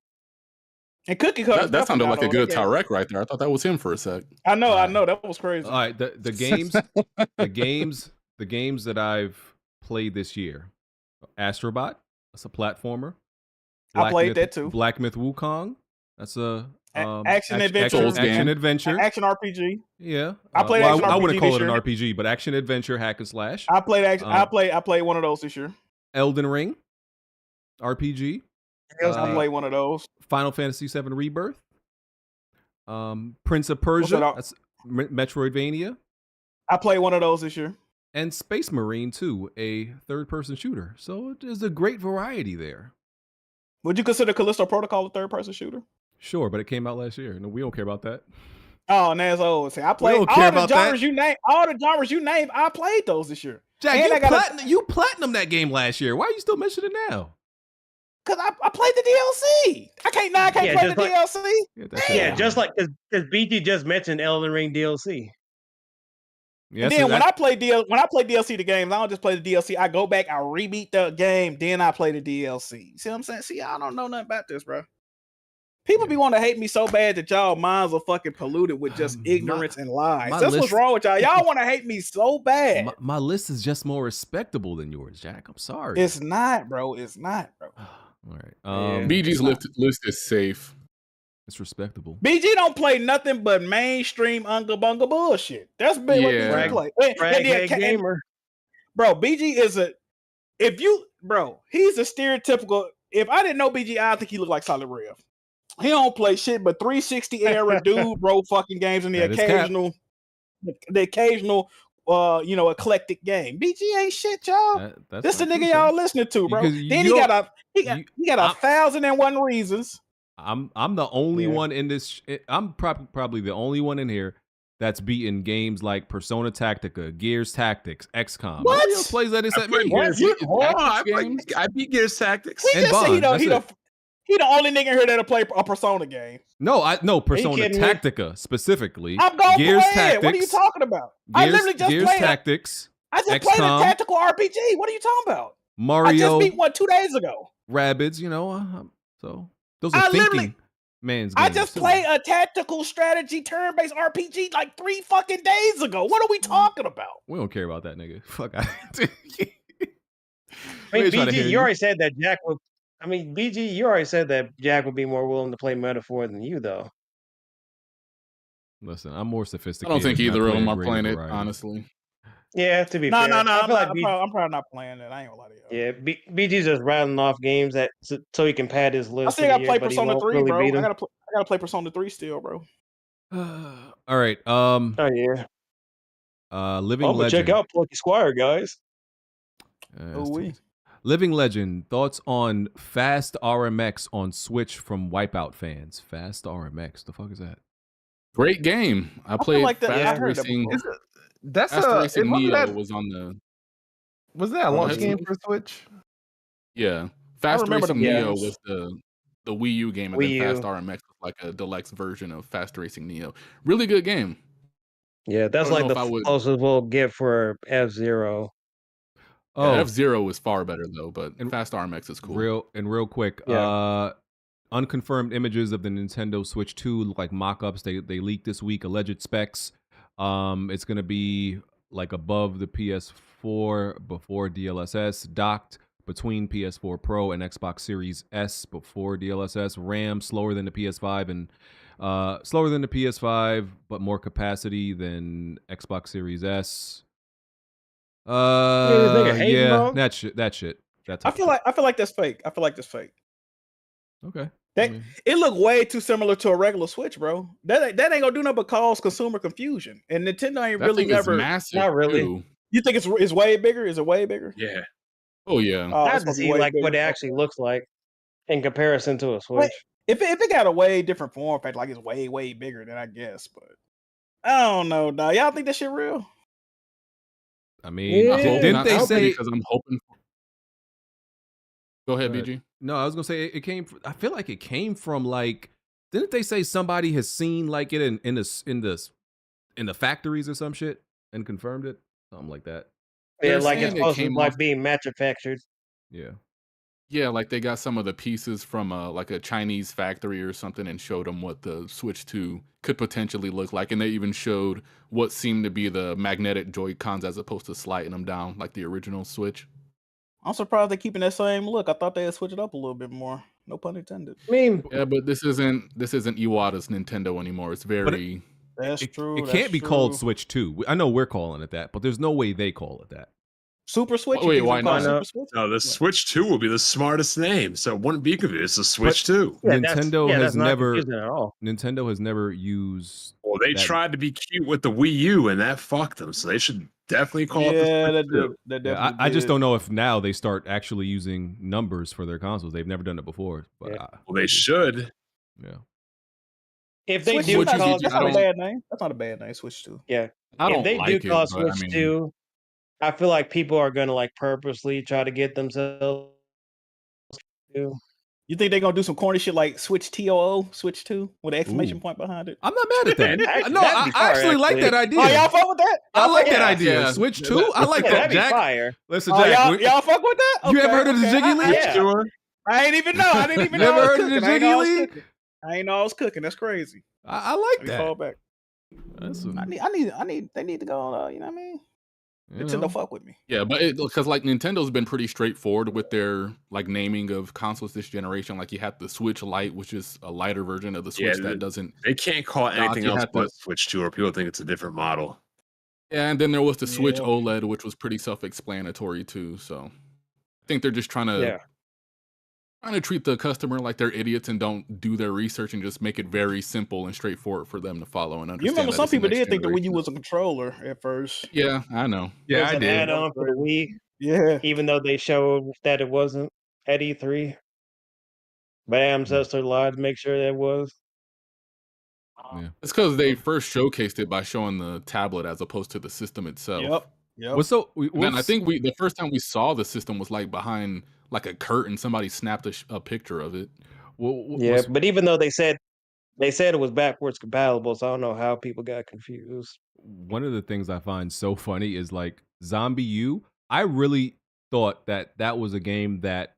And Cookie Cutter. That sounded like a good Tarek right there. I thought that was him for a sec. I know. That was crazy. All right, the games that I've played this year: Astrobot, that's a platformer. I played that too. Black Myth Wukong, that's a action adventure. Action RPG. Yeah, I played action RPG. I wouldn't call it an year. RPG, but action adventure hack and slash. I played action. I played one of those this year. Elden Ring, RPG. I played one of those. Final Fantasy VII Rebirth. Prince of Persia. That's Metroidvania. I played one of those this year. And Space Marine 2, a third-person shooter. So there's a great variety there. Would you consider Callisto Protocol a third-person shooter? Sure, but it came out last year. No, we don't care about that. Oh, that's old. See, I played all the genres you name. All the genres you name, I played those this year. Jack, you platinum that game last year. Why are you still mentioning it now? Because I played the DLC. I can't play the DLC. Yeah, just like because BT just mentioned Elden Ring DLC. Yeah, and then when I play DLC to games, I don't just play the DLC. I go back, I rebeat the game, then I play the DLC. See what I'm saying? See, I don't know nothing about this, bro. People be wanting to hate me so bad that y'all minds are fucking polluted with just ignorance and lies. That's what's wrong with y'all. Y'all want to hate me so bad. My list is just more respectable than yours, Jack. I'm sorry. It's not, bro. It's not, bro. All right. BG's list is safe. It's respectable. BG don't play nothing but mainstream Unga Bunga bullshit. That's big what BG play. Gamer. Bro, BG is he's a stereotypical. If I didn't know BG, I think he looked like Solid Rev. He don't play shit but 360 era dude, bro, fucking games and the occasional eclectic game. BG ain't shit, y'all. This the nigga y'all listening to, bro. Then he got 1,001 reasons. I'm the only one in this. I'm probably the only one in here that's beaten games like Persona Tactica, Gears Tactics, XCOM. What? Nobody else plays that except me. I beat Gears Tactics. He And just said Bond, that's he the only nigga here that'll play a Persona game. No, Persona kidding me? Tactica specifically. I'm going to Gears play Tactics. it. What are you talking about? I literally just Gears played Tactics. I just played a XCOM, tactical RPG. What are you talking about? Mario. I just beat one 2 days ago. Rabbids, so those are thinking man's games. I just played a tactical strategy turn-based RPG like 3 fucking days ago. What are we talking about? We don't care about that nigga. Fuck. I mean, BG, you already said that Jack would. I mean, BG, you already said that Jack would be more willing to play Metaphor than you, though. Listen, I'm more I sophisticated. don't think and either of play them a are greater playing it, variety. honestly. Yeah, to be No, fair. no. I feel like I'm probably not playing it. I ain't gonna lie to you. Yeah, BG's just rattling off games so he can pad his list. I still for gotta the play year, but he Persona won't 3, really bro. beat I him. gotta play Persona 3 still, bro. All right. Oh yeah. Living I'm gonna Legend. check out Plucky Squire, guys. Living Legend. Thoughts on Fast RMX on Switch from Wipeout fans? Fast RMX. The fuck is that? Great game. I played like that- yeah, I Fast heard that Racing. before. That's Fast a- Racing it wasn't Neo that- was on the. Was that a Oh, launch that's- game for Switch? Yeah, Fast remember Racing the Neo games. was the Wii U game, and Wii then U. Fast RMX was like a deluxe version of Fast Racing Neo. Really good game. Yeah, that's I don't like know the if I would- closest we'll get for F-Zero. Oh. F-Zero is far better though, but Fast RMX is cool. Real quick. Yeah. Unconfirmed images of the Nintendo Switch 2 look like mock-ups. They leaked this week. Alleged specs. It's gonna be like above the PS4 before DLSS, docked between PS4 Pro and Xbox Series S before DLSS. RAM slower than the PS5 and slower than the PS5, but more capacity than Xbox Series S. Yeah, that shit. That's I feel like that's fake. I feel like that's fake. okay. It look way too similar to a regular Switch, bro. That ain't gonna do nothing but cause consumer confusion. And Nintendo ain't That really thing is never. massive, Not really. too. You think it's way bigger? Is it way bigger? Yeah. Oh yeah. Oh, I have it's to gonna be see way like what it bigger. actually looks like in comparison to a Switch. Wait, if it got a way different form factor, like it's way bigger, then I guess. But I don't know, dog. Y'all think that shit real? I mean, I hope didn't not, they say? because I'm hoping. Go ahead, Go ahead. BG. No, I was gonna say it came. I feel like it came from like. Didn't they say somebody has seen like it in the factories or some shit and confirmed it? Something like that. Yeah, They're like saying it's it supposed to came like off- being manufactured. Yeah. Yeah, like they got some of the pieces from like a Chinese factory or something and showed them what the Switch 2 could potentially look like. And they even showed what seemed to be the magnetic Joy-Cons as opposed to sliding them down like the original Switch. I'm surprised they're keeping that same look. I thought they had switched it up a little bit more. No pun intended. I mean, Yeah, but this isn't Iwata's Nintendo anymore. It's very That's true. It that's can't be called true. Switch 2. I know we're calling it that, but there's no way they call it that. Super Switch. Wait, You think why it's called not? Super Switch? No, the Switch 2 will be the smartest name, so it wouldn't be confused. It's a Switch 2. Yeah, Nintendo that's has not never confusing at all. Nintendo has never used. Well, they that- tried to be cute with the Wii U, and that fucked them, so they should definitely call it Yeah, the that Switch 2. did. That Yeah, definitely I just did. don't know if now they start actually using numbers for their consoles. They've never done it before. But Yeah. Well, they should. yeah. If they Switch do 2, Switch call is- that's I not a don't- bad name. That's not a bad name. Switch 2. yeah, I if don't they like do call it, but I Switch mean, 2, I feel like people are gonna like purposely try to get themselves to. You think they're gonna do some corny shit like Switch TOO, Switch 2 with an exclamation point behind it? I'm not mad at that. Actually, No, that'd I be fire, actually like actually. that idea. Oh, y'all fuck with that? I Y'all like fuck that with idea. Yeah. Switch 2? I like Yeah, that, that'd be Jack. fire. Listen, Oh, Jack. y'all fuck with that? You ever heard of the Jiggy League? Yeah. I ain't even know. I didn't even Never know I was heard of the cooking. I ain't Jiggy know I was League? cooking. I ain't know I was cooking. That's crazy. I like Let me fall that. back. That's They need to go on. You know what I mean? you Nintendo know. fuck with me. Yeah, but because like Nintendo's been pretty straightforward with their like naming of consoles this generation. Like you have the Switch Lite, which is a lighter version of the Switch Yeah, that doesn't. They can't call it Doc, anything you else have but to- Switch 2, or people think it's a different model. Yeah, and then there was the Switch Yeah. OLED, which was pretty self-explanatory too. So I think they're just trying to treat the customer like they're idiots and don't do their research and just make it very simple and straightforward for them to follow and understand. You remember that some it's the people next did think the Wii U generation. was a controller at first. Yeah, I know. It was an add-on for the Wii, Yeah. even though they showed that it wasn't at E3. But Ancestor lied to make sure that it was. Yeah. It's because they first showcased it by showing the tablet as opposed to the system itself. Yep. What's so? Man, I think the first time we saw the system was like behind like a curtain. Somebody snapped a picture of it. Yeah, but even though they said it was backwards compatible, so I don't know how people got confused. One of the things I find so funny is like Zombie U. I really thought that was a game that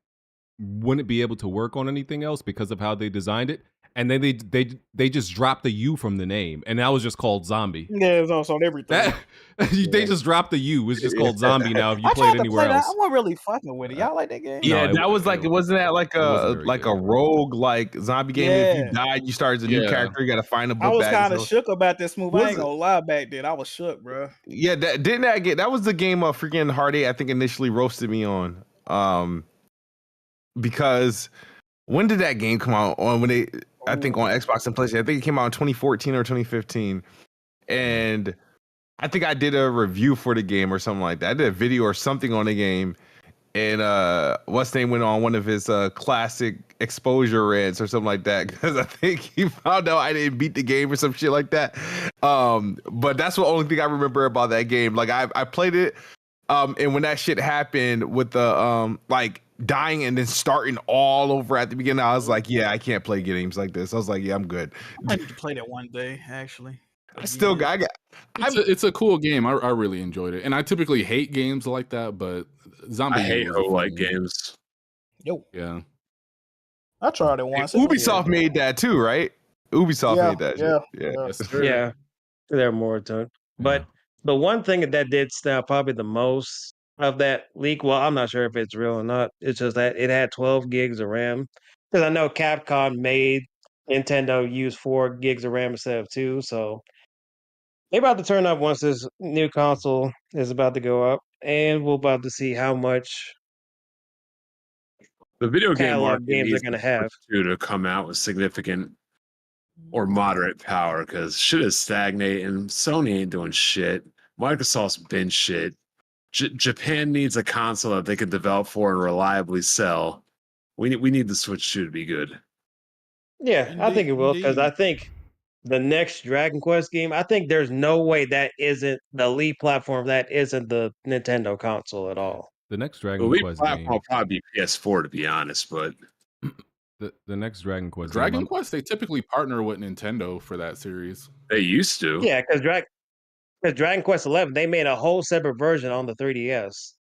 wouldn't be able to work on anything else because of how they designed it, and then they just dropped the U from the name, and that was just called Zombie. Yeah, it's also on everything. They just dropped the U. It's just called Zombie now. If you I play it tried to anywhere play else, that. I wasn't really fucking with it. Y'all like that game? Yeah, No, that was like, wasn't that like a rogue like zombie game? If you died, you start as a new character. You got to find a book. I was bag, kind of so- shook about this move. Was I ain't it? gonna lie. Back then, I was shook, bro. Yeah, that was the game of freaking Hardy. I think initially roasted me on, because when did that game come out? I think on Xbox and PlayStation. I think it came out in 2014 or 2015, and I think I did a review for the game or something like that. I did a video or something on the game, and what's name went on one of his classic exposure rants or something like that because I think he found out I didn't beat the game or some shit like that. But that's the only thing I remember about that game. Like I played it, and when that shit happened with the like dying and then starting all over at the beginning, I was like, yeah, I can't play games like this. I was like, yeah, I'm good. I need to play that one day, actually. It's a cool game. I really enjoyed it, and I typically hate games like that, but Zombie. I hate was a fun like game. games. Yo, Yeah. I tried it once. Ubisoft made that too, right? Ubisoft made that. Yeah, they're more to it. But the one thing that did stand out probably the most of that leak, well, I'm not sure if it's real or not. It's just that it had 12 gigs of RAM. Because I know Capcom made Nintendo use 4 gigs of RAM instead of 2, so they're about to turn up once this new console is about to go up, and we're about to see how much The video game catalog market games needs they're going to have. to come out with significant or moderate power because shit is stagnating. Sony ain't doing shit. Microsoft's been shit. Japan needs a console that they can develop for and reliably sell. We need the Switch 2 to be good. Yeah, I think it will because I think the next Dragon Quest game, I think there's no way that isn't the lead platform that isn't the Nintendo console at all. the next The Dragon lead Quest platform game, will probably be PS4 to be honest, but the next Dragon Quest Dragon game, Quest, they typically partner with Nintendo for that series. they used to. Yeah, because Dragon Quest 11, they made a whole separate version on the 3DS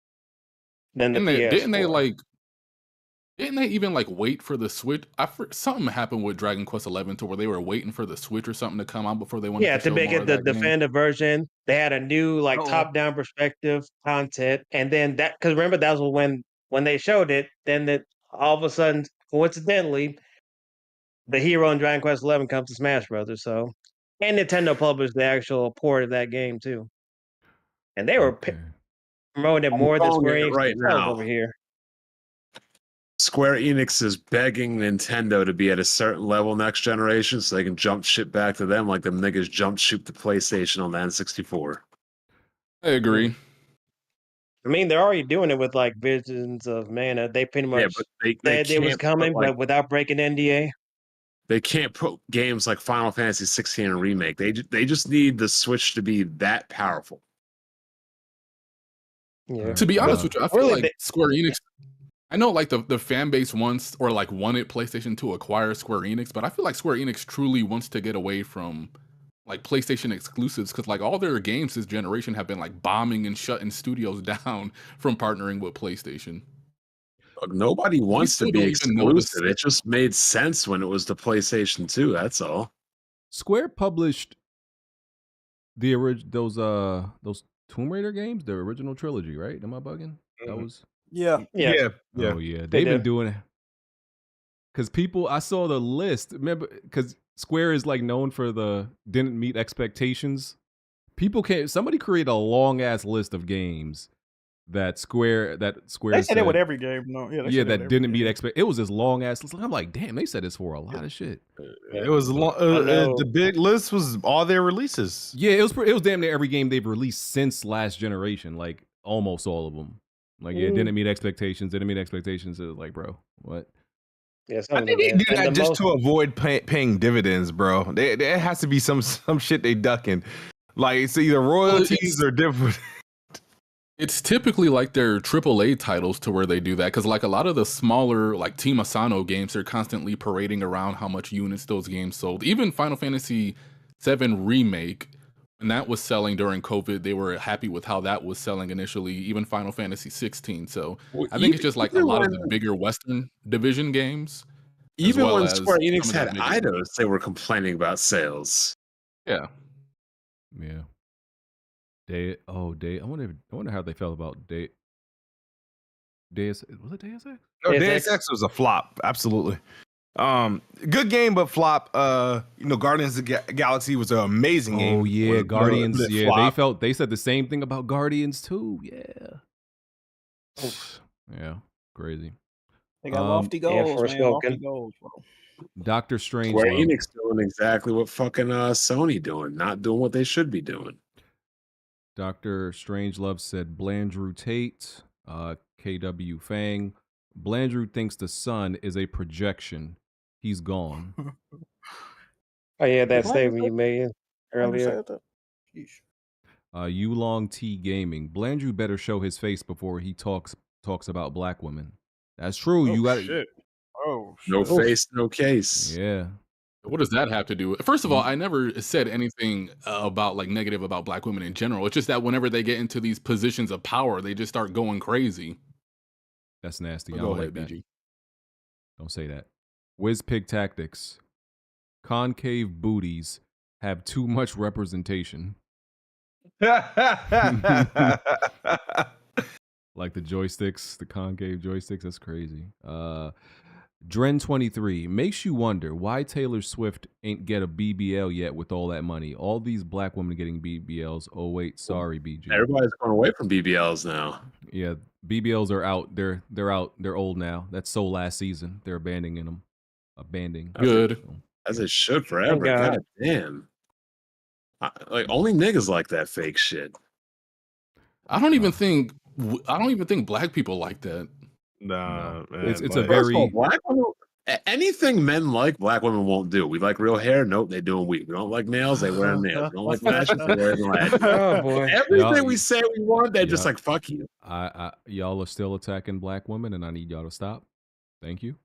than the PS4. Didn't they even like wait for the Switch? Something happened with Dragon Quest 11 to where they were waiting for the Switch or something to come out before they wanted Yeah, to to show make more it of the that game. definitive version, they had a new like top-down perspective content, and then that because remember that was when they showed it, then that all of a sudden, coincidentally, the hero in Dragon Quest 11 comes to Smash Brothers. So, and Nintendo published the actual port of that game too, and they were promoting it I'm more than calling Square it Enix right themselves now. over here. Square Enix is begging Nintendo to be at a certain level next generation so they can jump shit back to them like them niggas jumped ship to PlayStation on the N64. I agree. I mean, they're already doing it with like Visions of Mana. They pretty much but they said it was can't put, coming, like- but without breaking NDA. They can't put games like Final Fantasy 16 and Remake. They just need the Switch to be that powerful. Yeah. To be honest with you, I feel Really, like Square Enix. I know like the fan base wants or like wanted PlayStation to acquire Square Enix, but I feel like Square Enix truly wants to get away from like PlayStation exclusives because like all their games this generation have been like bombing and shutting studios down from partnering with PlayStation. Look, nobody wants to still be don't even know the exclusive. It just made sense when it was the PlayStation 2. That's all. Square published the those Tomb Raider games, the original trilogy, right? Am I bugging? That was Yeah. Oh yeah, they've been doing it. Because I saw the list. Remember, because Square is like known for the didn't meet expectations. Somebody create a long ass list of games that Square They said it with every game. No, yeah, that didn't meet expect. It was this long ass list. I'm like, damn, they said this for a lot of shit. It was long. The big list was all their releases. Yeah, it was damn near every game they've released since last generation. Like almost all of them. Like didn't meet expectations. Didn't meet expectations. It was like, bro, what? Yeah, I think they do that just to avoid paying dividends, bro. There has to be some shit they ducking. Like it's either royalties or different. It's typically like their AAA titles to where they do that, because like a lot of the smaller like Team Asano games, they're constantly parading around how much units those games sold. Even Final Fantasy VII Remake, and that was selling during COVID, they were happy with how that was selling initially. Even Final Fantasy 16. So I think it's just like a lot of the bigger Western division games. Even well when as Square Enix some of had the bigger- Eidos, they were complaining about sales. Yeah. Yeah. Day. I wonder how they felt about Day. Was it Deus Ex? No, Deus Ex was a flop. Absolutely. Good game, but flop. Guardians of the Galaxy was an amazing game. Oh yeah, But Guardians. Yeah, flop. they said the same thing about Guardians too. Yeah. Yeah, crazy. They got lofty goals, man. Lofty Forspoken. goals, bro. Doctor Strange. Square Enix doing exactly what fucking Sony doing, not doing what they should be doing. Dr. Strangelove said Blandrew Tate, KW Fang. Blandrew thinks the sun is a projection. He's gone. Oh yeah, that Why statement did you made earlier. Yulong T Gaming. Blandrew better show his face before he talks about black women. That's true. You got shit. Oh, No shit. face, no case. Yeah. What does that have to do with? First of all, I never said anything about like negative about black women in general. It's just that whenever they get into these positions of power, they just start going crazy. That's nasty. I Go don't ahead, like that. BG. Don't say that. WizPig Tactics. Concave booties have too much representation. Like the joysticks, the concave joysticks. That's crazy. Dren23 makes you wonder why Taylor Swift ain't get a BBL yet with all that money. All these black women getting BBLs. Oh wait, sorry, BG. Everybody's going away from BBLs now. Yeah, BBLs are out. They're out. They're old now. That's so last season. They're abandoning them. Good. As it should forever. Thank God. God damn. Like only niggas like that fake shit. I don't even think black people like that. Nah, man. It's a First of all, very black women, anything men like, black women won't do. We like real hair, nope, they doing weave. We don't like nails, they wear nails. We don't like lashes, they wear lashes. Oh boy. Everything we say we want, they're just like fuck you. y'all are still attacking black women, and I need y'all to stop. Thank you.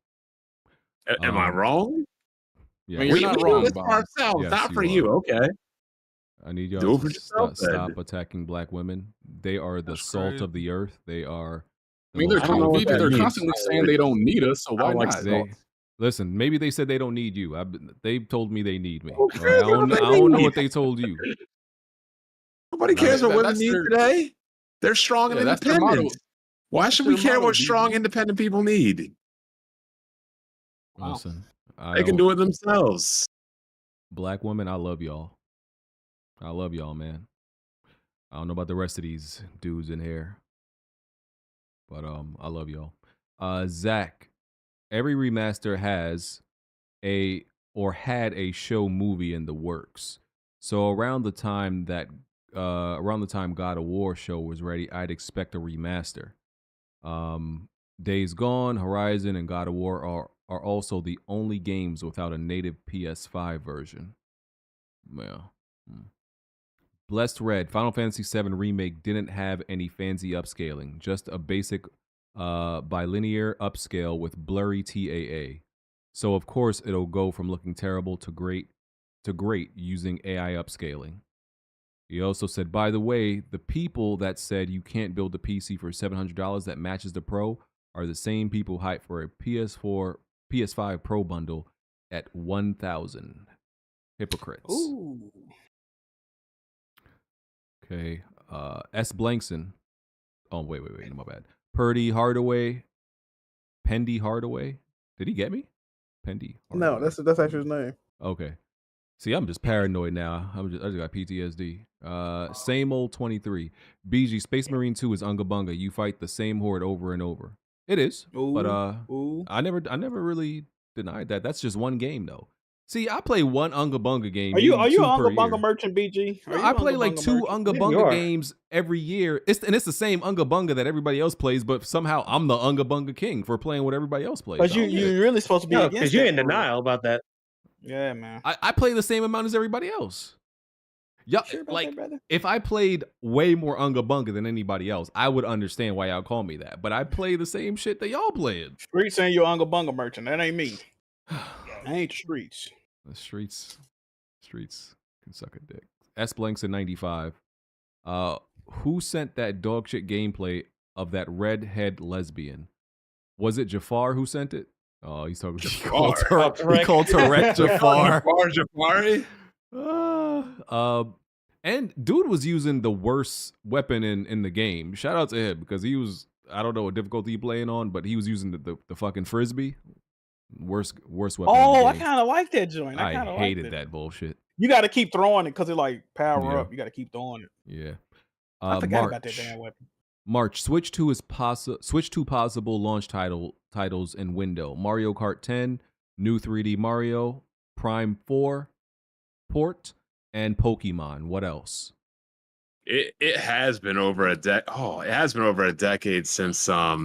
Am I wrong? Yeah, I mean, you're not do wrong, this for Bob. ourselves, Yes, not you for are. you. Okay. I need y'all Do it to for yourself, then. stop attacking black women. They are the salt crazy. of the earth. They are. I mean, they're I don't know what that they're means. constantly saying they don't need us, so I why don't like not? salt. Listen, maybe they said they don't need you. They've told me they need me. Okay, All right? I don't what do they know need? what they told you. Nobody cares what women that's need their- today. They're strong and Yeah, that's their independent. motto. Why should we That's their care motto, what BG. strong, independent people need? Listen, They can do it themselves. Black women, I love y'all. I love y'all, man. I don't know about the rest of these dudes in here, but I love y'all. Zach, every remaster has had a show movie in the works. So around the time God of War show was ready, I'd expect a remaster. Days Gone, Horizon, and God of War are also the only games without a native PS5 version. Well, Blessed Red, Final Fantasy VII Remake didn't have any fancy upscaling, just a basic bilinear upscale with blurry TAA. So of course it'll go from looking terrible to great using AI upscaling. He also said, by the way, the people that said you can't build a PC for $700 that matches the Pro are the same people hyped for a PS5 Pro bundle at $1,000. Hypocrites. Ooh. Okay. S. Blankson. Oh, wait. No, my bad. Pendy Hardaway. Did he get me? Pendy Hardaway. No, that's actually his name. Okay. See, I'm just paranoid now. I just got PTSD. Same old 23. BG, Space Marine 2 is Unga Bunga. You fight the same horde over and over. It is. But I never really denied that. That's just one game though. See, I play one Unga Bunga game. Are you maybe an two per Unga year. Bunga merchant, BG? No, I play like 2 Unga You Bunga are. games every year. It's the same Unga Bunga that everybody else plays, but somehow I'm the Unga Bunga king for playing what everybody else plays. But I don't get it. you're really supposed to be No, against because you're that in rule. denial about that. Yeah, man. I play the same amount as everybody else. Yeah, Sure about like that, brother? if I played way more Unga Bunga than anybody else, I would understand why y'all call me that. But I play the same shit that y'all playing. Streets saying you're Unga Bunga merchant. That ain't me. I ain't the streets. The streets can suck a dick. S Blanks in 95. Who sent that dog shit gameplay of that redhead lesbian? Was it Jafar who sent it? Oh, he's talking. He called Tarek Jafar. Jafari. And dude was using the worst weapon in the game. Shout out to him because he was, I don't know what difficulty he playing on, but he was using the fucking frisbee. Worst weapon. Oh, in the I game. kind of like that joint. I I kind of hated liked it. that bullshit. You got to keep throwing it because it like power Yeah. up. You got to keep throwing it. Yeah. I forgot about that damn weapon. March, switch to possible launch titles in window. Mario Kart 10, new 3D Mario, Prime 4 port, and Pokemon. What else? It has been over a decade. Oh, it has been over a decade since a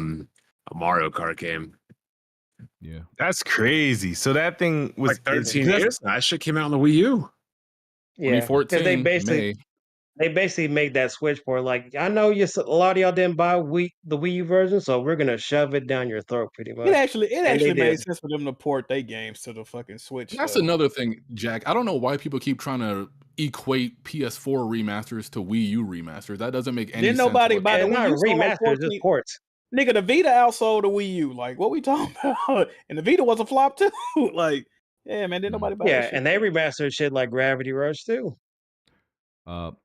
Mario Kart game. Yeah, That's crazy. So that thing was Like 13 years. That shit came out on the Wii U. Yeah, 2014 May. they basically made that switch for like, I know a lot of y'all didn't buy the Wii U version, so we're gonna shove it down your throat pretty much. It actually And they made did. sense for them to port their games to the fucking Switch. That's though. another thing, Jack. I don't know why people keep trying to equate PS4 remasters to Wii U remasters. That doesn't make any Didn't sense. nobody buy the And Wii not U? Like remasters, just 14 ports. Nigga, the Vita outsold the Wii U. Like, what we talking about? And the Vita was a flop too. Like, yeah, man, didn't nobody buy that Yeah, shit. and they remastered shit like Gravity Rush too.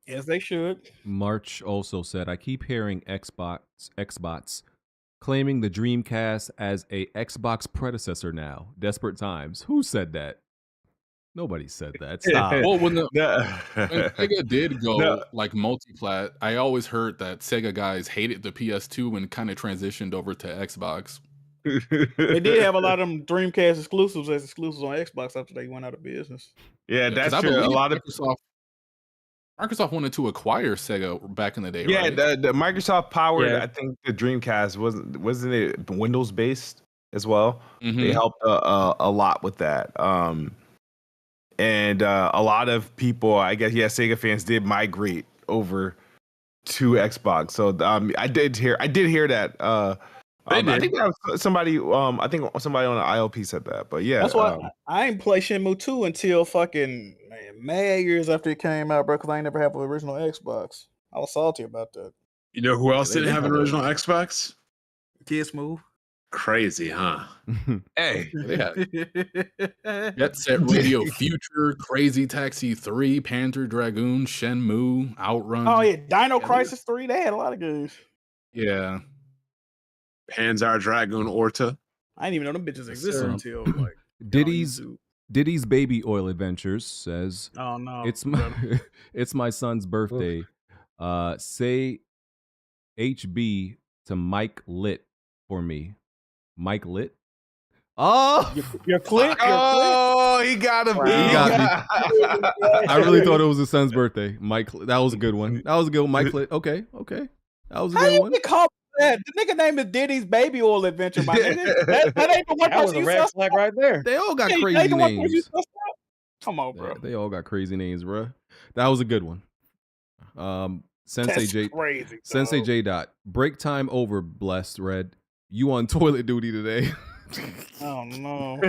Yes, they should. March also said, I keep hearing Xbox claiming the Dreamcast as a Xbox predecessor now. Desperate times. Who said that? Nobody said that. Stop. Well, when Sega did go like multiplat, I always heard that Sega guys hated the PS2 and kind of transitioned over to Xbox. They did have a lot of them Dreamcast exclusives as exclusives on Xbox after they went out of business. Yeah, 'Cause that's I true. A believe lot of Microsoft wanted to acquire Sega back in the day. yeah, right? the Microsoft powered. Yeah. I think the Dreamcast wasn't it Windows based as well. Mhm. They helped a lot with that. And a lot of people, I guess, yeah, Sega fans did migrate over to Xbox. So I did hear that. I think that was somebody. I think somebody on the ILP said that. But yeah, That's why I ain't play Shenmue 2 until fucking mad years after it came out, bro. Because I ain't never had an original Xbox. I was salty about that. You know who else they didn't have an did. original Xbox? Kids move. Crazy, huh? hey, Yeah. Jet Set Radio Future, Crazy Taxi 3, Panzer Dragoon, Shenmue, Outrun. Oh yeah, Dino Crisis 3. They had a lot of games. Yeah. Panzer Dragoon Orta. I didn't even know them bitches existed until like Diddy's Baby Oil Adventures says, oh no, it's my son's birthday. Say HB to Mike Lit for me. Mike Lit? Oh, your click. Oh, he got him. He got me. I really thought it was his son's birthday. Mike, that was a good one. That was a good one. Mike Lit. Okay. That was a How good you one. get called that? The nigga name is Diddy's Baby Oil Adventure, my nigga. That ain't the one That was person a you red sussed flag out? right there. They all got Ain't crazy the one person you names. sussed out? Come on, bro. They all got crazy names, bro. That was a good one. Sensei That's J. crazy. Sensei dog. J. Dot. Break time over. Blessed Red. You on toilet duty today? Oh no.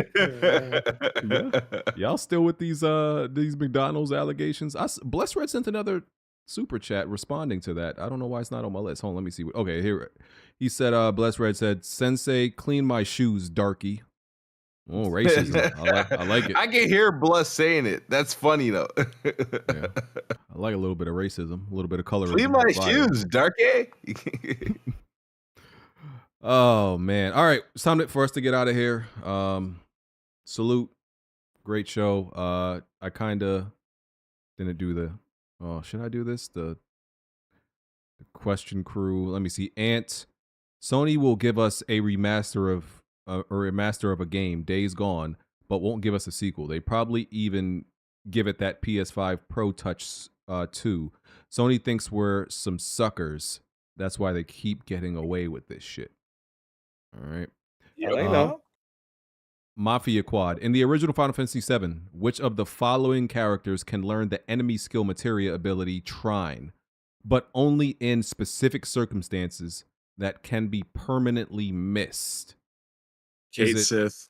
Y'all still with these McDonald's allegations? Blessed Red sent another super chat responding to that. I don't know why it's not on my list. Hold on, let me see. Okay, here he said. Blessed Red said, "Sensei, clean my shoes, darky." Oh, racism. I like it. I can hear Bless saying it. That's funny though. Yeah. I like a little bit of racism, a little bit of colorism. Clean my Fire. shoes, darky. Oh man! All right, it's time for us to get out of here. Salute, great show. I kind of didn't do the. Oh, should I do this? The question crew. Let me see. Ant. Sony will give us a remaster of a game. Days Gone. but won't give us a sequel. They probably even give it that PS5 Pro Touch 2. Sony thinks we're some suckers. That's why they keep getting away with this shit. All right. Yeah, they know. Mafia Quad. In the original Final Fantasy VII, which of the following characters can learn the enemy skill materia ability Trine, but only in specific circumstances that can be permanently missed? Kate Sith.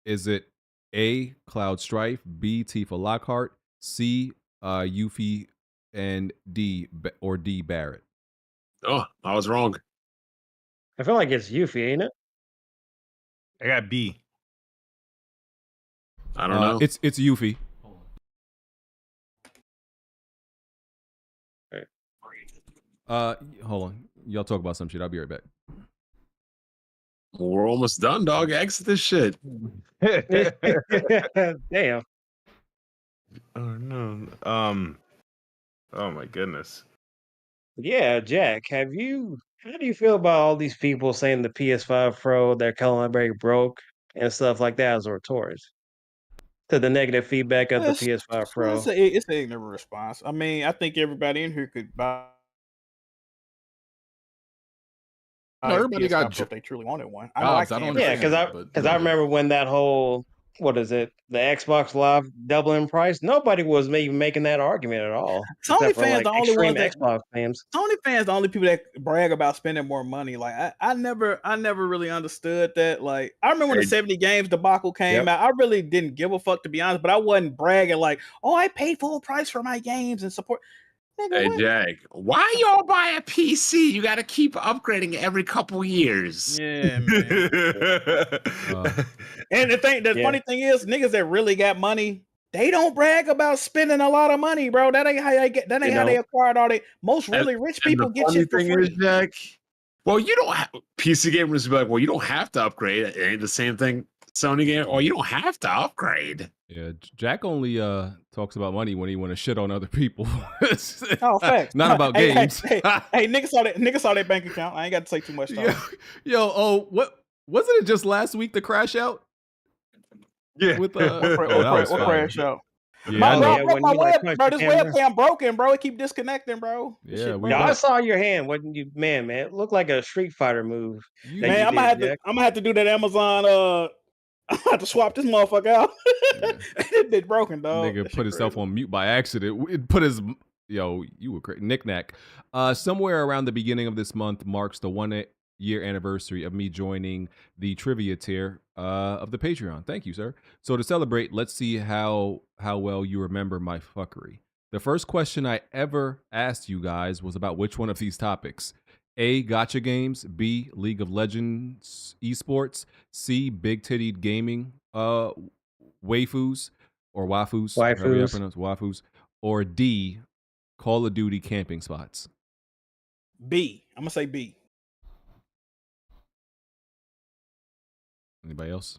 Is it A, Cloud Strife, B, Tifa Lockhart, C, Yuffie, and D, Barrett? Oh, I was wrong. I feel like it's Yuffie, ain't it? I got B. I don't know. It's Yuffie. Hold on. Y'all talk about some shit. I'll be right back. We're almost done, dog. Exit this shit. Damn. Oh no. Oh my goodness. Yeah, Jack, how do you feel about all these people saying the PS5 Pro, they're calling it very broke and stuff like that as a retort to the negative feedback of the PS5 Pro? It's an ignorant response. I mean, I think everybody in here could buy. Everybody got PS5 Pro if they truly wanted one. jobs. I I don't can't. Yeah, because I remember when that whole the Xbox Live doubling price, nobody was even making that argument at all. Sony except for, fans like, the only extreme ones that Xbox fans. Sony fans the only people that brag about spending more money. Like I never really understood that. Like I remember when the 70 games debacle came out. I really didn't give a fuck, to be honest, but I wasn't bragging like, oh, I paid full price for my games and support. Hey, Jack, why y'all buy a PC? You got to keep upgrading every couple years. Yeah, man. And the funny thing is, niggas that really got money, they don't brag about spending a lot of money, bro. That ain't how they get. That ain't how they acquired all they. Most really rich people get shit for free. Is, Jack, well, you don't have PC gamers be like, well, you don't have to upgrade. It ain't the same thing. Sony game, or you don't have to upgrade. Yeah, Jack only talks about money when he want to shit on other people. Oh, facts. Not about games. Hey, niggas saw that bank account. I ain't got to say too much. What wasn't it just last week the crash out? Yeah. With what crash out? Yeah, This webcam broken, bro. It keep disconnecting, bro. Yeah, I saw your hand. Wasn't you, man? It looked like a Street Fighter move. Man, I'm gonna have to do that Amazon. I have to swap this motherfucker out. It been broken, dog. Nigga put himself on mute by accident. It put his you were crazy. Knick-knack. Somewhere around the beginning of this month marks the 1 year anniversary of me joining the trivia tier of the Patreon. Thank you, sir. So to celebrate, let's see how well you remember my fuckery. The first question I ever asked you guys was about which one of these topics. A, gacha games. B, League of Legends esports. C, big tittied gaming waifus or wafus. However you pronounce wafus. Or D, Call of Duty camping spots. B. I'm gonna say B. Anybody else?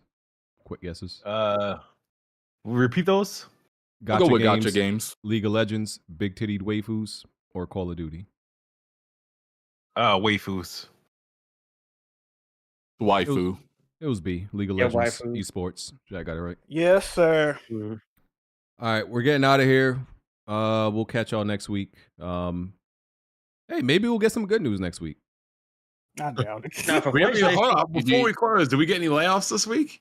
Quick guesses. Repeat those. Gacha go with games, gacha games. League of Legends, big tittied waifus, or Call of Duty. Waifus. Waifu. It was B. League of Legends esports. Jack got it right. Yes, sir. All right, we're getting out of here. We'll catch y'all next week. Hey, maybe we'll get some good news next week. I doubt it. Hold on. Before we close, did we get any layoffs this week?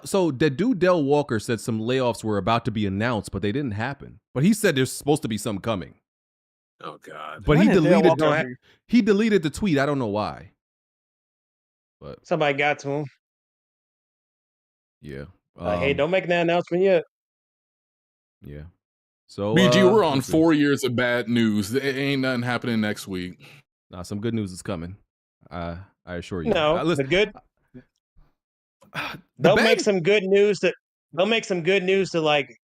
So the dude Del Walker said some layoffs were about to be announced, but they didn't happen. But he said there's supposed to be some coming. Oh God! But he deleted the tweet. I don't know why. But somebody got to him. Yeah. Hey, don't make that announcement yet. Yeah. So BG, we're on 4 years of bad news. There ain't nothing happening next week. Nah, some good news is coming. I assure you. No, listen, the good. They'll make some good news to like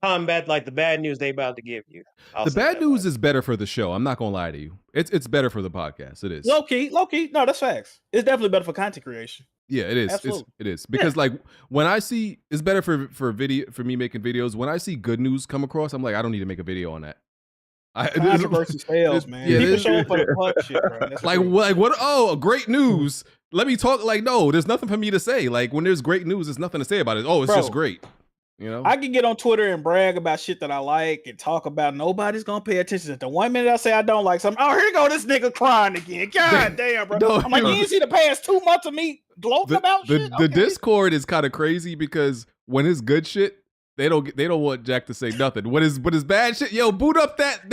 combat like the bad news they about to give you. The bad news is better for the show. I'm not gonna lie to you. It's better for the podcast. It is. Low key. No, that's facts. It's definitely better for content creation. Yeah, it is. It is because like when I see it's better for me making videos. When I see good news come across, I'm like, I don't need to make a video on that. Controversy fails, man. People show up for the fuck shit, bro. That's like what? Oh, great news! let me talk. Like, no, there's nothing for me to say. Like, when there's great news, there's nothing to say about it. Oh, it's just great. You know, I can get on Twitter and brag about shit that I like and talk about. Nobody's gonna pay attention. The 1 minute I say I don't like something, oh, here go this nigga crying again. God damn, bro. No, I'm like, you didn't see the past 2 months of me gloating about shit. The Discord is kind of crazy because when it's good shit, they don't want Jack to say nothing. What is bad shit? Yo, boot up that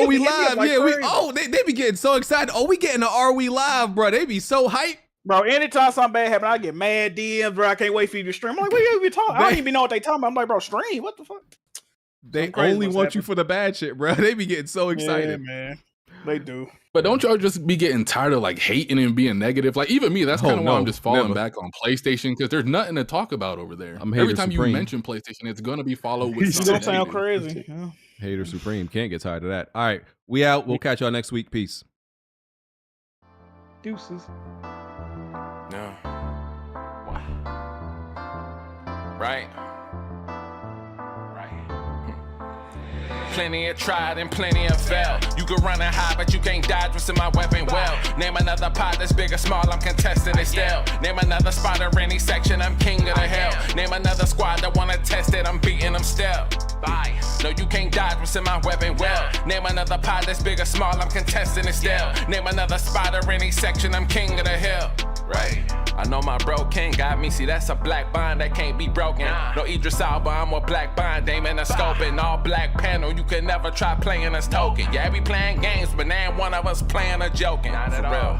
we live. Yeah, they be getting so excited. Oh, we getting the Are We Live, bro. They be so hyped. Bro, anytime something bad happens, I get mad DMs, bro. I can't wait for you to stream. I'm like, what are you talking? I don't even know what they talking about. I'm like, bro, stream? What the fuck? They only want you for the bad shit, bro. They be getting so excited. Yeah, man. They do. But don't y'all just be getting tired of like hating and being negative? Like even me, that's kind of why I'm just falling back on PlayStation because there's nothing to talk about over there. Every time you mention PlayStation, it's gonna be followed with something. You don't sound crazy. Yeah. Hater Supreme. Can't get tired of that. All right, we out. We'll catch y'all next week. Peace. Deuces. No. Right. Plenty of tried and plenty of failed. You can run and hide, but you can't dodge what's in my weapon well. Name another pot that's big or small, I'm contesting it still. Name another spot or any section, I'm king of the hill. Name another squad that wanna test it, I'm beating them still. Bye. No, you can't dodge what's in my weapon well. Name another pot that's big or small, I'm contesting it still. Name another spot or any section, I'm king of the hill. Right. I know my bro King got me. See, that's a black bond that can't be broken. No Idris Alba, I'm a black bond. Aim in a scope and all black panel. You can never try playing us token. Yeah, we playing games, but now one of us playing or joking. Not at all.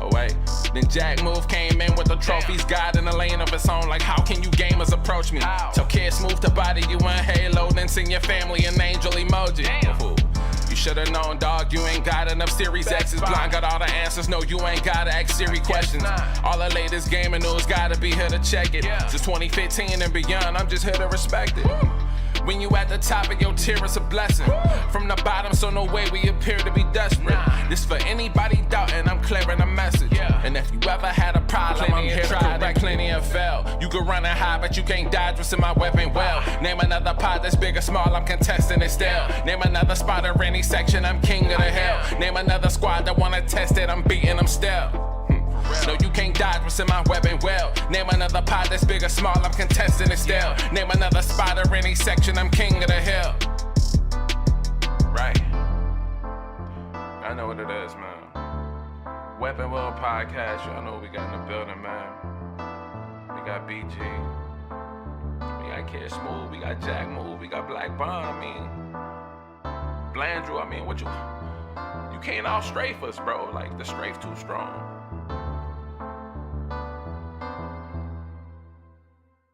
Oh wait, then Jack Move came in with the trophies, God in a lane of its own. Like, how can you gamers approach me? Tell kids move to body you in Halo, then sing your family an angel emoji. You should've known, dog, you ain't got enough Series X's. Blind got all the answers, no, you ain't gotta ask Siri questions. All the latest gaming news gotta be here to check it. Since 2015 and beyond, I'm just here to respect it. When you at the top of your tier, it's a blessing. From the bottom, so no way we appear to be desperate. This for anybody doubting, I'm clearing a message. And if you ever had a problem, I'm here to correct. Plenty of fail. You can run and hide, but you can't dodge what's in my weapon well. Name another pot that's big or small, I'm contesting it still. Name another spot or any section, I'm king of the hill. Name another squad that wanna test it, I'm beating them still. No, you can't dodge what's in my weapon well. Name another pot that's big or small, I'm contesting it still. Name another spot or any section, I'm king of the hill. Right. I know what it is, man. Weapon World Podcast, y'all know what we got in the building, man. We got BG. We got Kid Smooth, we got Jack Move, we got Black Bond, I mean. Blandrew, I mean, what you can't out strafe us, bro. Like, the strafe too strong.